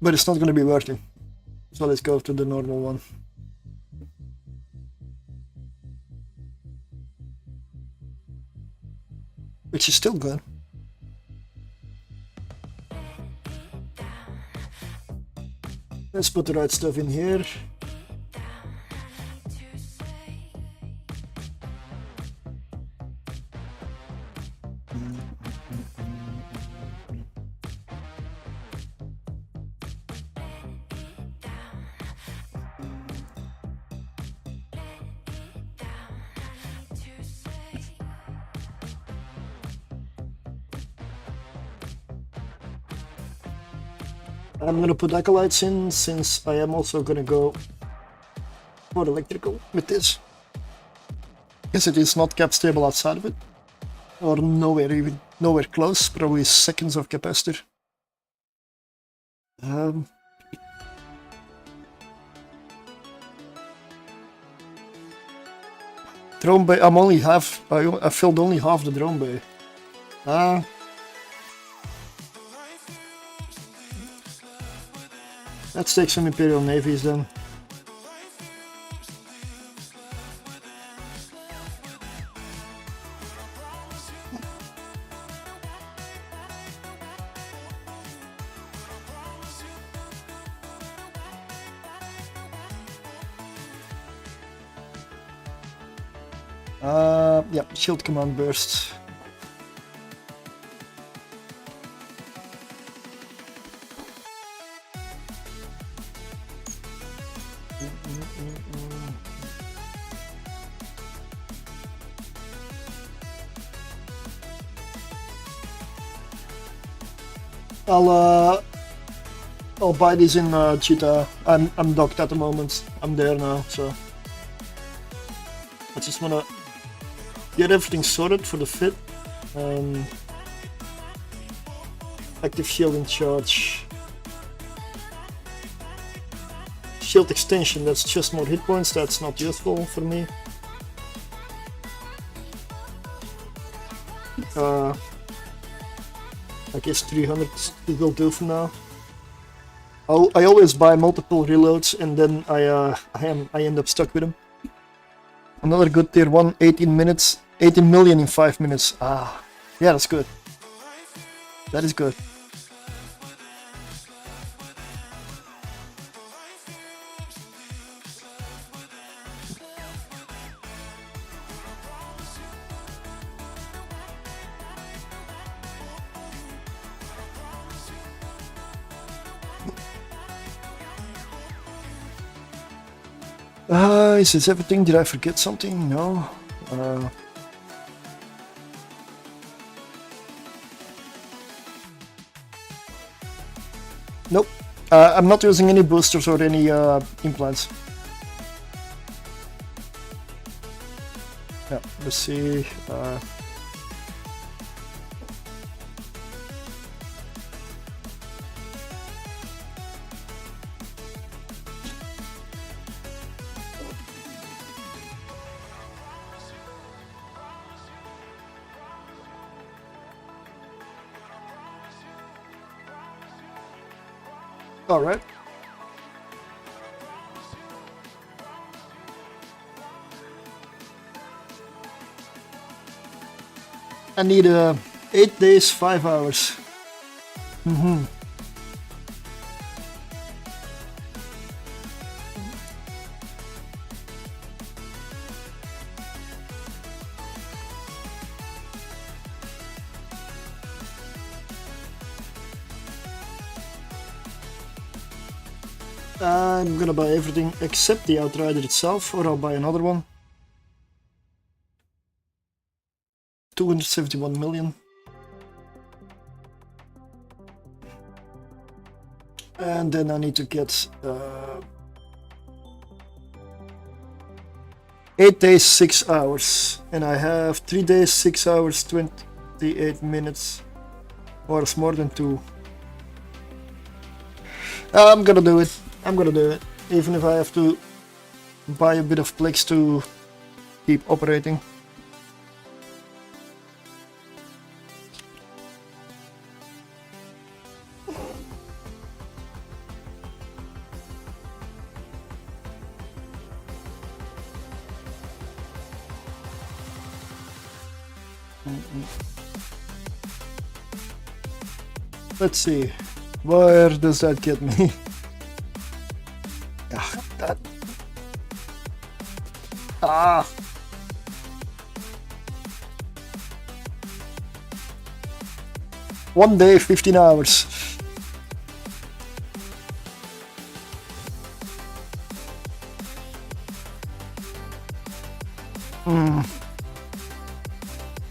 But it's not going to be worth it. So let's go to the normal one. Which is still good. Let's put the right stuff in here. I'm gonna put acolytes in since I am also gonna go for electrical with this. Because it is not cap stable outside of it. Or nowhere close, probably seconds of capacitor. Drone bay, I filled only half the drone bay. Let's take some Imperial Navies then. Yeah, shield command burst. I'll buy these in Cheetah. I'm docked at the moment. I'm there now, so I just wanna get everything sorted for the fit. Active shield in charge. Shield extension, that's just more hit points, that's not useful for me. I guess 300 will do for now. I always buy multiple reloads and then I end up stuck with them. Another good tier 1, 18 minutes, 18 million in 5 minutes. Yeah, that's good. That is good. Is this everything? Did I forget something? No. Nope. I'm not using any boosters or any implants. Yeah, let's see. Alright. I need 8 days, 5 hours. I'm gonna buy everything except the Outrider itself, or I'll buy another one. 271 million. And then I need to get 8 days, 6 hours. And I have 3 days, 6 hours, 28 minutes. Or it's more than 2. I'm gonna do it. I'm gonna do it. Even if I have to buy a bit of Plex to keep operating. Let's see, where does that get me? That. Ah. One day, 15 hours.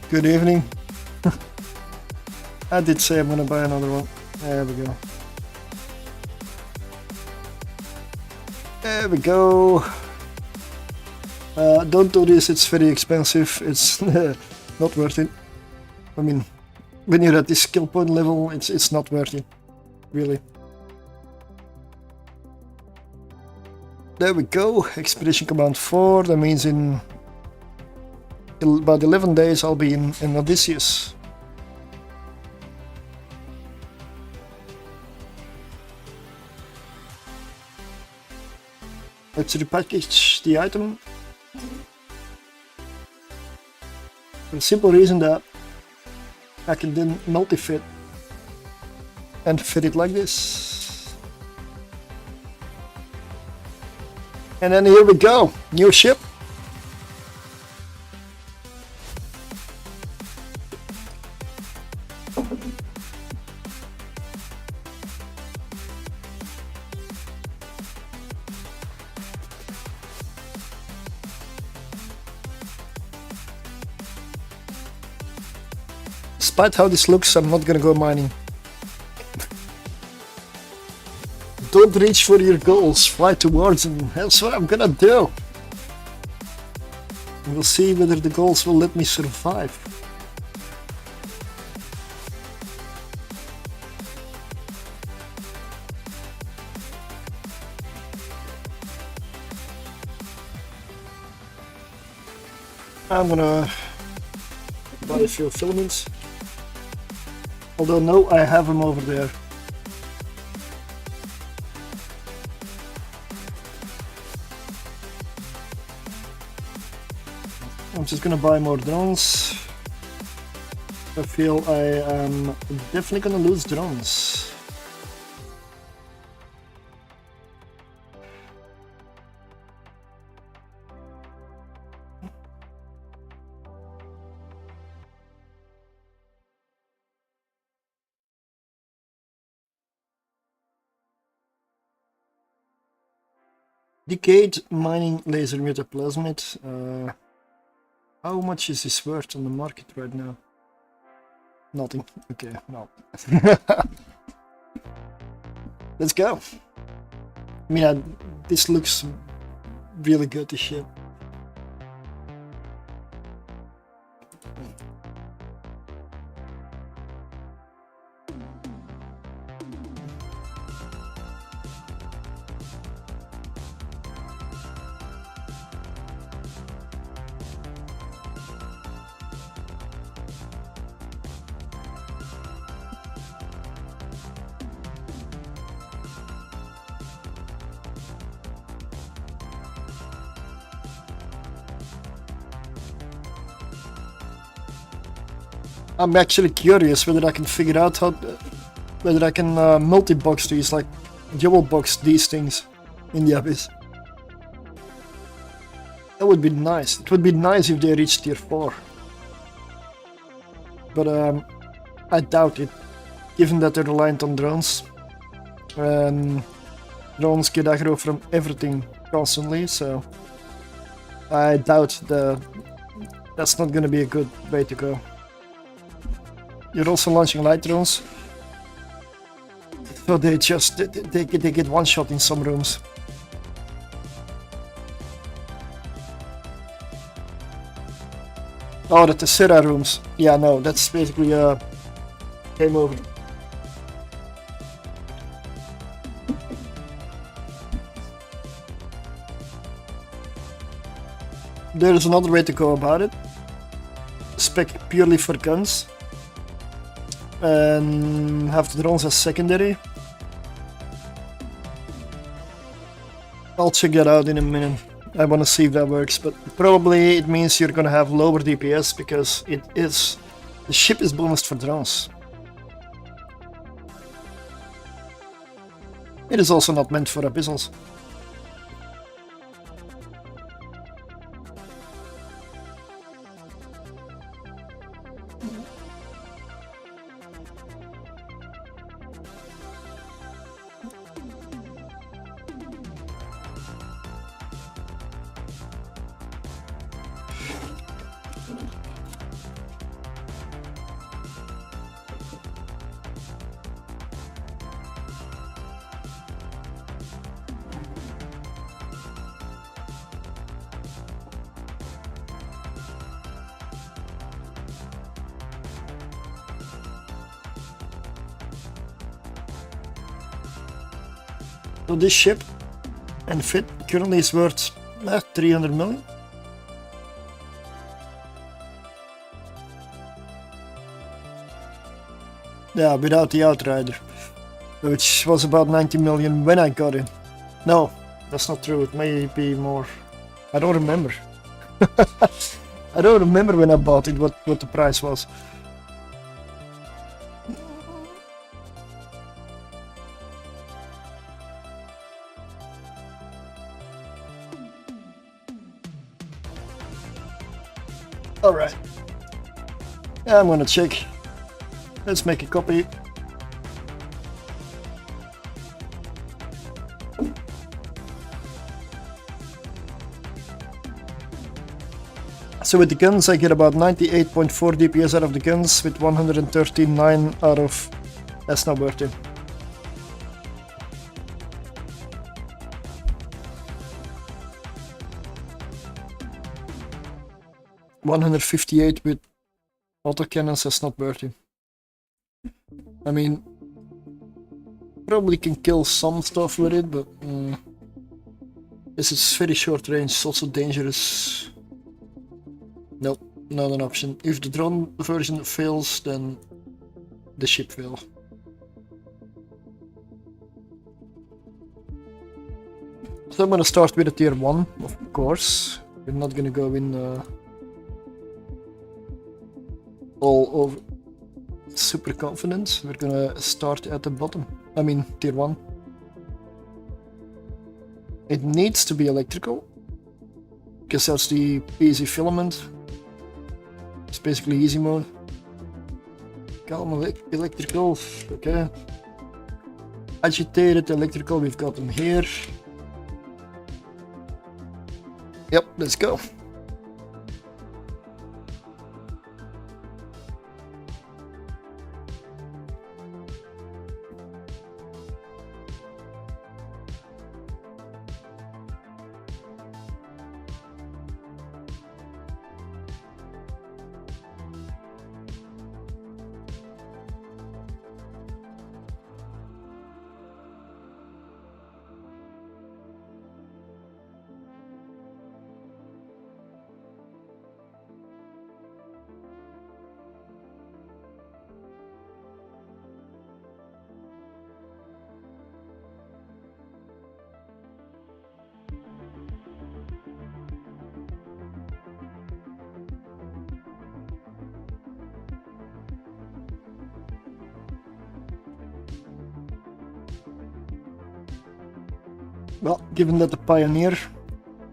Good evening. I did say I'm gonna buy another one. There we go. There we go. Don't do this, it's very expensive. It's not worth it. I mean, when you're at this skill point level, it's not worth it. Really. There we go. Expedition Command 4. That means in about 11 days I'll be in Odysseus. Let's repackage the item. For the simple reason that I can then multi-fit and fit it like this. And then here we go, new ship. Despite how this looks, I'm not gonna go mining. Don't reach for your goals, fly towards them. That's what I'm gonna do. We'll see whether the goals will let me survive. I'm gonna buy a few filaments. Although no, I have them over there. I'm just gonna buy more drones. I feel I am definitely gonna lose drones. Decade mining laser metaplasmid. How much is this worth on the market right now? Nothing. Okay, no. Let's go. I mean, this looks really good, this ship. I'm actually curious whether I can figure out whether I can multi-box these, like dual box these things in the Abyss. That would be nice. It would be nice if they reached tier 4. But I doubt it, given that they're reliant on drones. And drones get aggro from everything constantly, so I doubt that's not gonna be a good way to go. You're also launching light drones, so they get one shot in some rooms. Oh, the Tessera rooms. Yeah, no, that's basically game over. There is another way to go about it. Spec purely for guns. And have the drones as secondary. I'll check that out in a minute. I want to see if that works, but probably it means you're gonna have lower DPS because the ship is bonused for drones. It is also not meant for abyssals. So this ship and fit currently is worth 300 million. Yeah, without the Outrider, which was about 90 million when I got it. No, that's not true, it may be more. I don't remember. I don't remember when I bought it what the price was. Alright. I'm gonna check. Let's make a copy. So with the guns I get about 98.4 DPS out of the guns, with 139 out of... That's not worth it. $158 with autocannons, that's not worth it. I mean, probably can kill some stuff with it, but this is very short range, it's also dangerous. Nope, not an option. If the drone version fails, then the ship will. So I'm gonna start with a tier 1, of course. We're not gonna go in all over super confident. We're gonna start at the bottom. I mean, tier 1. It needs to be electrical, because that's the easy filament. It's basically easy mode. Calm electrical, okay. Agitated electrical, we've got them here. Yep, let's go. Well, given that the Pioneer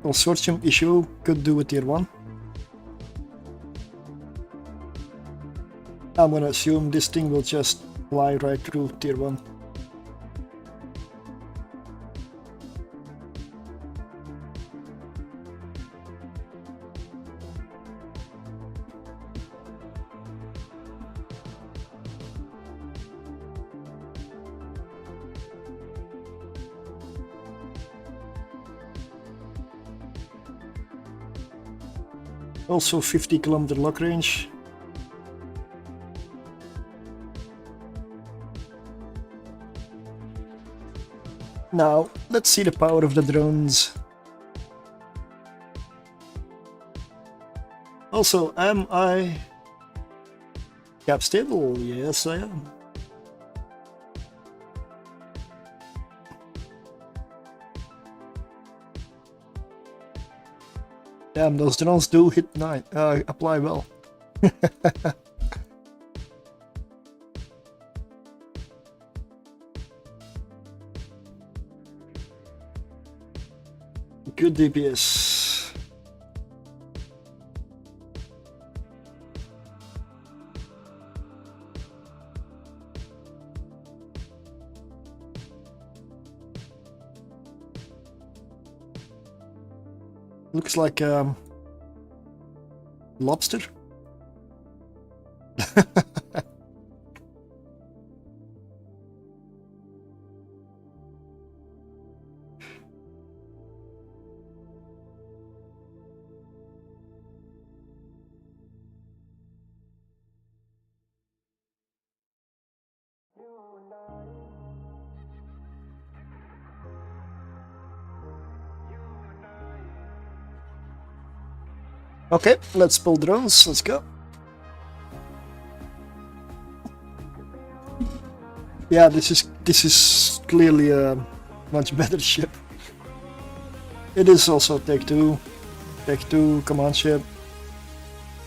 consortium issue could do a tier 1, I'm gonna assume this thing will just fly right through tier 1. Also 50-kilometer lock range. Now, let's see the power of the drones. Also, am I cap stable? Yes, I am. Damn, those drones do hit 9, apply well. Good DPS. Looks like lobster. Okay, let's pull drones. Let's go. Yeah, this is clearly a much better ship. It is also Take 2 command ship.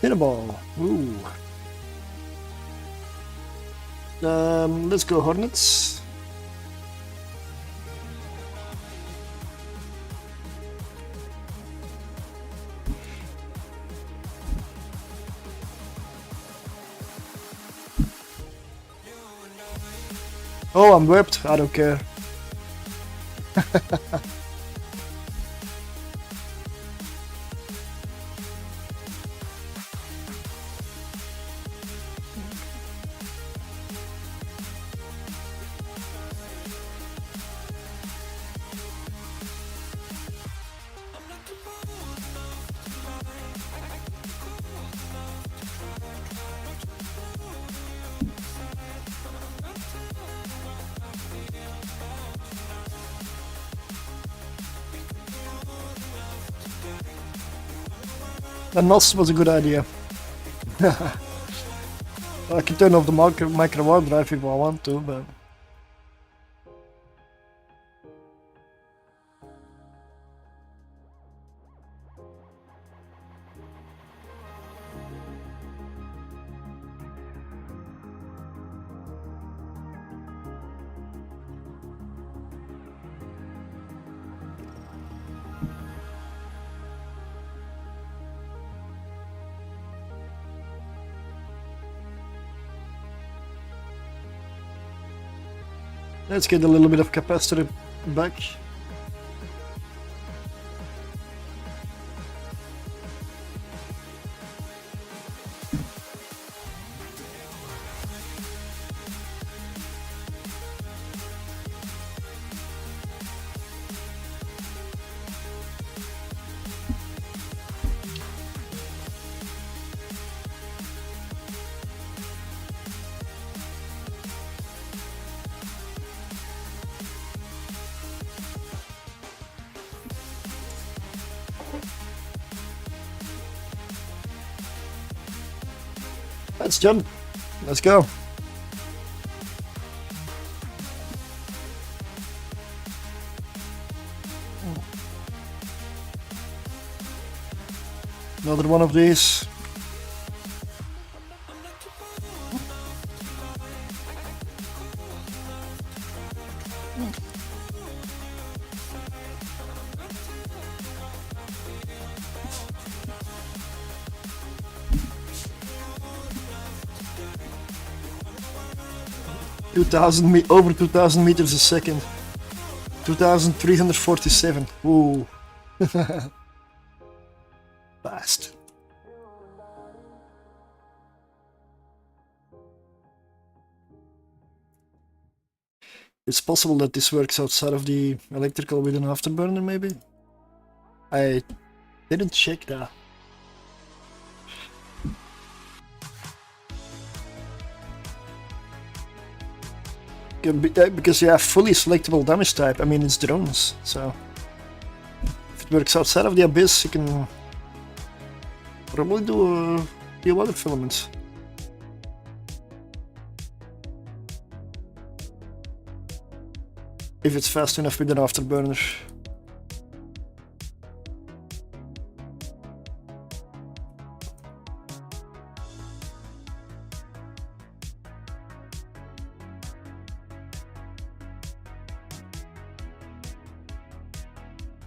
Hit a ball. Ooh. Let's go Hornets. Oh, I'm whipped. I don't care. The NOS was a good idea. I can turn off the micro warp drive if I want to, but... Let's get a little bit of capacitor back. Let's jump. Let's go. Another one of these. over 2000 meters a second. 2347. Ooh. Fast. It's possible that this works outside of the electrical with an afterburner, maybe? I didn't check that. Because you have fully selectable damage type. I mean, it's drones, so if it works outside of the abyss, you can probably do a few other filaments. If it's fast enough with an afterburner.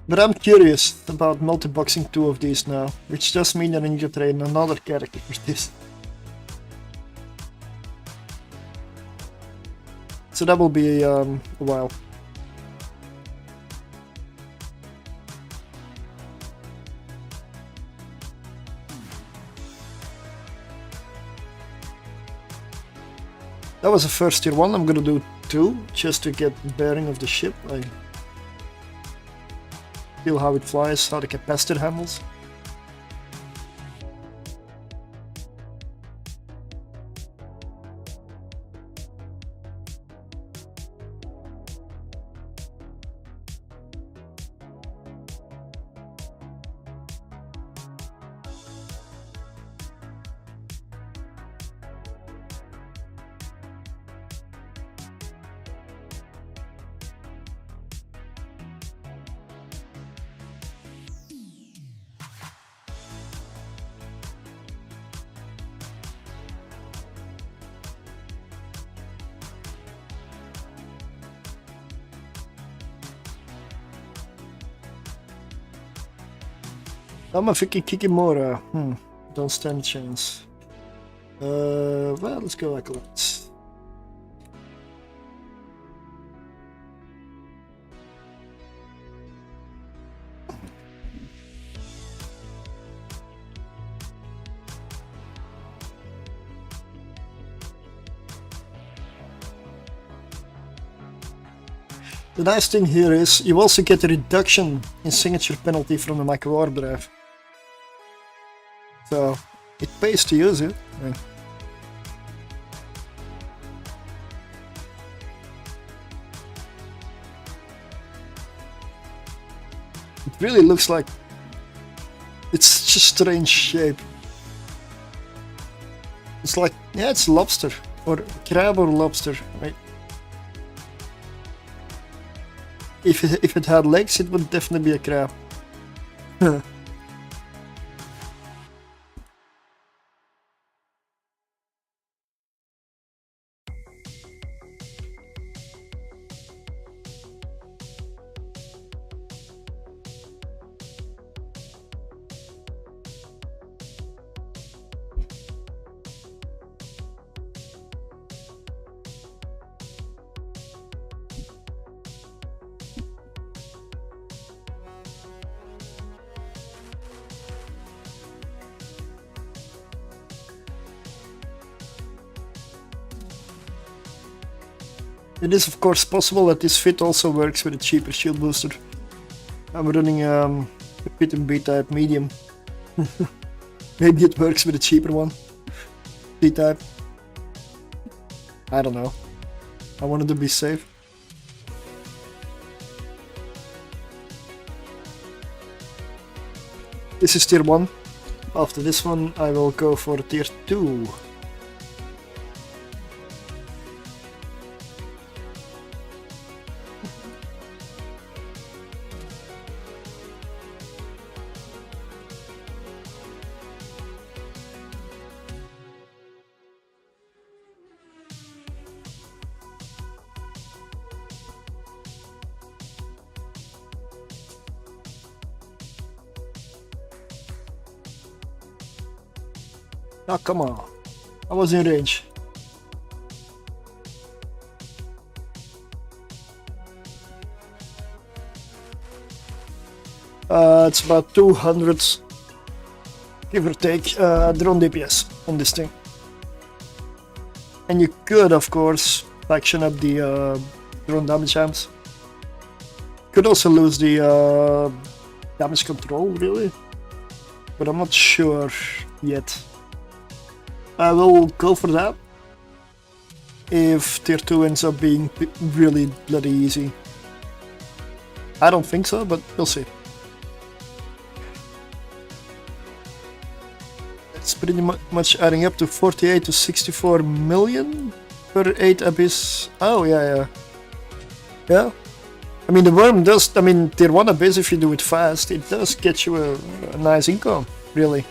But I'm curious about multi-boxing 2 of these now, which does mean that I need to train another character for this. So that will be a while. That was the first tier 1, I'm gonna do 2, just to get the bearing of the ship. Like, feel how it flies, how the capacitor handles. I'm a Vicky Kikimora. Don't stand a chance. Well, let's go Acolytes. The nice thing here is you also get a reduction in signature penalty from the micro warp drive. So it pays to use it. Yeah. It really looks like it's such a strange shape. It's like, yeah, it's lobster or crab or lobster, right? If it had legs, it would definitely be a crab. It is of course possible that this fit also works with a cheaper shield booster. I'm running a Pit and B-type medium. Maybe it works with a cheaper one. B-type. I don't know. I wanted to be safe. This is tier 1. After this one I will go for tier 2. Oh, come on. I was in range. It's about 200, give or take, drone DPS on this thing. And you could, of course, faction up the drone damage amps. Could also lose the damage control, really. But I'm not sure yet. I will go for that if tier 2 ends up being really bloody easy. I don't think so, but we'll see. It's pretty much adding up to 48 to 64 million per 8 abyss. Oh, yeah. Yeah. I mean, the worm does, I mean, tier 1 abyss, if you do it fast, it does get you a nice income, really.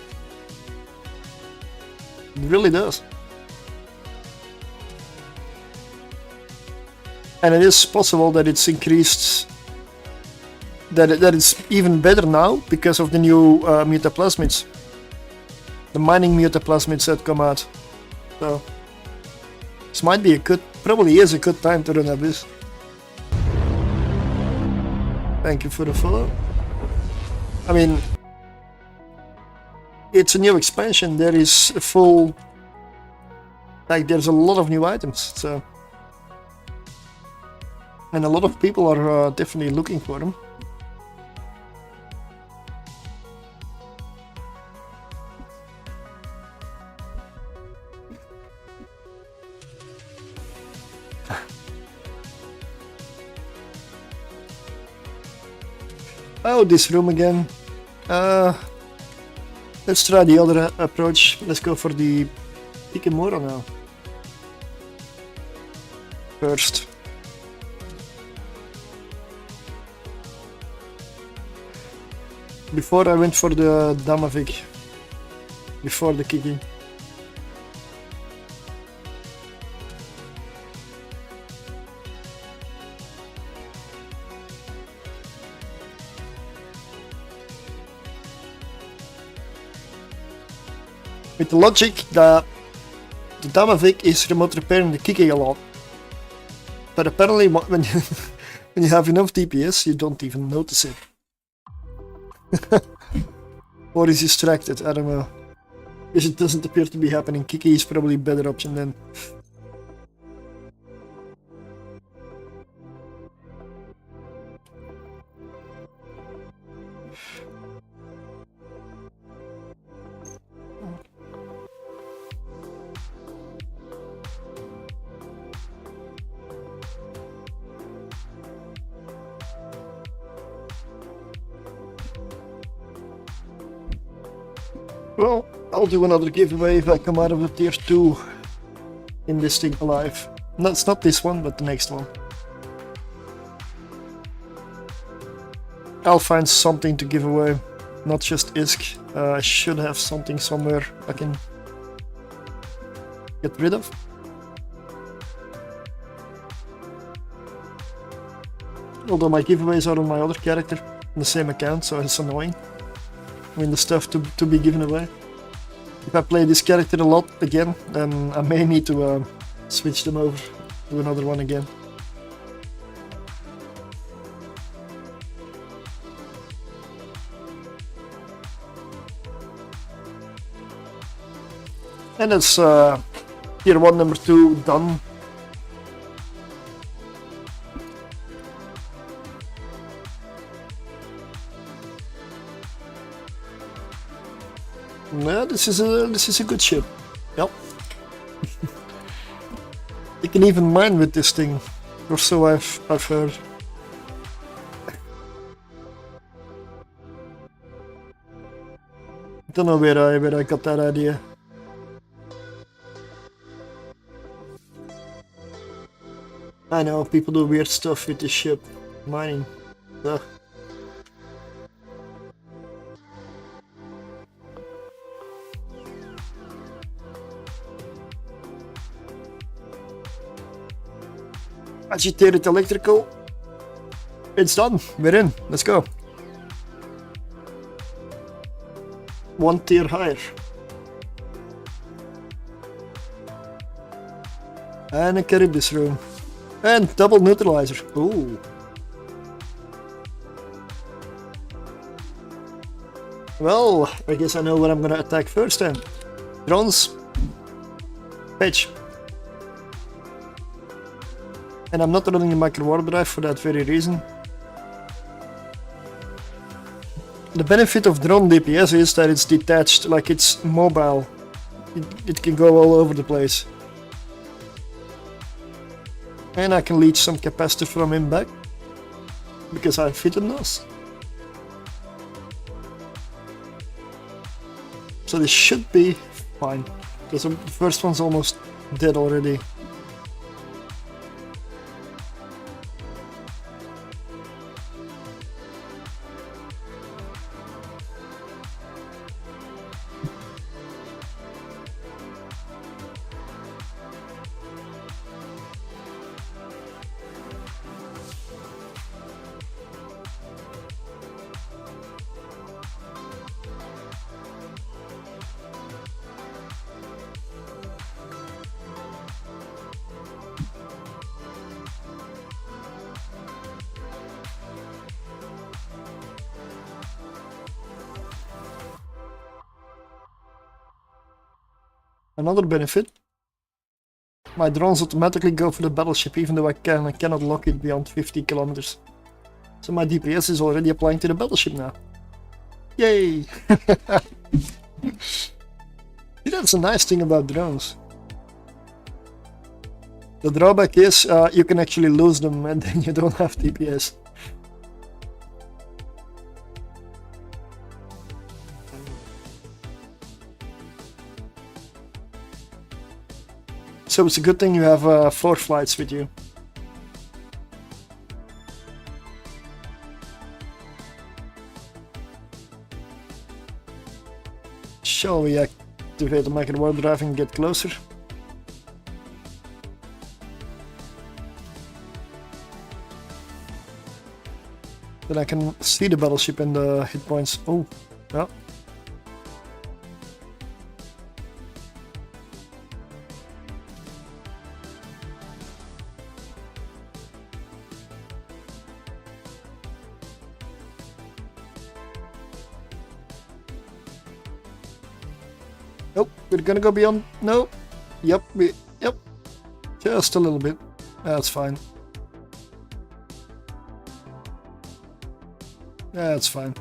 It really does. And it is possible that it's increased, that it's even better now because of the new mutaplasmids. The mining mutaplasmids that come out. So, this might be a good, probably is a good time to run Abyss. Thank you for the follow. I mean, it's a new expansion. There is a full, like, there's a lot of new items. So, and a lot of people are definitely looking for them. Oh, this room again. Let's try the other approach. Let's go for the Pikemora now. First. Before I went for the Damavik. Before the Kiki. With the logic that the Damavik is remote repairing the Kiki a lot. But apparently when you have enough DPS you don't even notice it. Or is distracted, I don't know. Because it doesn't appear to be happening. Kiki is probably a better option then. Well, I'll do another giveaway if I come out of the tier 2 in this thing alive. No, it's not this one, but the next one. I'll find something to give away, not just ISK. I should have something somewhere I can get rid of. Although my giveaways are on my other character, on the same account, so it's annoying. I mean, the stuff to be given away. If I play this character a lot again, then I may need to switch them over to another one again. And that's tier 1 number 2 done. Yeah, this is a good ship. Yep. You can even mine with this thing, or so I've heard. Don't know where I got that idea. I know people do weird stuff with this ship, mining. Ugh. Agitated electrical. It's done. We're in. Let's go. One tier higher. And a Charybdis room. And double neutralizer. Ooh. Well, I guess I know what I'm gonna attack first then. Drones. Page. And I'm not running the micro warp drive for that very reason. The benefit of drone DPS is that it's detached, like it's mobile. It can go all over the place. And I can leech some capacitor from him back. Because I fitted those. So this should be fine. Because the first one's almost dead already. Another benefit, my drones automatically go for the battleship even though I cannot lock it beyond 50 kilometers. So my DPS is already applying to the battleship now. Yay! That's a nice thing about drones. The drawback is you can actually lose them and then you don't have DPS. So it's a good thing you have 4 flights with you. Shall we activate the micro warp drive and get closer? Then I can see the battleship and the hit points. Oh, yeah. Nope, we're gonna go beyond. No. Yep, yep. Just a little bit. That's fine. That's fine.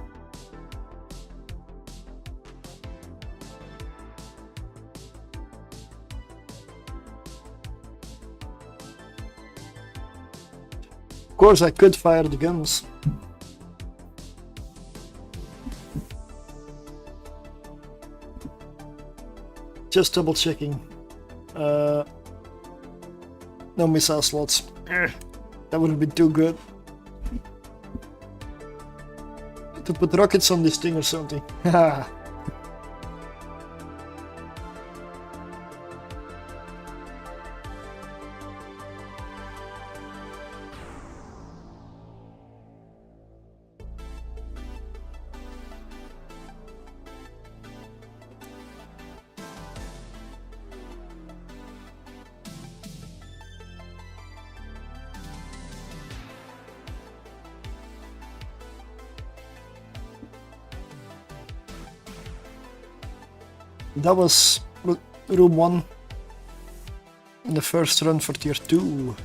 Of course, I could fire the guns. Just double checking. No missile slots. That wouldn't be too good. To put rockets on this thing or something. That was room 1 in the first run for tier 2.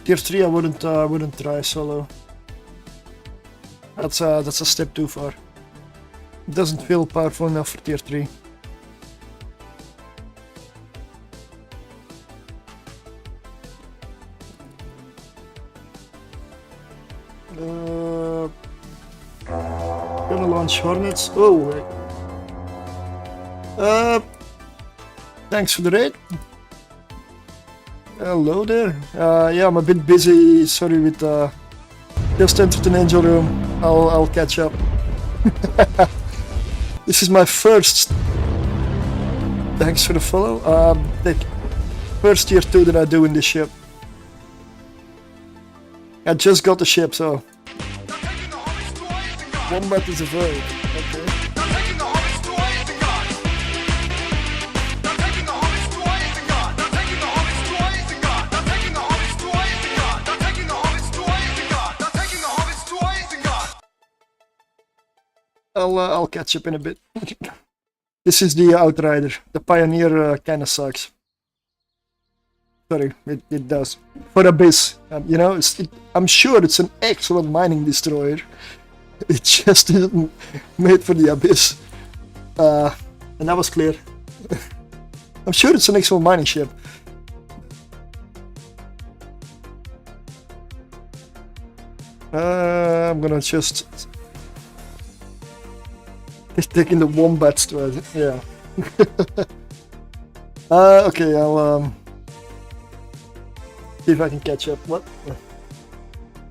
Tier 3 I wouldn't try solo. That's a step too far. It doesn't feel powerful enough for tier 3. Gonna launch Hornets. Oh, thanks for the raid. Hello there. Yeah, I'm a bit busy. Sorry with just entered an angel room. I'll catch up. This is my first. Thanks for the follow. The first tier 2 that I do in this ship. I just got the ship, so. Wombat is a verb. Okay. I'll catch up in a bit. This is the Outrider. The Pioneer kind of sucks. Sorry, it does. For Abyss, you know, I'm sure it's an excellent mining destroyer. It just isn't made for the Abyss. And that was clear. I'm sure it's an excellent mining ship. I'm gonna just taking the wombats to it. Yeah. Okay, I'll see if I can catch up. What?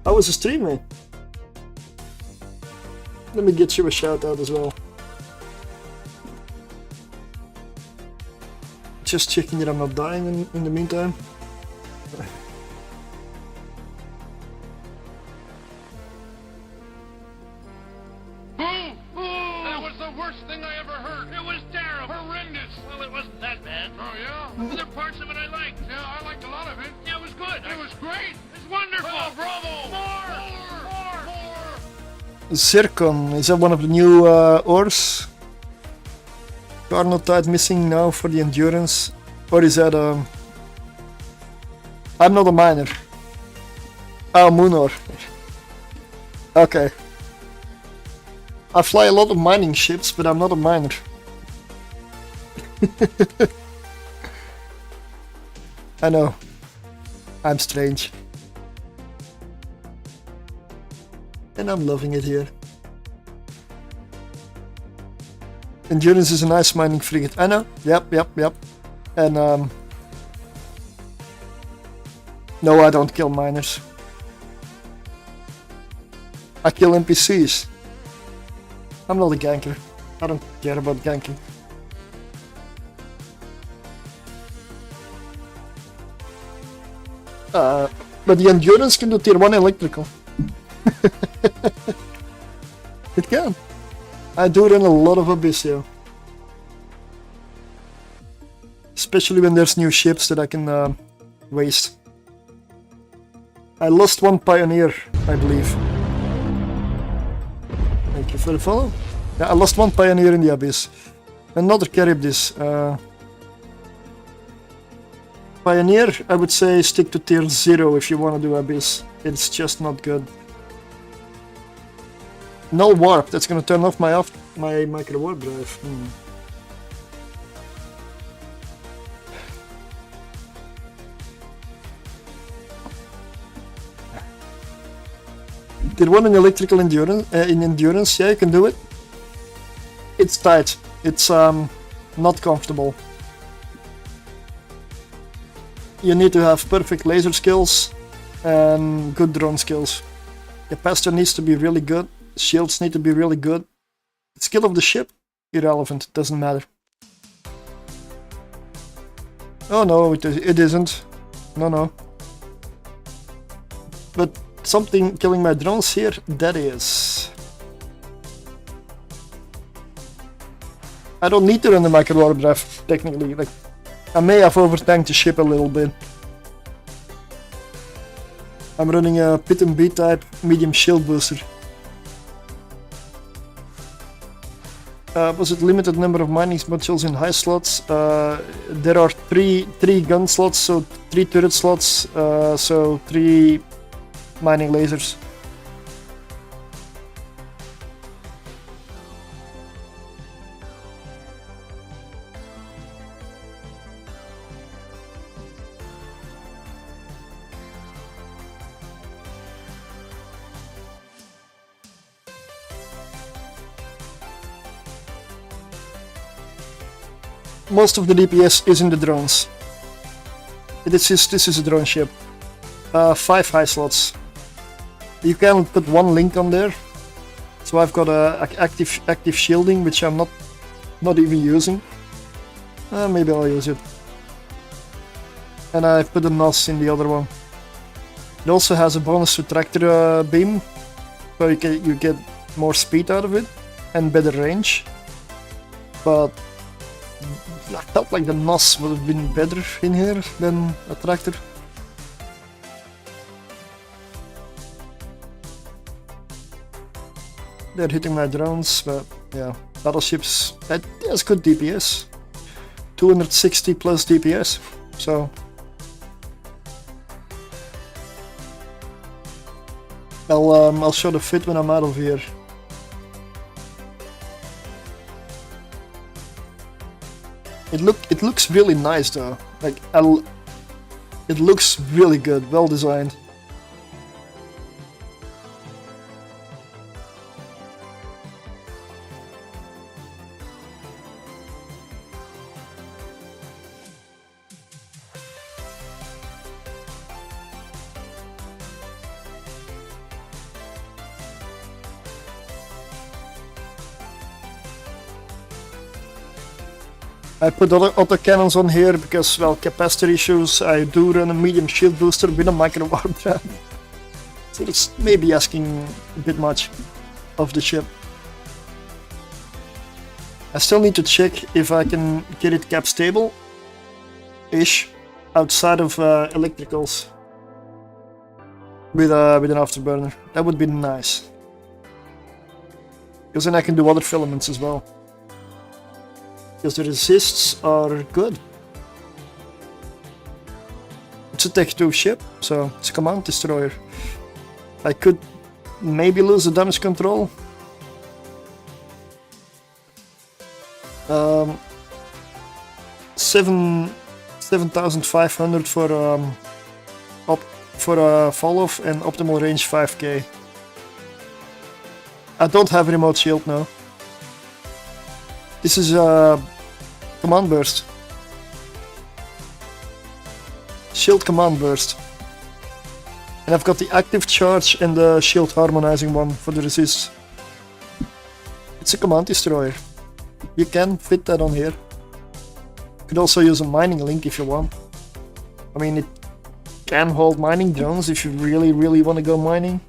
How was the stream, mate? Let me get you a shout out as well. Just checking that I'm not dying in the meantime. That was the worst thing I ever heard. It was terrible. Horrendous. Well, it wasn't that bad. Oh, yeah? There were parts of it I liked. Yeah, I liked a lot of it. Yeah, it was good. It was great. It's wonderful. Oh, bravo. More. Zircon, is that one of the new ores? Carnotite missing now for the endurance, or is that I'm not a miner. Oh, moon ore. Okay. I fly a lot of mining ships, but I'm not a miner. I know. I'm strange. And I'm loving it here. Endurance is a nice mining frigate. I know. Yep. And no, I don't kill miners. I kill NPCs. I'm not a ganker. I don't care about ganking. But the endurance can do tier 1 electrical. It can. I do run a lot of Abyssal. Especially when there's new ships that I can waste. I lost one Pioneer, I believe. Thank you for the follow. Yeah, I lost one Pioneer in the Abyss. Another Charybdis. Pioneer, I would say stick to tier 0 if you want to do Abyss. It's just not good. Null warp, that's gonna turn off my micro warp drive. Tier 1 in electrical endurance, yeah, you can do it. It's tight. It's not comfortable. You need to have perfect laser skills and good drone skills. Capacitor needs to be really good. Shields need to be really good. The skill of the ship, irrelevant, doesn't matter. Oh no, it isn't. No. But something killing my drones here, that is. I don't need to run the micro warp drive, technically. Like, I may have overtanked the ship a little bit. I'm running a Pit and B type medium shield booster. Was it limited number of mining modules in high slots? There are three gun slots, so 3 turret slots, so 3 mining lasers. Most of the DPS is in the drones. This is a drone ship. 5 high slots. You can put 1 link on there. So I've got a active shielding, which I'm not even using. Maybe I'll use it. And I put a NOS in the other one. It also has a bonus to tractor beam, so you get more speed out of it and better range. But I felt like the NOS would have been better in here than a tractor. they're hitting my drones, but yeah, battleships, that has good DPS. 260 plus DPS, so I'll show the fit when I'm out of here. It looks really nice though. Like it looks really good, well designed. I put other cannons on here because, well, capacitor issues. I do run a medium shield booster with a micro warp trap. So it's maybe asking a bit much of the ship. I still need to check if I can get it cap stable-ish outside of electricals with an afterburner. That would be nice. Because then I can do other filaments as well. Because the resists are good. It's a Tech 2 ship, so it's a command destroyer. I could maybe lose the damage control. 7,500 for a fall off and optimal range 5k. I don't have remote shield now. This is a command burst. Shield command burst. And I've got the active charge and the shield harmonizing one for the resist. It's a command destroyer. You can fit that on here. You could also use a mining link if you want. I mean, it can hold mining drones if you really want to go mining.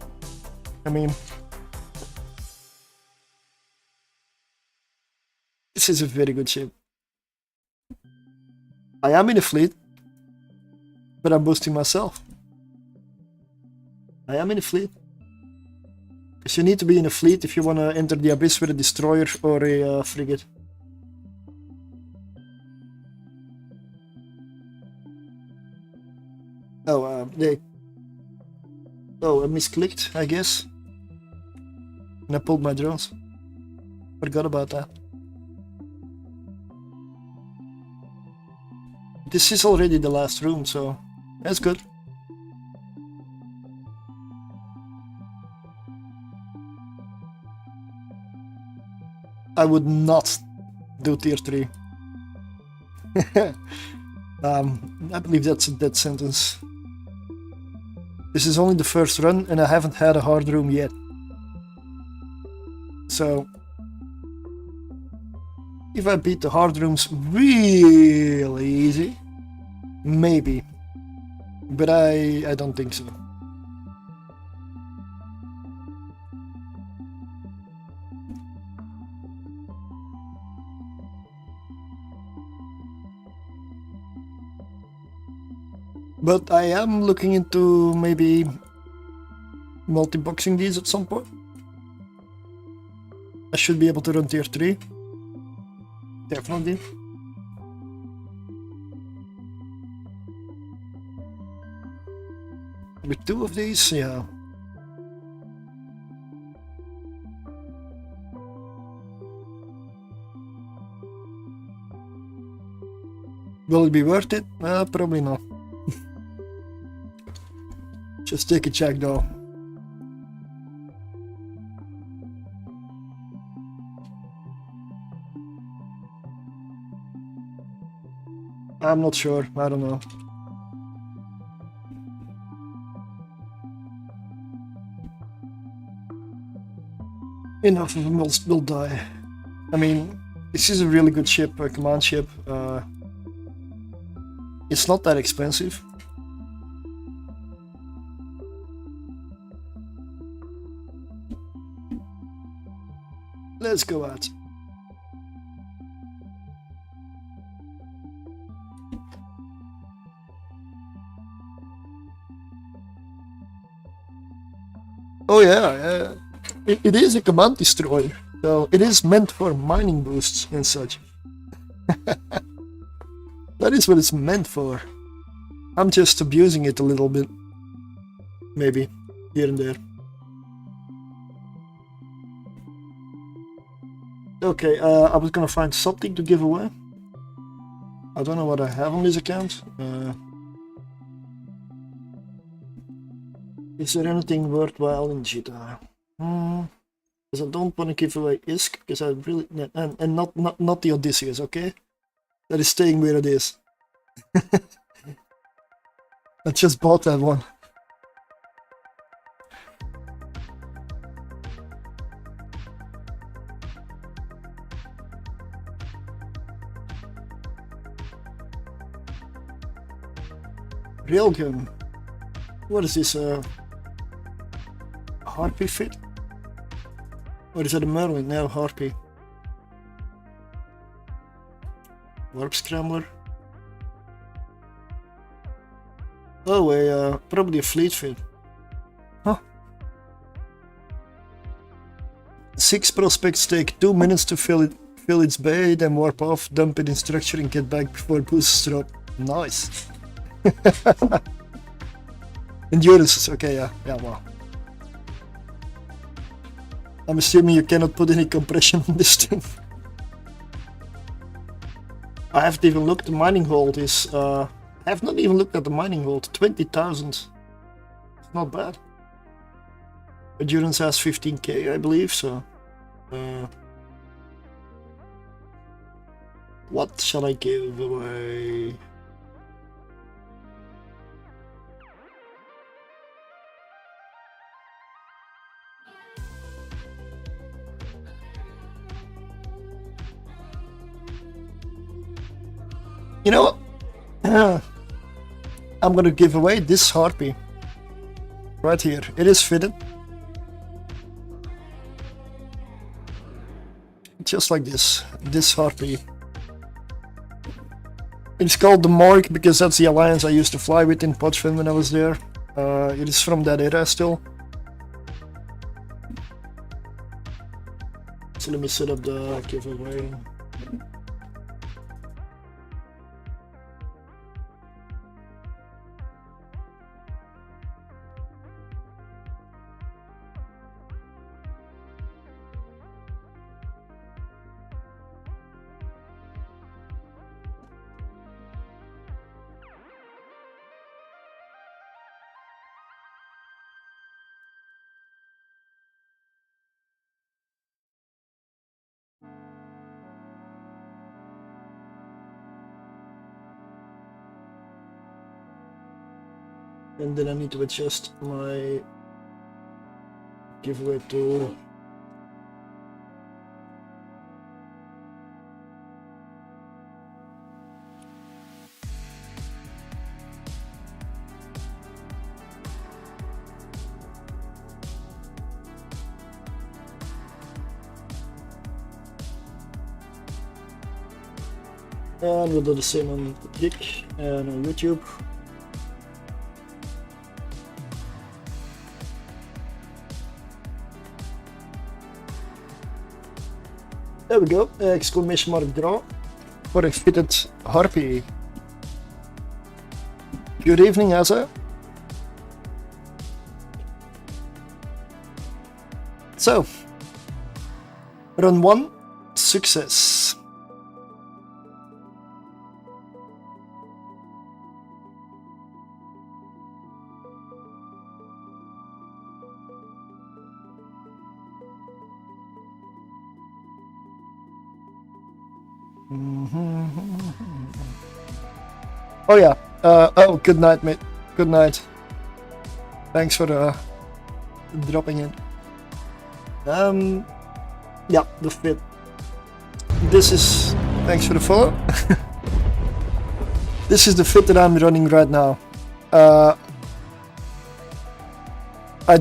I mean, this is a very good ship. I am in a fleet, but I'm boosting myself. I am in a fleet. Because you need to be in a fleet if you want to enter the abyss with a destroyer or a frigate. Oh, I misclicked, I guess. And I pulled my drones. Forgot about that. This is already the last room, so that's good. I would not do tier 3. I believe that's a dead sentence. This is only the first run and I haven't had a hard room yet. So if I beat the hard rooms really easy, maybe. But I don't think so. But I am looking into maybe multi-boxing these at some point. I should be able to run tier 3. Definitely. With 2 of these, yeah. Will it be worth it? Probably not. Just take a check though. I'm not sure, I don't know. Enough of them will die. I mean, this is a really good ship, a command ship. It's not that expensive. Let's go out. Oh yeah, it is a command destroyer, so it is meant for mining boosts and such. That is what it's meant for. I'm just abusing it a little bit, maybe here and there. Okay, I was gonna find something to give away. I don't know what I have on this account. Is there anything worthwhile in Jita? Because I don't want to give away ISK, because I really... And not the Odysseus, okay? That is staying where it is. I just bought that one. Railgun. What is this? Harpy fit? Or is that a Merlin? No, Harpy. Warp Scrambler. Oh, probably a fleet fit. Huh. 6 prospects take 2 minutes to fill its bay, then warp off, dump it in structure and get back before boosts drop. Nice. Endurance, okay, yeah, wow. I'm assuming you cannot put any compression on this thing. I haven't even looked. The mining hold is, I have not even looked at the mining hold. 20,000. It's not bad. Endurance has 15k, I believe, so. What shall I give away? You know what? I'm gonna give away this Harpy. Right here. It is fitted. Just like this. This Harpy. It's called the Morg because that's the alliance I used to fly with in Potsdam when I was there. It is from that era still. So let me set up the giveaway. And then I need to adjust my giveaway tool. And we'll do the same on Gig and on YouTube. There we go, exclamation mark draw for a fitted Harpy. Good evening, Asa. So, run 1, success. Oh yeah. Oh, good night, mate. Good night. Thanks for dropping in. Yeah, the fit. This is. Thanks for the follow. This is the fit that I'm running right now. I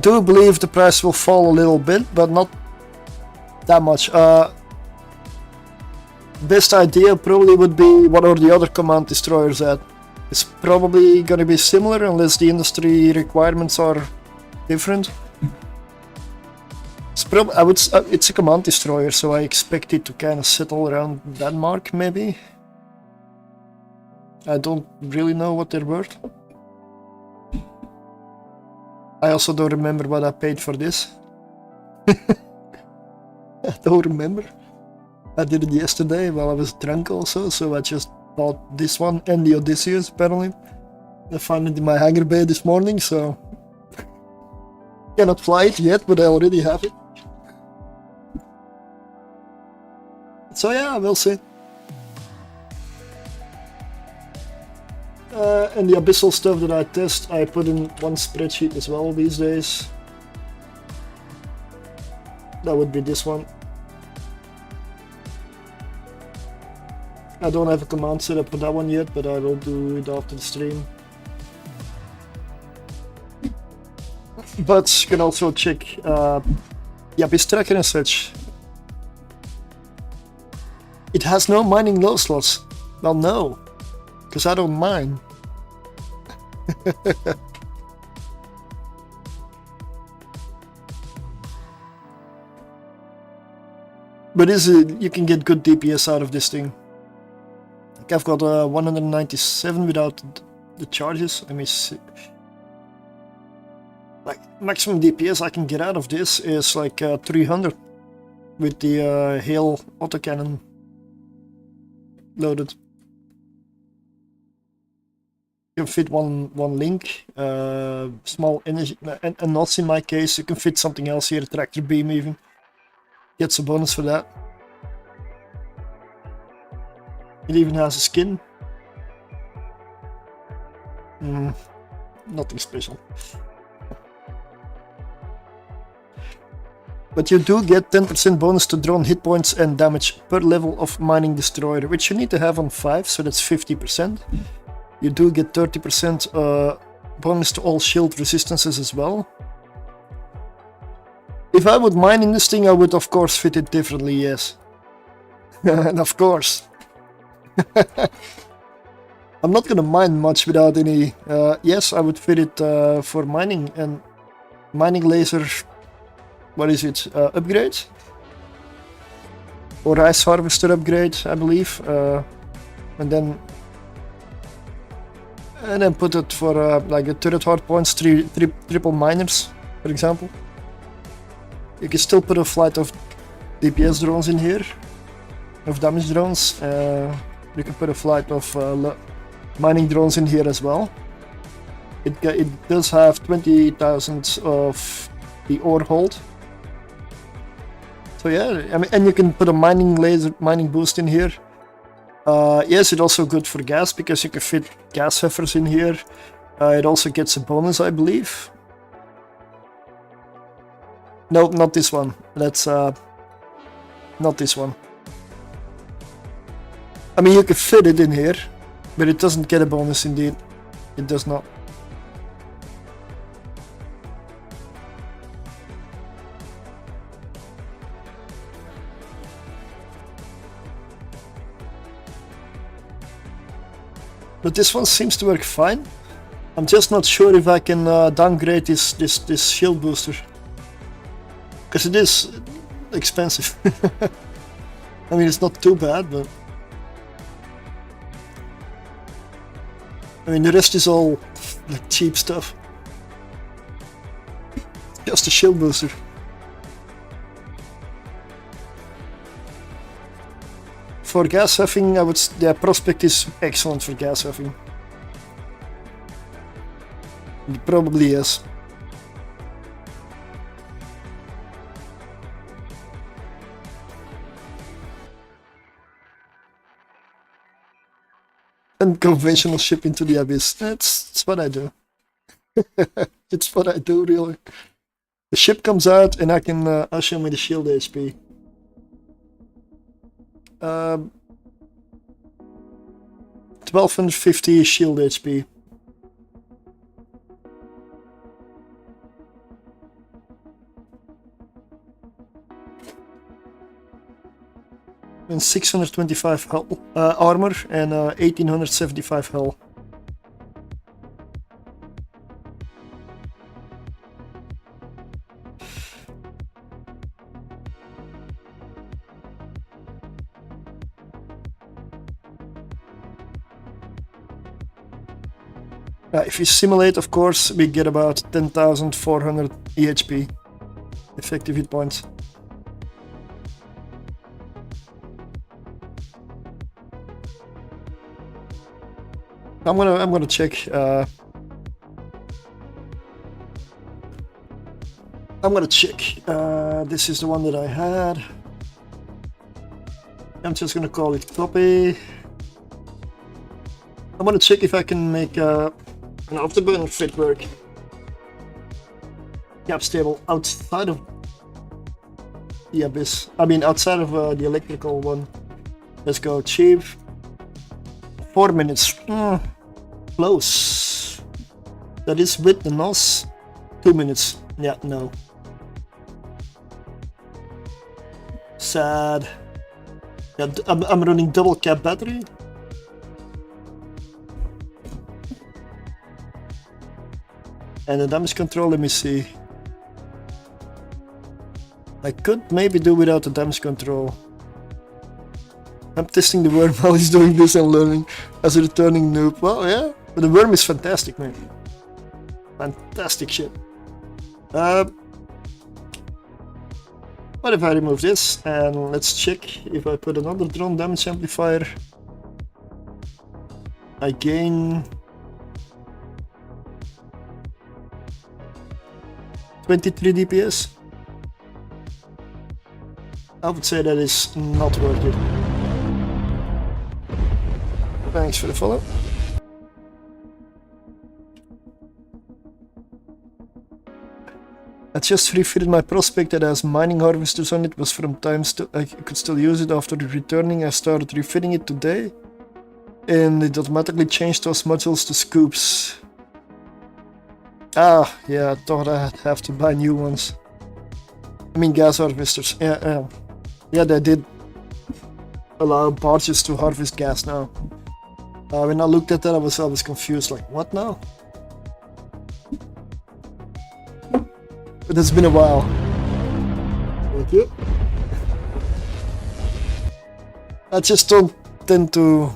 do believe the price will fall a little bit, but not that much. Best idea probably would be what are the other command destroyers at. It's probably gonna be similar unless the industry requirements are different. It's probably it's a command destroyer, so I expect it to kind of settle around that mark maybe. I don't really know what they're worth. I also don't remember what I paid for this. I don't remember. I did it yesterday while I was drunk also, so I just bought this one and the Odysseus apparently. I found it in my hangar bay this morning, so cannot fly it yet, but I already have it. So yeah, we'll see. And the Abyssal stuff that I test, I put in one spreadsheet as well these days. That would be this one. I don't have a command set up for that one yet, but I will do it after the stream. But you can also check the Abyss tracker and such. It has no mining low slots. Well, no, because I don't mine. But you can get good DPS out of this thing. Like I've got 197 without the charges. Let me see. Like maximum DPS I can get out of this is like 300 with the hail autocannon loaded. You can fit one link, small energy, and not in my case. You can fit something else here, tractor beam even. Gets a bonus for that. It even has a skin. Nothing special. But you do get 10% bonus to drone hit points and damage per level of mining destroyer, which you need to have on 5, so that's 50%. You do get 30% bonus to all shield resistances as well. If I would mine in this thing, I would of course fit it differently, yes. And of course. I'm not gonna mine much without any... yes, I would fit it for mining, and mining laser... What is it? Upgrade? Or rice harvester upgrade, I believe. And then put it for like a turret hard points, triple miners, for example. You can still put a flight of DPS drones in here, of damage drones. You can put a flight of mining drones in here as well. It does have 20,000 of the ore hold. So yeah, I mean, and you can put a mining boost in here. Yes, it's also good for gas because you can fit gas heifers in here. It also gets a bonus, I believe. No, not this one. That's not this one. I mean, you can fit it in here, but it doesn't get a bonus indeed. It does not. But this one seems to work fine. I'm just not sure if I can downgrade this shield booster. Because it is expensive. I mean, it's not too bad, but... I mean, the rest is all like cheap stuff. Just a shield booster. For gas huffing, I would... Yeah, Prospect is excellent for gas huffing. It probably is. Unconventional ship into the abyss. That's what I do. It's what I do, really. The ship comes out and I can usher me the shield HP. 1250 shield HP. And 625 hull, armor and 1875 hull. If you simulate, of course, we get about 10,400 EHP, effective hit points. I'm gonna check. I'm gonna check. This is the one that I had. I'm just gonna call it copy. I'm gonna check if I can make an afterburner fit work. Cap stable outside of the abyss. I mean, outside of the electrical one. Let's go cheap. 4 minutes. Close. That is with the NOS. 2 minutes. Yeah, no. Sad. Yeah, I'm running double cap battery. And the damage control, let me see. I could maybe do without the damage control. I'm testing the worm while he's doing this and learning as a returning noob. Well, yeah, but the worm is fantastic, man. Fantastic shit. What if I remove this and let's check if I put another drone damage amplifier. I gain 23 DPS. I would say that is not worth it. Thanks for the follow. I just refitted my prospect that has mining harvesters on it. Was from times I could still use it after returning. I started refitting it today, and it automatically changed those modules to scoops. Ah, yeah, I thought I'd have to buy new ones. I mean gas harvesters. Yeah, they did allow barges to harvest gas now. When I looked at that, I was confused. Like, what now? But it's been a while. Thank you. I just don't tend to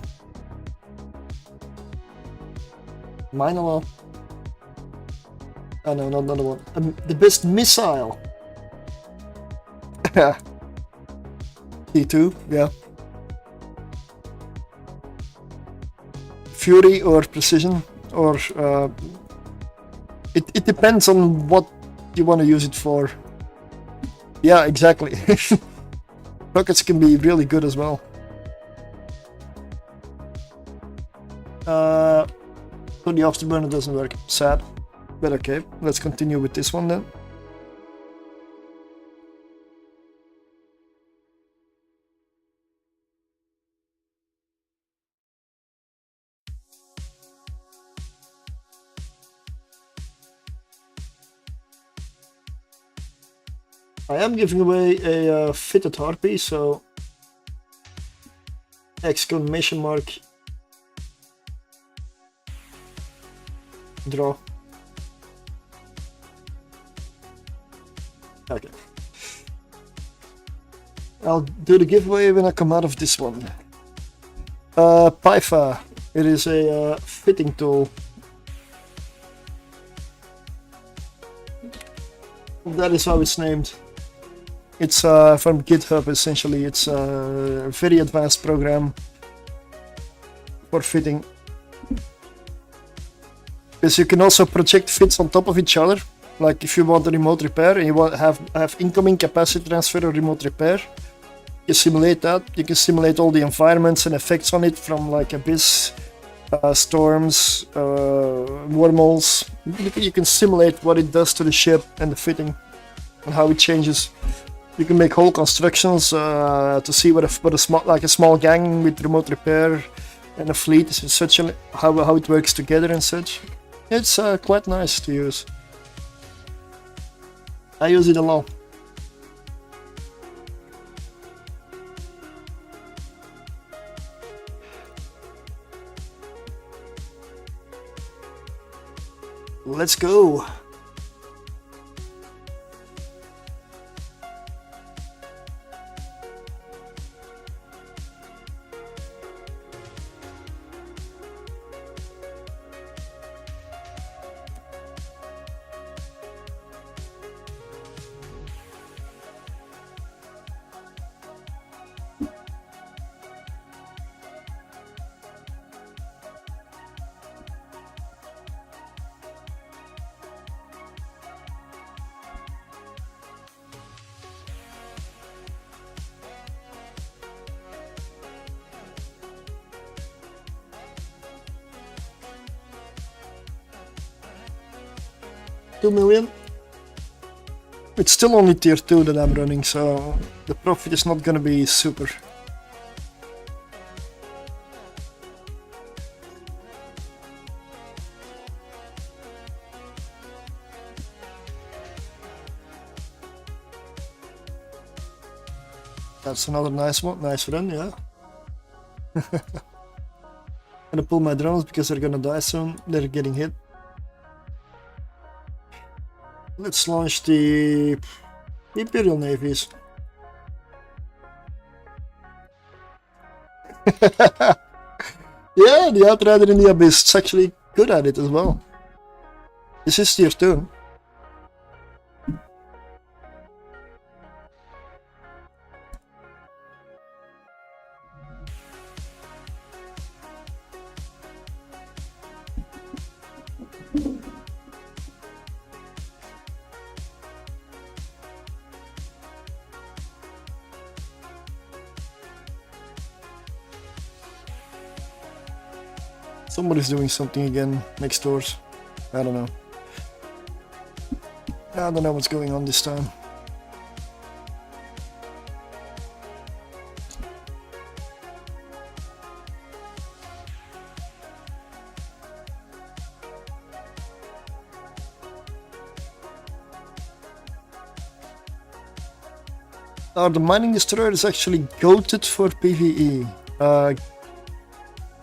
mine a lot. Oh no, not another one. The best missile. T2, yeah. Fury or precision, or it depends on what you want to use it for. Yeah, exactly. Rockets can be really good as well. So the afterburner doesn't work. Sad. But okay, let's continue with this one then. I am giving away a fitted harpy, so exclamation mark draw. Okay. I'll do the giveaway when I come out of this one. Pyfa. It is a fitting tool. That is how it's named. It's from GitHub essentially. It's a very advanced program for fitting. Because you can also project fits on top of each other. Like if you want a remote repair and you want have incoming capacity transfer or remote repair, you simulate that. You can simulate all the environments and effects on it from like abyss, storms, wormholes. You can simulate what it does to the ship and the fitting and how it changes. You can make whole constructions to see what a small gang with remote repair and a fleet is such how it works together and such. It's quite nice to use. I use it a lot. Let's go. 2 million. It's still only tier 2 that I'm running, so the profit is not gonna be super. That's another nice one, nice run, yeah. Gonna pull my drones because they're gonna die soon, they're getting hit. Let's launch the Imperial Navies. Yeah, the Outrider in the Abyss is actually good at it as well. This is tier 2. Somebody's doing something again next doors. I don't know. I don't know what's going on this time. The mining destroyer is actually goated for PvE.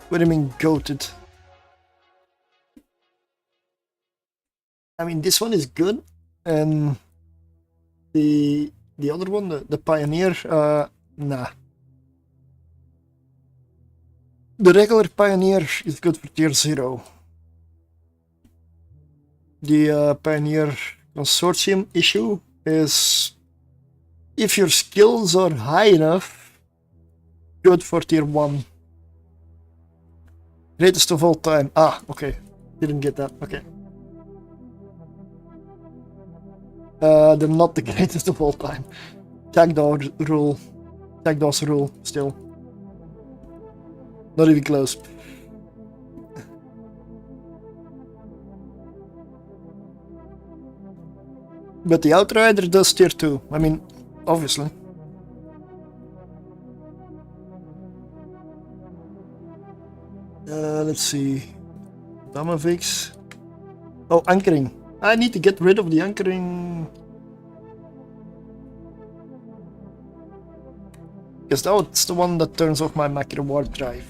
What do you mean goated? I mean, this one is good, and the other one, the Pioneer, nah. The regular Pioneer is good for tier 0. The Pioneer Consortium issue is if your skills are high enough, good for tier 1. Greatest of all time. Ah, okay. Didn't get that. Okay. They're not the greatest of all time. Jackdaw's rule. Jackdaw's rule, still. Not even close. But the Outrider does tier 2. I mean, obviously. Let's see. Damavix. Oh, anchoring. I need to get rid of the anchoring. Because that's the one that turns off my macro warp drive.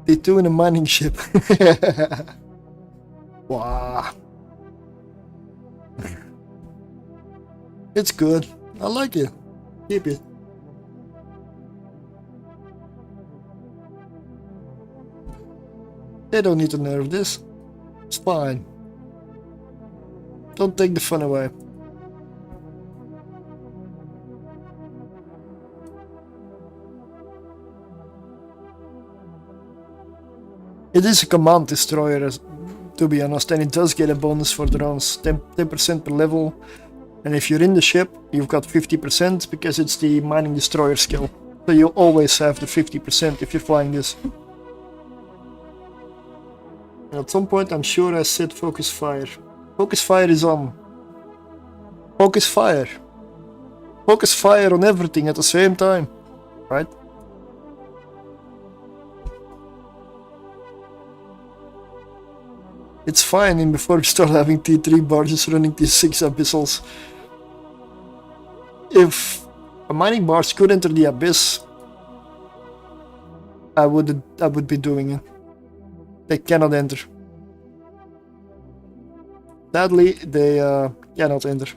D2 in a mining ship. Wow. It's good. I like it. Keep it. They don't need to nerf this. It's fine. Don't take the fun away. It is a command destroyer, to be honest, and it does get a bonus for drones, 10% per level. And if you're in the ship, you've got 50% because it's the mining destroyer skill. So you always have the 50% if you're flying this. And at some point, I'm sure I said focus fire. Focus fire is on. Focus fire. Focus fire on everything at the same time, right? It's fine, and before we start having T3 barges running T6 abyssals. If a mining barge could enter the abyss, I would be doing it. They cannot enter. Sadly, they cannot enter.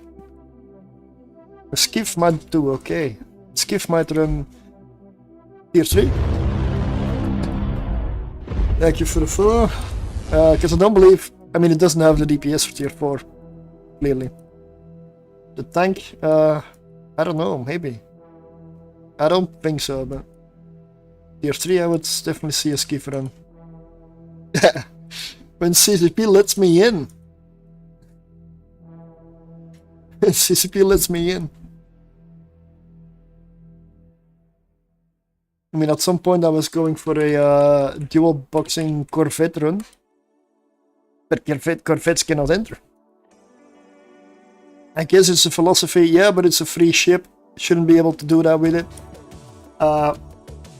A skiff might do okay. Skiff might run tier 3. Thank you for the follow. Because I don't believe, I mean, it doesn't have the DPS for tier 4, clearly. The tank, I don't know, maybe. I don't think so, but tier 3 I would definitely see a skiff run. When CCP lets me in. CCP lets me in. I mean, at some point I was going for a dual boxing Corvette run. but corvettes cannot enter. I guess it's a philosophy, yeah, but it's a free ship. Shouldn't be able to do that with it.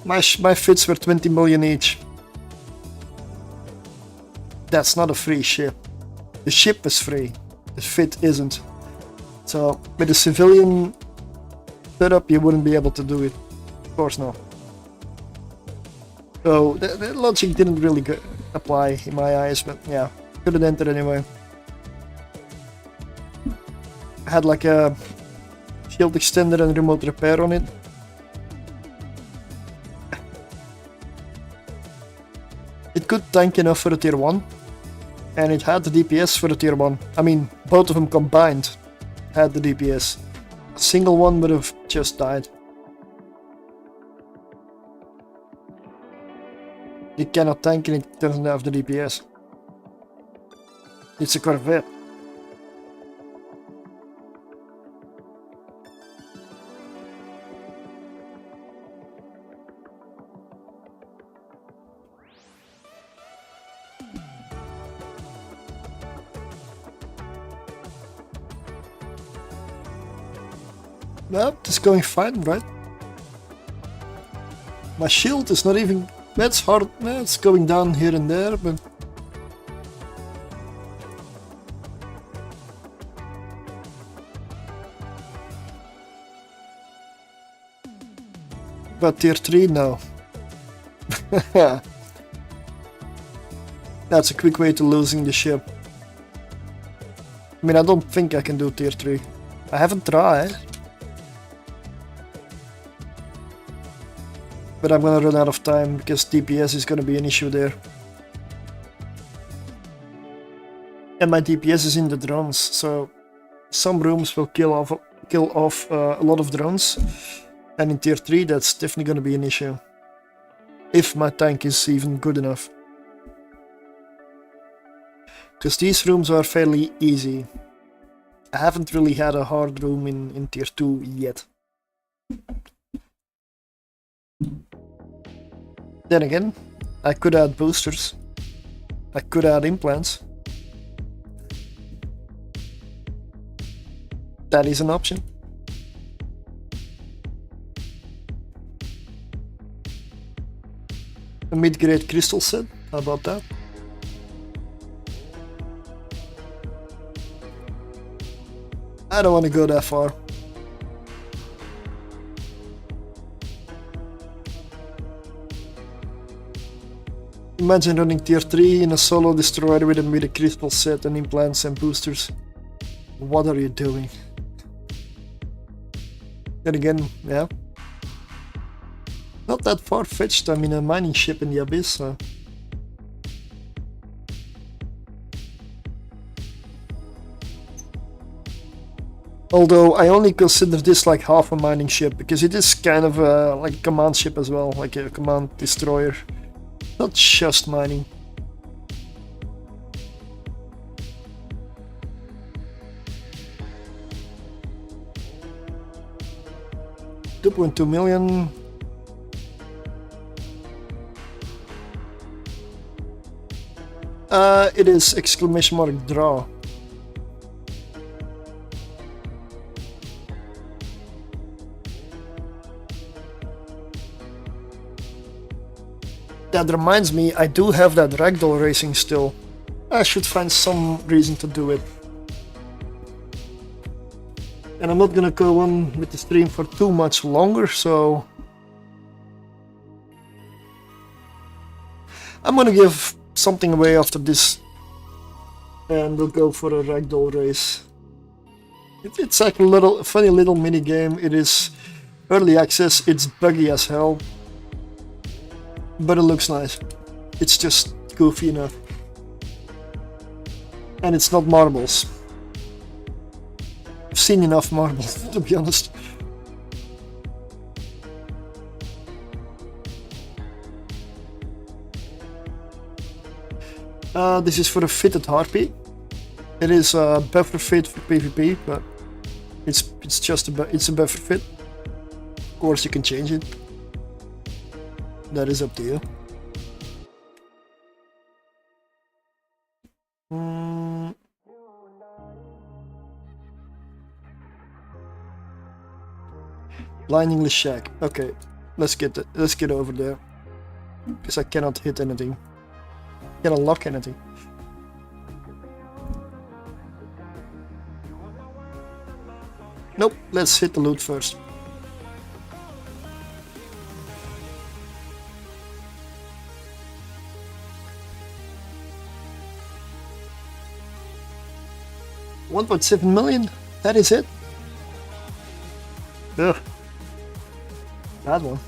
My fits were 20 million each. That's not a free ship. The ship is free. The fit isn't. So with a civilian setup, you wouldn't be able to do it. Of course not. So the logic didn't really apply in my eyes, but yeah, couldn't enter anyway. I had like a shield extender and remote repair on it. It could tank enough for a tier 1, and it had the DPS for a tier 1. I mean, both of them combined had the DPS. A single one would have just died. It cannot tank and it doesn't have the DPS. It's a corvette. Nope, it's going fine, right? My shield is not even... That's hard, it's going down here and there, but... But tier 3 now. That's a quick way to losing the ship. I mean, I don't think I can do tier 3. I haven't tried. But I'm gonna run out of time because DPS is gonna be an issue there. And my DPS is in the drones, so some rooms will kill off a lot of drones. And in tier 3 that's definitely gonna be an issue. If my tank is even good enough. Because these rooms are fairly easy. I haven't really had a hard room in tier 2 yet. Then again, I could add boosters. I could add implants. That is an option. A mid-grade crystal set, how about that? I don't want to go that far. Imagine running tier 3 in a solo destroyer with a crystal set and implants and boosters. What are you doing? Then again, yeah. Not that far-fetched, I'm in a mining ship in the Abyss, so... Although I only consider this like half a mining ship, because it is kind of like a command ship as well, like a command destroyer. Not just mining. $2.2 million. It is exclamation mark draw. That reminds me, I do have that ragdoll racing still. I should find some reason to do it. And I'm not gonna go on with the stream for too much longer, so... I'm gonna give something away after this. And we'll go for a ragdoll race. It's like a funny little mini game. It is early access, it's buggy as hell. But it looks nice. It's just goofy enough. And it's not marbles. I've seen enough marbles, to be honest. This is for a fitted harpy. It is a buffer fit for PvP, but it's just a buffer fit. Of course, you can change it. That is up to you. Blind English Shack. Okay, let's get over there. Because I cannot hit anything. Cannot lock anything. Nope, let's hit the loot first. $1.7 million? That is it? Ugh. Bad one.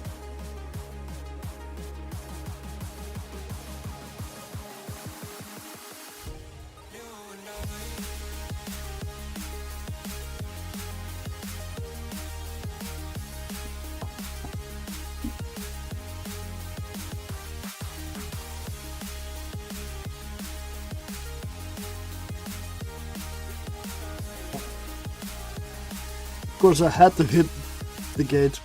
Of course, I had to hit the gate.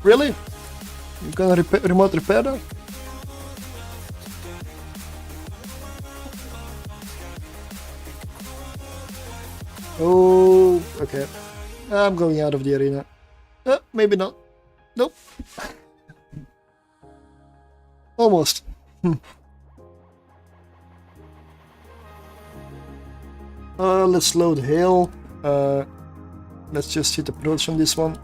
Really? You're gonna remote repair that? Oh, okay. I'm going out of the arena. Maybe not. Nope. Almost. Let's load hail. Let's just hit approach on this one.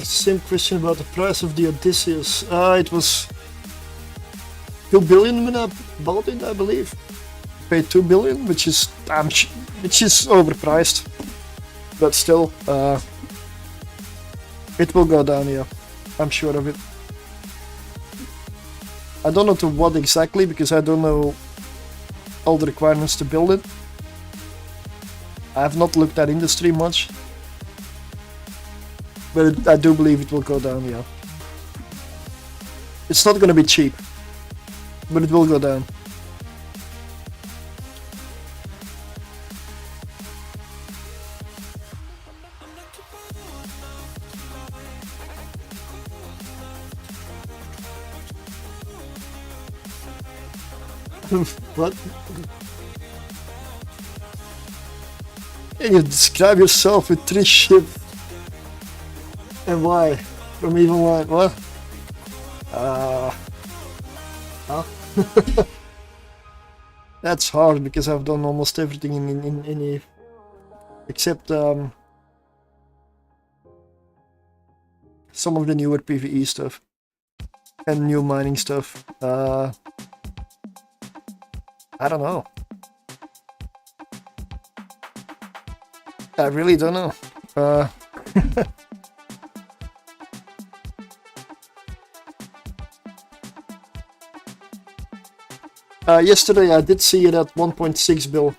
Same question about the price of the Odysseus. It was 2 billion when I bought it, I believe. Paid 2 billion, which is overpriced, but still, it will go down. Yeah, I'm sure of it. I don't know to what exactly because I don't know all the requirements to build it. I have not looked at industry much. But I do believe it will go down, yeah. It's not gonna be cheap, but it will go down. What? Can you describe yourself with 3 ships? And why? From even one? What? Huh? That's hard because I've done almost everything in any except some of the newer PvE stuff and new mining stuff. I don't know. I really don't know. Yesterday I did see it at 1.6 bill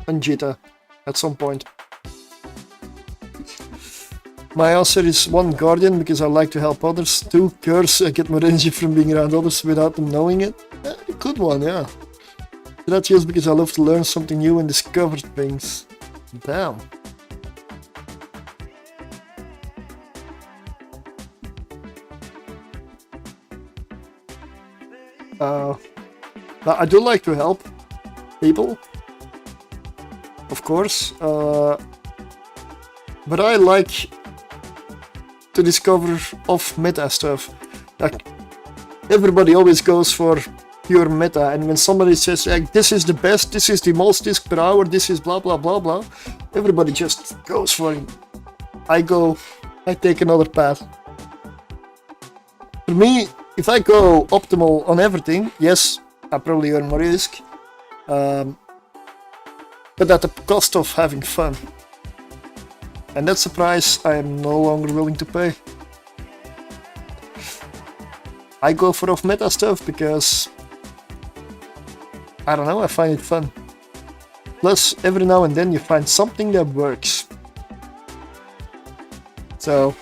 on Jita at some point. My answer is 1, Guardian, because I like to help others. 2, Curse, I get more energy from being around others without them knowing it. A good one, yeah. 3, that's just because I love to learn something new and discover things. Damn. I do like to help people, of course, but I like to discover off-meta stuff. Like, everybody always goes for pure meta, and when somebody says, like, this is the best, this is the most disc per hour, this is blah blah blah blah, everybody just goes for it. I take another path. For me, if I go optimal on everything, yes, I probably earn more risk, but at the cost of having fun. And that's a price I am no longer willing to pay. I go for off-meta stuff because I don't know, I find it fun. Plus, every now and then you find something that works. So,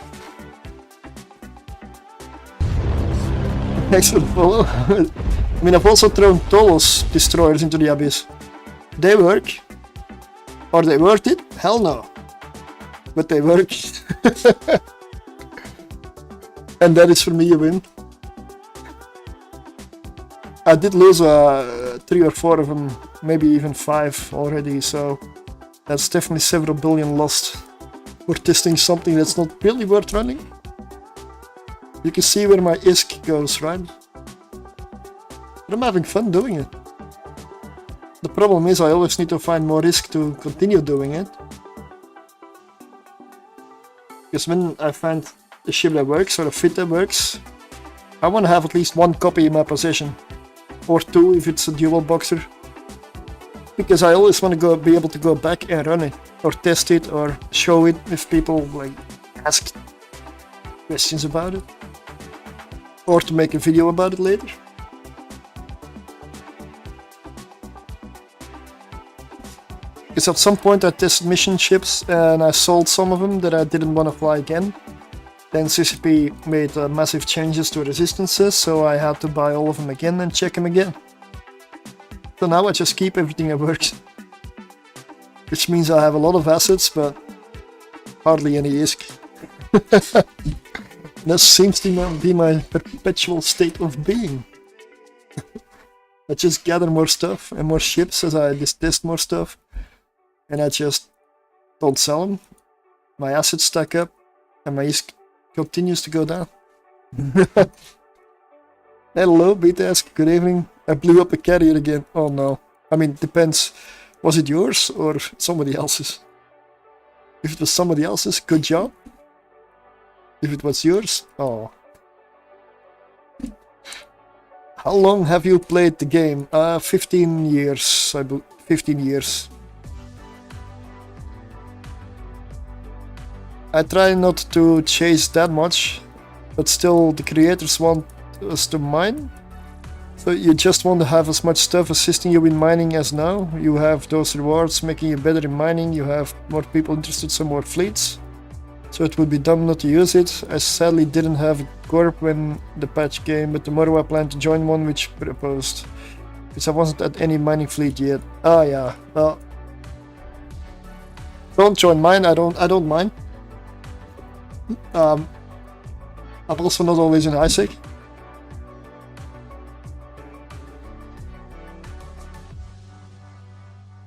excellent follow. I mean, I've also thrown Tolos destroyers into the abyss. They work. Are they worth it? Hell no. But they work. And that is for me a win. I did lose 3 or 4 of them, maybe even 5 already, so that's definitely several billion lost for testing something that's not really worth running. You can see where my ISK goes, right? But I'm having fun doing it. The problem is I always need to find more ISK to continue doing it. Because when I find a ship that works or a fit that works, I want to have at least 1 copy in my possession. Or 2 if it's a dual boxer. Because I always want to be able to go back and run it. Or test it or show it if people like ask questions about it. Or to make a video about it later. Because at some point I tested mission ships and I sold some of them that I didn't want to fly again. Then CCP made massive changes to resistances, so I had to buy all of them again and check them again. So now I just keep everything that works. Which means I have a lot of assets, but hardly any ISK. That seems to be my perpetual state of being. I just gather more stuff and more ships as I just test more stuff. And I just don't sell them. My assets stack up and my ISK continues to go down. Hello, BTS, good evening. I blew up a carrier again. Oh no. I mean, depends. Was it yours or somebody else's? If it was somebody else's, good job. If it was yours, oh. How long have you played the game? 15 years, 15 years. I try not to chase that much, but still the creators want us to mine. So you just want to have as much stuff assisting you in mining as now. You have those rewards making you better in mining, you have more people interested, some more fleets. So it would be dumb not to use it. I sadly didn't have a corp when the patch came, but tomorrow I plan to join one which proposed. Because I wasn't at any mining fleet yet. Ah yeah, well. Don't join mine, I don't mind. I'm also not always in Isaac.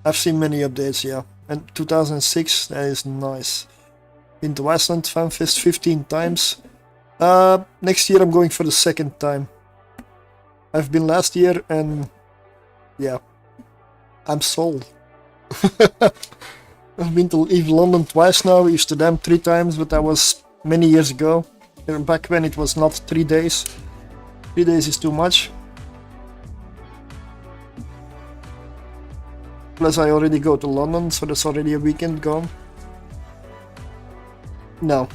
I've seen many updates, yeah. And 2006, that is nice. Been to Iceland FanFest 15 times. Next year I'm going for the 2nd time. I've been last year and yeah, I'm sold. I've been to Eve London twice now, Amsterdam 3 times, but that was many years ago. Back when it was not 3 days. 3 days is too much. Plus I already go to London, so that's already a weekend gone. No.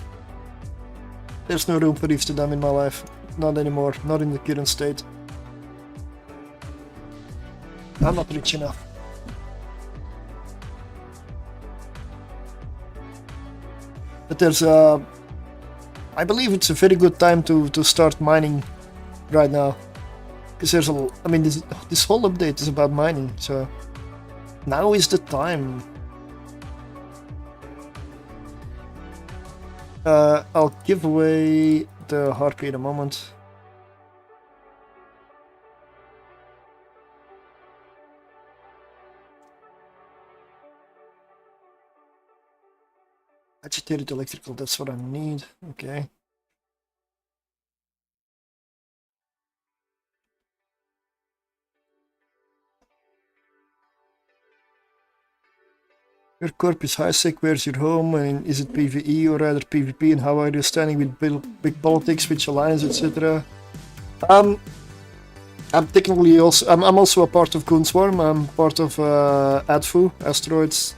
There's no room for Amsterdam in my life. Not anymore, not in the current state. I'm not rich enough. But there's I believe it's a very good time to start mining right now. Because there's I mean this whole update is about mining, so now is the time. I'll give away the Harpy in a moment. Agitated electrical, that's what I need. Okay. Your corp is high-sec, where's your home, and is it PvE or rather PvP, and how are you standing with big politics, which alliance, etc. I'm technically also, I'm also a part of Goonswarm, I'm part of ADFU, Asteroids.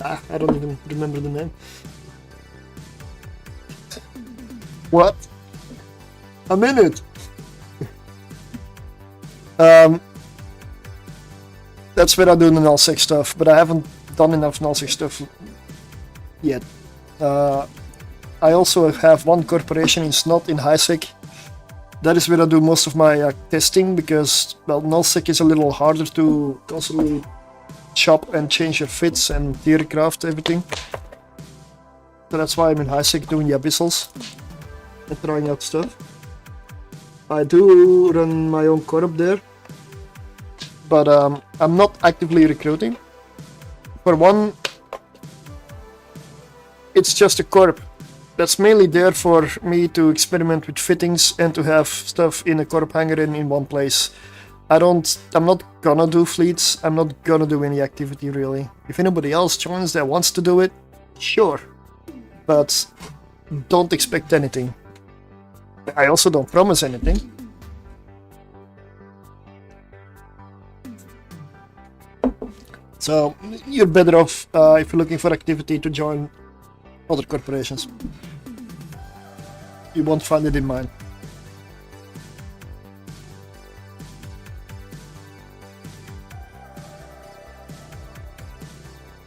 I don't even remember the name. What? I'm in it! That's where I do the nullsec stuff, but I haven't done enough nullsec stuff yet. I also have one corporation in Snot in HiSec. That is where I do most of my testing, because, well, nullsec is a little harder to constantly chop and change your fits and theory craft everything. So that's why I'm in HiSec doing the abyssals and trying out stuff. I do run my own corp there, but I'm not actively recruiting. For one, it's just a corp. That's mainly there for me to experiment with fittings and to have stuff in a corp hangar in one place. I'm not gonna do fleets, I'm not gonna do any activity really. If anybody else joins that wants to do it, sure. But don't expect anything. I also don't promise anything. So you're better off if you're looking for activity to join other corporations. You won't find it in mine.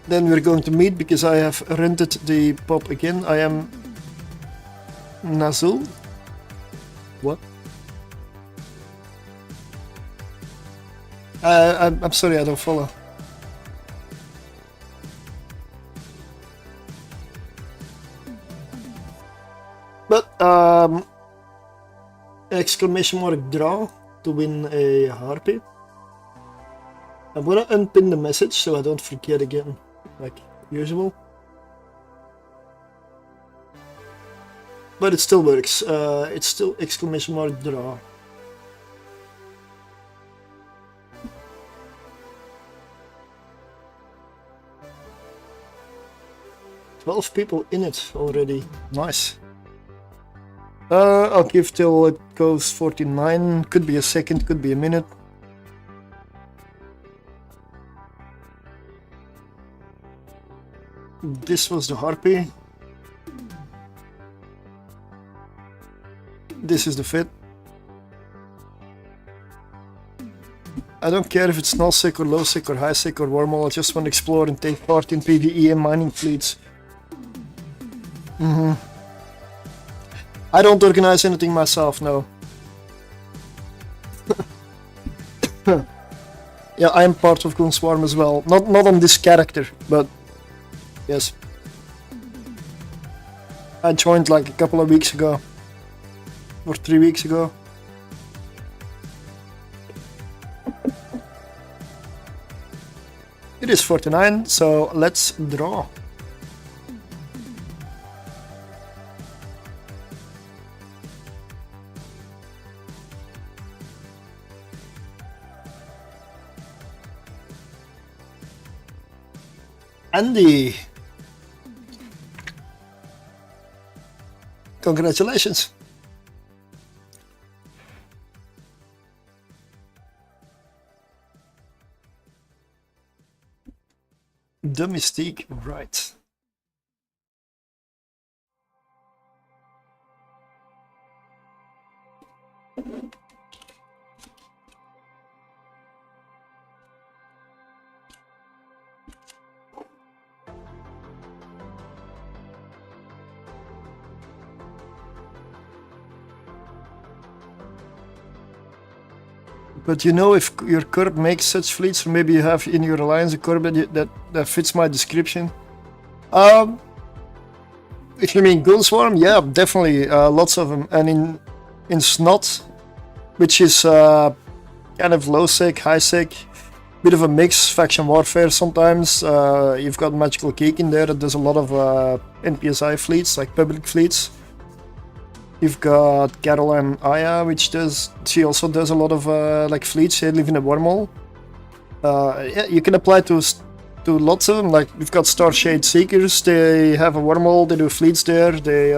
Then we're going to meet because I have rented the pub again. I am Nazul. What? I'm sorry, I don't follow. But exclamation mark draw to win a harpy. I'm gonna unpin the message so I don't forget again, like usual. But it still works. It's still exclamation mark draw. $12 people in it already. Nice. I'll give till it goes 49. Could be a second, could be a minute. This was the harpy. This is the fit. I don't care if it's nullsec or lowsec or highsec or wormhole, I just want to explore and take part in PvE and mining fleets. I don't organize anything myself, no. Yeah, I am part of Goon Swarm as well. Not on this character, but yes. I joined like a couple of weeks ago. Or 3 weeks ago. It is 49, so let's draw. Andy! Congratulations! The Mystique, right. But you know, if your corp makes such fleets, or maybe you have in your alliance a corp that fits my description. If you mean Goon Swarm, yeah, definitely, lots of them. And in Snot, which is kind of low sec, high sec, bit of a mix, faction warfare sometimes. You've got Magical Geek in there that does a lot of NPSI fleets, like public fleets. You've got Caroline Aya, she also does a lot of like fleets. They live in a wormhole. Yeah, you can apply to lots of them. Like we've got Starshade Seekers. They have a wormhole. They do fleets there. They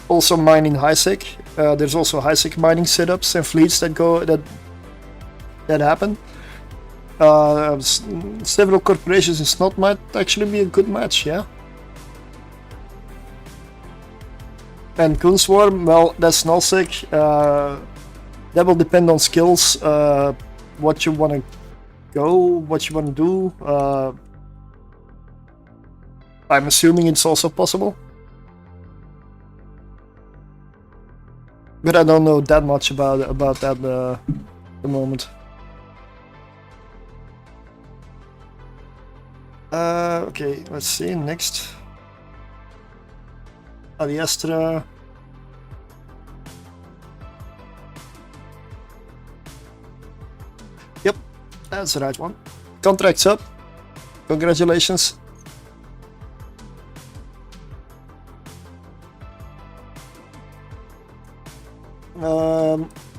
also mine in HiSec. There's also HiSec mining setups and fleets that happen. Several corporations in Snot might actually be a good match. Yeah. And Goon Swarm, well, that's nullsec. That will depend on skills, what you want to go, what you want to do. I'm assuming it's also possible. But I don't know that much about that at the moment. Okay, let's see, next. Aliestra. Yep, that's the right one. Contract's up. Congratulations.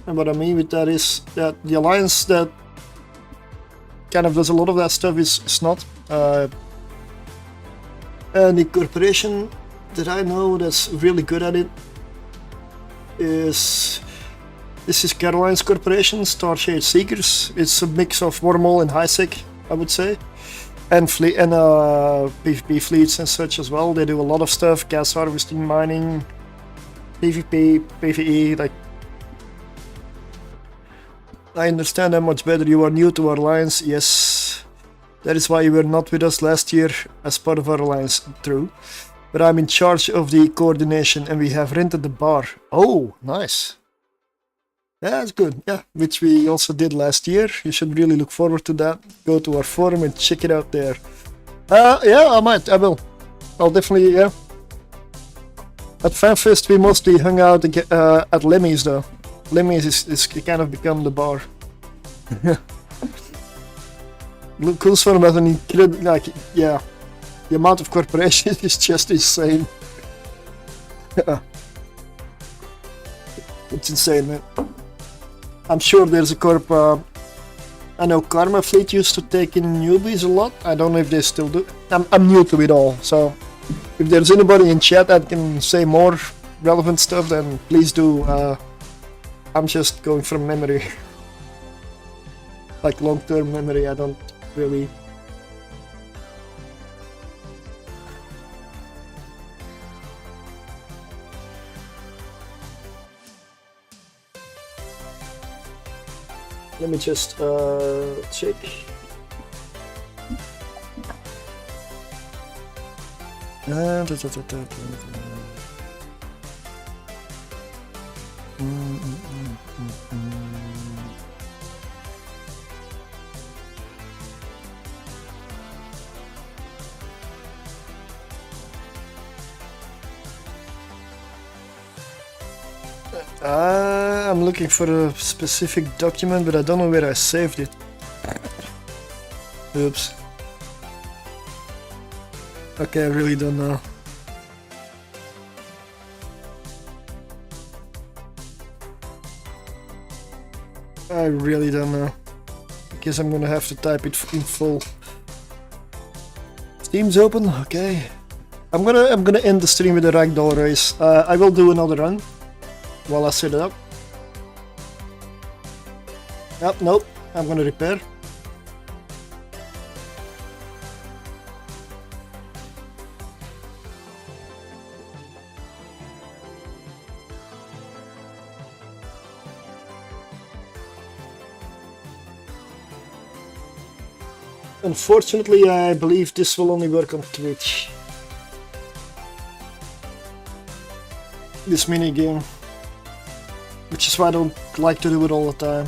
And what I mean with that is that the alliance that kind of does a lot of that stuff is not. And the corporation that I know that's really good at it is this is Caroline's Corporation, Starshade Seekers. It's a mix of Wormhole and Highsec, I would say, and PvP fleets and such as well. They do a lot of stuff: gas harvesting, mining, PvP, PvE. Like, I understand how much better. You are new to our alliance. Yes, that is why you were not with us last year as part of our alliance. True. But I'm in charge of the coordination and we have rented the bar. Oh, nice. Yeah, that's good. Yeah, which we also did last year. You should really look forward to that. Go to our forum and check it out there. Yeah, I might. I will. I'll definitely, yeah. At FanFest we mostly hung out at Lemmy's though. Lemmy's is kind of become the bar. Cool Forum has an incredible, like, yeah. The amount of corporations is just insane. It's insane, man. I'm sure there's a corp. I know Karma Fleet used to take in newbies a lot. I don't know if they still do. I'm new to it all, so if there's anybody in chat that can say more relevant stuff, then please do. I'm just going from memory, like long-term memory. I don't really. Let me just check. I'm looking for a specific document, but I don't know where I saved it. Oops. Okay, I really don't know. I really don't know. I guess I'm gonna have to type it in full. Steam's open, okay. I'm gonna end the stream with a ragdoll race. I will do another run while I set it up. Yep, nope, I'm gonna repair. Unfortunately, I believe this will only work on Twitch. This mini game, which is why I don't like to do it all the time.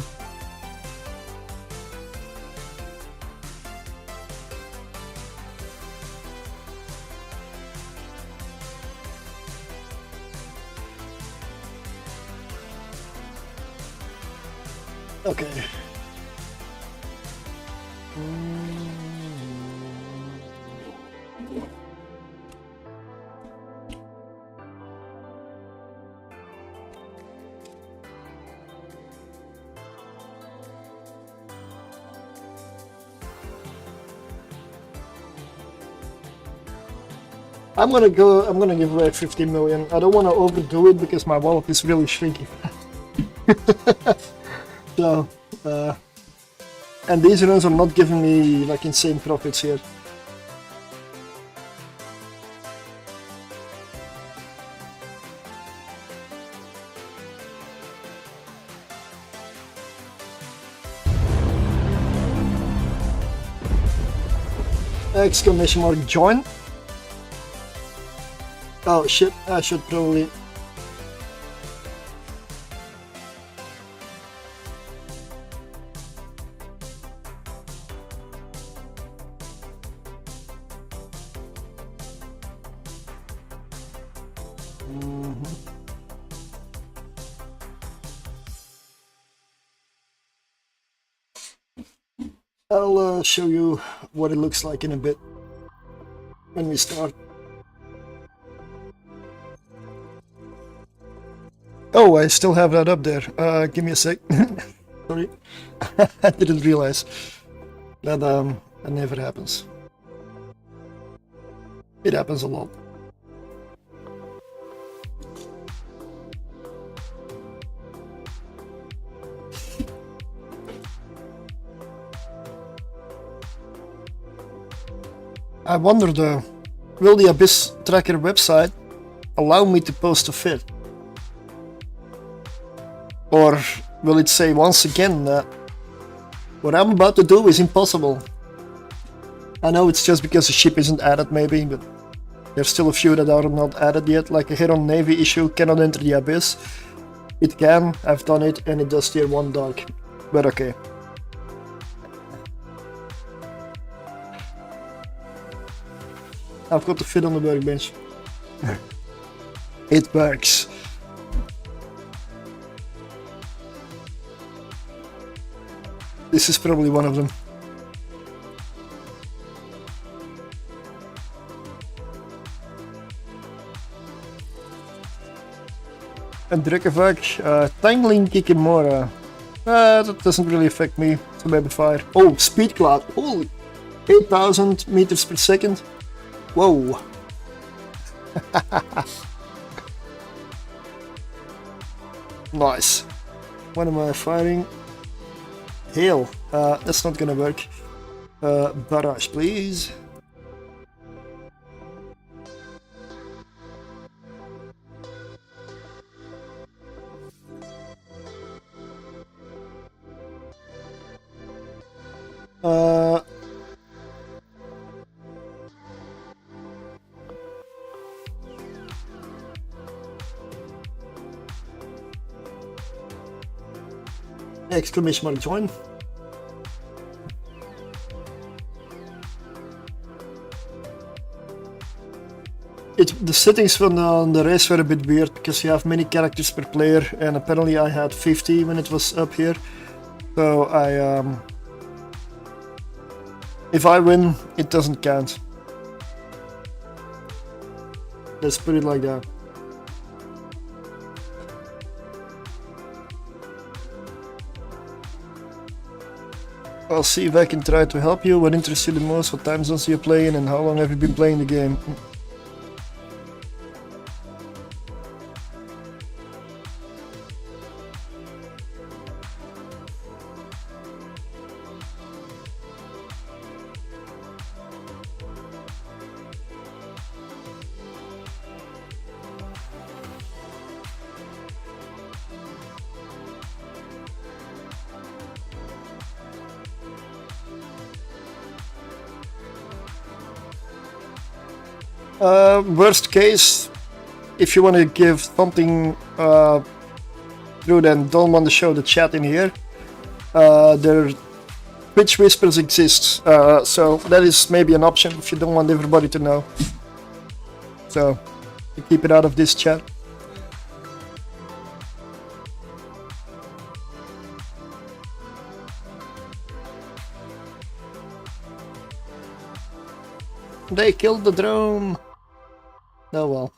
Okay. I'm gonna give away 50 million. I don't want to overdo it because my wallet is really shrinking. So, and these runs are not giving me like insane profits here. Exclamation mark join. Oh shit, I should probably... I'll show you what it looks like in a bit when we start. Oh, I still have that up there. Give me a sec. Sorry. I didn't realize that that never happens. It happens a lot. I wonder though, will the Abyss Tracker website allow me to post a fit? Or will it say once again that what I'm about to do is impossible? I know it's just because the ship isn't added maybe, but there's still a few that are not added yet, like a Heron Navy issue cannot enter the Abyss. It can, I've done it, and it does tier 1 dark, but okay. I've got the fit on the workbench. It works. This is probably one of them. And Drukkenvak, Tangling Kikimora. That doesn't really affect me, so maybe fire. Oh, Speed Cloud, holy! 8,000 meters per second. Whoa! Nice. What am I firing? Hail. That's not gonna work. Barrage, please. Exclamation mark join. The settings from the race were a bit weird because you have many characters per player, and apparently I had 50 when it was up here. So if I win, it doesn't count. Let's put it like that. I'll see if I can try to help you. What interests you the most? What time zones are you playing, and how long have you been playing the game? Worst case, if you want to give something through, then don't want to show the chat in here. Their Twitch whispers exist, so that is maybe an option if you don't want everybody to know. So, you keep it out of this chat. They killed the drone! Oh well.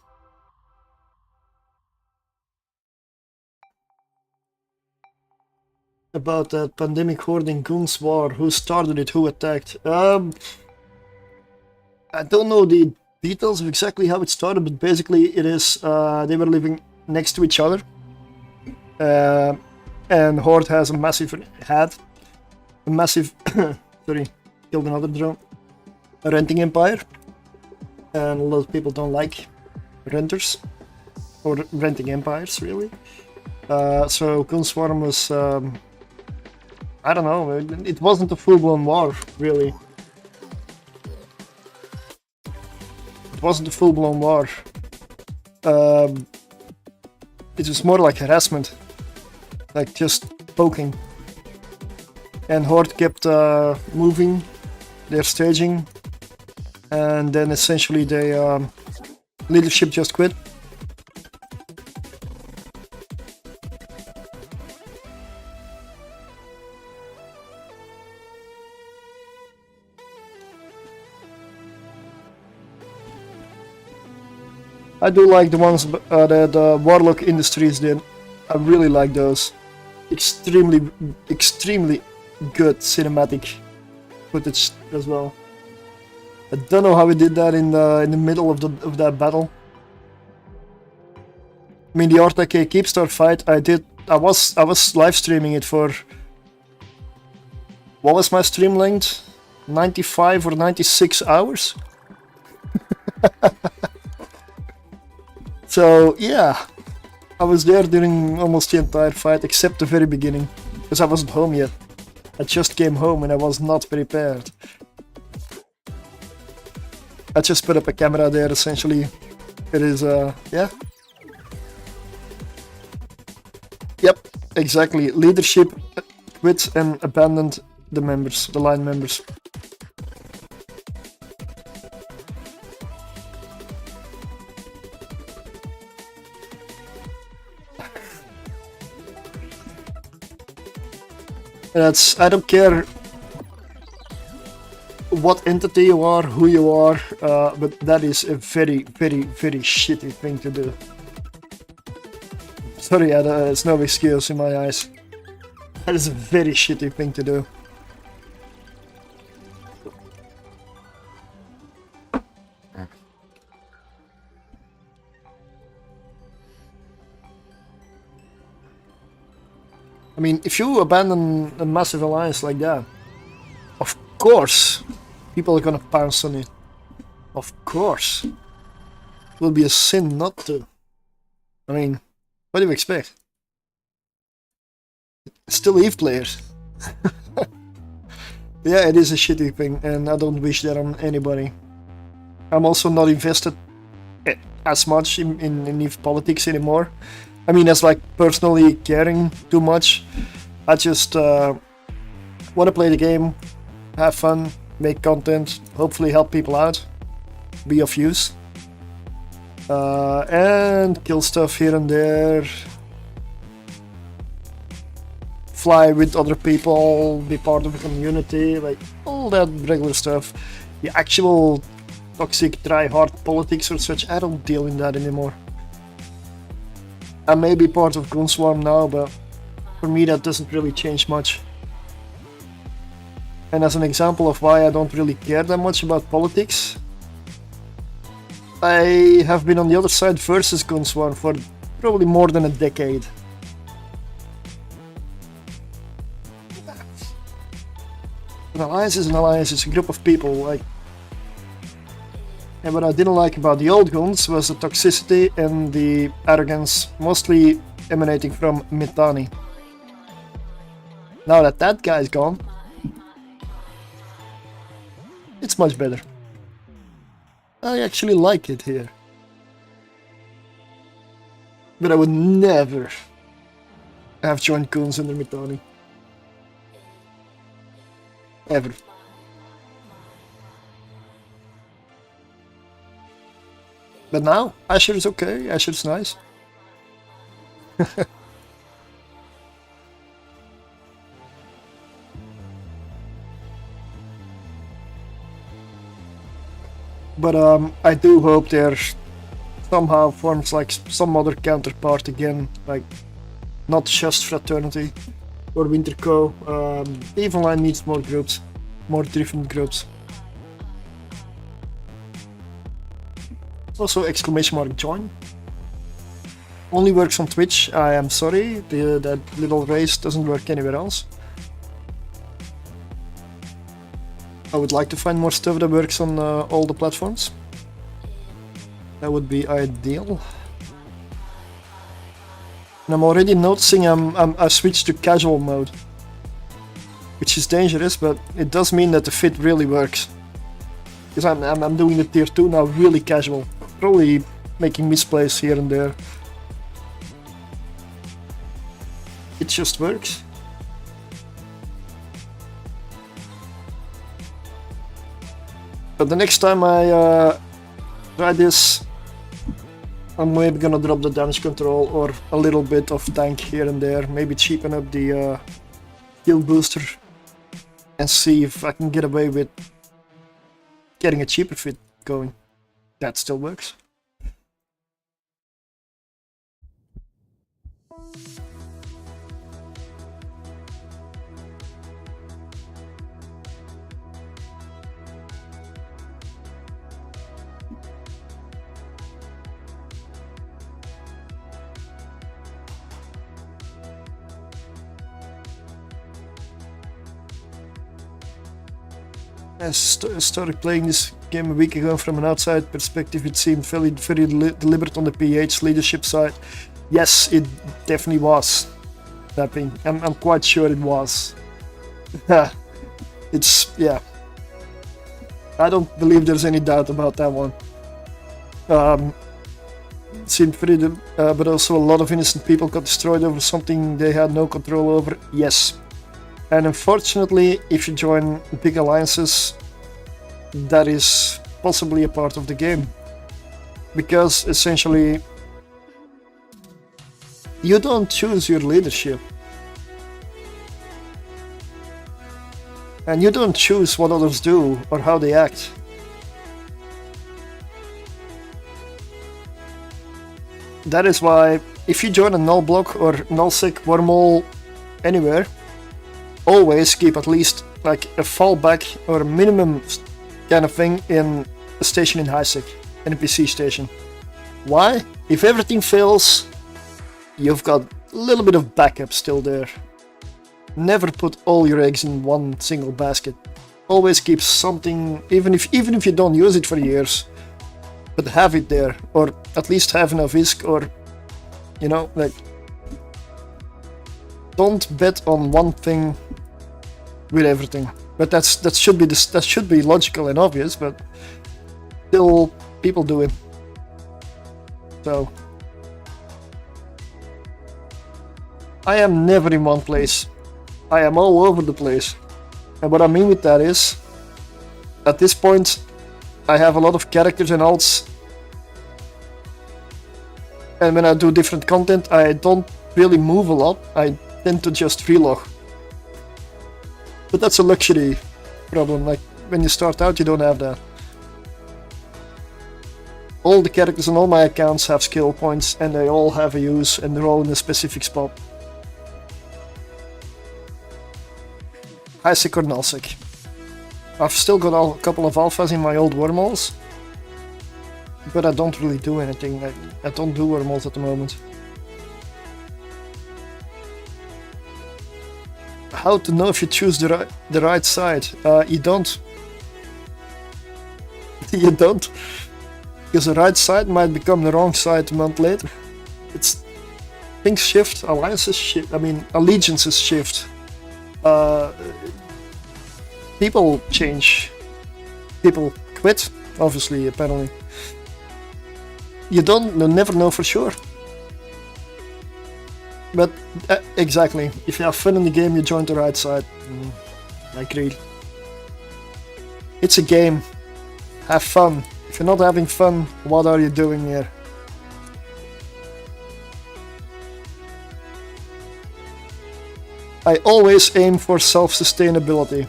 About that pandemic hoarding goons war, who started it, who attacked? I don't know the details of exactly how it started, but basically it is, they were living next to each other. And Horde has a massive, sorry, killed another drone. A renting empire, and a lot of people don't like renters or renting empires really. So Gunswarm was I don't know, it wasn't a full-blown war really. it wasn't a full-blown war. It was more like harassment, like just poking. And Horde kept moving their staging, and then essentially the leadership just quit. I do like the ones that Warlock Industries did. I really like those. Extremely good cinematic footage as well. I don't know how we did that in the middle of that battle. I mean, the RTK Keepstar fight I was live streaming it for, what was my stream length? 95 or 96 hours? So yeah, I was there during almost the entire fight except the very beginning, because I wasn't home yet. I just came home and I was not prepared. I just put up a camera there essentially. It is yeah. Yep, exactly. Leadership quit and abandoned the members, the line members. I don't care what entity you are, who you are, but that is a very shitty thing to do. Sorry, it's no excuse in my eyes. That is a very shitty thing to do. I mean, if you abandon a massive alliance like that, of course, people are gonna pounce on it. Of course. It will be a sin not to. I mean, what do you expect? Still Eve players. Yeah, it is a shitty thing, and I don't wish that on anybody. I'm also not invested as much in Eve politics anymore. I mean, as like personally caring too much. I just want to play the game, have fun, make content, hopefully help people out, be of use, and kill stuff here and there, fly with other people, be part of a community, like all that regular stuff. The actual toxic try-hard politics or such, I don't deal in that anymore. I may be part of Gunswarm now, but for me that doesn't really change much. And as an example of why I don't really care that much about politics, I have been on the other side versus Gunswarm for probably more than a decade. An alliance is an alliance, it's a group of people, like. And what I didn't like about the old guns was the toxicity and the arrogance, mostly emanating from Mitani. Now that that guy's gone, it's much better. I actually like it here. But I would never have joined guns under Mitani. Ever. But now, Asher is okay, Asher's nice. But I do hope there somehow forms like some other counterpart again, like not just Fraternity or Winterco. Eve Online needs more groups, more different groups. Also exclamation mark join. Only works on Twitch, I am sorry, that little race doesn't work anywhere else. I would like to find more stuff that works on all the platforms. That would be ideal. And I'm already noticing I switched to casual mode. Which is dangerous, but it does mean that the fit really works. Because I'm doing the tier 2 now really casual. Probably making misplays here and there. It just works. But the next time I try this, I'm maybe gonna drop the damage control or a little bit of tank here and there. Maybe cheapen up the heal booster and see if I can get away with getting a cheaper fit going. That still works. I started playing this game a week ago. From an outside perspective, it seemed very deliberate on the PH leadership side. Yes, it definitely was. Tapping. I'm quite sure it was. Yeah. I don't believe there's any doubt about that one. It seemed pretty, but also a lot of innocent people got destroyed over something they had no control over. Yes. And unfortunately, if you join big alliances, that is possibly a part of the game. Because essentially, you don't choose your leadership. And you don't choose what others do or how they act. That is why, if you join a null block or nullsec wormhole anywhere, always keep at least like a fallback or a minimum kind of thing in a station in highsec, an NPC station. Why? If everything fails, you've got a little bit of backup still there. Never put all your eggs in one single basket. Always keep something, even if you don't use it for years, but have it there, or at least have enough ISK, or you know, like, don't bet on one thing with everything. But that should be logical and obvious, but still people do it. So I am never in one place. I am all over the place. And what I mean with that is, at this point, I have a lot of characters and alts. And when I do different content, I don't really move a lot. I tend to just relog. But that's a luxury problem. Like, when you start out, you don't have that. All the characters on all my accounts have skill points, and they all have a use, and they're all in a specific spot. Highsec or nullsec. I've still got a couple of alphas in my old wormholes, but I don't really do anything. I don't do wormholes at the moment. How to know if you choose the right side? You don't. You don't. Because the right side might become the wrong side a month later. Things shift, alliances shift, allegiances shift. People change. People quit, obviously, apparently. You'll never know for sure. But exactly, if you have fun in the game, you join the right side. I agree. It's a game. Have fun. If you're not having fun, what are you doing here? I always aim for self-sustainability.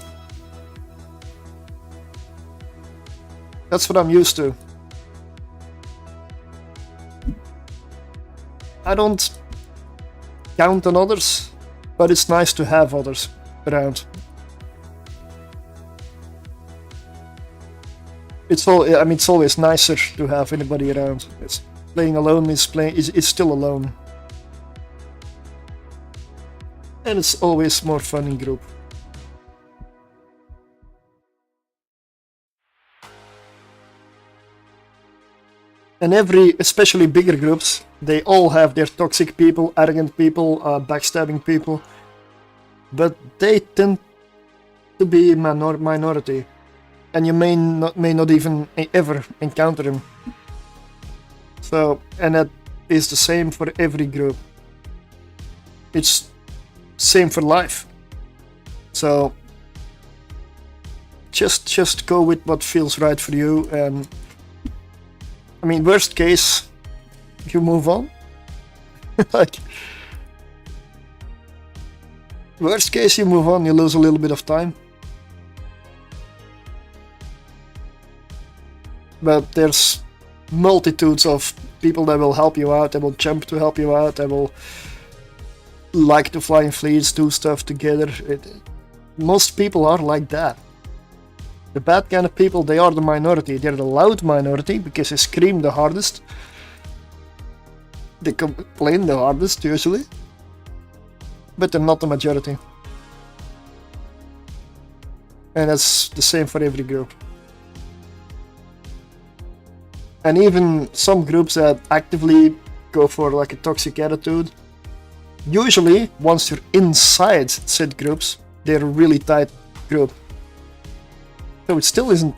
That's what I'm used to. I don't count on others, but it's nice to have others around. It's always nicer to have anybody around. Playing alone is still alone. And it's always more fun in group. And especially bigger groups, they all have their toxic people, arrogant people, backstabbing people. But they tend to be minority. and you may not even ever encounter him. So, and that is the same for every group. It's same for life. So just go with what feels right for you. And I mean, worst case, you move on. Like, worst case, you move on, you lose a little bit of time. But there's multitudes of people that will help you out, that will jump to help you out, that will like to fly in fleets, do stuff together. Most people are like that. The bad kind of people, they are the minority. They're the loud minority because they scream the hardest. They complain the hardest usually. But they're not the majority. And that's the same for every group. And even some groups that actively go for like a toxic attitude, usually once you're inside said groups, they're a really tight group. So it still isn't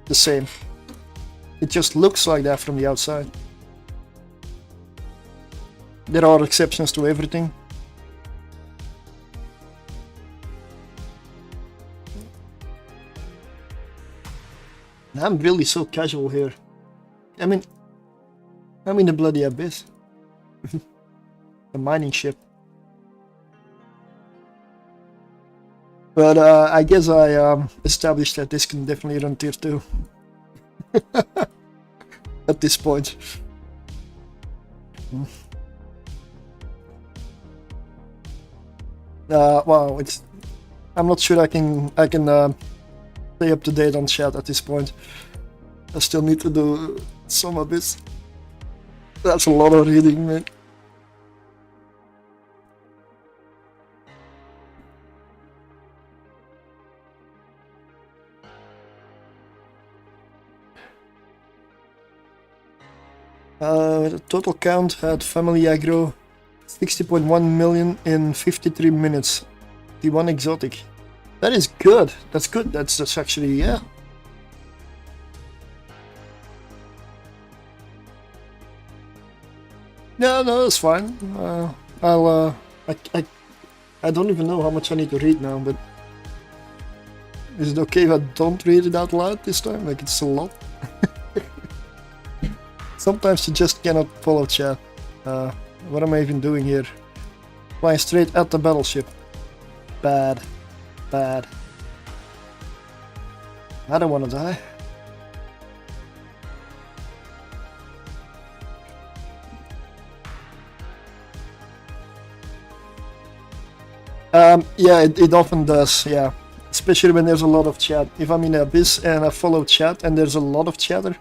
the same. It just looks like that from the outside. There are exceptions to everything. I'm really so casual here. I mean, I'm in the bloody abyss. The mining ship. But I guess I established that this can definitely run tier 2. At this point. Wow, I'm not sure I can stay up to date on chat at this point. I still need to do some Abyss. That's a lot of reading, man. The total count had family aggro 60.1 million in 53 minutes. The one exotic. That is good. That's good. That's actually, yeah. No, that's fine. I don't even know how much I need to read now, but is it okay if I don't read it out loud this time? Like, it's a lot. Sometimes you just cannot follow chat. What am I even doing here? Flying straight at the battleship. Bad. Bad. I don't want to die. Yeah, it often does, yeah. Especially when there's a lot of chat. If I'm in Abyss and I follow chat and there's a lot of chatter,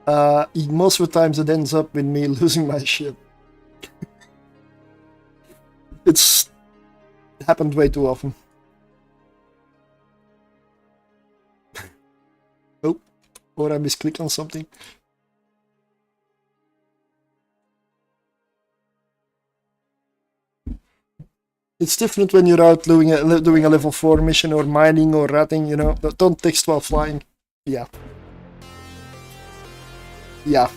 most of the times it ends up with me losing my shit. It's happened way too often. Oh, or I misclicked on something. It's different when you're out doing a level 4 mission or mining or ratting, you know. Don't text while flying. Yeah. Yeah.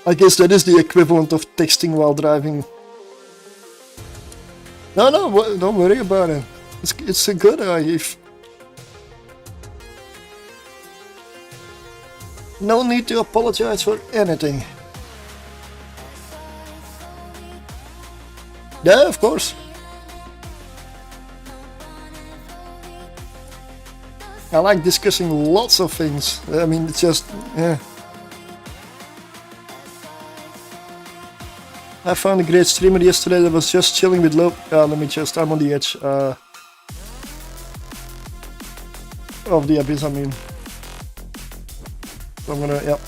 I guess that is the equivalent of texting while driving. No, don't worry about it. It's a good if no need to apologize for anything. Yeah, of course. I like discussing lots of things. I mean, it's just, yeah. I found a great streamer yesterday that was just chilling with low. I'm on the edge of the abyss, I mean. So I'm gonna, yeah.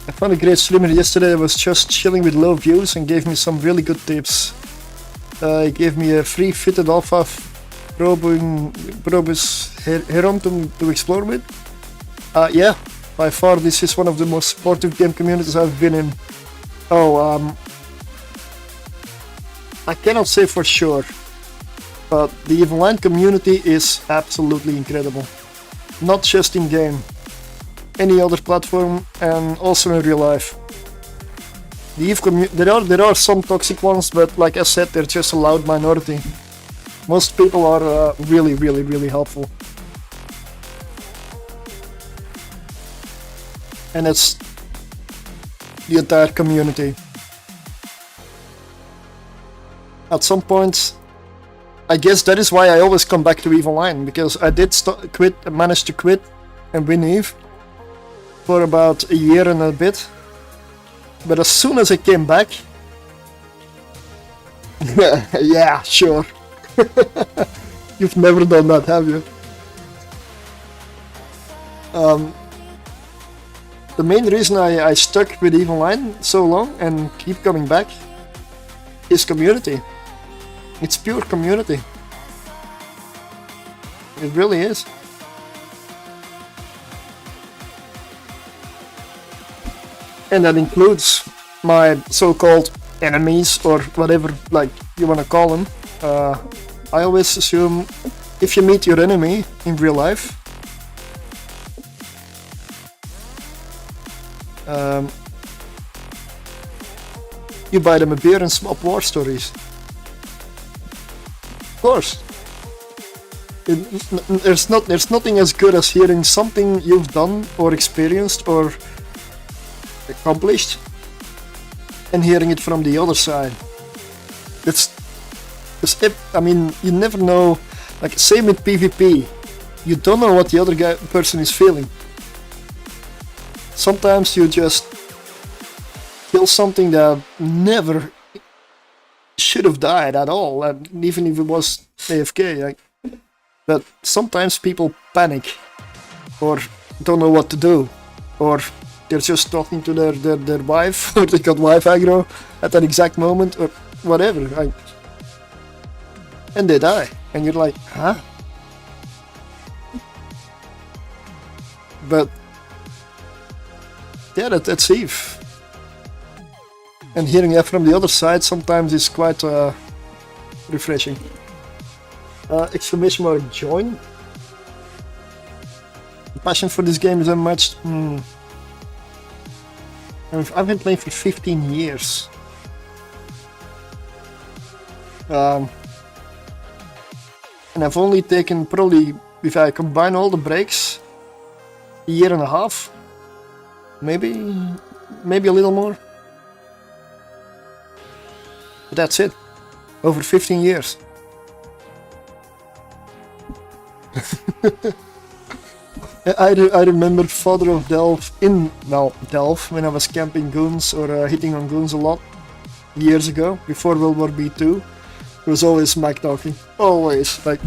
I found a great streamer yesterday that was just chilling with low views and gave me some really good tips. He gave me a free fitted alpha Probus Heron to explore with. Yeah, by far this is one of the most supportive game communities I've been in. Oh, I cannot say for sure, But the EVE Online community is absolutely incredible. Not just in game, any other platform, and also in real life. The EVE there are some toxic ones, but like I said, they're just a loud minority. Most people are really helpful. And it's the entire community. At some point, I guess that is why I always come back to EVE Online, because I did manage to quit and win EVE for about a year and a bit. But as soon as I came back, yeah, sure. You've never done that, have you? The main reason I stuck with EVE Online so long and keep coming back is community. It's pure community. It really is. And that includes my so-called enemies, or whatever like you wanna call them. I always assume if you meet your enemy in real life, you buy them a beer and swap war stories. Of course. There's nothing as good as hearing something you've done or experienced or accomplished and hearing it from the other side. I mean, you never know. Like, same with PvP, you don't know what the other person is feeling. Sometimes you just kill something that never should have died at all, and even if it was AFK. Like, but sometimes people panic or don't know what to do, or they're just talking to their wife, or they got wife aggro at that exact moment, or whatever. Like, and they die, and you're like, huh? But yeah, that's EVE. And hearing that from the other side sometimes is quite refreshing. Exclamation mark join. The passion for this game is unmatched. I've been playing for 15 years. And I've only taken, probably, if I combine all the breaks, a year and a half. Maybe a little more. But that's it. Over 15 years. I remember Father of Delve Delve, when I was camping goons or hitting on goons a lot years ago, before World War B2. It was always smack talking, always, like,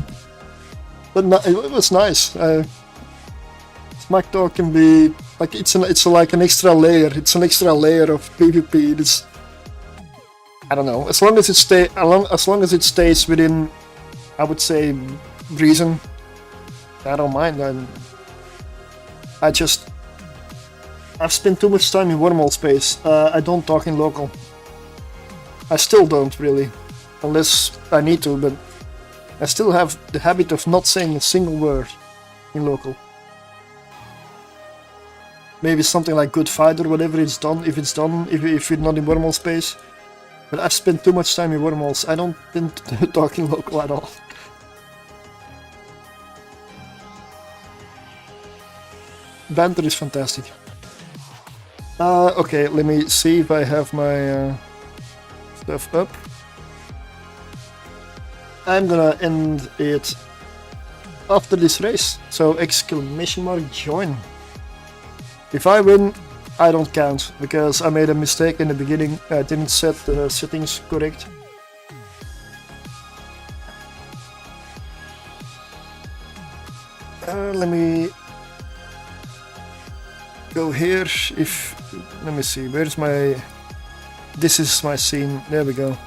but it was nice. Smack talk can be like, it's like an extra layer. It's an extra layer of PvP. It's, I don't know, as long as it stays within, I would say, reason, I don't mind. I've spent too much time in wormhole space. I don't talk in local. I still don't really, unless I need to, but I still have the habit of not saying a single word in local. Maybe something like good fight or whatever it's done, if you're not in wormhole space. But I've spent too much time in wormholes. I don't tend to talk in local at all. Banter is fantastic. Okay, let me see if I have my stuff up. I'm gonna end it after this race. So exclamation mark join. If I win, I don't count, because I made a mistake in the beginning. I didn't set the settings correct. Let me go here. Let me see, where's my... This is my scene, there we go.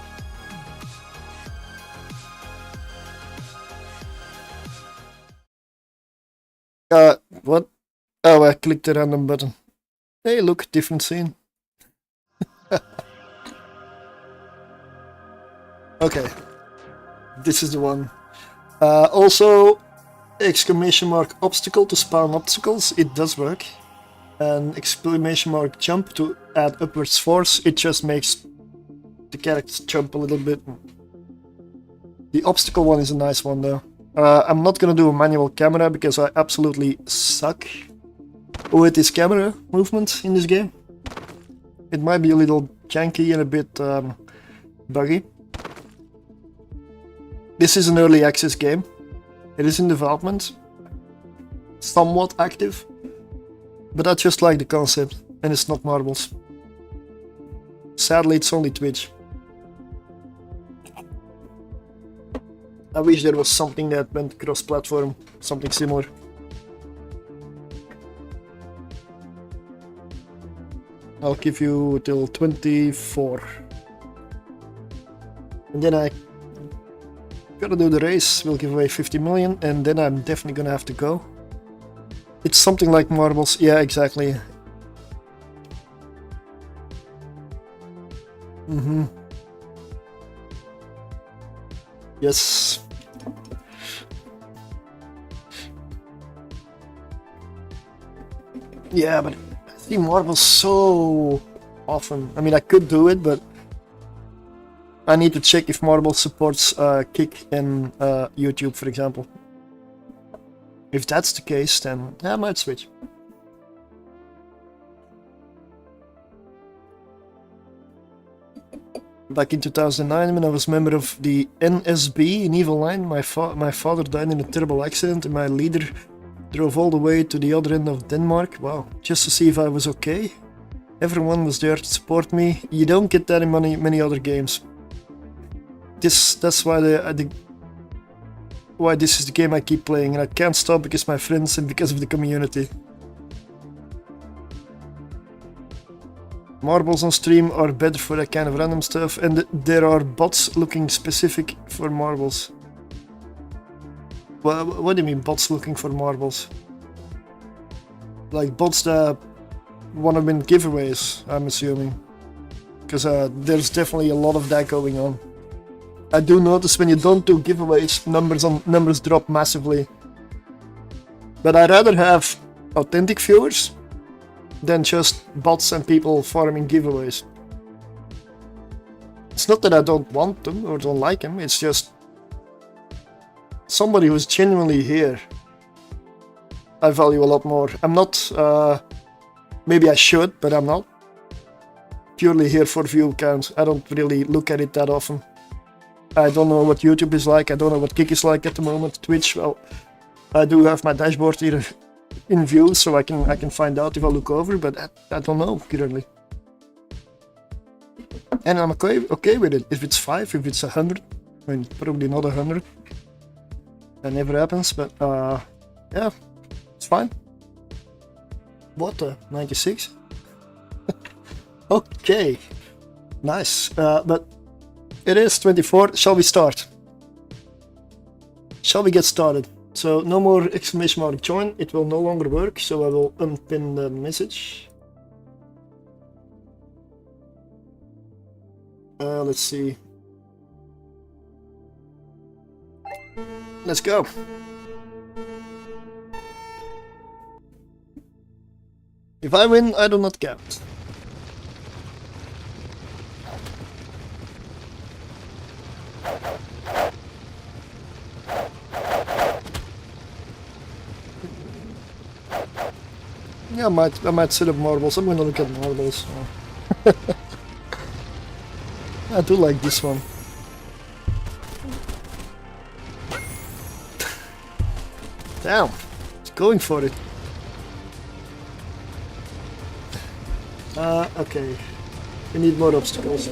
What? Oh, I clicked the random button. Hey, look, different scene. Okay, this is the one. Also, exclamation mark obstacle to spawn obstacles, it does work. And exclamation mark jump to add upwards force, it just makes the characters jump a little bit. The obstacle one is a nice one though. I'm not gonna do a manual camera because I absolutely suck with this camera movement in this game. It might be a little janky and a bit buggy. This is an early access game. It is in development, somewhat active, but I just like the concept, and it's not Marbles. Sadly, it's only Twitch. I wish there was something that went cross-platform, something similar. I'll give you till 24. And then I gotta do the race, we'll give away 50 million, and then I'm definitely gonna have to go. It's something like Marbles, yeah, exactly. Yes. Yeah, but I see Marbles so often. I mean, I could do it, but I need to check if Marbles supports Kick and YouTube, for example. If that's the case, then I might switch. Back in 2009, when I was member of the NSB in Evil Line, my father died in a terrible accident, and my leader drove all the way to the other end of Denmark. Wow, just to see if I was okay. Everyone was there to support me. You don't get that in many other games. That's why why this is the game I keep playing, and I can't stop because of my friends and because of the community. Marbles on stream are better for that kind of random stuff, and there are bots looking specific for marbles. Well, what do you mean bots looking for marbles? Like bots that want to win giveaways, I'm assuming. Because there's definitely a lot of that going on. I do notice when you don't do giveaways, numbers drop massively. But I'd rather have authentic viewers than just bots and people farming giveaways. It's not that I don't want them or don't like them, it's just somebody who's genuinely here I value a lot more. I'm not, maybe I should, but I'm not purely here for view count. I don't really look at it that often. I don't know what YouTube is like, I don't know what Kick is like at the moment. Twitch, well, I do have my dashboard here in view, so I can find out if I look over, but I don't know currently. And I'm okay with it. If it's 5, if it's 100, I mean, probably not 100. That never happens, but yeah, it's fine. What, 96? Okay, nice, but it is 24. Shall we start? Shall we get started? So no more exclamation mark join, it will no longer work, so I will unpin the message. Let's see. Let's go. If I win, I do not count. Yeah, I might set up marbles. I'm gonna look at marbles. I do like this one. Damn, it's going for it. Okay. We need more obstacles.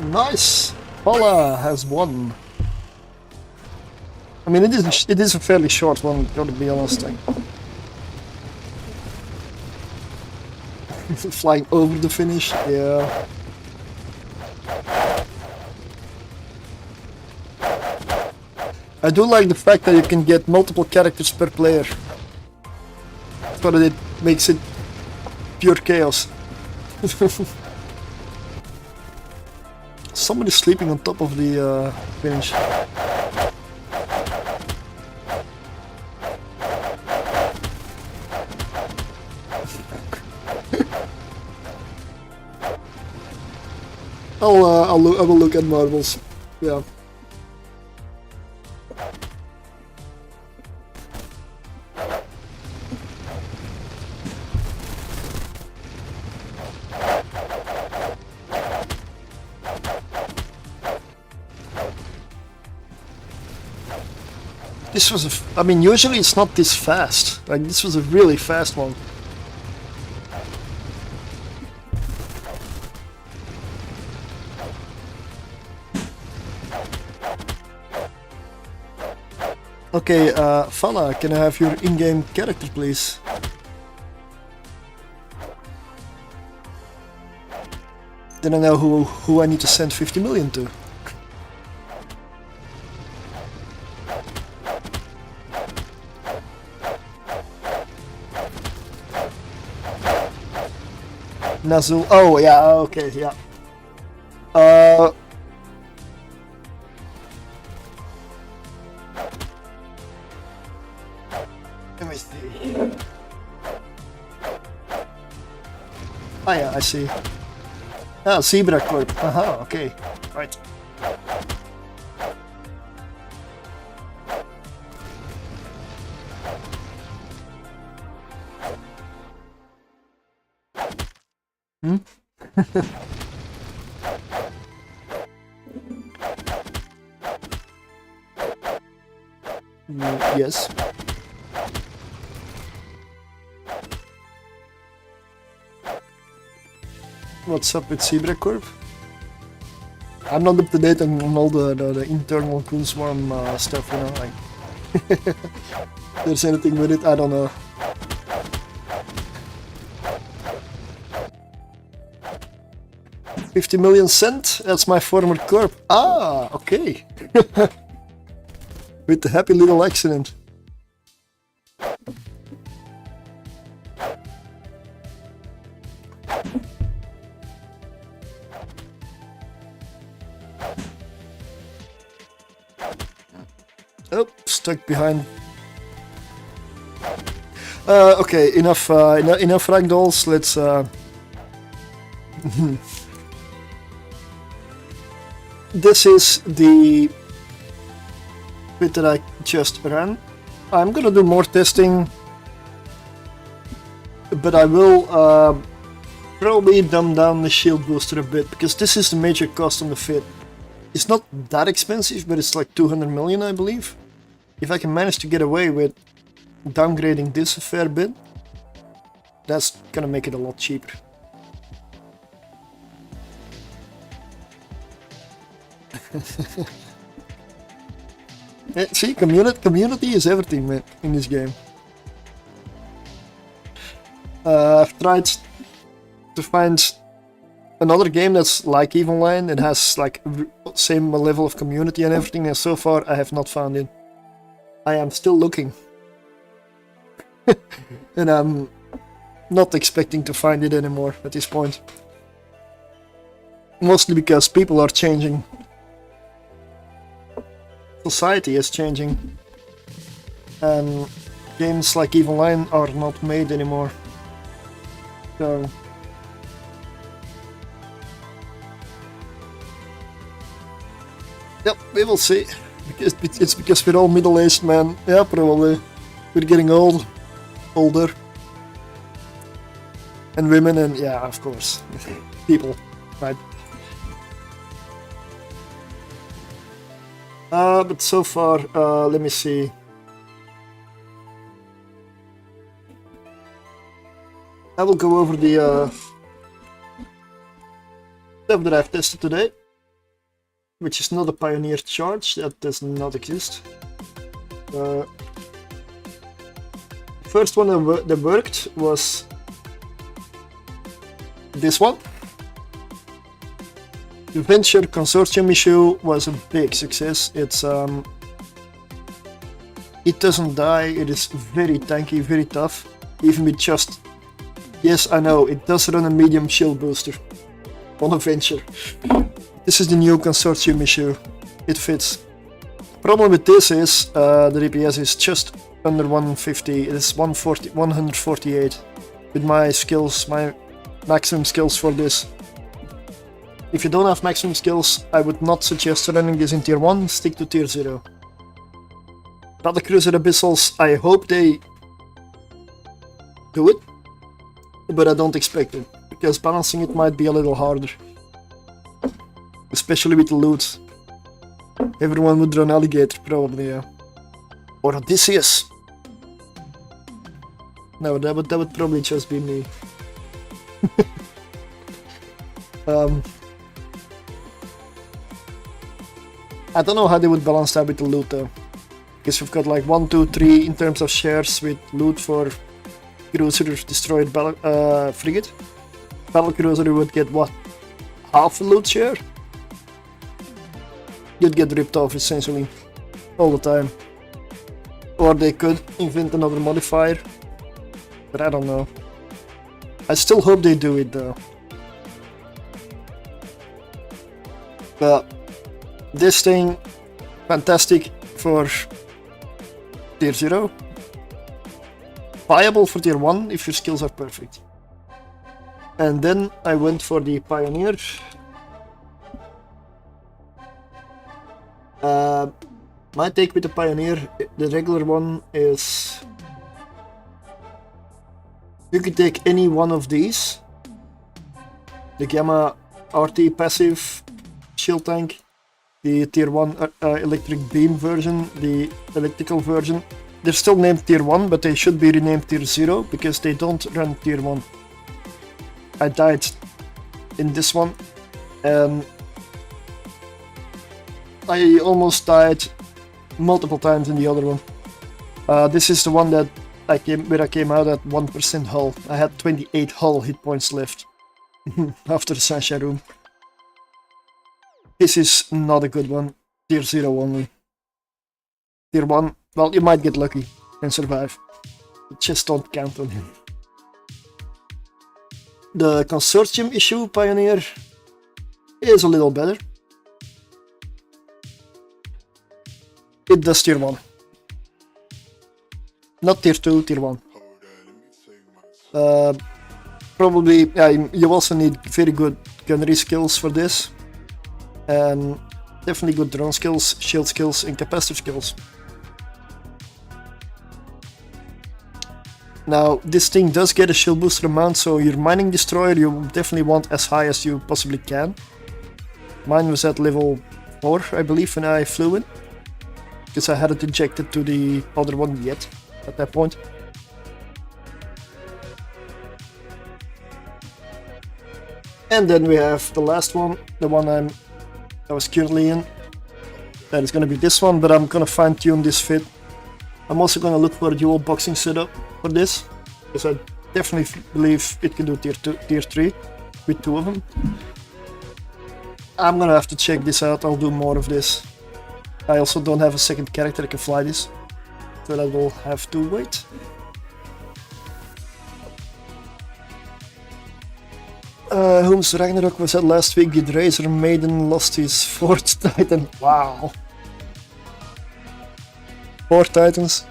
Nice! Paula has won. I mean, it is a fairly short one, gotta be honest. Flying over the finish, yeah. I do like the fact that you can get multiple characters per player, so that it makes it pure chaos. Somebody's sleeping on top of the bench. I will look at marbles. Yeah. This was I mean, usually it's not this fast. Like, this was a really fast one. Okay, Fala, can I have your in-game character, please? Then I know who I need to send 50 million to. Nazul. Oh yeah. Okay. Yeah. Let me see. Oh yeah, I see. Ah, Zebra Corp. Aha. Okay. Right. Hmm? Yes. What's up with Zebra Corp? I'm not up to date on all the internal Cool Swarm stuff, you know, like... if there's anything with it, I don't know. $50 million cent? That's my former corp. Ah, okay. With the happy little accident. Oh, stuck behind. Okay, enough ragdolls. Let's. This is the bit that I just ran. I'm gonna do more testing, but I will probably dumb down the shield booster a bit, because this is the major cost on the fit. It's not that expensive, but it's like 200 million, I believe. If I can manage to get away with downgrading this a fair bit, that's gonna make it a lot cheaper. See, community is everything, man, in this game. I've tried to find another game that's like EVE Online. It has like same level of community and everything, and so far I have not found it. I am still looking. And I'm not expecting to find it anymore at this point. Mostly because people are changing. Society is changing. And games like EVE Online are not made anymore. So... yep, we will see. It's because we're all middle-aged men. Yeah, probably. We're getting old. Older. And women and, yeah, of course. People. Right. But so far, let me see. I will go over the stuff that I've tested today, which is not a Pioneer charge, that does not exist. First one that worked was this one. The Venture Consortium issue was a big success. It's It doesn't die, it is very tanky, very tough, even with just... Yes, I know, it does run a medium shield booster on a venture. This is the new consortium issue, it fits. Problem with this is, the DPS is just under 150, it is 148 with my skills, my maximum skills for this. If you don't have maximum skills, I would not suggest running this in tier 1, stick to tier 0. Battlecruiser Abyssals, I hope they do it, but I don't expect it, because balancing it might be a little harder. Especially with the loot. Everyone would run Alligator, probably, yeah. Or Odysseus. No, that would probably just be me. I don't know how they would balance that with the loot though. Because we've got like 1, 2, 3 in terms of shares with loot for cruiser destroyed frigate. Battlecruiser would get what? Half a loot share? You'd get ripped off essentially. All the time. Or they could invent another modifier. But I don't know. I still hope they do it though. But this thing, fantastic for tier 0. Viable for tier 1 if your skills are perfect. And then I went for the Pioneer. My take with the Pioneer, the regular one is... You could take any one of these. The Gamma RT passive shield tank, the tier 1 electric beam version, the electrical version. They're still named tier 1, but they should be renamed tier 0 because they don't run tier 1. I died in this one and I almost died multiple times in the other one. This is the one that I came out at 1% hull. I had 28 hull hit points left after the Sunshine Room. This is not a good one. Tier 0 only. Tier 1, well, you might get lucky and survive. Just don't count on him. The consortium issue Pioneer is a little better. It does tier 1. Not tier 2, tier 1. Probably, yeah, you also need very good gunnery skills for this. And definitely good drone skills, shield skills, and capacitor skills. Now, this thing does get a shield booster amount, so your mining destroyer you definitely want as high as you possibly can. Mine was at level 4, I believe, when I flew in. Because I hadn't injected to the other one yet, at that point. And then we have the last one, the one I was currently in. That is gonna be this one, but I'm gonna fine tune this fit. I'm also gonna look for a dual boxing setup for this, because I definitely believe it can do tier 3 with 2 of them. I'm gonna have to check this out, I'll do more of this. I also don't have a second character that can fly this, so I will have to wait. Holmes Ragnarok was at last week, the Razor Maiden lost his 4th Titan. Wow. 4 Titans.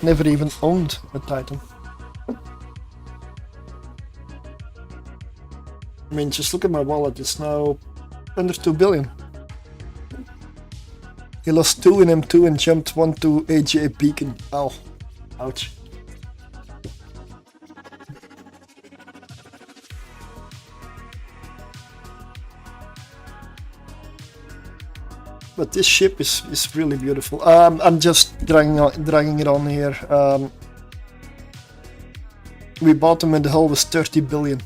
Never even owned a Titan. I mean, just look at my wallet, it's now under 2 billion. He lost 2 in M2 and jumped 1 to AJ Beacon. Ow. Ouch. But this ship is really beautiful. I'm just dragging it on here. We bought them and the hull was 30 billion.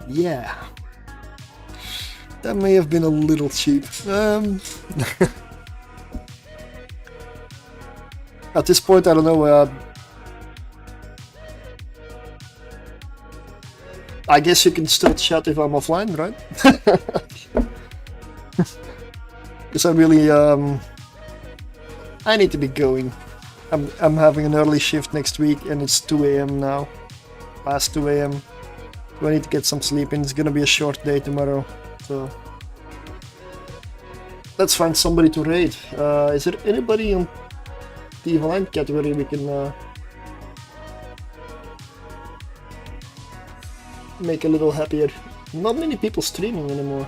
Yeah. That may have been a little cheap. At this point, I don't know. I guess you can still chat if I'm offline, right? Because I really I need to be going. I'm having an early shift next week and it's 2 AM now. Past 2 AM. So I need to get some sleep in. It's gonna be a short day tomorrow. So let's find somebody to raid. Is there anybody on the Evil Line category we can make a little happier? Not many people streaming anymore.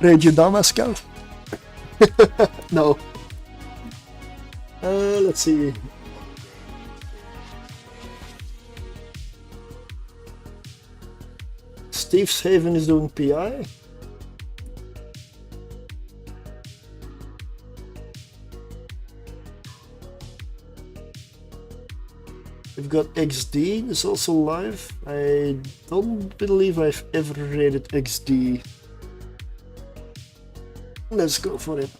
Raid you down, Scout? No. Let's see. Steve's Haven is doing PI. We've got XD is also live. I don't believe I've ever rated XD. Let's go for it.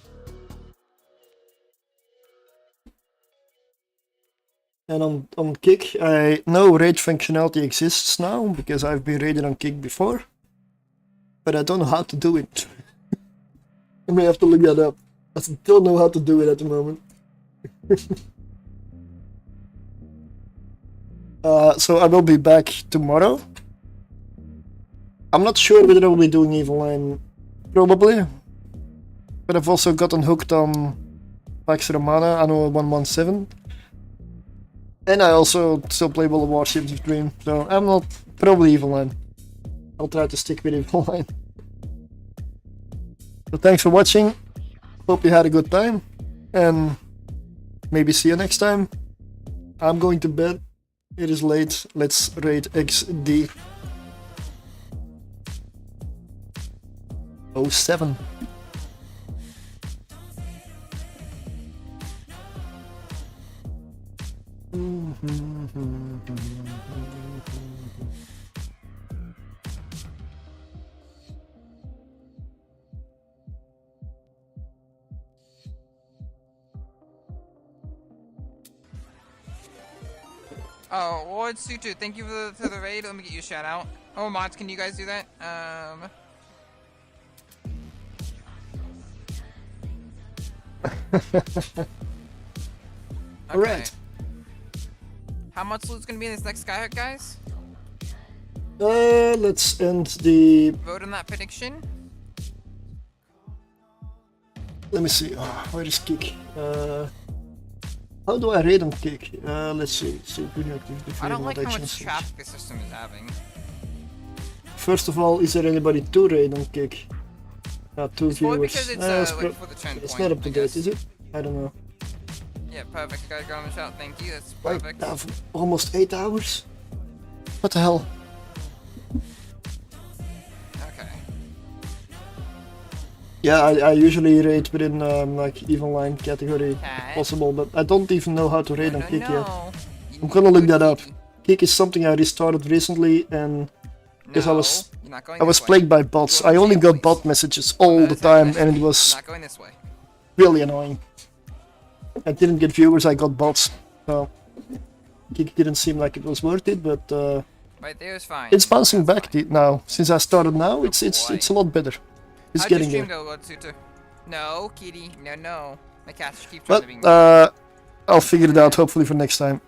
And on Kick, I know raid functionality exists now because I've been raided on Kick before, but I don't know how to do it. I may have to look that up. I still know how to do it at the moment. So I will be back tomorrow. I'm not sure whether I will be doing Evil Line, probably. But I've also gotten hooked on Pax Romana, Anno 117. And I also still play World of Warships of Dream, so I'm not probably Evil Line. I'll try to stick with Evil Line. So thanks for watching. Hope you had a good time. And maybe see you next time. I'm going to bed. It is late. Let's raid XD 07. Oh, well, it's Sutu. Thank you for the raid. Let me get you a shout out. Oh, mods, can you guys do that? Okay. Alright. How much loot's gonna be in this next Skyhook, guys? Let's end the... Vote on that prediction. Let me see. Where is Kick? How do I raid on Kick? Let's see. I don't like how much traffic the system is having. First of all, is there anybody to raid on Kick? Two it's probably viewers. because it's like for the trend it's point, not up to I date, guess. is it? I don't know. Yeah, perfect. Gotta go on the shout. Thank you. That's Like, perfect. almost 8 hours? What the hell? Okay. Yeah, I usually raid within like Evil Line category if Okay. possible, but I don't even know how to raid on Kick yet. You I'm need gonna to look go that up. Kiki. Kick is something I restarted recently, and because I No, was you're not going I was this way. plagued by bots. Go I only upstairs, got please. bot messages all the That's how you time, and it You're was not going this way. really annoying. I didn't get viewers, I got bots. So Kick didn't seem like it was worth it, but Right there is fine. it's bouncing That's back now. Since I started now, it's a lot better. It's How'd getting your there. stream go, Sutu? No, kitty. No, no. My cats keep trying But to be. I'll figure it out hopefully for next time.